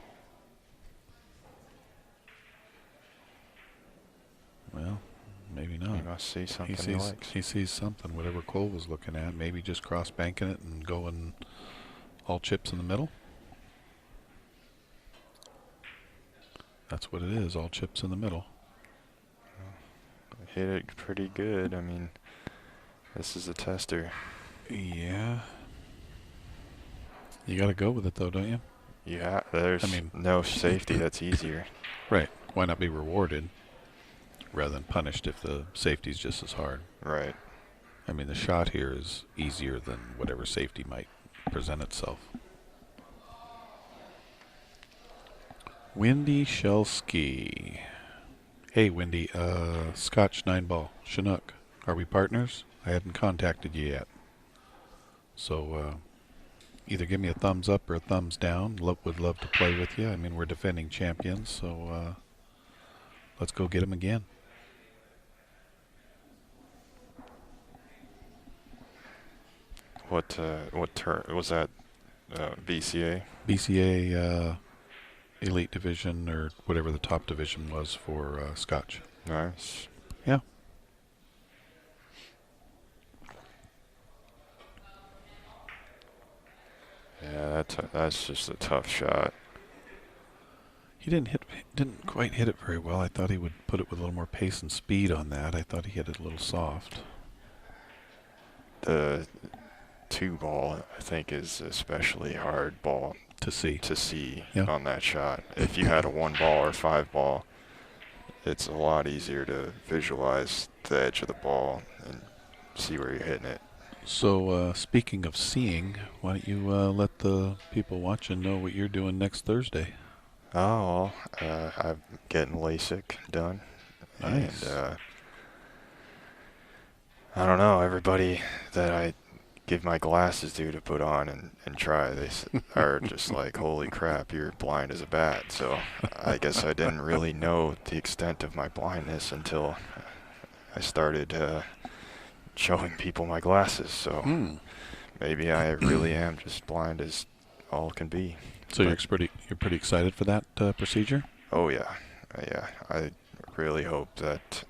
well, maybe not. He must see something he likes. He sees something, whatever Cole was looking at. Maybe just cross-banking it and going all chips in the middle. That's what it is, all chips in the middle. Hit it pretty good. I mean, this is a tester. Yeah. You got to go with it, though, don't you? Yeah, there's no safety that's easier. Right. Why not be rewarded rather than punished if the safety's just as hard? Right. I mean, the shot here is easier than whatever safety might present itself. Wendy Shelsky. Hey, Wendy, Scotch 9-ball, Chinook. Are we partners? I hadn't contacted you yet. So, either give me a thumbs up or a thumbs down. Would love to play with you. I mean, we're defending champions, so let's go get them again. What turn was that? BCA. BCA Elite Division or whatever the top division was for Scotch. Nice. Yeah. Yeah, that's just a tough shot. He didn't quite hit it very well. I thought he would put it with a little more pace and speed on that. I thought he hit it a little soft. The 2 ball, I think, is especially hard ball to see yeah. On that shot. If you had a 1 ball or 5 ball, it's a lot easier to visualize the edge of the ball and see where you're hitting it. So speaking of seeing, why don't you let the people watching know what you're doing next Thursday? Oh, well, I'm getting LASIK done. Nice. And I don't know, everybody that I give my glasses to put on and try, they are just like, holy crap, you're blind as a bat. So I guess I didn't really know the extent of my blindness until I started showing people my glasses. So maybe I really am just blind as all can be. So you're pretty excited for that procedure? Oh yeah, I really hope that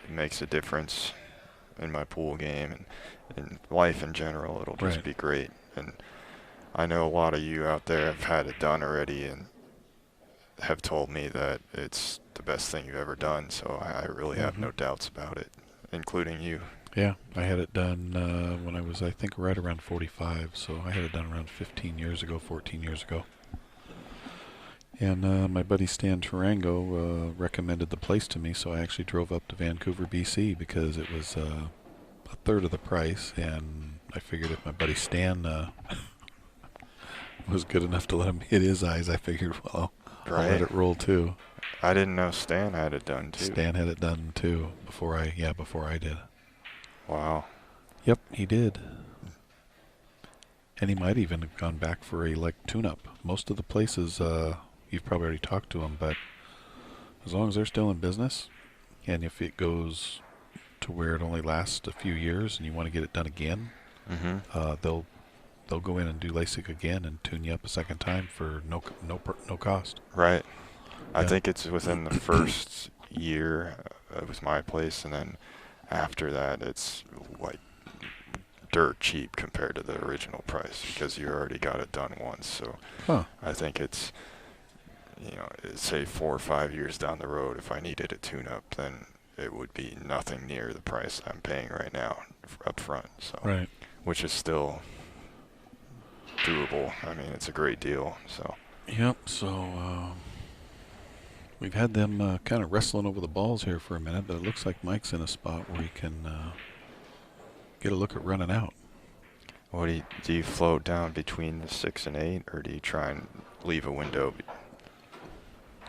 it makes a difference in my pool game and in life in general. It'll just be great. And I know a lot of you out there have had it done already and have told me that it's the best thing you've ever done. So I really have no doubts about it, including you. Yeah, I had it done when I was, I think, right around 45. So I had it done around 14 years ago. And my buddy Stan Tarango recommended the place to me, so I actually drove up to Vancouver, BC, because it was a third of the price, and I figured if my buddy Stan was good enough to let him hit his eyes, I figured, well, I'll let it roll too. I didn't know Stan had it done too. Stan had it done too before I did. Wow. Yep, he did. And he might even have gone back for a tune-up. Most of the places, you've probably already talked to them, but as long as they're still in business, and if it goes to where it only lasts a few years and you want to get it done again, they'll go in and do LASIK again and tune you up a second time for no cost. Right. I think it's within the first year with my place, and then after that it's like dirt cheap compared to the original price because you already got it done once. So I think it's, say 4 or 5 years down the road, if I needed a tune-up, then it would be nothing near the price I'm paying right now up front. So, which is still doable. I mean, it's a great deal. So. Yep. So we've had them kind of wrestling over the balls here for a minute, but it looks like Mike's in a spot where he can get a look at running out. What do you float down between the 6 and 8, or do you try and leave a window?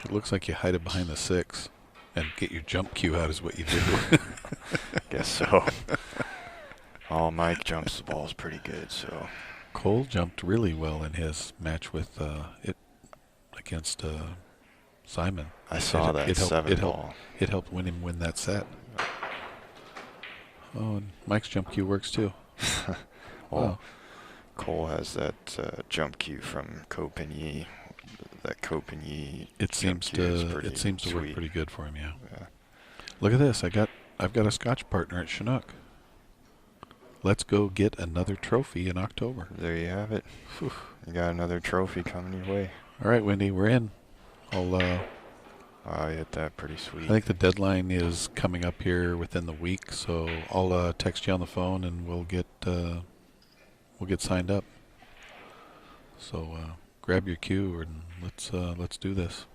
It looks like you hide it behind the 6. And get your jump cue out is what you do. Guess so. Mike jumps the balls pretty good, so. Cole jumped really well in his match with it against Simon. I saw that ball. It helped win that set. Oh, and Mike's jump cue works too. Well, Cole has that jump cue from Copigny. That Copigny. It seems to work pretty good for him. Yeah. Yeah. Look at this. I've got a Scotch partner at Chinook. Let's go get another trophy in October. There you have it. Whew. You got another trophy coming your way. All right, Wendy, we're in. You hit that pretty sweet. I think the deadline is coming up here within the week, so I'll text you on the phone and we'll get signed up. So grab your cue and let's do this.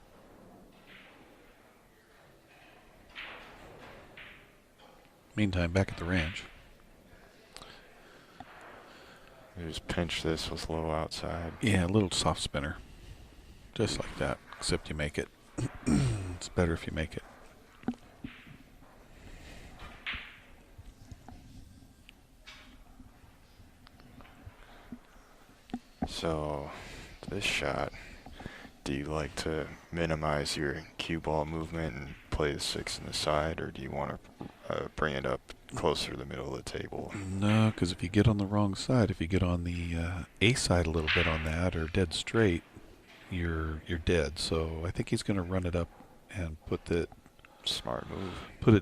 Meantime, back at the ranch. You just pinch this with low outside. Yeah, a little soft spinner. Just like that, except you make it. It's better if you make it. So, this shot, do you like to minimize your cue ball movement and play the 6 in the side, or do you want to bring it up closer to the middle of the table? No, because if you get on the wrong side, if you get on the A side a little bit on that, or dead straight, you're dead. So I think he's going to run it up and put it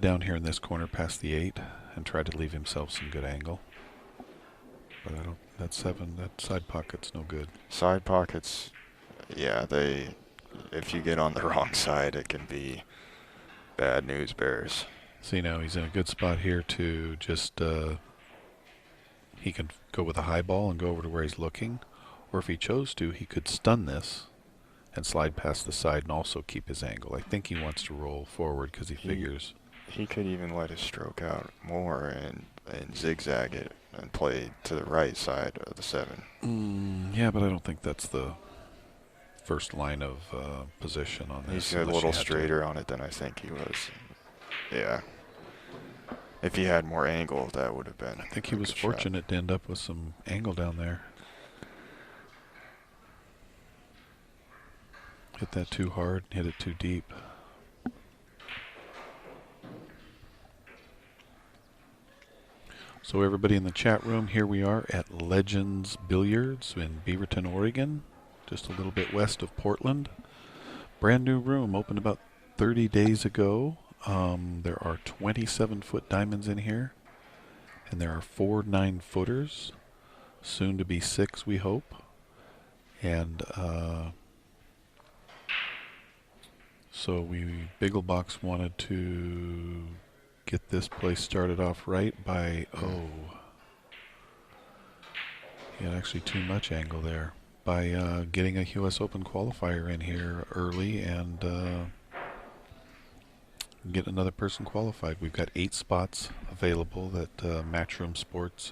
down here in this corner past the 8 and try to leave himself some good angle. But that 7, that side pocket's no good. Side pockets, yeah, if you get on the wrong side, it can be bad news bears. See, now he's in a good spot here to just, he can go with a high ball and go over to where he's looking. Or if he chose to, he could stun this and slide past the side and also keep his angle. I think he wants to roll forward because he figures. He could even let his stroke out more and zigzag it and play to the right side of the 7. Yeah, but I don't think that's the first line of position on this. He's a little straighter on it than I think he was. Yeah. If he had more angle, that would have been. I think he was fortunate to end up with some angle down there. Hit that too hard, hit it too deep. So everybody in the chat room, here we are at Legends Billiards in Beaverton, Oregon, just a little bit west of Portland. Brand new room, opened about 30 days ago. There are 27-foot diamonds in here, and there are 4 9-footers, soon to be 6, we hope. And so Bigglebox wanted to get this place started off right by, he had actually too much angle there, by getting a US Open qualifier in here early and get another person qualified. We've got 8 spots available that Matchroom Sports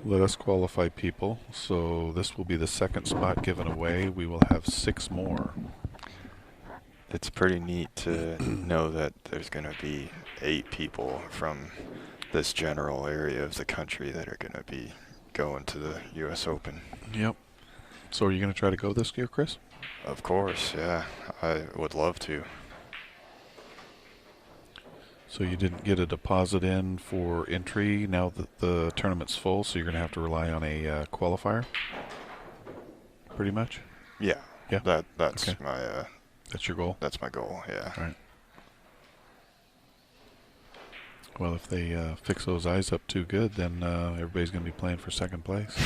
let us qualify people, so this will be the second spot given away. We will have 6 more. It's pretty neat to know that there's going to be 8 people from this general area of the country that are going to be going to the U.S. Open. Yep. So are you going to try to go this year, Chris? Of course, yeah. I would love to. So you didn't get a deposit in for entry now that the tournament's full, so you're going to have to rely on a qualifier? Pretty much? Yeah. Yeah. That's okay. my... That's your goal? That's my goal, yeah. All right. Well, if they fix those eyes up too good, then everybody's going to be playing for second place.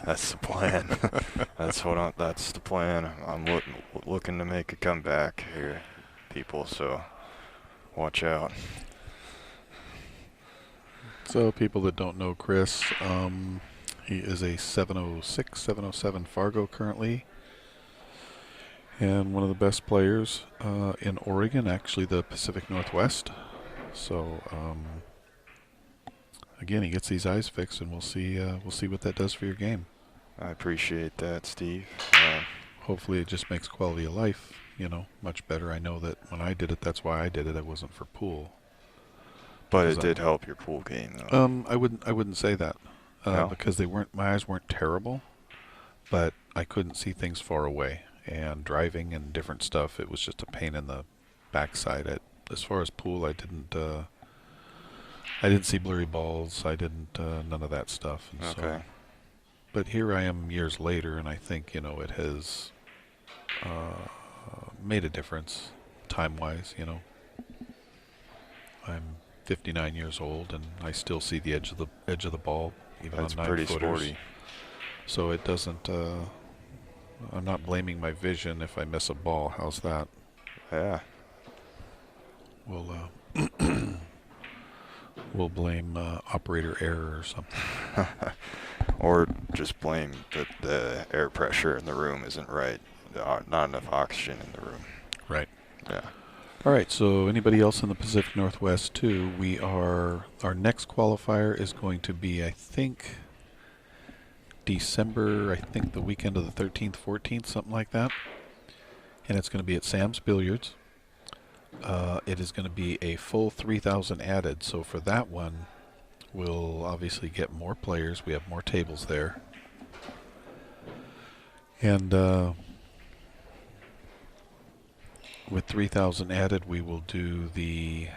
That's the plan. That's the plan. I'm looking to make a comeback here, people, so watch out. So people that don't know Chris, he is a 706, 707 Fargo currently. And one of the best players in Oregon, actually the Pacific Northwest. So again, he gets these eyes fixed, and we'll see what that does for your game. I appreciate that, Steve. Hopefully, it just makes quality of life much better. I know that when I did it, that's why I did it. It wasn't for pool. But Because it did help your pool game, though. I wouldn't say that No? because my eyes weren't terrible, but I couldn't see things far away, and driving and different stuff, it was just a pain in the backside. As far as pool, I didn't see blurry balls. I didn't none of that stuff. And Okay. So, but here I am years later, and I think it has made a difference time-wise. I'm 59 years old, and I still see the edge of the ball, even That's on 9 pretty footers. sporty. So it doesn't. I'm not blaming my vision if I miss a ball. How's that? Yeah. We'll blame operator error or something. Or just blame that the air pressure in the room isn't right. Not enough oxygen in the room. Right. Yeah. All right. So anybody else in the Pacific Northwest too? Our next qualifier is going to be, I think, December. I think the weekend of the 13th, 14th, something like that. And it's going to be at Sam's Billiards. It is going to be a full 3,000 added. So for that one, we'll obviously get more players. We have more tables there. And with 3,000 added, we will do the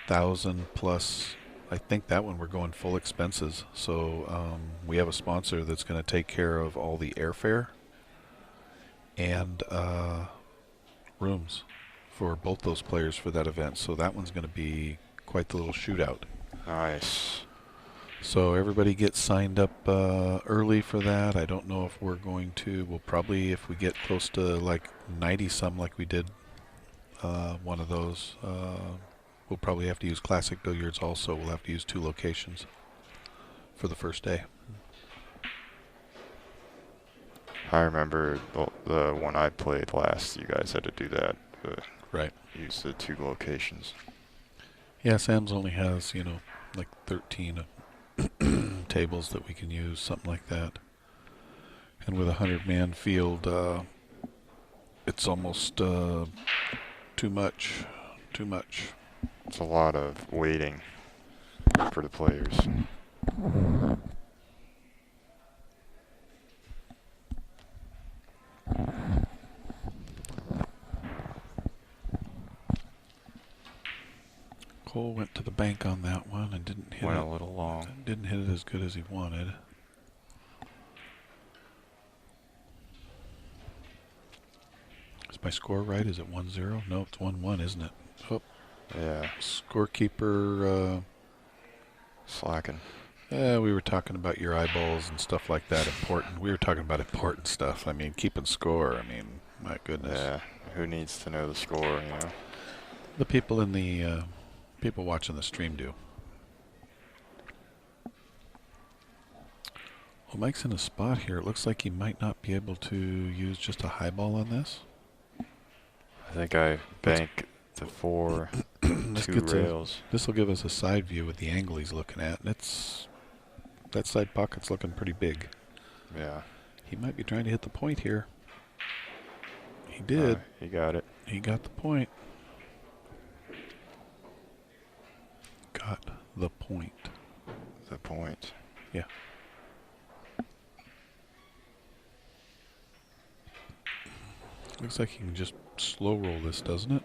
1,000 plus. I think that one we're going full expenses. So we have a sponsor that's going to take care of all the airfare and rooms for both those players for that event. So that one's going to be quite the little shootout. Nice. So everybody gets signed up early for that. I don't know if we're going to. We'll probably, if we get close to like 90 some like we did one of those, we'll probably have to use Classic Billiards also. We'll have to use 2 locations for the first day. I remember the one I played last, you guys had to do that. Right. Use the 2 locations. Yeah, Sam's only has, like 13 tables that we can use, something like that. And with a 100-man field, it's almost too much. It's a lot of waiting for the players. Cole went to the bank on that one and didn't hit Went it. a little long. Didn't hit it as good as he wanted. Is my score right? Is it 1-0? No, it's 1-1, isn't it? Oh, Yeah. scorekeeper. Slacking. We were talking about your eyeballs and stuff like that. Important. We were talking about important stuff. I mean, keeping score. I mean, my goodness. Yeah. Who needs to know the score, The people in the people watching the stream do. Well, Mike's in a spot here. It looks like he might not be able to use just a high ball on this. I think I bank the 4 2 rails. This will give us a side view with the angle he's looking at, and that side pocket's looking pretty big. Yeah. He might be trying to hit the point here. He did. He got it. He got the point. Got the point. The point. Yeah. Looks like he can just slow roll this, doesn't it?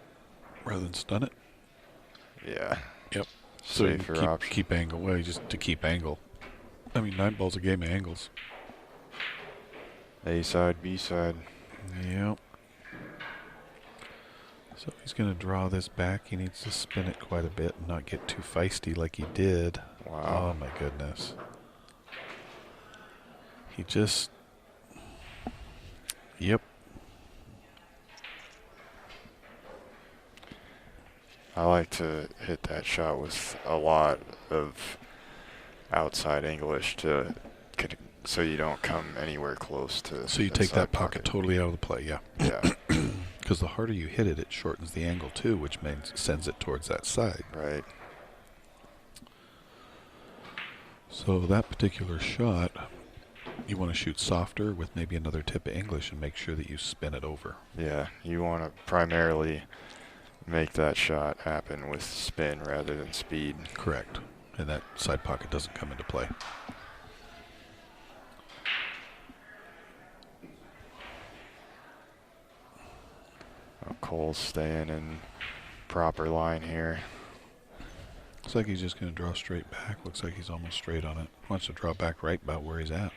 Rather than stun it. Yeah. Yep. So you Safer can option. keep angle. Well, just to keep angle. I mean, 9 ball's a game of angles. A side, B side. Yep. So he's going to draw this back. He needs to spin it quite a bit and not get too feisty like he did. Wow. Oh, my goodness. He just... Yep. I like to hit that shot with a lot of outside English so you don't come anywhere close to. So you the take side that pocket totally out of the play, yeah. Yeah. Because the harder you hit it, it shortens the angle too, which means sends it towards that side. Right. So that particular shot You want to shoot softer with maybe another tip of English and make sure that you spin it over. Yeah, you want to primarily make that shot happen with spin rather than speed. Correct. And that side pocket doesn't come into play. Cole's staying in proper line here. Looks like he's just going to draw straight back. Looks like he's almost straight on it. Wants to draw back right about where he's at.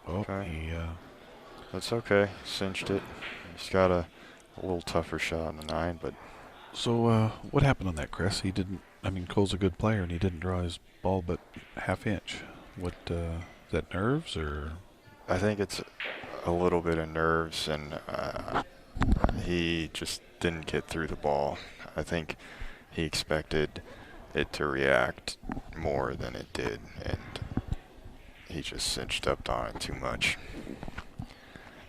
Oh, Okay. That's okay. Cinched it. He's got a little tougher shot on the 9, but... So, what happened on that, Chris? He didn't... I mean, Cole's a good player, and he didn't draw his ball but half inch. What, is that nerves, or...? I think it's a little bit of nerves, and he just didn't get through the ball. I think he expected it to react more than it did, and he just cinched up on it too much.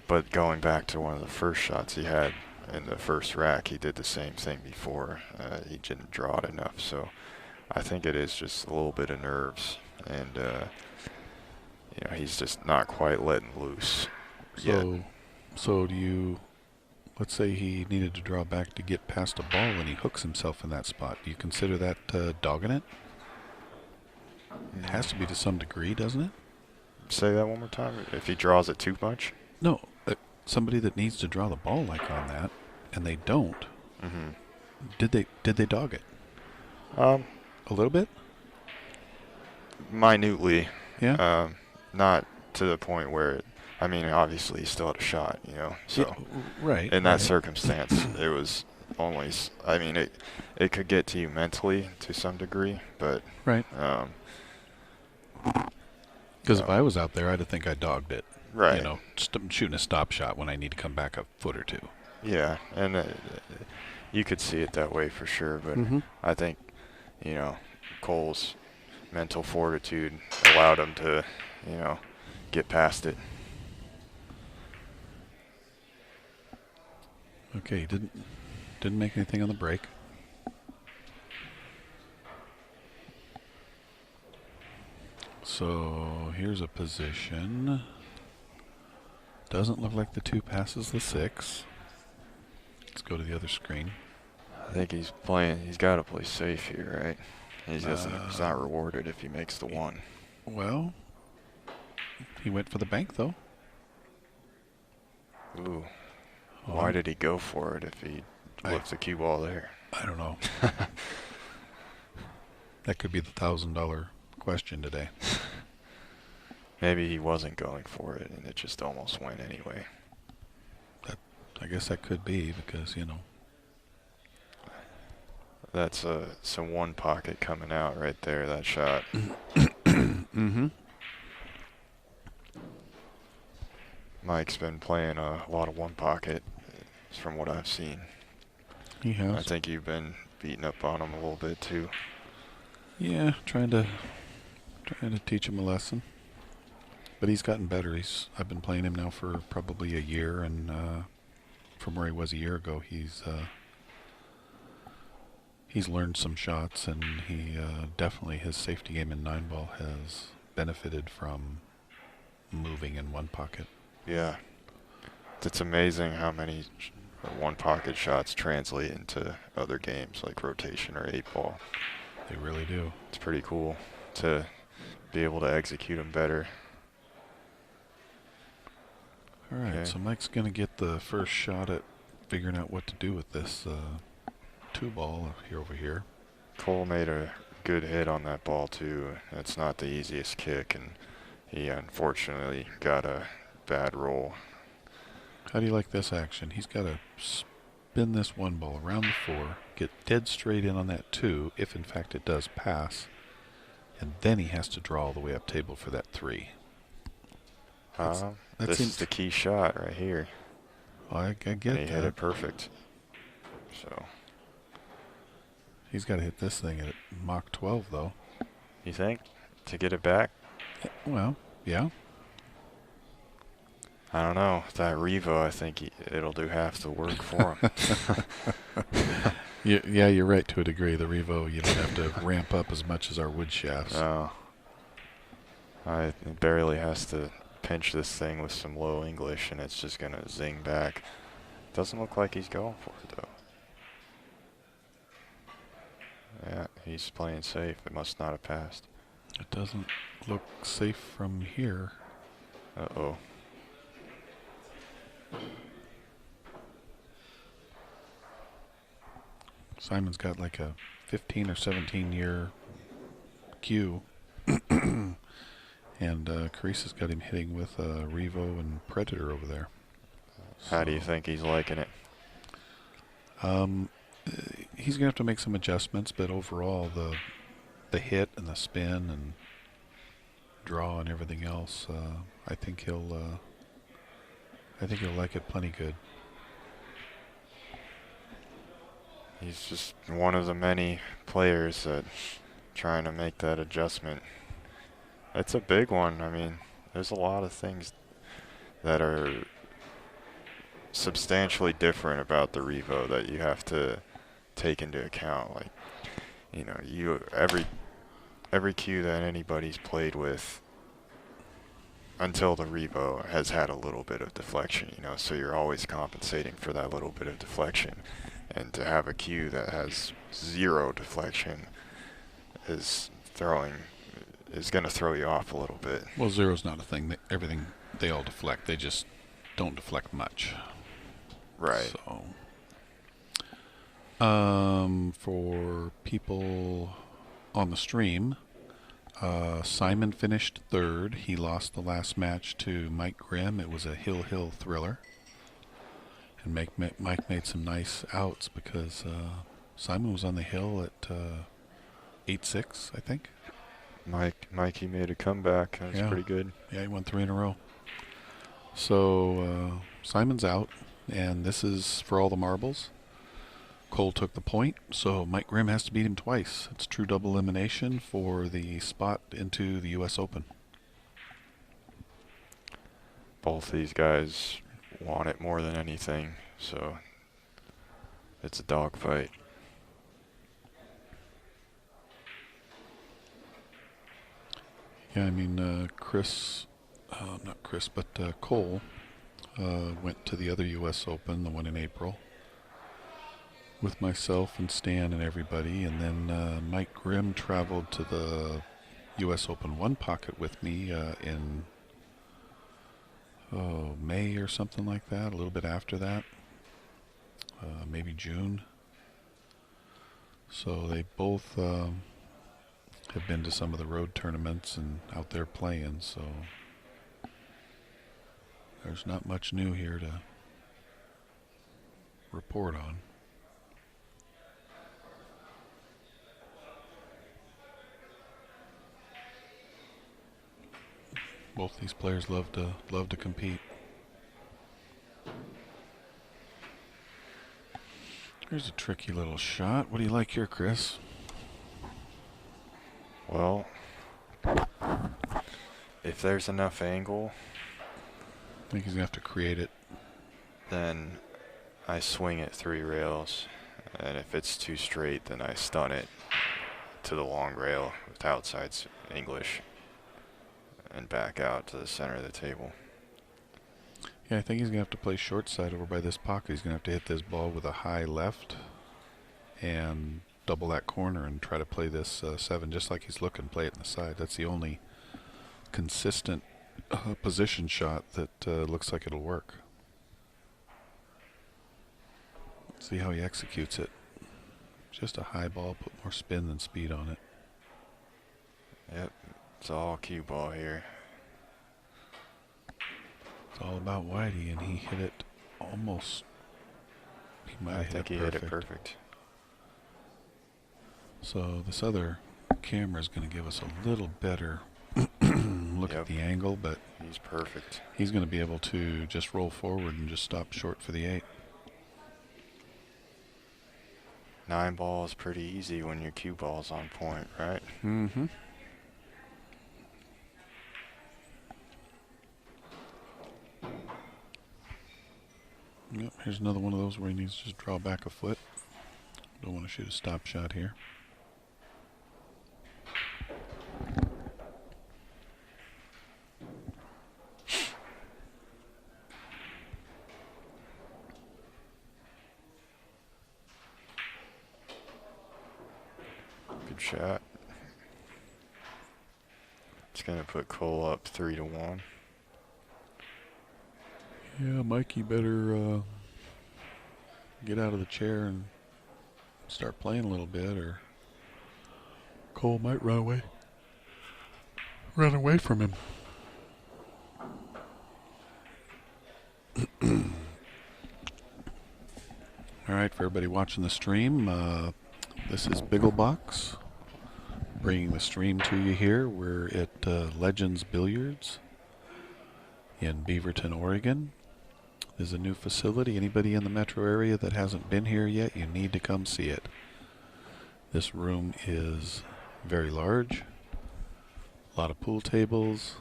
But going back to one of the first shots he had in the first rack, he did the same thing before. He didn't draw it enough, so I think it is just a little bit of nerves, and you know, he's just not quite letting loose yet. So do you... Let's say he needed to draw back to get past a ball and he hooks himself in that spot. Do you consider that dogging it? It has to be to some degree, doesn't it? Say that one more time. If he draws it too much? No. Somebody that needs to draw the ball like on that, and they don't. Mm-hmm. Did they dog it? A little bit? Minutely. Yeah. Not to the point where, I mean, obviously he still had a shot, you know. So yeah, right. in that circumstance, it was only, I mean, it could get to you mentally to some degree, but right. Because if I was out there, I'd think I dogged it. Right. You know, shooting a stop shot when I need to come back a foot or two. Yeah, and you could see it that way for sure, but I think, you know, Cole's mental fortitude allowed him to, you know, get past it. Okay, didn't make anything on the break. So here's a position. Doesn't look like the 2 passes the 6. Let's go to the other screen. I think he's got to play safe here, right? He's not rewarded if he makes the 1. Well, he went for the bank, though. Ooh. Why did he go for it if he left the cue ball there? I don't know. That could be the $1,000 question today. Maybe he wasn't going for it, and it just almost went anyway. I guess that could be because, you know. That's some one pocket coming out right there, that shot. Mm-hmm. Mike's been playing a lot of one pocket from what I've seen. He has. I think you've been beating up on him a little bit too. Yeah, trying to teach him a lesson. But he's gotten better. I've been playing him now for probably a year, and from where he was a year ago, he's learned some shots, and he definitely, his safety game in 9-ball has benefited from moving in one pocket. Yeah. It's amazing how many one pocket shots translate into other games like rotation or 8-ball. They really do. It's pretty cool to be able to execute them better. All right, Okay. so Mike's going to get the first shot at figuring out what to do with this 2-ball here over here. Cole made a good hit on that ball too. It's not the easiest kick, and he unfortunately got a bad roll. How do you like this action? He's got to spin this 1-ball around the 4, get dead straight in on that 2, if in fact it does pass, and then he has to draw all the way up table for that 3. This is the key shot right here. I get and he hit it perfect. So he's got to hit this thing at Mach 12, though. you think to get it back? Well, yeah. I don't know. That Revo, I think it'll do half the work for him. Yeah, you're right to a degree. The Revo, you don't have to ramp up as much as our wood shafts. No. It barely has to pinch this thing with some low English, and it's just going to zing back. Doesn't look like he's going for it, though. Yeah, he's playing safe. It must not have passed. It doesn't look safe from here. Uh-oh. Simon's got like a 15 or 17 year queue. And Carice's got him hitting with Revo and Predator over there. How do you think he's liking it? He's going to have to make some adjustments, but overall the hit and the spin and draw and everything else, I think he'll like it plenty good. He's just one of the many players that trying to make that adjustment. It's a big one. I mean, there's a lot of things that are substantially different about the Revo that you have to take into account. Like, you know, every cue that anybody's played with until the Revo has had a little bit of deflection, you know, so you're always compensating for that little bit of deflection. And to have a cue that has 0 deflection is going to throw you off a little bit. Well, 0's not a thing. Everything, they all deflect. They just don't deflect much. Right. So, for people on the stream, Simon finished 3rd. He lost the last match to Mike Grimm. It was a hill thriller. And Mike made some nice outs because Simon was on the hill at 8-6, I think. Mikey made a comeback. That was pretty good. Yeah, he won 3 in a row. So Simon's out, and this is for all the marbles. Cole took the point, so Mike Grimm has to beat him twice. It's true double elimination for the spot into the U.S. Open. Both these guys want it more than anything, so it's a dogfight. Yeah, I mean, Cole went to the other U.S. Open, the one in April, with myself and Stan and everybody, and then Mike Grimm traveled to the U.S. Open one pocket with me in May or something like that, a little bit after that, maybe June. So they both have been to some of the road tournaments and out there playing, so there's not much new here to report on. Both these players love to compete. Here's a tricky little shot. What do you like here, Chris? Well, if there's enough angle, I think he's gonna have to create it. Then I swing it 3 rails, and if it's too straight, then I stun it to the long rail with outside English and back out to the center of the table. Yeah, I think he's going to have to play short side over by this pocket. He's going to have to hit this ball with a high left and double that corner and try to play this 7 just like he's looking, play it in the side. That's the only consistent position shot that looks like it'll work. Let's see how he executes it. Just a high ball, put more spin than speed on it. Yep, it's all cue ball here. It's all about Whitey, and he hit it almost. He might have hit it perfect. hit it perfect. So this other camera is going to give us a little better look at the angle, but he's perfect. He's going to be able to just roll forward and just stop short for the 8. 9 ball is pretty easy when your cue ball's on point, right? Mm-hmm. Yep, here's another one of those where he needs to just draw back a foot. Don't want to shoot a stop shot here. Good shot. It's going to put Cole up 3-1. Yeah, Mikey better get out of the chair and start playing a little bit, or Cole might run away from him. All right, for everybody watching the stream, this is Bigglebox, bringing the stream to you here. We're at Legends Billiards in Beaverton, Oregon. There's a new facility. Anybody in the metro area that hasn't been here yet, you need to come see it. This room is very large. A lot of pool tables.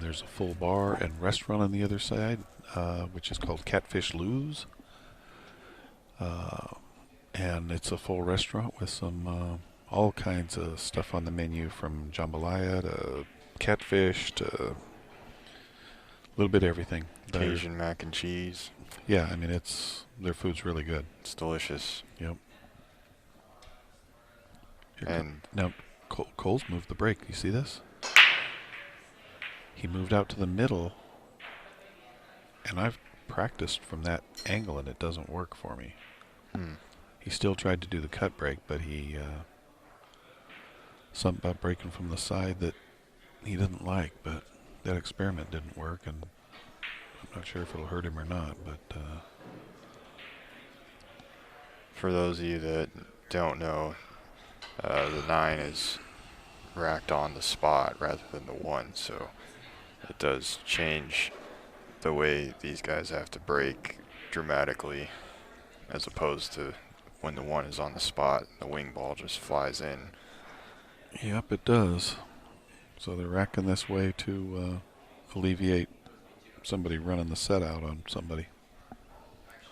There's a full bar and restaurant on the other side, which is called Catfish Lou's. And it's a full restaurant with some all kinds of stuff on the menu, from jambalaya to catfish to a little bit of everything. Cajun mac and cheese. Yeah, I mean, their food's really good. It's delicious. Yep. And now Cole's moved the break. You see this? He moved out to the middle, and I've practiced from that angle, and it doesn't work for me. He still tried to do the cut break, but he something about breaking from the side that he didn't like. But that experiment didn't work, and I'm not sure if it'll hurt him or not. But for those of you that don't know, the 9 is racked on the spot rather than the 1, so it does change the way these guys have to break dramatically, as opposed to when the 1 is on the spot, the wing ball just flies in. Yep, it does. So they're racking this way to alleviate somebody running the set out on somebody.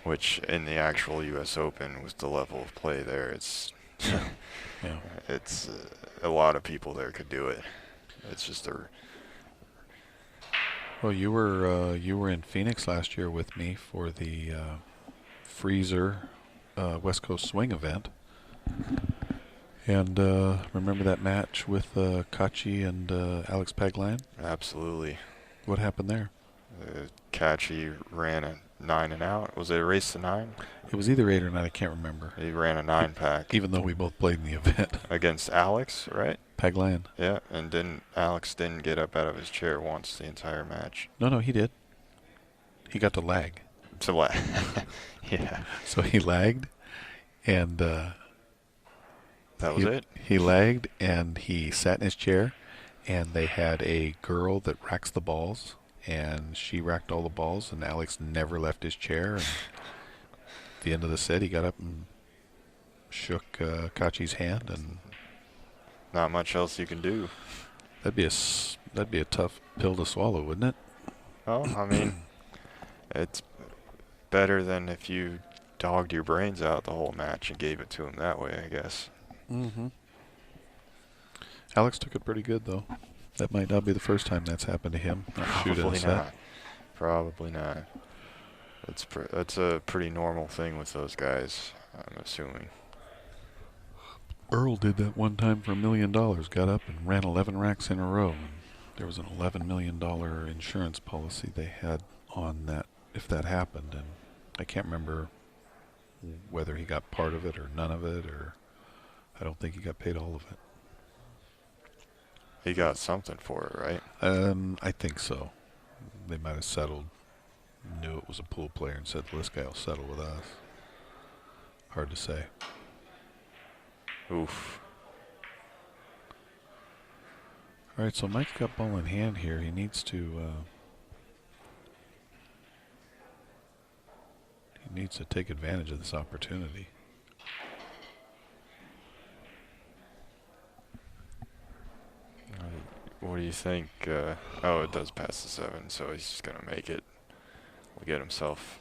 Which in the actual U.S. Open was the level of play there. It's Yeah. it's a lot of people there could do it. It's just Well, you were in Phoenix last year with me for the Freezer West Coast Swing event, and remember that match with Kachi and Alex Paglan? Absolutely. What happened there? Kachi ran a 9 and out. Was it a race to 9? It was either 8 or 9. I can't remember. He ran a 9-pack. Even though we both played in the event. Against Alex, right? Paglan. Yeah, and Alex didn't get up out of his chair once the entire match. No, he did. He got to lag. Yeah. So he lagged, and that was it? He lagged, and he sat in his chair, and they had a girl that racks the balls, and she racked all the balls, and Alex never left his chair. And at the end of the set, he got up and shook Kachi's hand, and not much else you can do. That'd be a tough pill to swallow, wouldn't it? Well, I mean, it's better than if you dogged your brains out the whole match and gave it to him that way, I guess. Mm-hmm. Alex took it pretty good, though. That might not be the first time that's happened to him. Probably not. Probably not. That's a pretty normal thing with those guys, I'm assuming. Earl did that one time for $1 million. Got up and ran 11 racks in a row. And there was an $11 million insurance policy they had on that if that happened, and I can't remember whether he got part of it or none of it, or I don't think he got paid all of it. He got something for it, right? I think so. They might have settled, knew it was a pool player, and said, well, this guy will settle with us. Hard to say. Oof. All right, so Mike's got ball in hand here. He needs to take advantage of this opportunity. What do you think? Oh, it does pass the 7, so he's just going to make it. Will get himself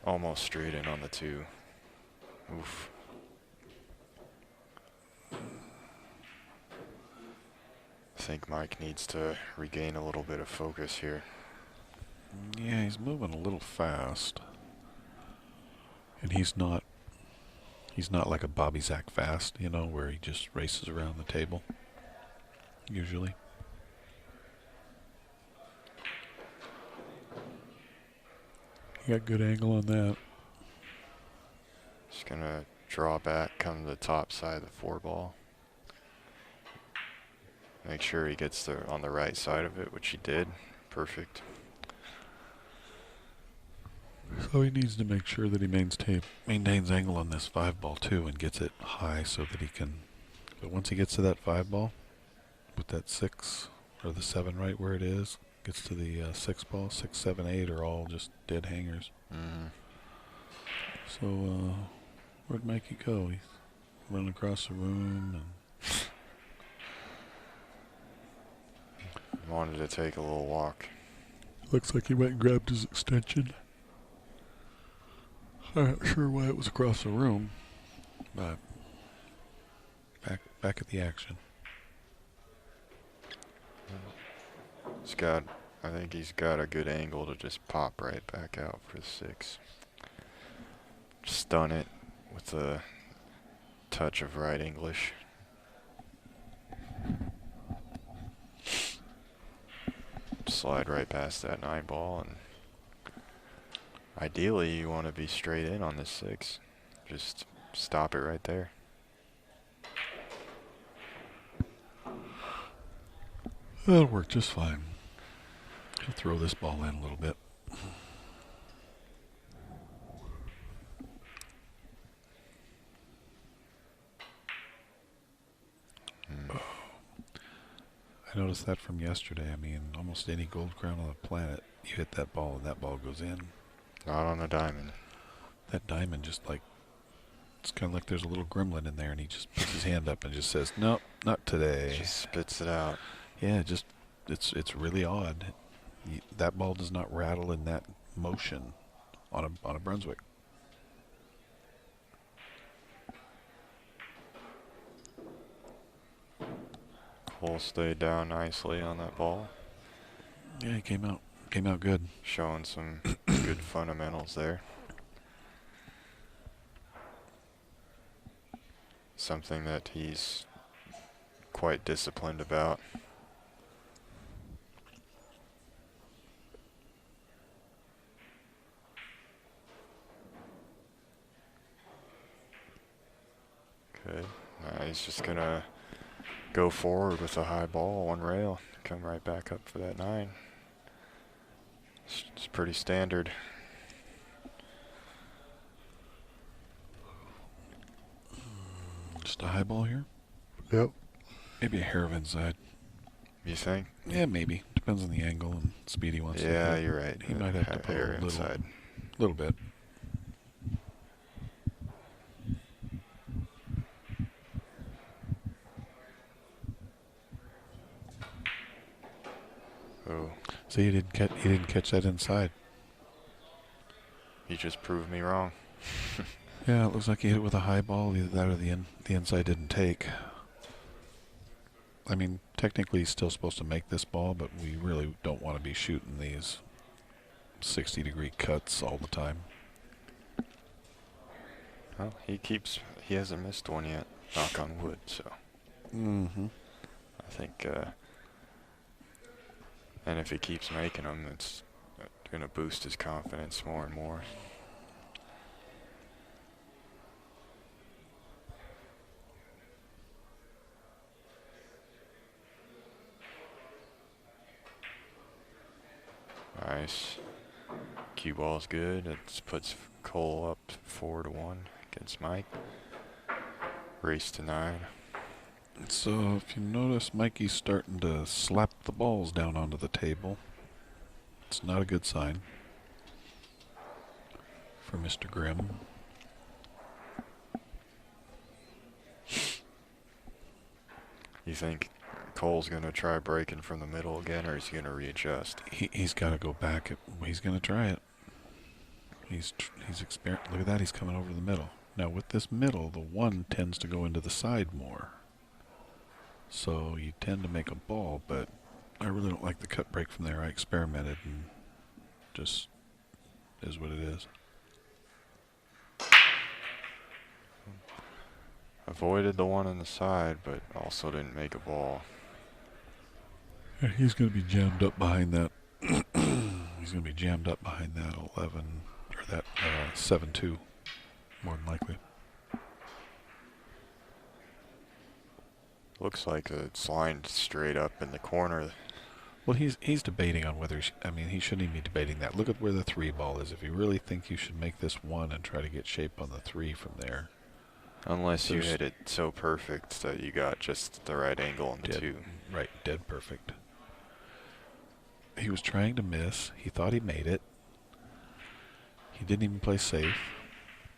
almost straight in on the 2. Oof. I think Mike needs to regain a little bit of focus here. Yeah, he's moving a little fast. And he's not like a Bobby Zack fast, you know, where he just races around the table. Usually. He got good angle on that. Just gonna draw back, come to the top side of the 4-ball. Make sure he gets on the right side of it, which he did. Perfect. So he needs to make sure that he maintains angle on this 5-ball too and gets it high so that he can. But once he gets to that 5-ball, with that 6 or the 7 right where it is, gets to the 6-ball, 6, 7, 8 are all just dead hangers. Mm-hmm. So where'd Mikey go? He's running across the room and Wanted to take a little walk. looks like he went and grabbed his extension. I'm not sure why it was across the room, but back at the action. I think he's got a good angle to just pop right back out for the 6. Stun it with a touch of right English. Slide right past that 9-ball, and ideally you want to be straight in on this 6. Just stop it right there. That'll work just fine. He'll throw this ball in a little bit. I noticed that from yesterday. I mean, almost any gold crown on the planet, you hit that ball and that ball goes in. Not on the diamond. That diamond just like, it's kind of like there's a little gremlin in there and he just puts his hand up and just says, nope, not today. Just spits it out. Yeah, just, it's really odd. That ball does not rattle in that motion on a Brunswick. Cole stayed down nicely on that ball. Yeah, he came out good. Showing some good fundamentals there. Something that he's quite disciplined about. Good. He's just gonna go forward with a high ball, 1 rail, come right back up for that 9. It's pretty standard. Just a high ball here? Yep. Maybe a hair of inside. You think? Yeah, maybe. Depends on the angle and speed he wants to Yeah, hit. you're right. He might have to put hair a inside. little bit. Oh, See, he didn't catch that inside. you just proved me wrong. Yeah, it looks like he hit it with a high ball. Either that or the inside didn't take. I mean, technically he's still supposed to make this ball, but we really don't want to be shooting these 60-degree cuts all the time. Well, he hasn't missed one yet, knock on wood, so. Mm-hmm. I think, and if he keeps making them, it's going to boost his confidence more and more. Nice. Cue ball's good. It puts Cole up 4-1 against Mike. Race to 9. So if you notice, Mikey's starting to slap the balls down onto the table. It's not a good sign for Mr. Grimm. You think Cole's going to try breaking from the middle again, or is he going to readjust? He's got to go back. He's going to try it. He's experienced. Look at that. He's coming over the middle. Now with this middle, the 1 tends to go into the side more. So you tend to make a ball, but I really don't like the cut break from there. I experimented and just is what it is. Avoided the one on the side, but also didn't make a ball. Yeah, he's going to be jammed up behind that. He's going to be jammed up behind that 11 or that 7-2, more than likely. Looks like it's lined straight up in the corner. Well, he's debating on whether he shouldn't even be debating that. Look at where the 3 ball is. If you really think you should make this 1 and try to get shape on the 3 from there. Unless you hit it so perfect that you got just the right angle on the 2. Right, dead perfect. He was trying to miss. He thought he made it. He didn't even play safe.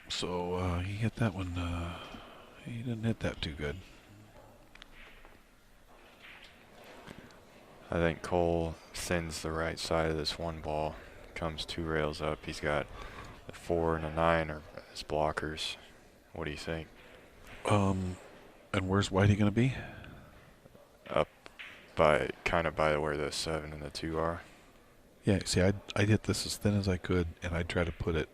So he hit that one. He didn't hit that too good. I think Cole thins the right side of this 1 ball. Comes 2 rails up. He's got a 4 and a 9 as blockers. What do you think? And where's Whitey going to be? Up kind of by where the 7 and the 2 are. Yeah, see, I'd hit this as thin as I could, and I'd try to put it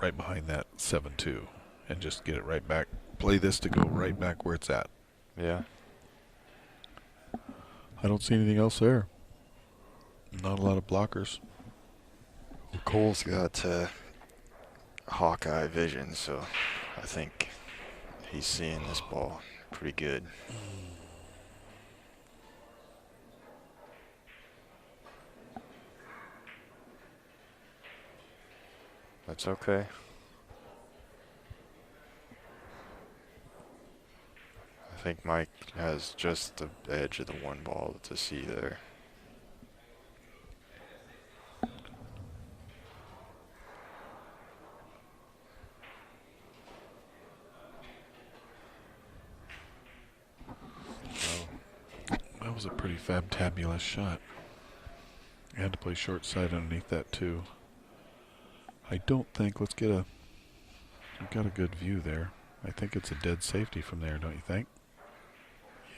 right behind that 7-2 and just get it right back. Play this to go right back where it's at. Yeah. I don't see anything else there. Not a lot of blockers. Cole's got Hawkeye vision, so I think he's seeing this ball pretty good. That's okay. I think Mike has just the edge of the 1 ball to see there. That was a pretty fabtabulous shot. I had to play short side underneath that too. I don't think, we've got a good view there. I think it's a dead safety from there, don't you think?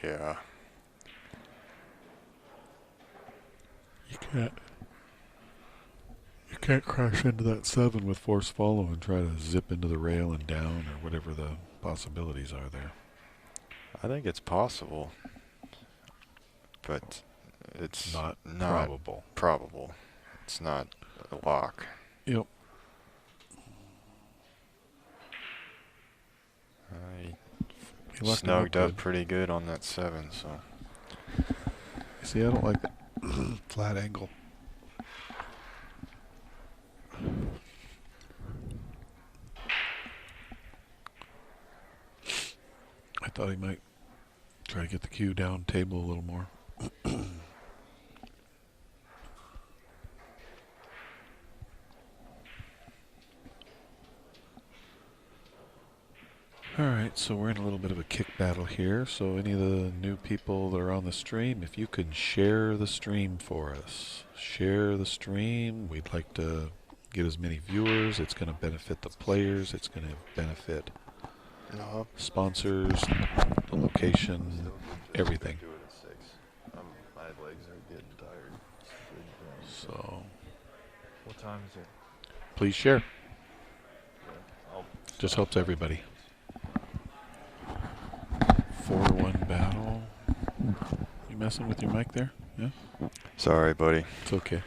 Yeah. You can't crash into that 7 with force follow and try to zip into the rail and down or whatever the possibilities are there. I think it's possible, but it's Not probable. It's not a lock. Yep. He snugged up pretty good on that 7, so. See, I don't like that flat angle. I thought he might try to get the cue down table a little more. Alright, so we're in a little bit of a kick battle here. So any of the new people that are on the stream, if you could share the stream for us. Share the stream. We'd like to get as many viewers. It's going to benefit the players. It's going to benefit sponsors, the location, everything. My legs are getting tired. So, What time is it? please share. Yeah, Just helps everybody. 4-1 battle. You messing with your mic there? Yeah? Sorry, buddy. It's okay.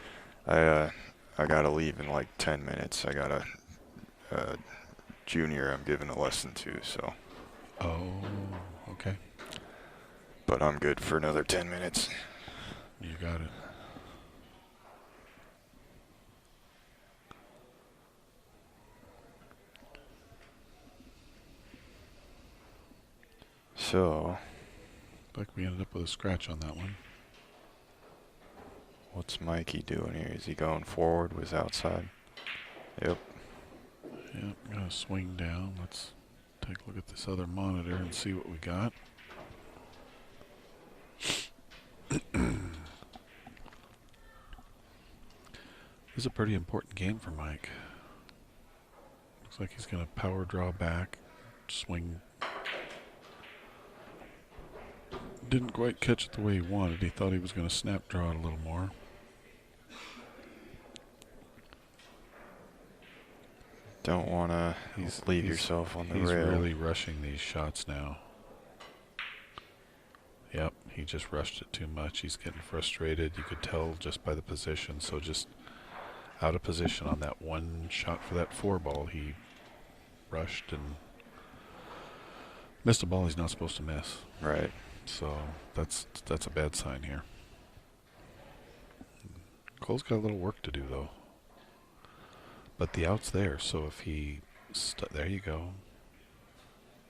I gotta leave in like 10 minutes. I got a junior I'm giving a lesson to, so. Oh, okay. But I'm good for another 10 minutes. You got it. So, Like we ended up with a scratch on that one. what's Mikey doing here? Is he going forward with outside? Yep. Yeah, I'm gonna swing down. Let's take a look at this other monitor and see what we got. This is a pretty important game for Mike. Looks like he's gonna power draw back, swing Didn't quite catch it the way he wanted. He thought he was going to snap draw it a little more. Don't want to leave yourself on the rail. He's really rushing these shots now. Yep, he just rushed it too much. He's getting frustrated. You could tell just by the position. So just out of position on that one shot for that 4 ball, he rushed and missed a ball he's not supposed to miss. Right. So that's a bad sign here. Cole's got a little work to do though. But the out's there, so if he there you go.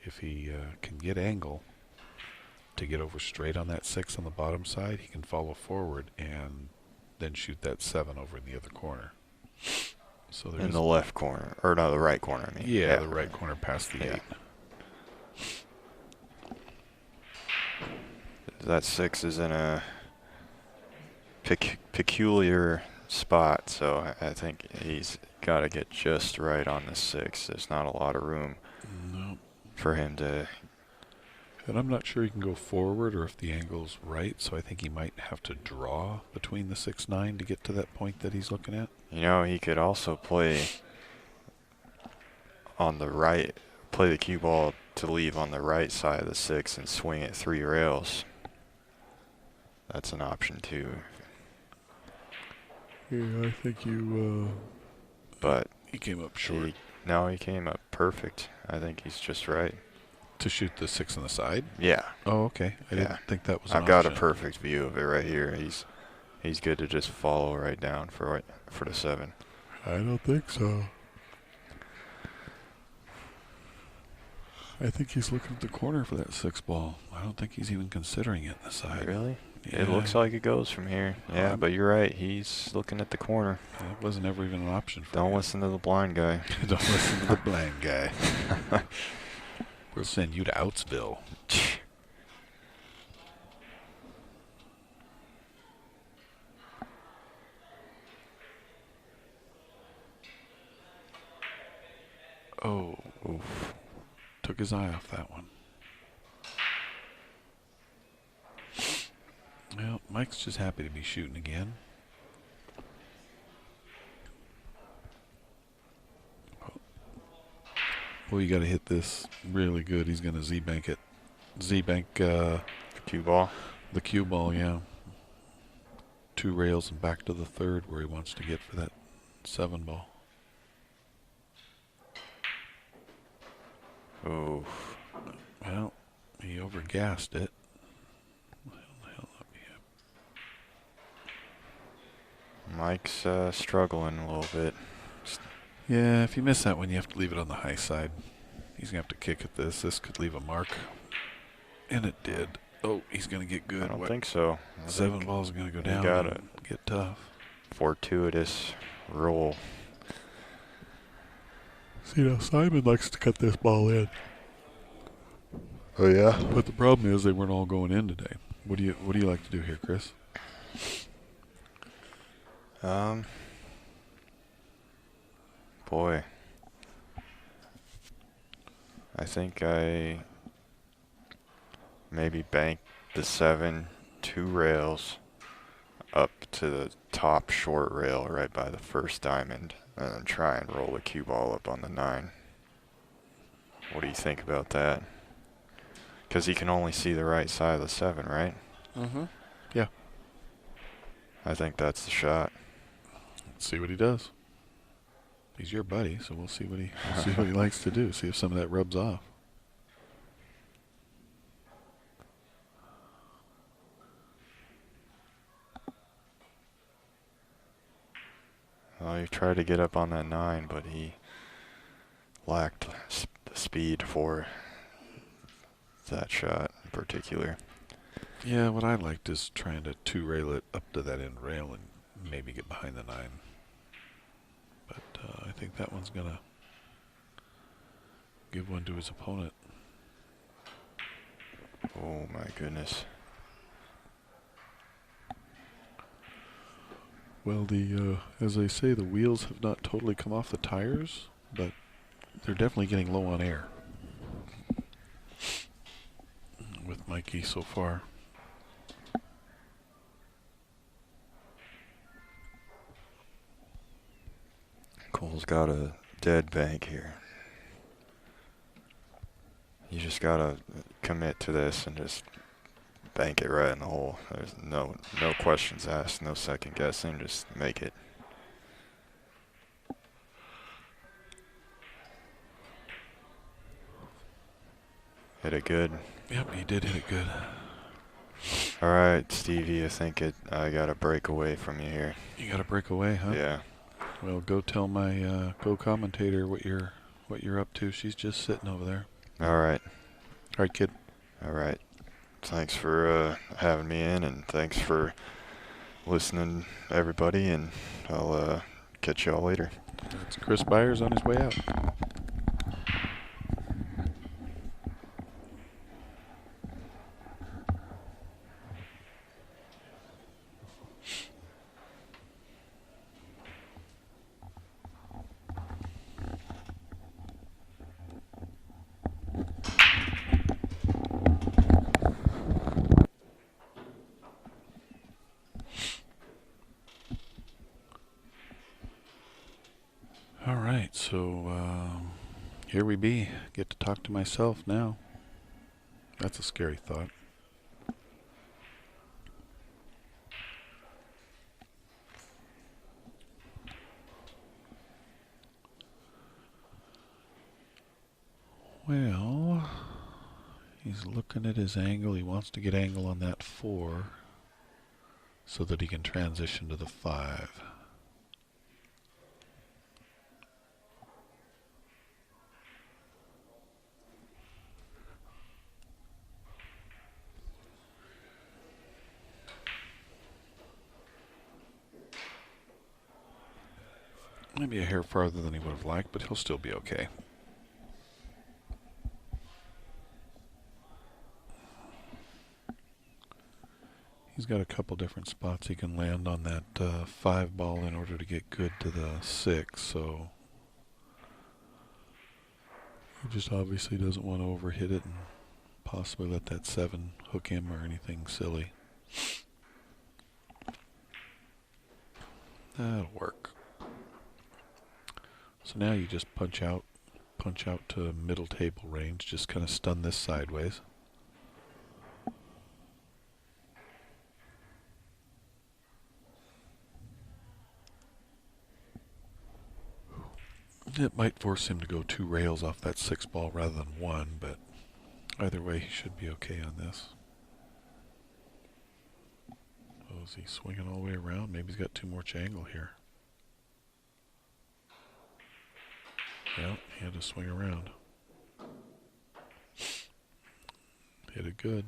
If he can get angle to get over straight on that 6 on the bottom side, he can follow forward and then shoot that 7 over in the other corner. So in the left corner, or no, the right corner. I mean, yeah, the right corner past the 8. That 6 is in a peculiar spot, so I think he's got to get just right on the 6. There's not a lot of room for him to. And I'm not sure he can go forward or if the angle's right, so I think he might have to draw between the 6-9 to get to that point that he's looking at. You know, he could also play on the right, play the cue ball to leave on the right side of the 6 and swing it 3 rails. That's an option too. Yeah, I think you. But he came up short. He came up perfect. I think he's just right. To shoot the 6 on the side? Yeah. Oh, okay. I didn't think that was an I've got option. a perfect view of it right here. He's good to just follow right down for the 7. I don't think so. I think he's looking at the corner for that 6 ball. I don't think he's even considering it in the side. Really? Yeah. It looks like it goes from here. Yeah, but you're right. He's looking at the corner. That wasn't ever even an option for Don't him. listen to the blind guy. Don't listen to the blind guy. We'll send you to Outsville. Oh, oof. Took his eye off that one. Well, Mike's just happy to be shooting again. Well, you got to hit this really good. He's going to Z-bank it. Z-bank Cue ball. The cue ball, yeah. 2 rails and back to the 3rd where he wants to get for that 7 ball. Oh. Well, he overgassed it. Mike's struggling a little bit. Yeah, if you miss that one, you have to leave it on the high side. He's going to have to kick at this. This could leave a mark. And it did. Oh, he's going to get good. I don't think so. 7 balls are going to go down and get tough. Fortuitous roll. See, now Simon likes to cut this ball in. Oh, yeah? But the problem is they weren't all going in today. What do you like to do here, Chris? Boy. I think I maybe bank the 7, 2 rails up to the top short rail right by the first diamond, and then try and roll the cue ball up on the 9. What do you think about that? Because he can only see the right side of the 7, right? Mm-hmm. Yeah. I think that's the shot. Let's see what he does. He's your buddy, so we'll see what he likes to do. See if some of that rubs off. Well, he tried to get up on that 9, but he lacked the speed for that shot in particular. Yeah, what I liked is trying to 2-rail it up to that end rail and maybe get behind the 9. But I think that one's going to give one to his opponent. Oh, my goodness. Well, as they say, the wheels have not totally come off the tires, but they're definitely getting low on air with Mikey so far. Cole's got a dead bank here. You just gotta commit to this and just bank it right in the hole. There's no questions asked, no second guessing, just make it. Hit it good. Yep, he did hit it good. All right, Stevie, I got to break away from you here. You got to break away, huh? Yeah. Well, go tell my co-commentator what you're up to. She's just sitting over there. All right. All right, kid. All right. Thanks for having me in, and thanks for listening, everybody, and I'll catch y'all later. That's Chris Byers on his way out. All right, so here we be. Get to talk to myself now. That's a scary thought. Well, he's looking at his angle. He wants to get angle on that 4 so that he can transition to the 5. Maybe a hair farther than he would have liked, but he'll still be okay. He's got a couple different spots he can land on that 5 ball in order to get good to the 6, so he just obviously doesn't want to overhit it and possibly let that 7 hook him or anything silly. That'll work. So now you just punch out to middle table range, just kind of stun this sideways. It might force him to go 2 rails off that 6 ball rather than 1, but either way he should be okay on this. Oh, is he swinging all the way around? Maybe he's got too much angle here. Well, he had to swing around. Hit it good.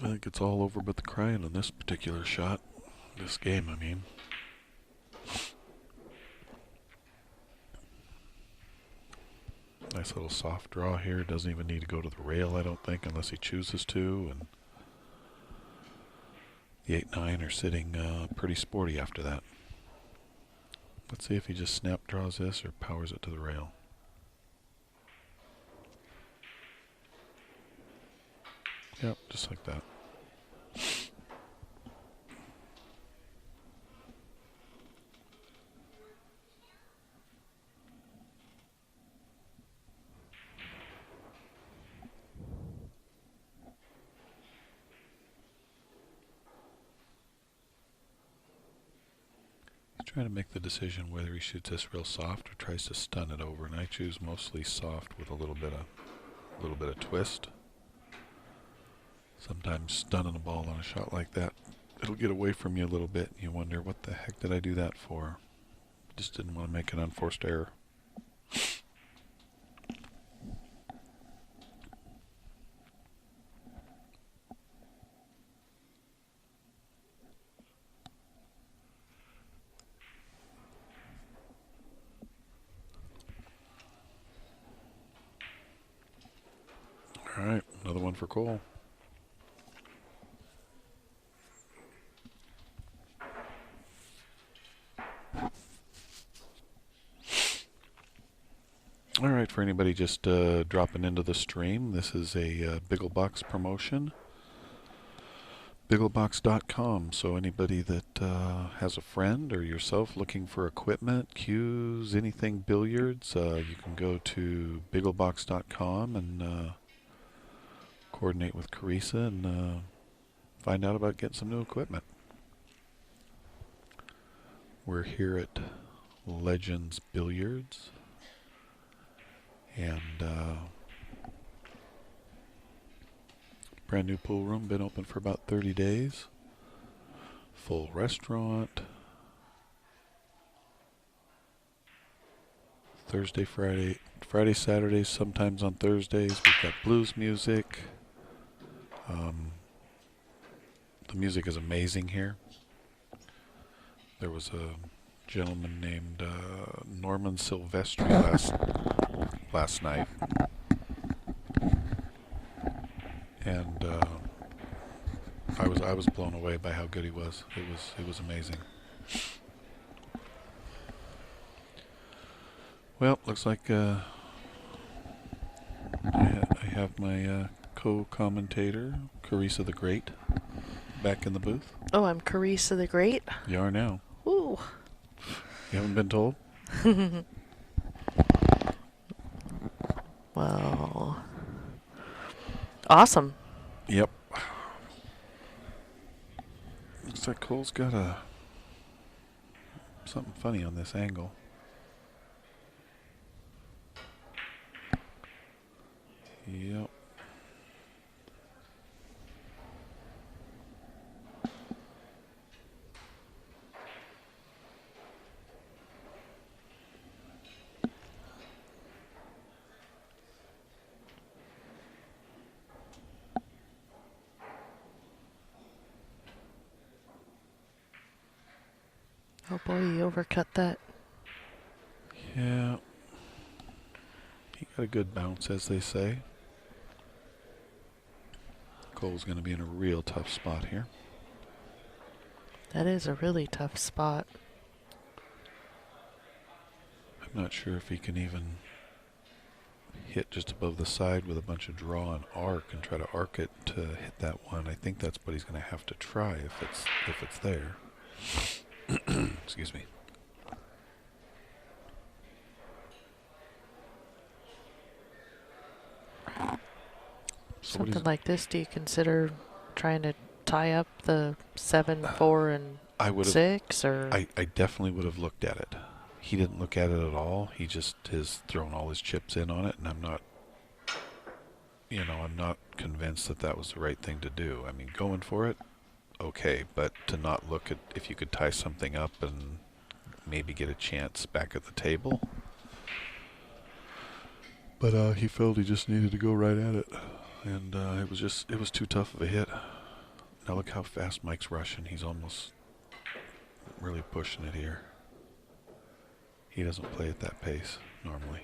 I think it's all over but the crying on this particular shot. This game, I mean. Nice little soft draw here. Doesn't even need to go to the rail, I don't think, unless he chooses to. And the 8-9 are sitting pretty sporty after that. Let's see if he just snap draws this or powers it to the rail. Yep, just like that. Trying to make the decision whether he shoots this real soft or tries to stun it over, and I choose mostly soft with a little bit of twist. Sometimes stunning a ball on a shot like that, it'll get away from you a little bit, and you wonder, what the heck did I do that for? Just didn't want to make an unforced error. All right, another one for Cole. All right, for anybody just dropping into the stream, this is a Bigglebox promotion. Bigglebox.com. So anybody that has a friend or yourself looking for equipment, cues, anything billiards, you can go to Bigglebox.com and coordinate with Carissa and find out about getting some new equipment. We're here at Legends Billiards. And brand new pool room, been open for about 30 days. Full restaurant. Thursday, Friday, Saturdays, sometimes on Thursdays. We've got blues music. The music is amazing here. There was a gentleman named Norman Silvestri last night, and I was blown away by how good he was. It was amazing. Well, looks like I have my co-commentator Carissa the Great back in the booth. Oh, I'm Carissa the Great. You are now. Ooh. You haven't been told? Well, awesome. Yep. Looks like Cole's got something funny on this angle. Yep. Oh boy, you overcut that. Yeah. He got a good bounce, as they say. Cole's going to be in a real tough spot here. That is a really tough spot. I'm not sure if he can even hit just above the side with a bunch of draw and arc and try to arc it to hit that one. I think that's what he's going to have to try if it's there. Excuse me. So Something like this, do you consider trying to tie up the 7, 4, and I would 6? Or I definitely would have looked at it. He didn't look at it at all. He just has thrown all his chips in on it, and I'm not convinced that was the right thing to do. I mean, going for it, okay, but to not look at if you could tie something up and maybe get a chance back at the table. But he felt he just needed to go right at it, and it was too tough of a hit. Now look how fast Mike's rushing. He's almost really pushing it here. He doesn't play at that pace normally.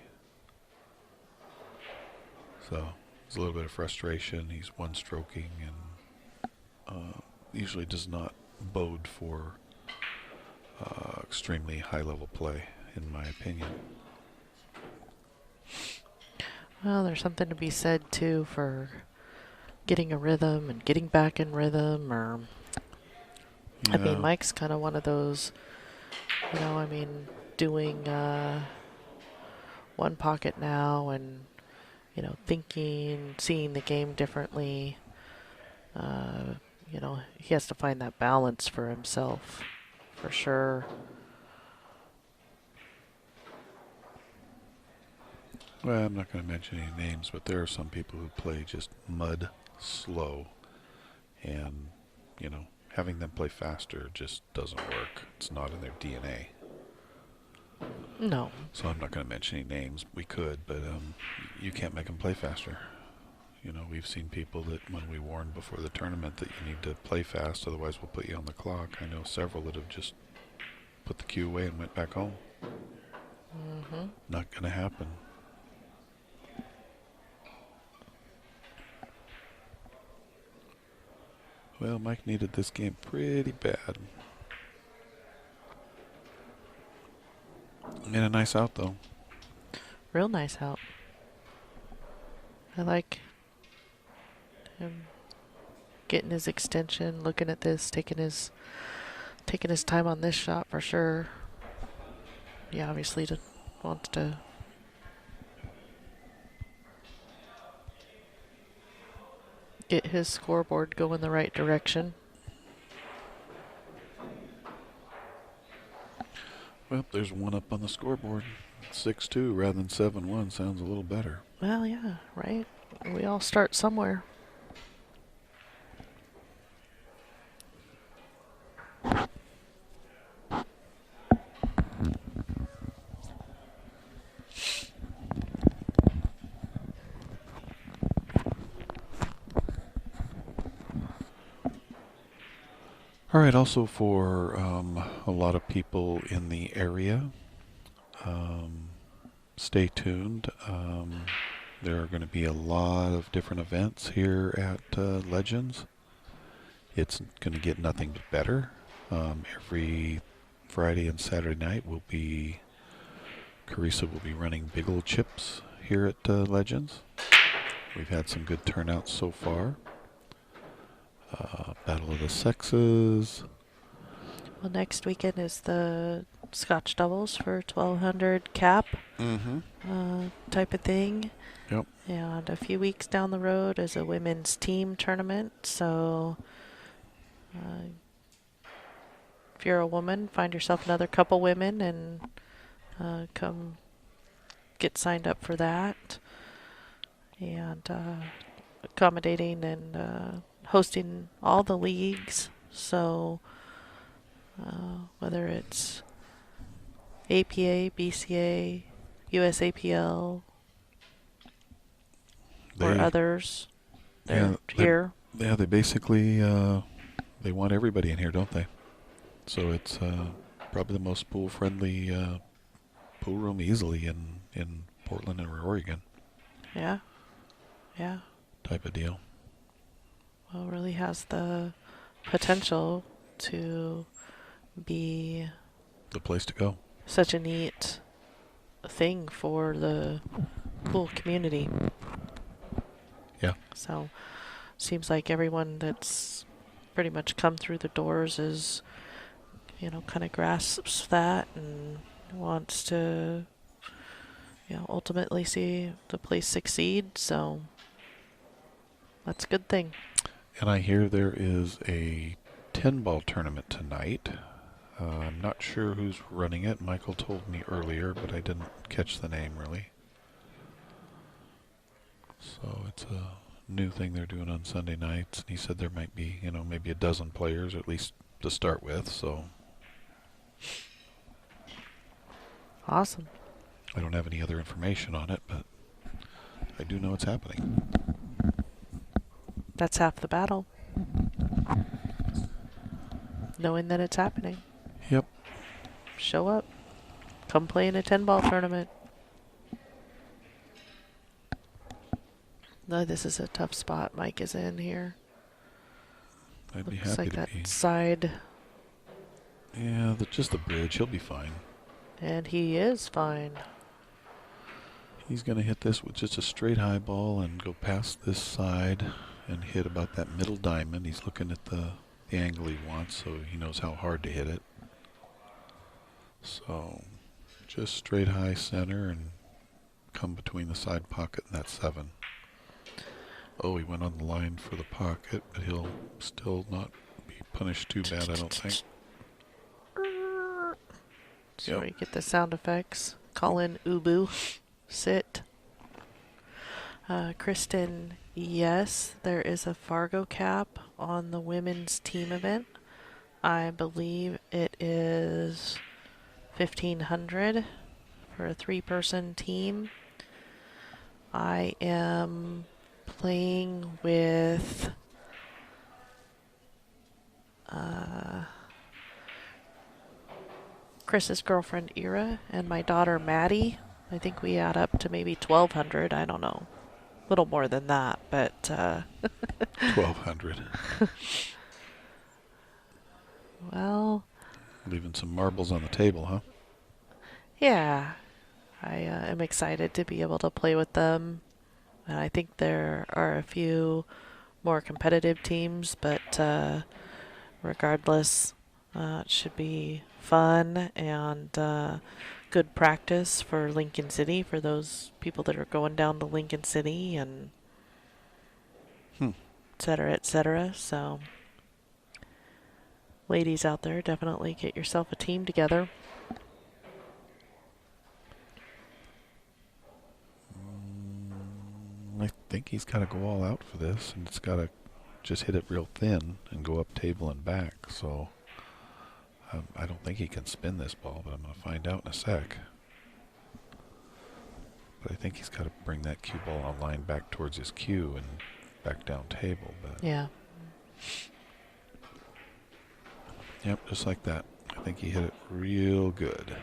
So there's a little bit of frustration. He's one-stroking and usually does not bode for extremely high-level play, in my opinion. well, there's something to be said too for getting a rhythm and getting back in rhythm. Or I mean, Mike's kind of one of those, doing one pocket now and thinking, seeing the game differently. He has to find that balance for himself, for sure. Well, I'm not going to mention any names, but there are some people who play just mud slow, and having them play faster just doesn't work. It's not in their DNA. No. So I'm not going to mention any names. We could, but you can't make them play faster. We've seen people that when we warned before the tournament that you need to play fast, otherwise we'll put you on the clock. I know several that have just put the cue away and went back home. Mm-hmm. Not going to happen. Well, Mike needed this game pretty bad. Made a nice out, though. Real nice help. I like him getting his extension, looking at this, taking his time on this shot for sure. He obviously wants to get his scoreboard going the right direction. Well, there's one up on the scoreboard. 6-2 rather than 7-1 sounds a little better. Well, yeah, right? We all start somewhere. All right, also for a lot of people in the area, stay tuned. There are going to be a lot of different events here at Legends. It's going to get nothing but better. Every Friday and Saturday night Carissa will be running big old chips here at Legends. We've had some good turnouts so far. Battle of the Sexes. Well, next weekend is the Scotch doubles for 1200 cap type of thing. Yep. And a few weeks down the road is a women's team tournament. So if you're a woman, find yourself another couple women and come get signed up for that. And accommodating and hosting all the leagues. So whether it's APA, BCA, USAPL, or others, they're here. They basically they want everybody in here, don't they? So it's probably the most pool-friendly pool room easily in Portland or Oregon. Yeah. Yeah. Type of deal. Well, it really has the potential to be the place to go. Such a neat thing for the pool community. Yeah. So, seems like everyone that's pretty much come through the doors is, kind of grasps that and wants to, ultimately see the place succeed. So, that's a good thing. And I hear there is a 10-ball tournament tonight. I'm not sure who's running it. Michael told me earlier, but I didn't catch the name really. So it's a new thing they're doing on Sunday nights. And he said there might be, maybe a dozen players, at least to start with. So awesome. I don't have any other information on it, but I do know it's happening. That's half the battle. Knowing that it's happening. Yep. Show up. Come play in a 10-ball tournament. No, this is a tough spot Mike is in here. I'd be Looks happy like to that be. Side. Yeah, just the bridge. He'll be fine. And he is fine. He's going to hit this with just a straight high ball and go past this side and hit about that middle diamond. He's looking at the angle he wants, so he knows how hard to hit it. So just straight high center and come between the side pocket and that 7. Oh, he went on the line for the pocket, but he'll still not be punished too bad, I don't think. So we get the sound effects. Call in Ubu. Sit. Kristen, yes, there is a Fargo cap on the women's team event. I believe it is 1,500 for a 3-person team. I am playing with Chris's girlfriend Ira and my daughter Maddie. I think we add up to maybe 1,200. I don't know. A little more than that, but 1,200. Well, leaving some marbles on the table, huh? yeah. I am excited to be able to play with them. And I think there are a few more competitive teams, but regardless, it should be fun and good practice for Lincoln City, for those people that are going down to Lincoln City and et cetera, et cetera. So, ladies out there, definitely get yourself a team together. I think he's got to go all out for this, and it's got to just hit it real thin and go up table and back. So I don't think he can spin this ball, but I'm going to find out in a sec. But I think he's got to bring that cue ball online back towards his cue and back down table. But Yeah. yep, just like that. I think he hit it real good.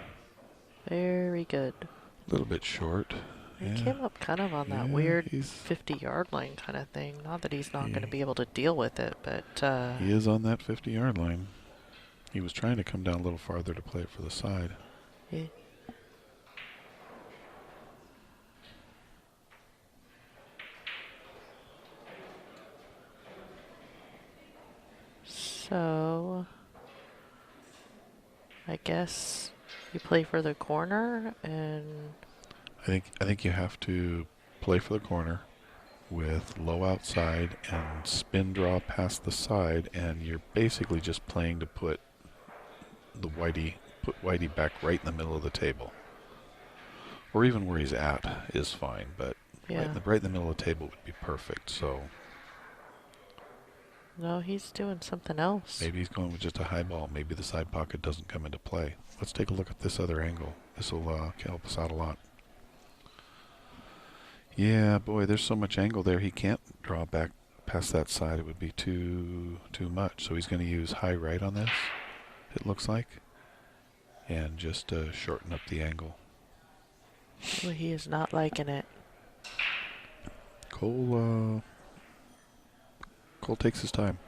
Very good. A little bit short. He came up kind of on that weird he's 50-yard line kind of thing. Not that he's not going to be able to deal with it, but... he is on that 50-yard line. He was trying to come down a little farther to play it for the side. Yeah. So... I guess you play for the corner, and... I think you have to play for the corner with low outside and spin draw past the side, and you're basically just playing to put Whitey back right in the middle of the table, or even where he's at is fine, but Yeah. right in the middle of the table would be perfect. So No, he's doing something else. maybe he's going with just a high ball. Maybe the side pocket doesn't come into play. Let's take a look at this other angle. This will help us out a lot. Yeah, boy, there's so much angle there. He can't draw back past that side. It would be too much. So he's going to use high right on this, it looks like, and just shorten up the angle. Well, he is not liking it. Cole takes his time.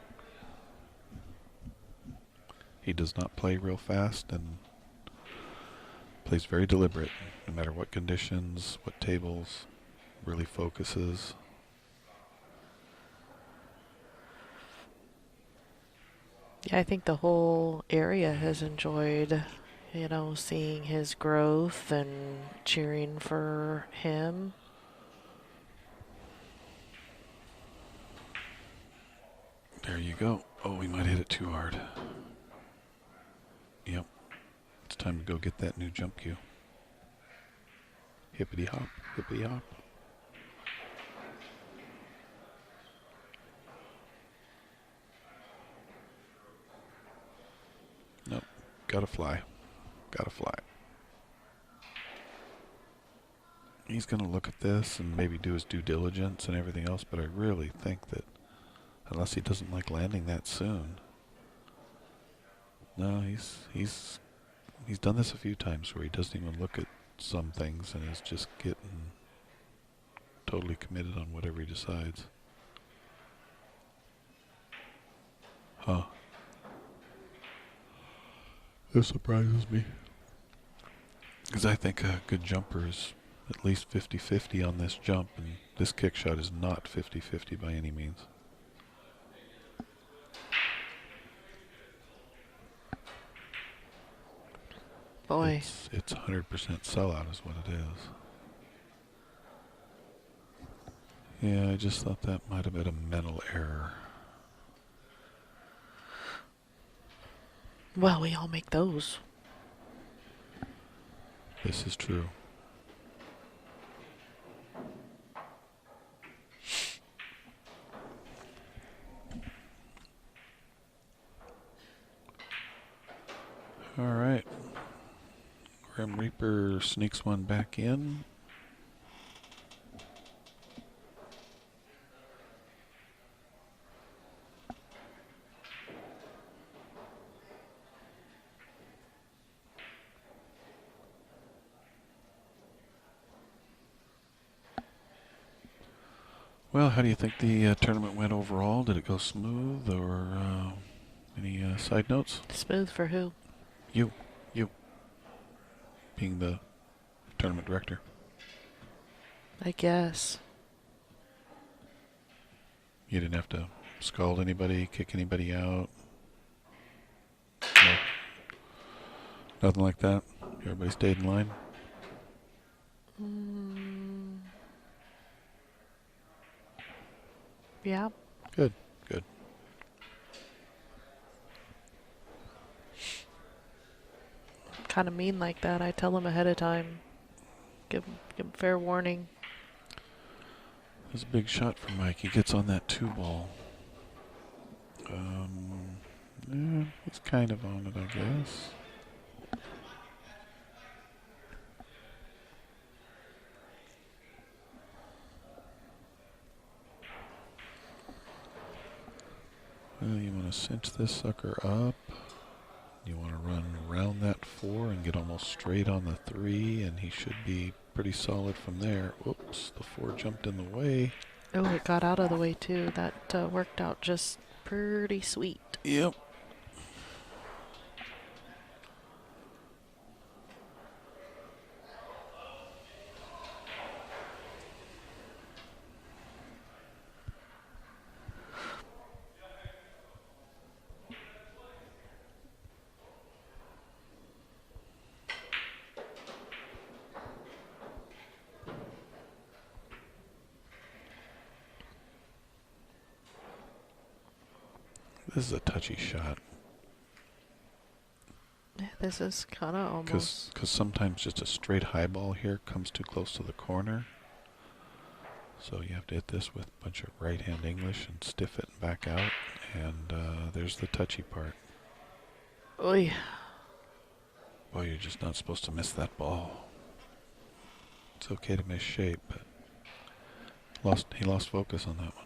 He does not play real fast and plays very deliberate, no matter what conditions, what tables. Really focuses. Yeah, I think the whole area has enjoyed, seeing his growth and cheering for him. There you go. Oh, we might hit it too hard. Yep. It's time to go get that new jump cue. Hippity hop, hippity hop. Nope. Gotta fly. Gotta fly. He's gonna look at this and maybe do his due diligence and everything else, but I really think that unless he doesn't like landing that soon. No, he's done this a few times where he doesn't even look at some things and is just getting totally committed on whatever he decides. Huh. This surprises me. Because I think a good jumper is at least 50-50 on this jump, and this kick shot is not 50-50 by any means. Boy. It's 100% sellout is what it is. Yeah, I just thought that might have been a mental error. Well, we all make those. This is true. All right. Grim Reaper sneaks one back in. Well, how do you think the tournament went overall? Did it go smooth, or any side notes? Smooth for who? You. Being the tournament director. I guess. You didn't have to scald anybody, kick anybody out. No. Nothing like that. Everybody stayed in line. Yeah. Good, good. Kind of mean like that. I tell them ahead of time. Give 'em fair warning. That's a big shot for Mike. He gets on that 2-ball. Yeah, he's kind of on it, I guess. Well, you want to cinch this sucker up. You want to run around that 4 and get almost straight on the 3, and he should be pretty solid from there. Whoops, the 4 jumped in the way. Oh, it got out of the way too. That worked out just pretty sweet. Yep. This is a touchy shot. Yeah, this is kind of almost. Because sometimes just a straight high ball here comes too close to the corner. So you have to hit this with a bunch of right-hand English and stiff it and back out. And there's the touchy part. Oy. Boy, you're just not supposed to miss that ball. It's okay to miss shape, but he lost focus on that one.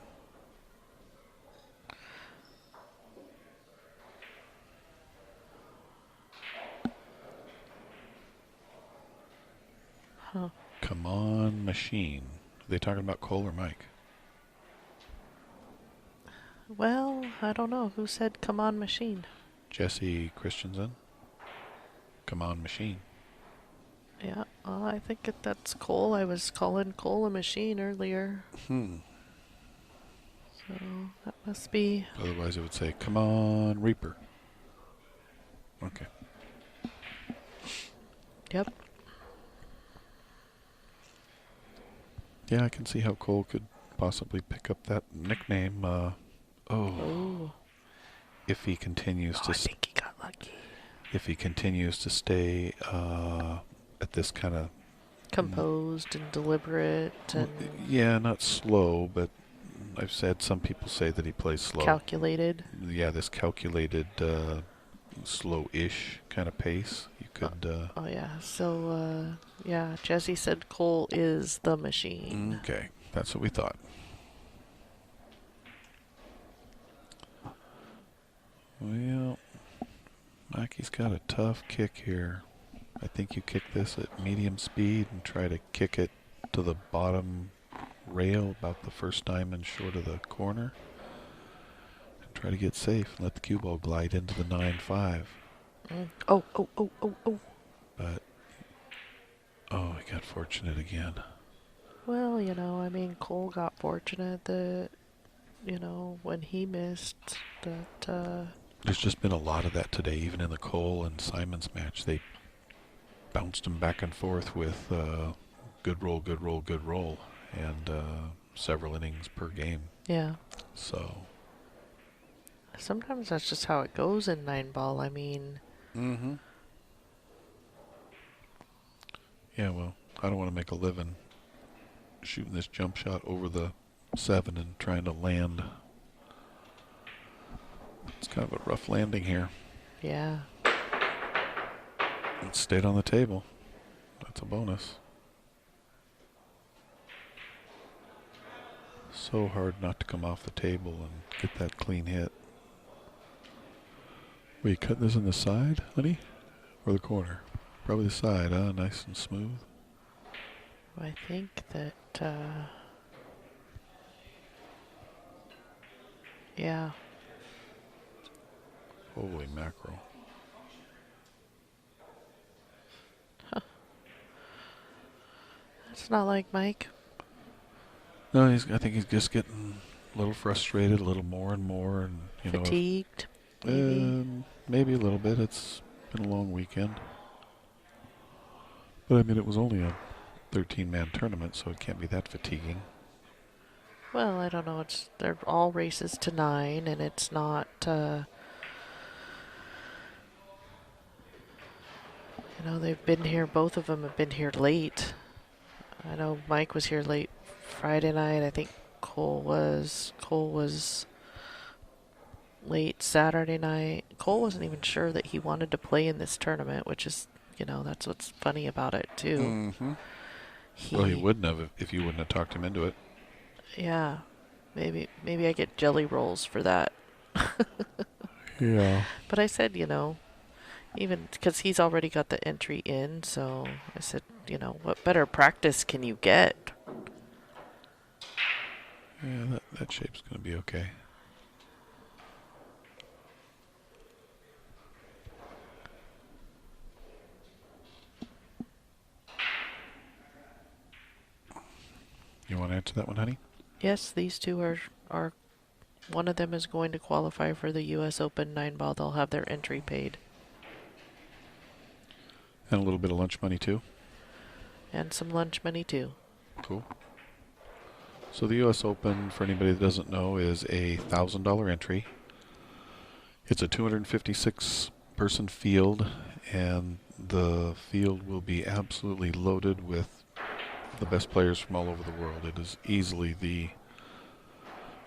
Huh. Come on, machine. Are they talking about Cole or Mike? Well, I don't know. Who said come on machine? Jesse Christensen. Come on, machine. Yeah, I think that's Cole. I was calling Cole a machine earlier. So that must be. Otherwise it would say, come on, Reaper. Okay. Yep. Yeah, I can see how Cole could possibly pick up that nickname. Oh. If he continues I think he got lucky. if he continues to stay at this kind of Composed and deliberate and yeah, not slow, but I've said some people say that he plays slow. calculated. Yeah, this calculated, slow-ish kind of pace. You could. Oh yeah. So yeah, Jesse said Cole is the machine. Okay, that's what we thought. Well, Mackey's got a tough kick here. I think you kick this at medium speed and try to kick it to the bottom rail about the first diamond short of the corner. And try to get safe and let the cue ball glide into the 9-5. Oh. But, oh, he got fortunate again. Well, I mean, Cole got fortunate that, when he missed that. There's just been a lot of that today, even in the Cole and Simons match. They bounced him back and forth with good roll, and several innings per game. Yeah. So. Sometimes that's just how it goes in 9-ball. I mean. Mm-hmm. Yeah, well, I don't want to make a living shooting this jump shot over the 7 and trying to land. It's kind of a rough landing here. Yeah. It stayed on the table. That's a bonus. So hard not to come off the table and get that clean hit. Were you cutting this in the side, honey? Or the corner? Probably the side, huh? Nice and smooth. I think that, yeah. Holy mackerel. It's not like Mike. No, I think he's just getting a little frustrated, a little more and more, and Fatigued, maybe. maybe a little bit. It's been a long weekend, but I mean, it was only a 13-man tournament, so it can't be that fatiguing. Well, I don't know. They're all races to 9, and it's not. They've been here. Both of them have been here late. I know Mike was here late Friday night. I think Cole was late Saturday night. Cole wasn't even sure that he wanted to play in this tournament, which is, that's what's funny about it too. Mm-hmm. Well, he wouldn't have if you wouldn't have talked him into it. Yeah, maybe I get jelly rolls for that. Yeah. But I said, even because he's already got the entry in, so I said, what better practice can you get? Yeah, that shape's going to be okay. You want to answer that one, honey? Yes, these two are one of them is going to qualify for the U.S. Open 9-ball. They'll have their entry paid. And a little bit of lunch money, too? And some lunch money, too. Cool. So the U.S. Open, for anybody that doesn't know, is a $1,000 entry. It's a 256-person field, and the field will be absolutely loaded with the best players from all over the world. It is easily the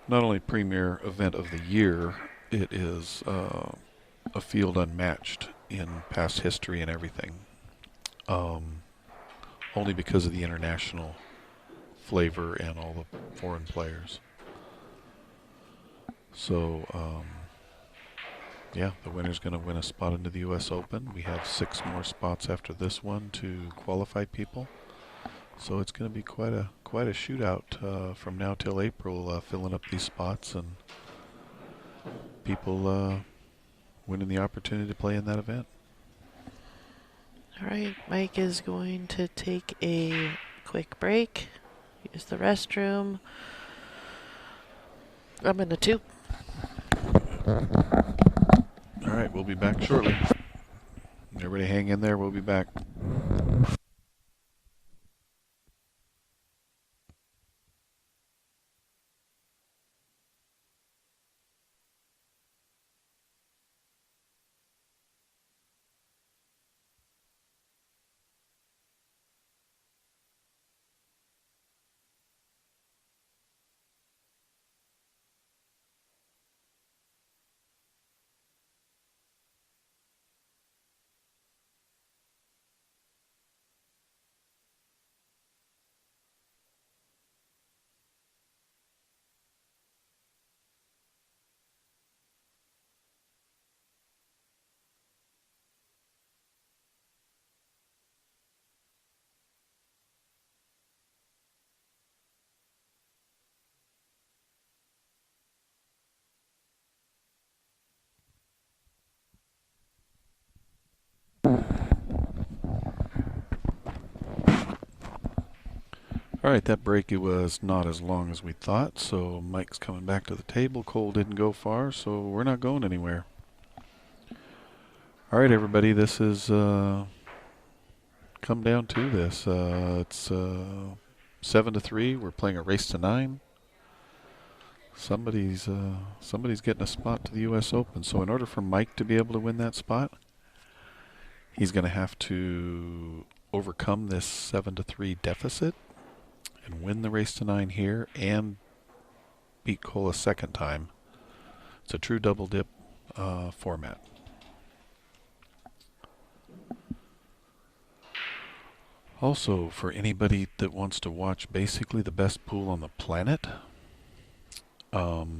not only premier event of the year, it is a field unmatched in past history and everything. Only because of the international flavor and all the foreign players. So, yeah, the winner's going to win a spot into the U.S. Open. We have 6 more spots after this one to qualify people. So it's going to be quite a shootout from now till April, filling up these spots and people winning the opportunity to play in that event. All right, Mike is going to take a quick break, use the restroom. I'm in the tube. All right, we'll be back shortly. Everybody hang in there. We'll be back. All right, that break, it was not as long as we thought, so Mike's coming back to the table. Cole didn't go far, so we're not going anywhere. All right, everybody, this is come down to this. It's 7-3. We're playing a race to 9. Somebody's getting a spot to the U.S. Open. So in order for Mike to be able to win that spot, he's going to have to overcome this 7-3 deficit and win the race to 9 here and beat Cole a second time. It's a true double dip format. Also, for anybody that wants to watch basically the best pool on the planet, the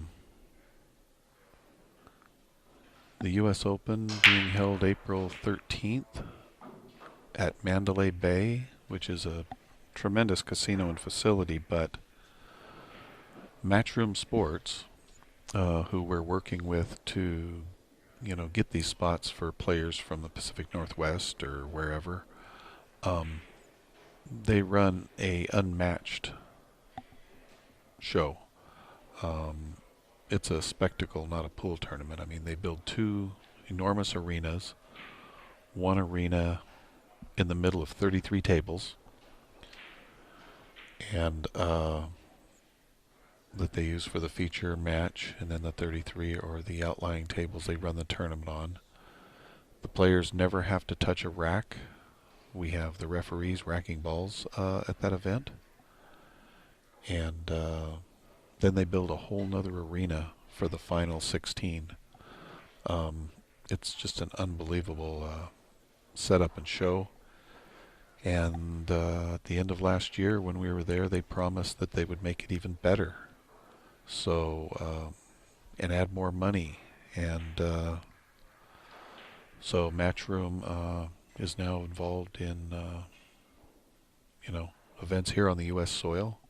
U.S. Open being held April 13th at Mandalay Bay, which is a tremendous casino and facility, but Matchroom Sports, who we're working with to, get these spots for players from the Pacific Northwest or wherever, They run a unmatched show. It's a spectacle, not a pool tournament. I mean, they build 2 enormous arenas, one arena in the middle of 33 tables, and that they use for the feature match, and then the 33 or the outlying tables they run the tournament on. The players never have to touch a rack. We have the referees racking balls at that event. And then they build a whole nother arena for the final 16. It's just an unbelievable setup and show. And at the end of last year, when we were there, they promised that they would make it even better. So, and add more money. And so Matchroom is now involved in, events here on the U.S. soil.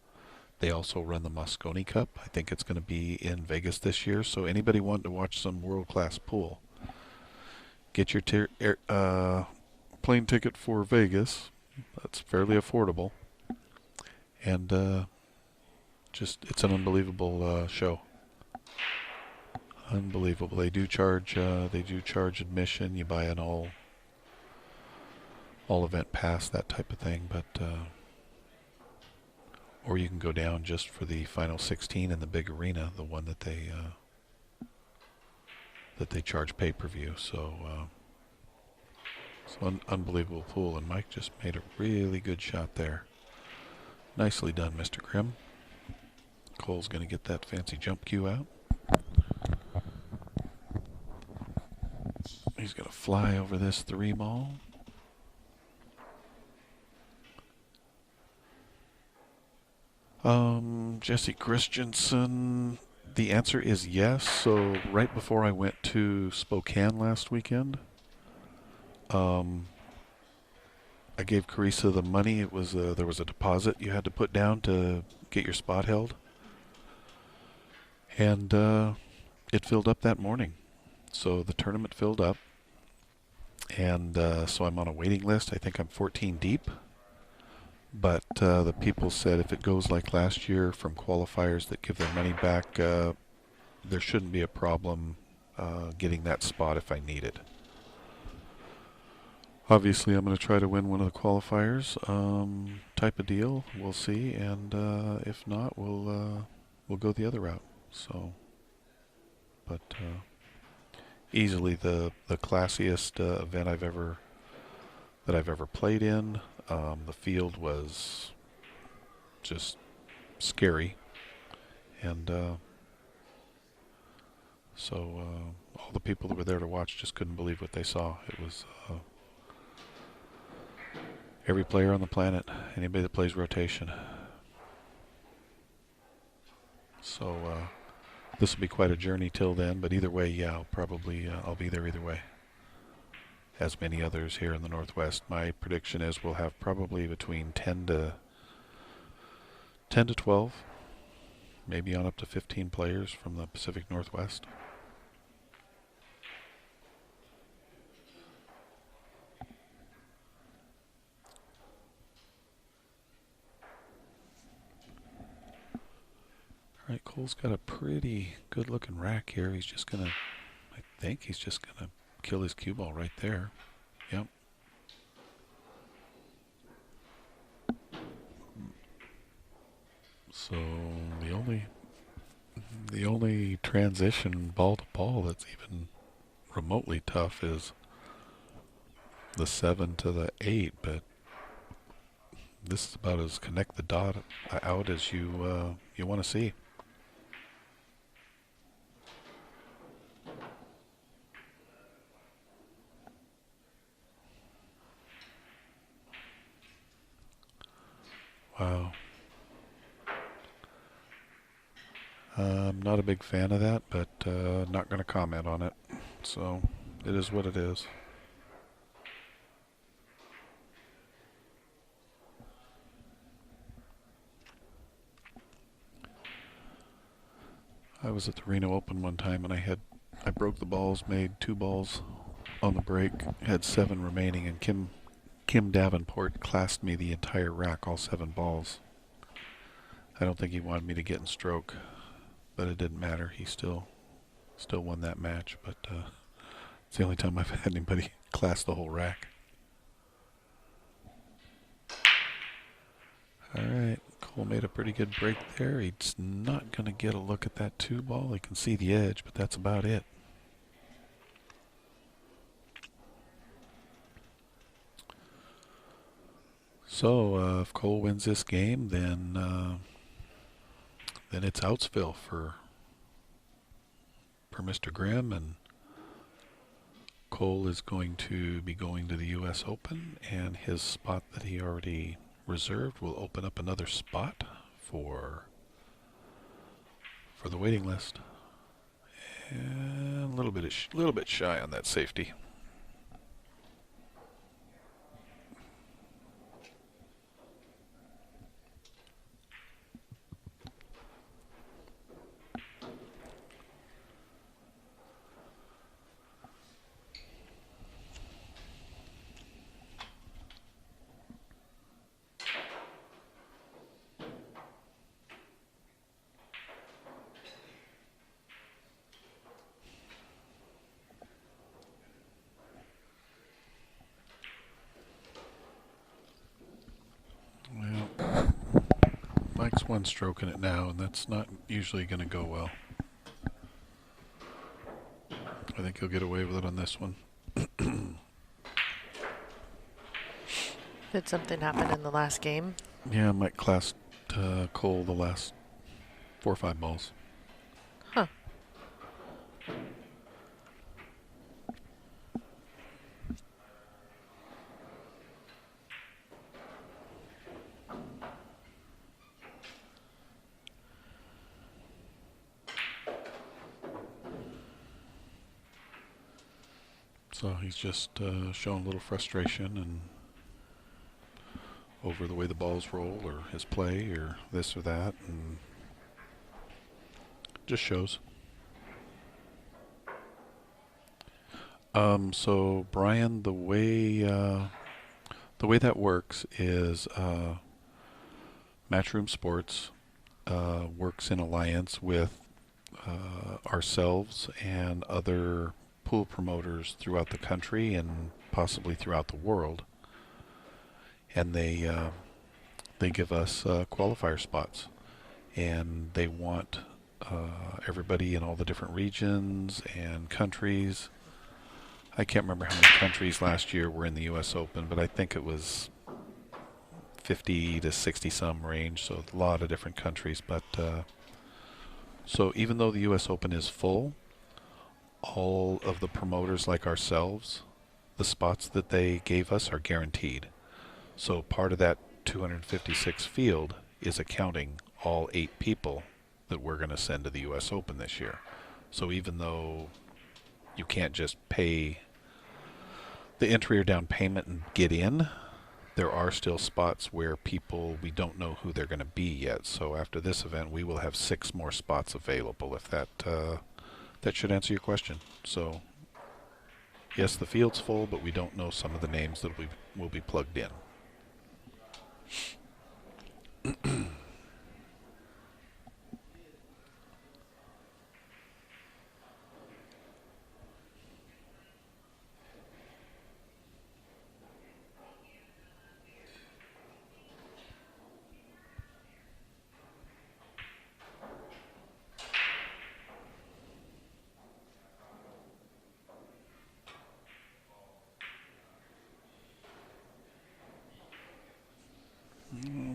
They also run the Moscone Cup. I think it's going to be in Vegas this year. So anybody wanting to watch some world-class pool, get your plane ticket for Vegas. That's fairly affordable. And it's an unbelievable show. Unbelievable. They do charge admission. You buy an all event pass, that type of thing, but or you can go down just for the final 16 in the big arena, the one that they charge pay-per-view. So it's an unbelievable pool, and Mike just made a really good shot there. Nicely done, Mr. Grimm. Cole's going to get that fancy jump cue out. He's going to fly over this 3-ball. Jesse Christensen, the answer is yes. So right before I went to Spokane last weekend, I gave Carissa the money. It was there was a deposit you had to put down to get your spot held, and it filled up that morning. So the tournament filled up, and so I'm on a waiting list. I think I'm 14 deep. But the people said if it goes like last year from qualifiers that give their money back, there shouldn't be a problem getting that spot if I need it. Obviously, I'm going to try to win one of the qualifiers type of deal. We'll see, and if not, we'll go the other route. So, but easily the classiest event I've ever played in. The field was just scary, and so all the people that were there to watch just couldn't believe what they saw. It was every player on the planet, anybody that plays rotation. So this will be quite a journey till then, but either way, yeah, I'll be there either way. As many others here in the Northwest. My prediction is we'll have probably between 10 to 12, maybe on up to 15 players from the Pacific Northwest. All right, Cole's got a pretty good-looking rack here. He's just gonna, I think he's just gonna kill his cue ball right there. Yep. So the only transition ball to ball that's even remotely tough is the 7 to the 8, but this is about as connect the dot out as you want to see. Wow. I'm not a big fan of that, but not going to comment on it. So it is what it is. I was at the Reno Open one time, and I broke the balls, made 2 balls on the break, had 7 remaining, and Kim Kim Davenport classed me the entire rack, all 7 balls. I don't think he wanted me to get in stroke, but it didn't matter. He still won that match, but it's the only time I've had anybody class the whole rack. Alright, Cole made a pretty good break there. He's not going to get a look at that 2 ball. He can see the edge, but that's about it. So if Cole wins this game, then it's Outsville for Mr. Grimm, and Cole is going to be going to the U.S. Open, and his spot that he already reserved will open up another spot for the waiting list, and a little bit shy on that safety. Well, Mike's 1 stroking it now, and that's not usually going to go well. I think he'll get away with it on this one. Did something happen in the last game? Yeah, Mike classed Cole the last 4 or 5 balls. Huh. So he's just showing a little frustration and over the way the balls roll or his play or this or that, and just shows. So Brian, the way that works is Matchroom Sports works in alliance with ourselves and other pool promoters throughout the country and possibly throughout the world, and they give us qualifier spots, and they want everybody in all the different regions and countries. I can't remember how many countries last year were in the U.S. Open, but I think it was 50 to 60 some range, so a lot of different countries. But so even though the U.S. Open is full, all of the promoters like ourselves, the spots that they gave us are guaranteed. So part of that 256 field is accounting all 8 people that we're going to send to the U.S. Open this year. So even though you can't just pay the entry or down payment and get in, there are still spots where we don't know who they're going to be yet. So after this event, we will have 6 more spots available, if that should answer your question. So yes, the field's full, but we don't know some of the names that will be plugged in.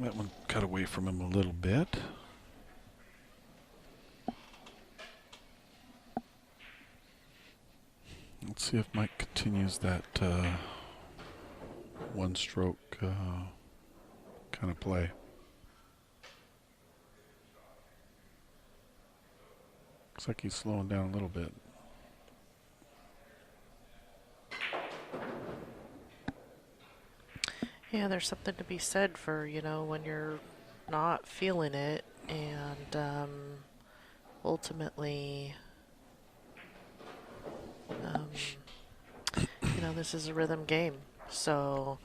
That one cut away from him a little bit. Let's see if Mike continues that 1-stroke kind of play. Looks like he's slowing down a little bit. Yeah, there's something to be said for, when you're not feeling it, and ultimately, this is a rhythm game. So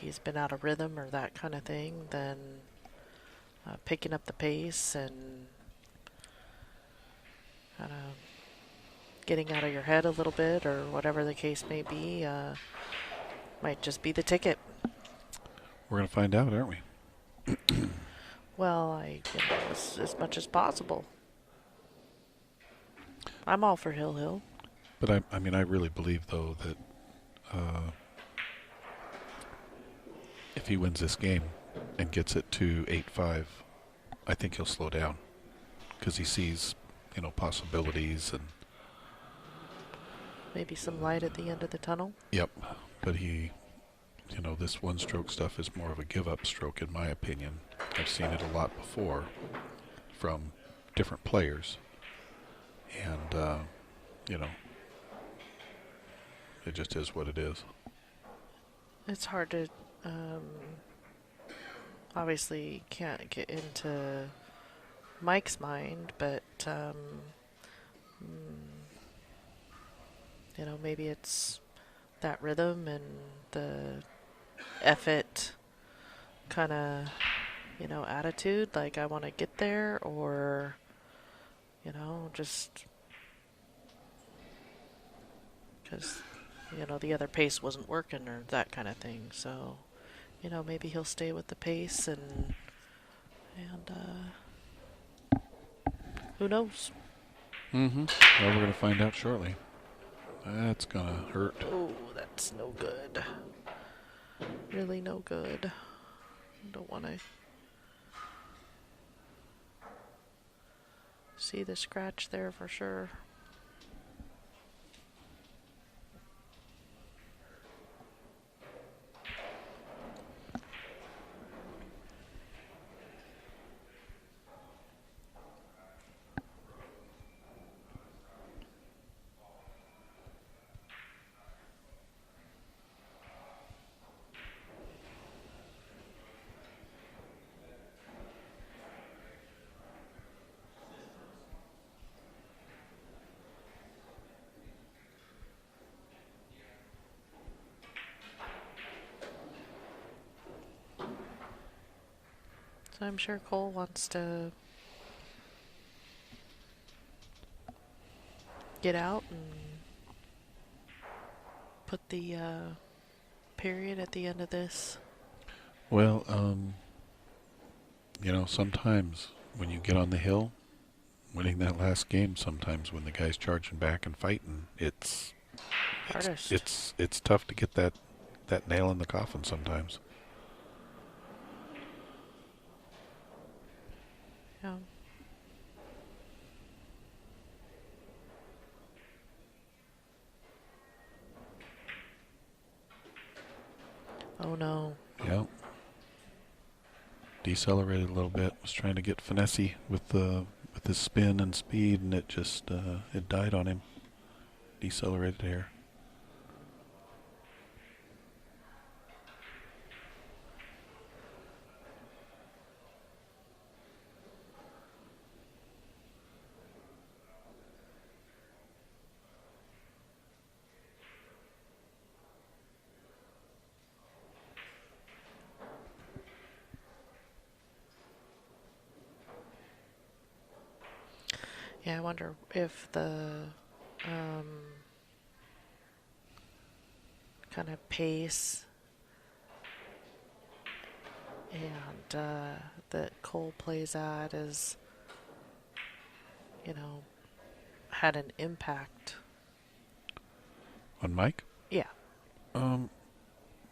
he's been out of rhythm or that kind of thing, then picking up the pace and kind of getting out of your head a little bit or whatever the case may be might just be the ticket. We're going to find out, aren't we? Well, as much as possible. I'm all for Hill. But I mean, I really believe, though, that if he wins this game and gets it to 8-5, I think he'll slow down because he sees, possibilities and Maybe some light at the end of the tunnel. Yep, but this one-stroke stuff is more of a give-up stroke, in my opinion. I've seen it a lot before from different players, and it just is what it is. It's hard to, obviously can't get into Mike's mind, but, maybe it's that rhythm and the effort kind of, attitude, like I want to get there, or, just because, the other pace wasn't working or that kind of thing. So, maybe he'll stay with the pace and who knows? Mm-hmm. Well, we're going to find out shortly. That's going to hurt. Oh, that's no good. Really no good. Don't want to see the scratch there for sure. So I'm sure Cole wants to get out and put the period at the end of this. Well, sometimes when you get on the hill, winning that last game, sometimes when the guy's charging back and fighting, it's tough to get that nail in the coffin sometimes. Yeah. Oh no. Yeah. Decelerated a little bit. Was trying to get finessey with his spin and speed, and it just it died on him. Decelerated here. Yeah, I wonder if the kind of pace and that Cole plays at is, had an impact. On Mike? Yeah. No,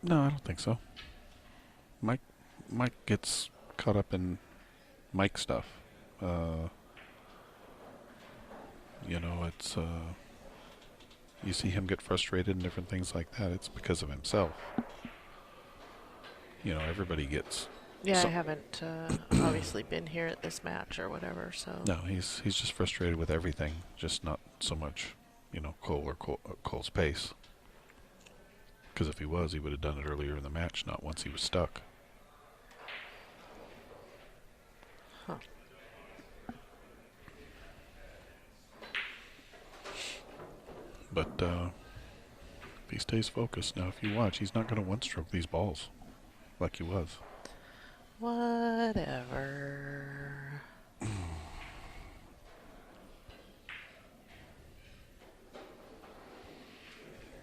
I don't think so. Mike gets caught up in Mike stuff. It's you see him get frustrated and different things like that. It's because of himself. Everybody gets. Yeah, I haven't obviously been here at this match or whatever, so. No, he's just frustrated with everything, just not so much, Cole or Cole's pace. Because if he was, he would have done it earlier in the match, not once he was stuck. Huh. But if he stays focused, now if you watch, he's not going to one-stroke these balls. like he was. Whatever.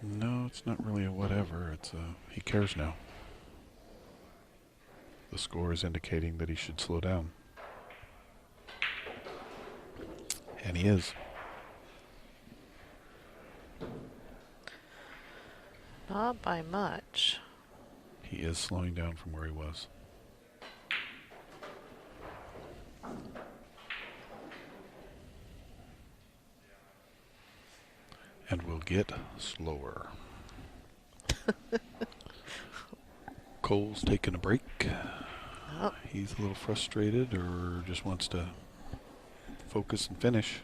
No, it's not really a whatever. It's he cares now. The score is indicating that he should slow down. And he is. Not by much. He is slowing down from where he was. And will get slower. Cole's taking a break. Oh, He's a little frustrated or just wants to focus and finish.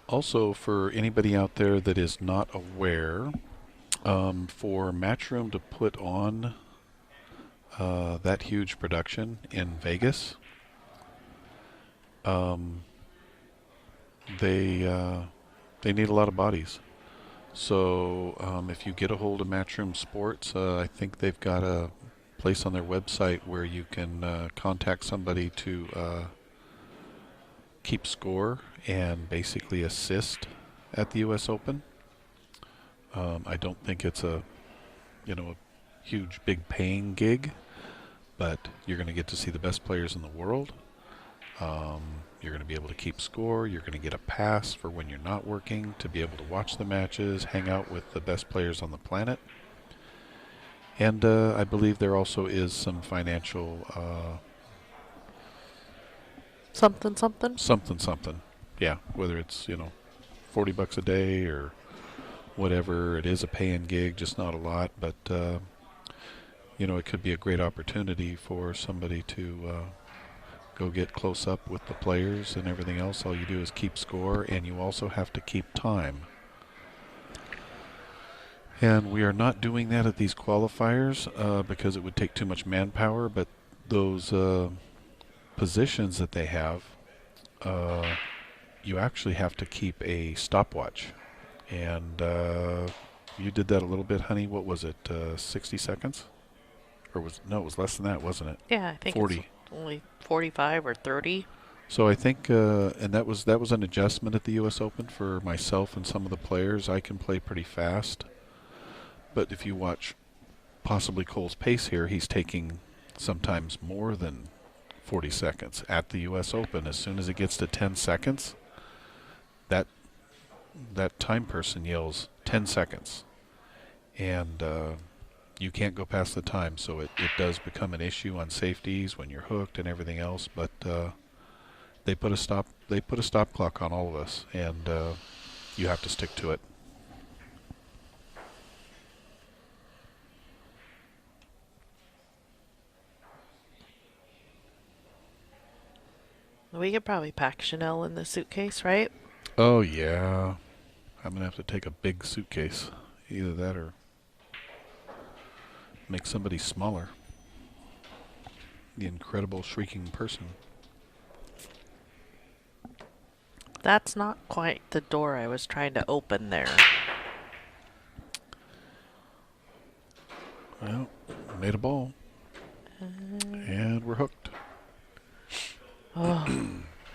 Also, for anybody out there that is not aware, for Matchroom to put on that huge production in Vegas, they need a lot of bodies. So if you get a hold of Matchroom Sports, I think they've got a place on their website where you can contact somebody to keep score and basically assist at the U.S. Open. I don't think it's a huge big paying gig, but you're going to get to see the best players in the world. You're going to be able to keep score. You're going to get a pass for when you're not working to be able to watch the matches, hang out with the best players on the planet. And I believe there also is some financial something. Yeah, whether it's, $40 a day or whatever. It is a paying gig, just not a lot, but it could be a great opportunity for somebody to go get close up with the players and everything else. All you do is keep score, and you also have to keep time. And we are not doing that at these qualifiers because it would take too much manpower, but those positions that they have, you actually have to keep a stopwatch. And you did that a little bit, honey. What was it, 60 seconds? Or it was less than that, wasn't it? yeah, I think 40. it's only 45 or 30. So I think, and that was an adjustment at the U.S. Open for myself and some of the players. I can play pretty fast, but if you watch possibly Cole's pace here, he's taking sometimes more than 40 seconds at the U.S. Open. As soon as it gets to 10 seconds, that time person yells 10 seconds, and you can't go past the time. So it does become an issue on safeties when you're hooked and everything else. But they put a stop clock on all of us, and you have to stick to it. We could probably pack Chanel in the suitcase, right? Oh yeah, I'm gonna have to take a big suitcase. Either that or make somebody smaller. The incredible shrieking person. That's not quite the door I was trying to open there. Well, made a ball. And we're hooked. Oh,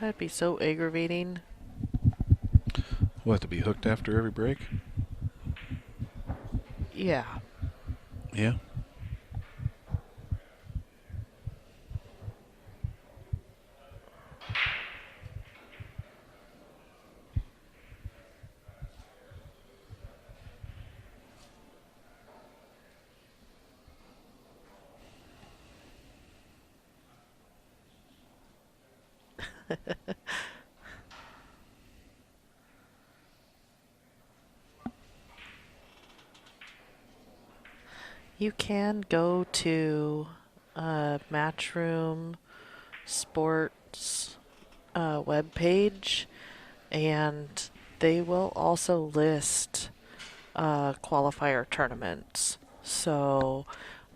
that'd be so aggravating. What, to be hooked after every break? Yeah. Yeah. You can go to Matchroom Sports webpage And they will also list qualifier tournaments. So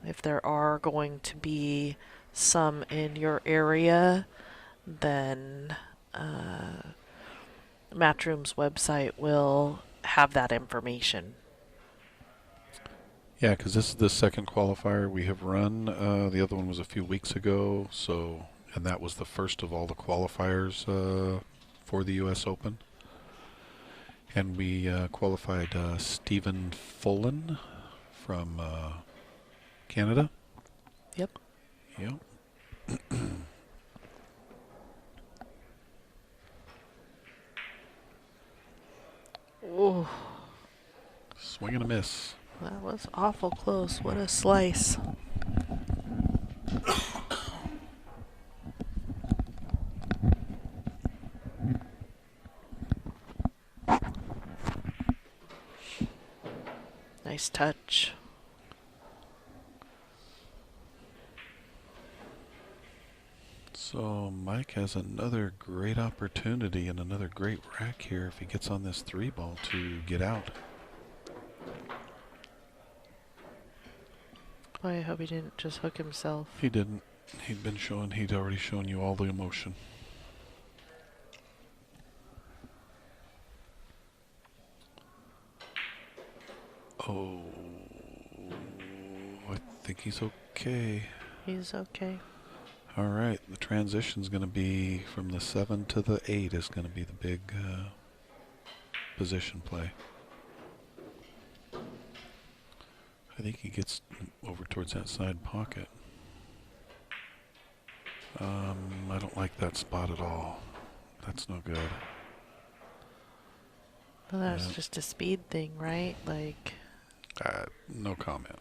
if there are going to be some in your area, then Matchroom's website will have that information. Yeah, because this is the second qualifier we have run. The other one was a few weeks ago, and that was the first of all the qualifiers for the U.S. Open. And we qualified Stephen Fullen from Canada. Yep. Yep. Oh, Swing and a miss. that was awful close. What a slice. Nice touch. So Mike has another great opportunity and another great rack here if he gets on this 3-ball to get out. Boy, I hope he didn't just hook himself. He didn't. He'd already shown you all the emotion. Oh, I think he's okay. He's okay. All right, the transition's going to be from the 7 to the 8 is going to be the big position play. I think he gets over towards that side pocket. I don't like that spot at all. That's no good. Well, that's just a speed thing, right? Like, no comment.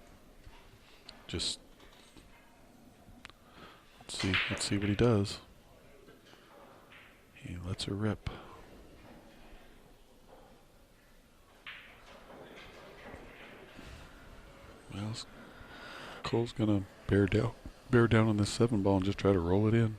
Just let's see what he does. He lets her rip. Well, Cole's gonna bear down on this 7-ball and just try to roll it in.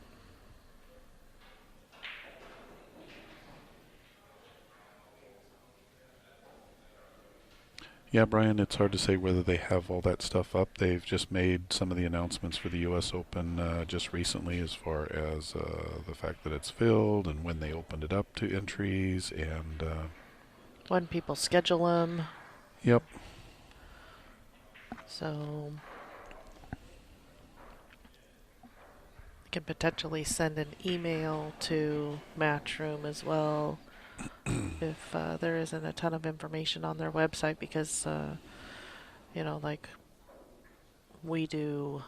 Yeah, Brian, it's hard to say whether they have all that stuff up. They've just made some of the announcements for the U.S. Open just recently as far as the fact that it's filled and when they opened it up to entries and... when people schedule them. Yep. So, you can potentially send an email to Matchroom as well if there isn't a ton of information on their website because, you know, like we do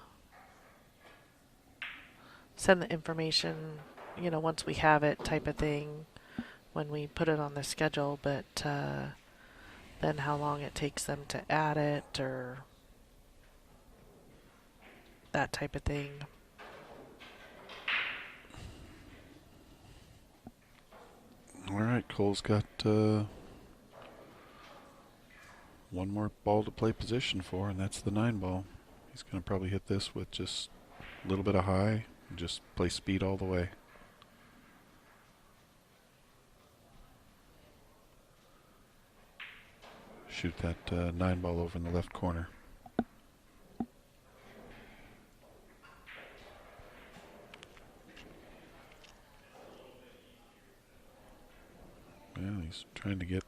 send the information, you know, once we have it type of thing when we put it on the schedule, but then how long it takes them to add it or that type of thing. All right, Cole's got one more ball to play position for, and that's the 9-ball. He's going to probably hit this with just a little bit of high and just play speed all the way. Shoot that 9-ball over in the left corner. Well, he's trying to get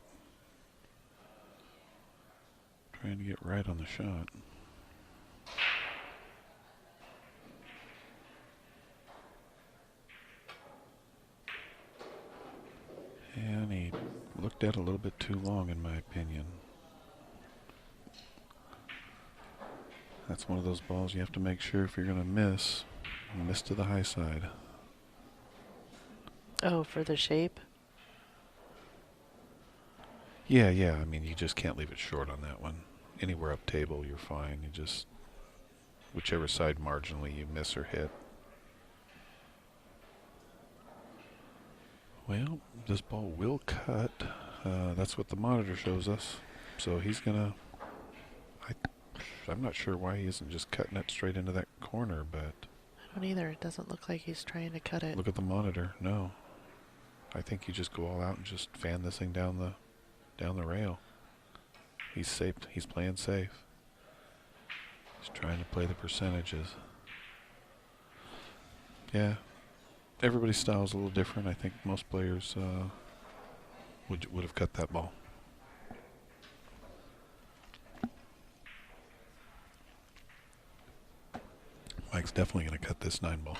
right on the shot. And he looked at it a little bit too long, in my opinion. That's one of those balls you have to make sure if you're going to miss to the high side. Oh, for the shape? Yeah. I mean, you just can't leave it short on that one. Anywhere up table, you're fine. You just, whichever side marginally you miss or hit. Well, this ball will cut. That's what the monitor shows us. So he's gonna. I'm not sure why he isn't just cutting it straight into that corner, but I don't either. It doesn't look like he's trying to cut it. look at the monitor. No. I think you just go all out and just fan this thing down the rail. He's safe. He's playing safe. He's trying to play the percentages. Yeah. Everybody's style is a little different. I think most players would have cut that ball. Mike's definitely going to cut this 9 ball.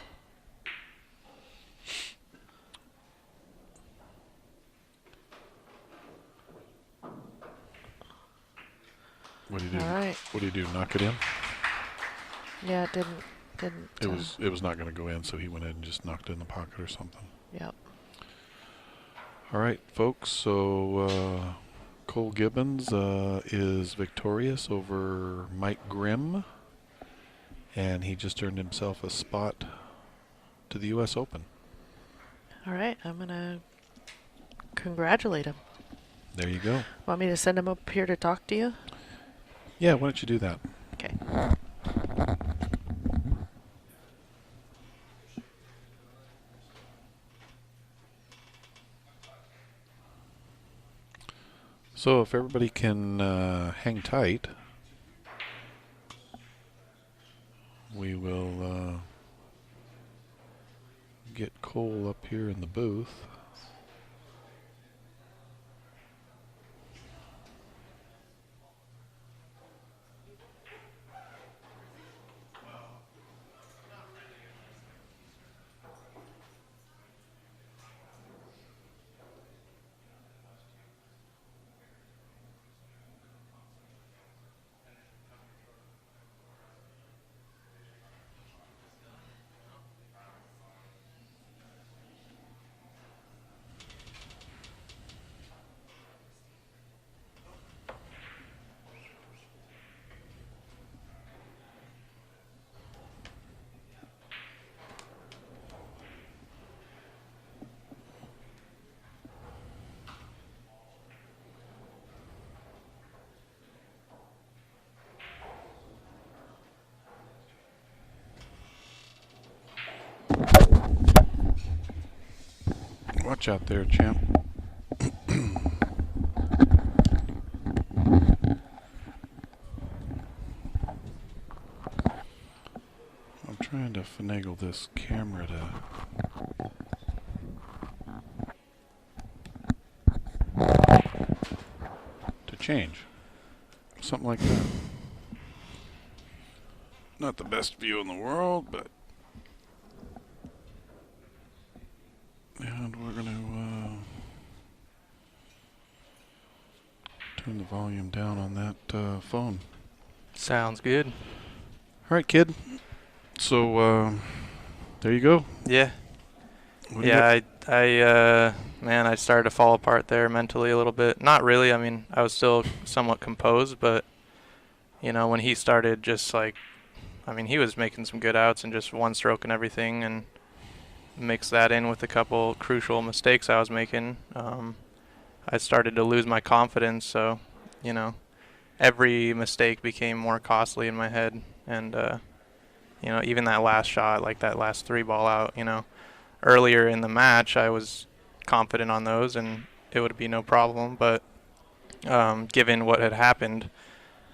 What do you do? All right. What do you do? Knock it in? Yeah, it didn't. It was not going to go in, so he went in and just knocked it in the pocket or something. Yep. All right, folks. So Cole Gibbons is victorious over Mike Grimm, and he just earned himself a spot to the U.S. Open. All right. I'm going to congratulate him. There you go. Want me to send him up here to talk to you? Yeah, why don't you do that? Okay. So if everybody can hang tight, we will get Cole up here in the booth. Watch out there, champ. I'm trying to finagle this camera to change. Something like that. Not the best view in the world, but and we're going to turn the volume down on that phone. Sounds good. All right, kid. So there you go. Yeah. What do you got? Man, I started to fall apart there mentally a little bit. Not really. I mean, I was still somewhat composed, but you know, when he started just like, I mean, he was making some good outs and just one stroke and everything, and mix that in with a couple crucial mistakes I was making. I started to lose my confidence, so, you know, every mistake became more costly in my head. And, you know, even that last shot, like that last 3-ball out, you know, earlier in the match, I was confident on those and it would be no problem. But given what had happened,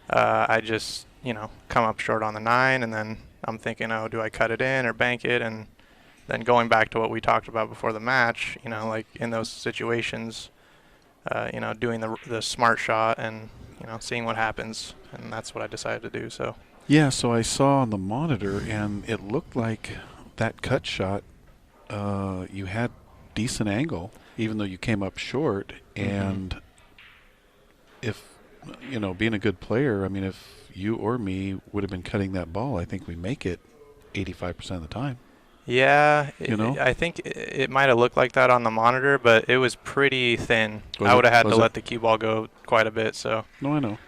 I just, you know, come up short on the 9, and then I'm thinking, oh, do I cut it in or bank it? And then going back to what we talked about before the match, you know, like in those situations, you know, doing the smart shot and, you know, seeing what happens. And that's what I decided to do. So. Yeah, so I saw on the monitor, and it looked like that cut shot, you had decent angle, even though you came up short. And if, you know, being a good player, I mean, if you or me would have been cutting that ball, I think we make it 85% of the time. Yeah, you know? I think it might have looked like that on the monitor, but it was pretty thin. I would have had to let the cue ball go quite a bit. So. No, I know.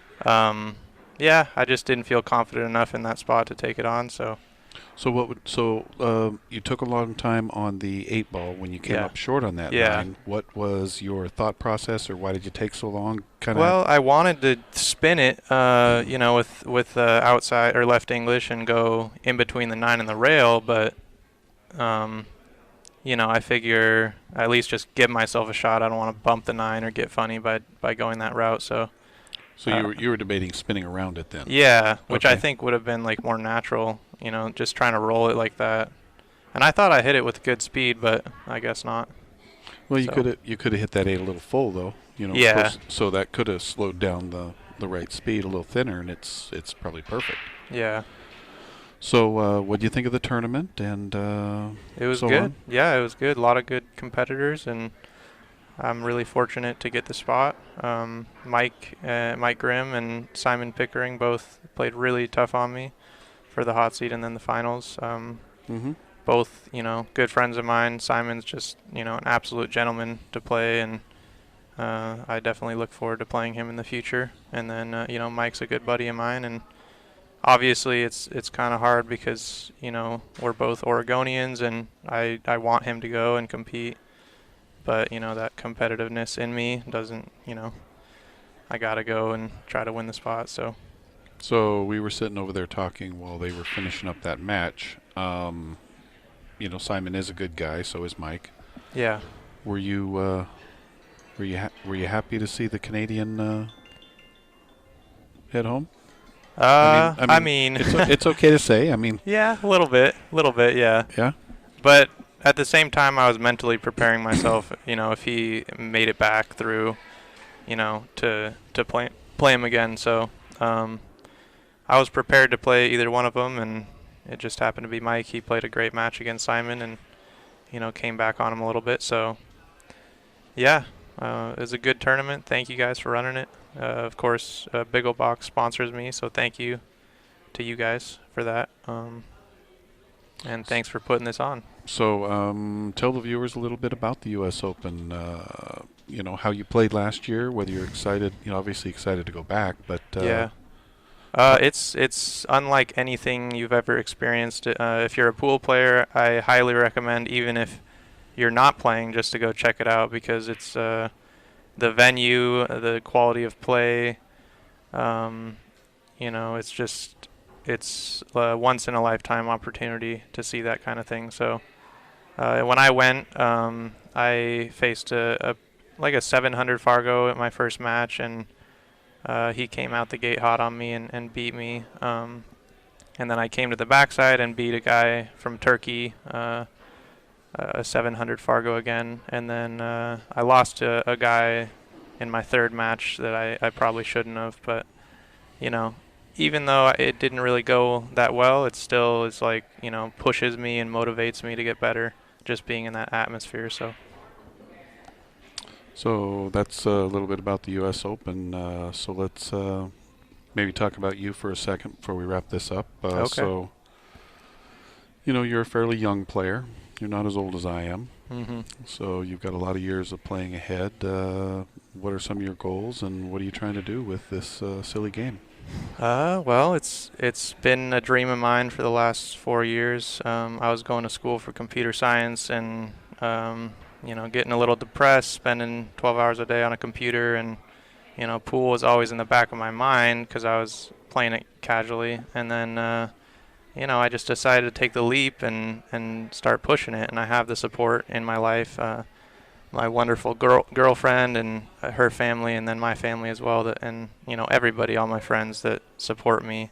Yeah, I just didn't feel confident enough in that spot to take it on. So. So you took a long time on the 8-ball when you came up short on that 9. What was your thought process, or why did you take so long? Well, I wanted to spin it, you know, with outside or left English and go in between the 9 and the rail, but I figure at least just give myself a shot. I don't want to bump the 9 or get funny by going that route. So you were debating spinning around it then? Yeah, which I Okay. think would have been like more natural, just trying to roll it like that. And I thought I hit it with good speed, but I guess not. Well, you So- could have hit that 8 a little full though. Of Yeah. course, so that could have slowed down the right speed a little thinner, and it's probably perfect. Yeah, So, what do you think of the tournament? And it was so good. on? Yeah, it was good. A lot of good competitors, and I'm really fortunate to get the spot. Mike Grimm and Simon Pickering both played really tough on me for the hot seat and then the finals. Mm-hmm. Both, good friends of mine. Simon's just, an absolute gentleman to play, and I definitely look forward to playing him in the future. And then, Mike's a good buddy of mine, and obviously it's kind of hard because, we're both Oregonians, and I want him to go and compete. But, that competitiveness in me doesn't, I got to go and try to win the spot. So we were sitting over there talking while they were finishing up that match. Simon is a good guy, so is Mike. Yeah. Were you happy to see the Canadian head home? I mean, it's okay to say. I mean, yeah, a little bit, yeah. yeah. But at the same time, I was mentally preparing myself, if he made it back through, to play him again. So I was prepared to play either one of them, and it just happened to be Mike. He played a great match against Simon, and came back on him a little bit. So yeah, it was a good tournament. Thank you guys for running it. Of course, Big Ol' Box sponsors me, so thank you to you guys for that. And thanks for putting this on. So tell the viewers a little bit about the U.S. Open. How you played last year. Whether you're excited, obviously excited to go back, but Yeah. It's unlike anything you've ever experienced. If you're a pool player, I highly recommend, even if you're not playing, just to go check it out, because it's the venue, the quality of play. It's a once in a lifetime opportunity to see that kind of thing. So when I went, I faced a 700 Fargo at my first match, and he came out the gate hot on me and beat me. And then I came to the backside and beat a guy from Turkey, a 700 Fargo again. And then I lost to a guy in my third match that I probably shouldn't have. But, even though it didn't really go that well, it still is pushes me and motivates me to get better just being in that atmosphere. So that's a little bit about the U.S. Open. So let's maybe talk about you for a second before we wrap this up. Okay. So, you're a fairly young player. You're not as old as I am. Mm-hmm. So you've got a lot of years of playing ahead. What are some of your goals, and what are you trying to do with this silly game? Well, it's been a dream of mine for the last 4 years. I was going to school for computer science, and getting a little depressed, spending 12 hours a day on a computer, and pool was always in the back of my mind because I was playing it casually. And then I just decided to take the leap and start pushing it. And I have the support in my life, my wonderful girlfriend and her family, and then my family as well, and everybody, all my friends that support me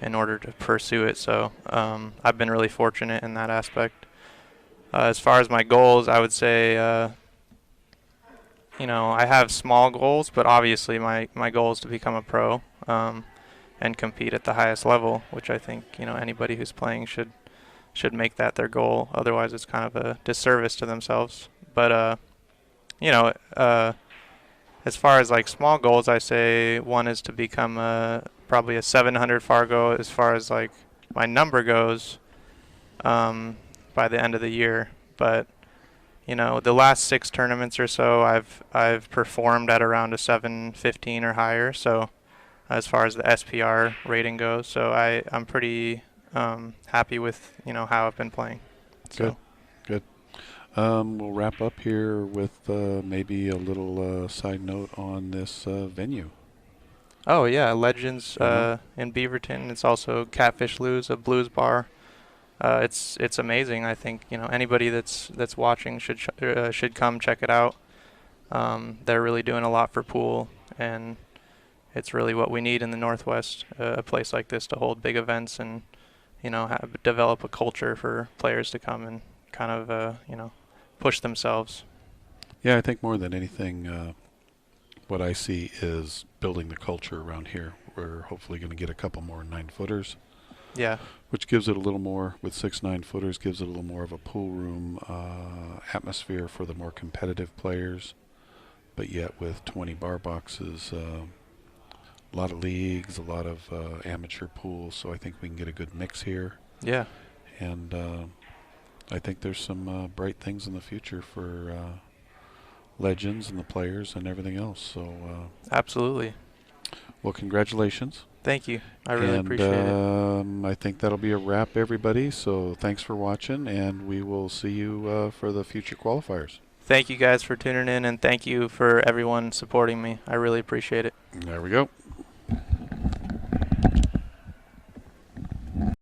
in order to pursue it. So I've been really fortunate in that aspect. As far as my goals, I would say, I have small goals, but obviously my goal is to become a pro and compete at the highest level, which I think anybody who's playing should make that their goal. Otherwise, it's kind of a disservice to themselves. But as far as small goals, I say one is to become probably a 700 Fargo as far as my number goes by the end of the year. But the last 6 tournaments or so, I've performed at around a 715 or higher. So as far as the SPR rating goes, so I'm pretty happy with how I've been playing. So. Good. We'll wrap up here with maybe a little side note on this venue. Oh yeah, Legends in Beaverton. It's also Catfish Lou's, a blues bar. it's amazing. I think anybody that's watching should come check it out. They're really doing a lot for pool, and it's really what we need in the Northwest, a place like this to hold big events and develop a culture for players to come and kind of push themselves. Yeah, I think more than anything, what I see is building the culture around here. We're hopefully going to get a couple more 9-footers. Yeah. Which gives it a little more, with 6 9-footers, gives it a little more of a pool room atmosphere for the more competitive players. But yet with 20 bar boxes, a lot of leagues, a lot of amateur pools, so I think we can get a good mix here. Yeah. And I think there's some bright things in the future for legends and the players and everything else. So absolutely. Well, congratulations. Thank you. I really appreciate it. I think that'll be a wrap, everybody. So thanks for watching, and we will see you for the future qualifiers. Thank you guys for tuning in, and thank you for everyone supporting me. I really appreciate it. There we go.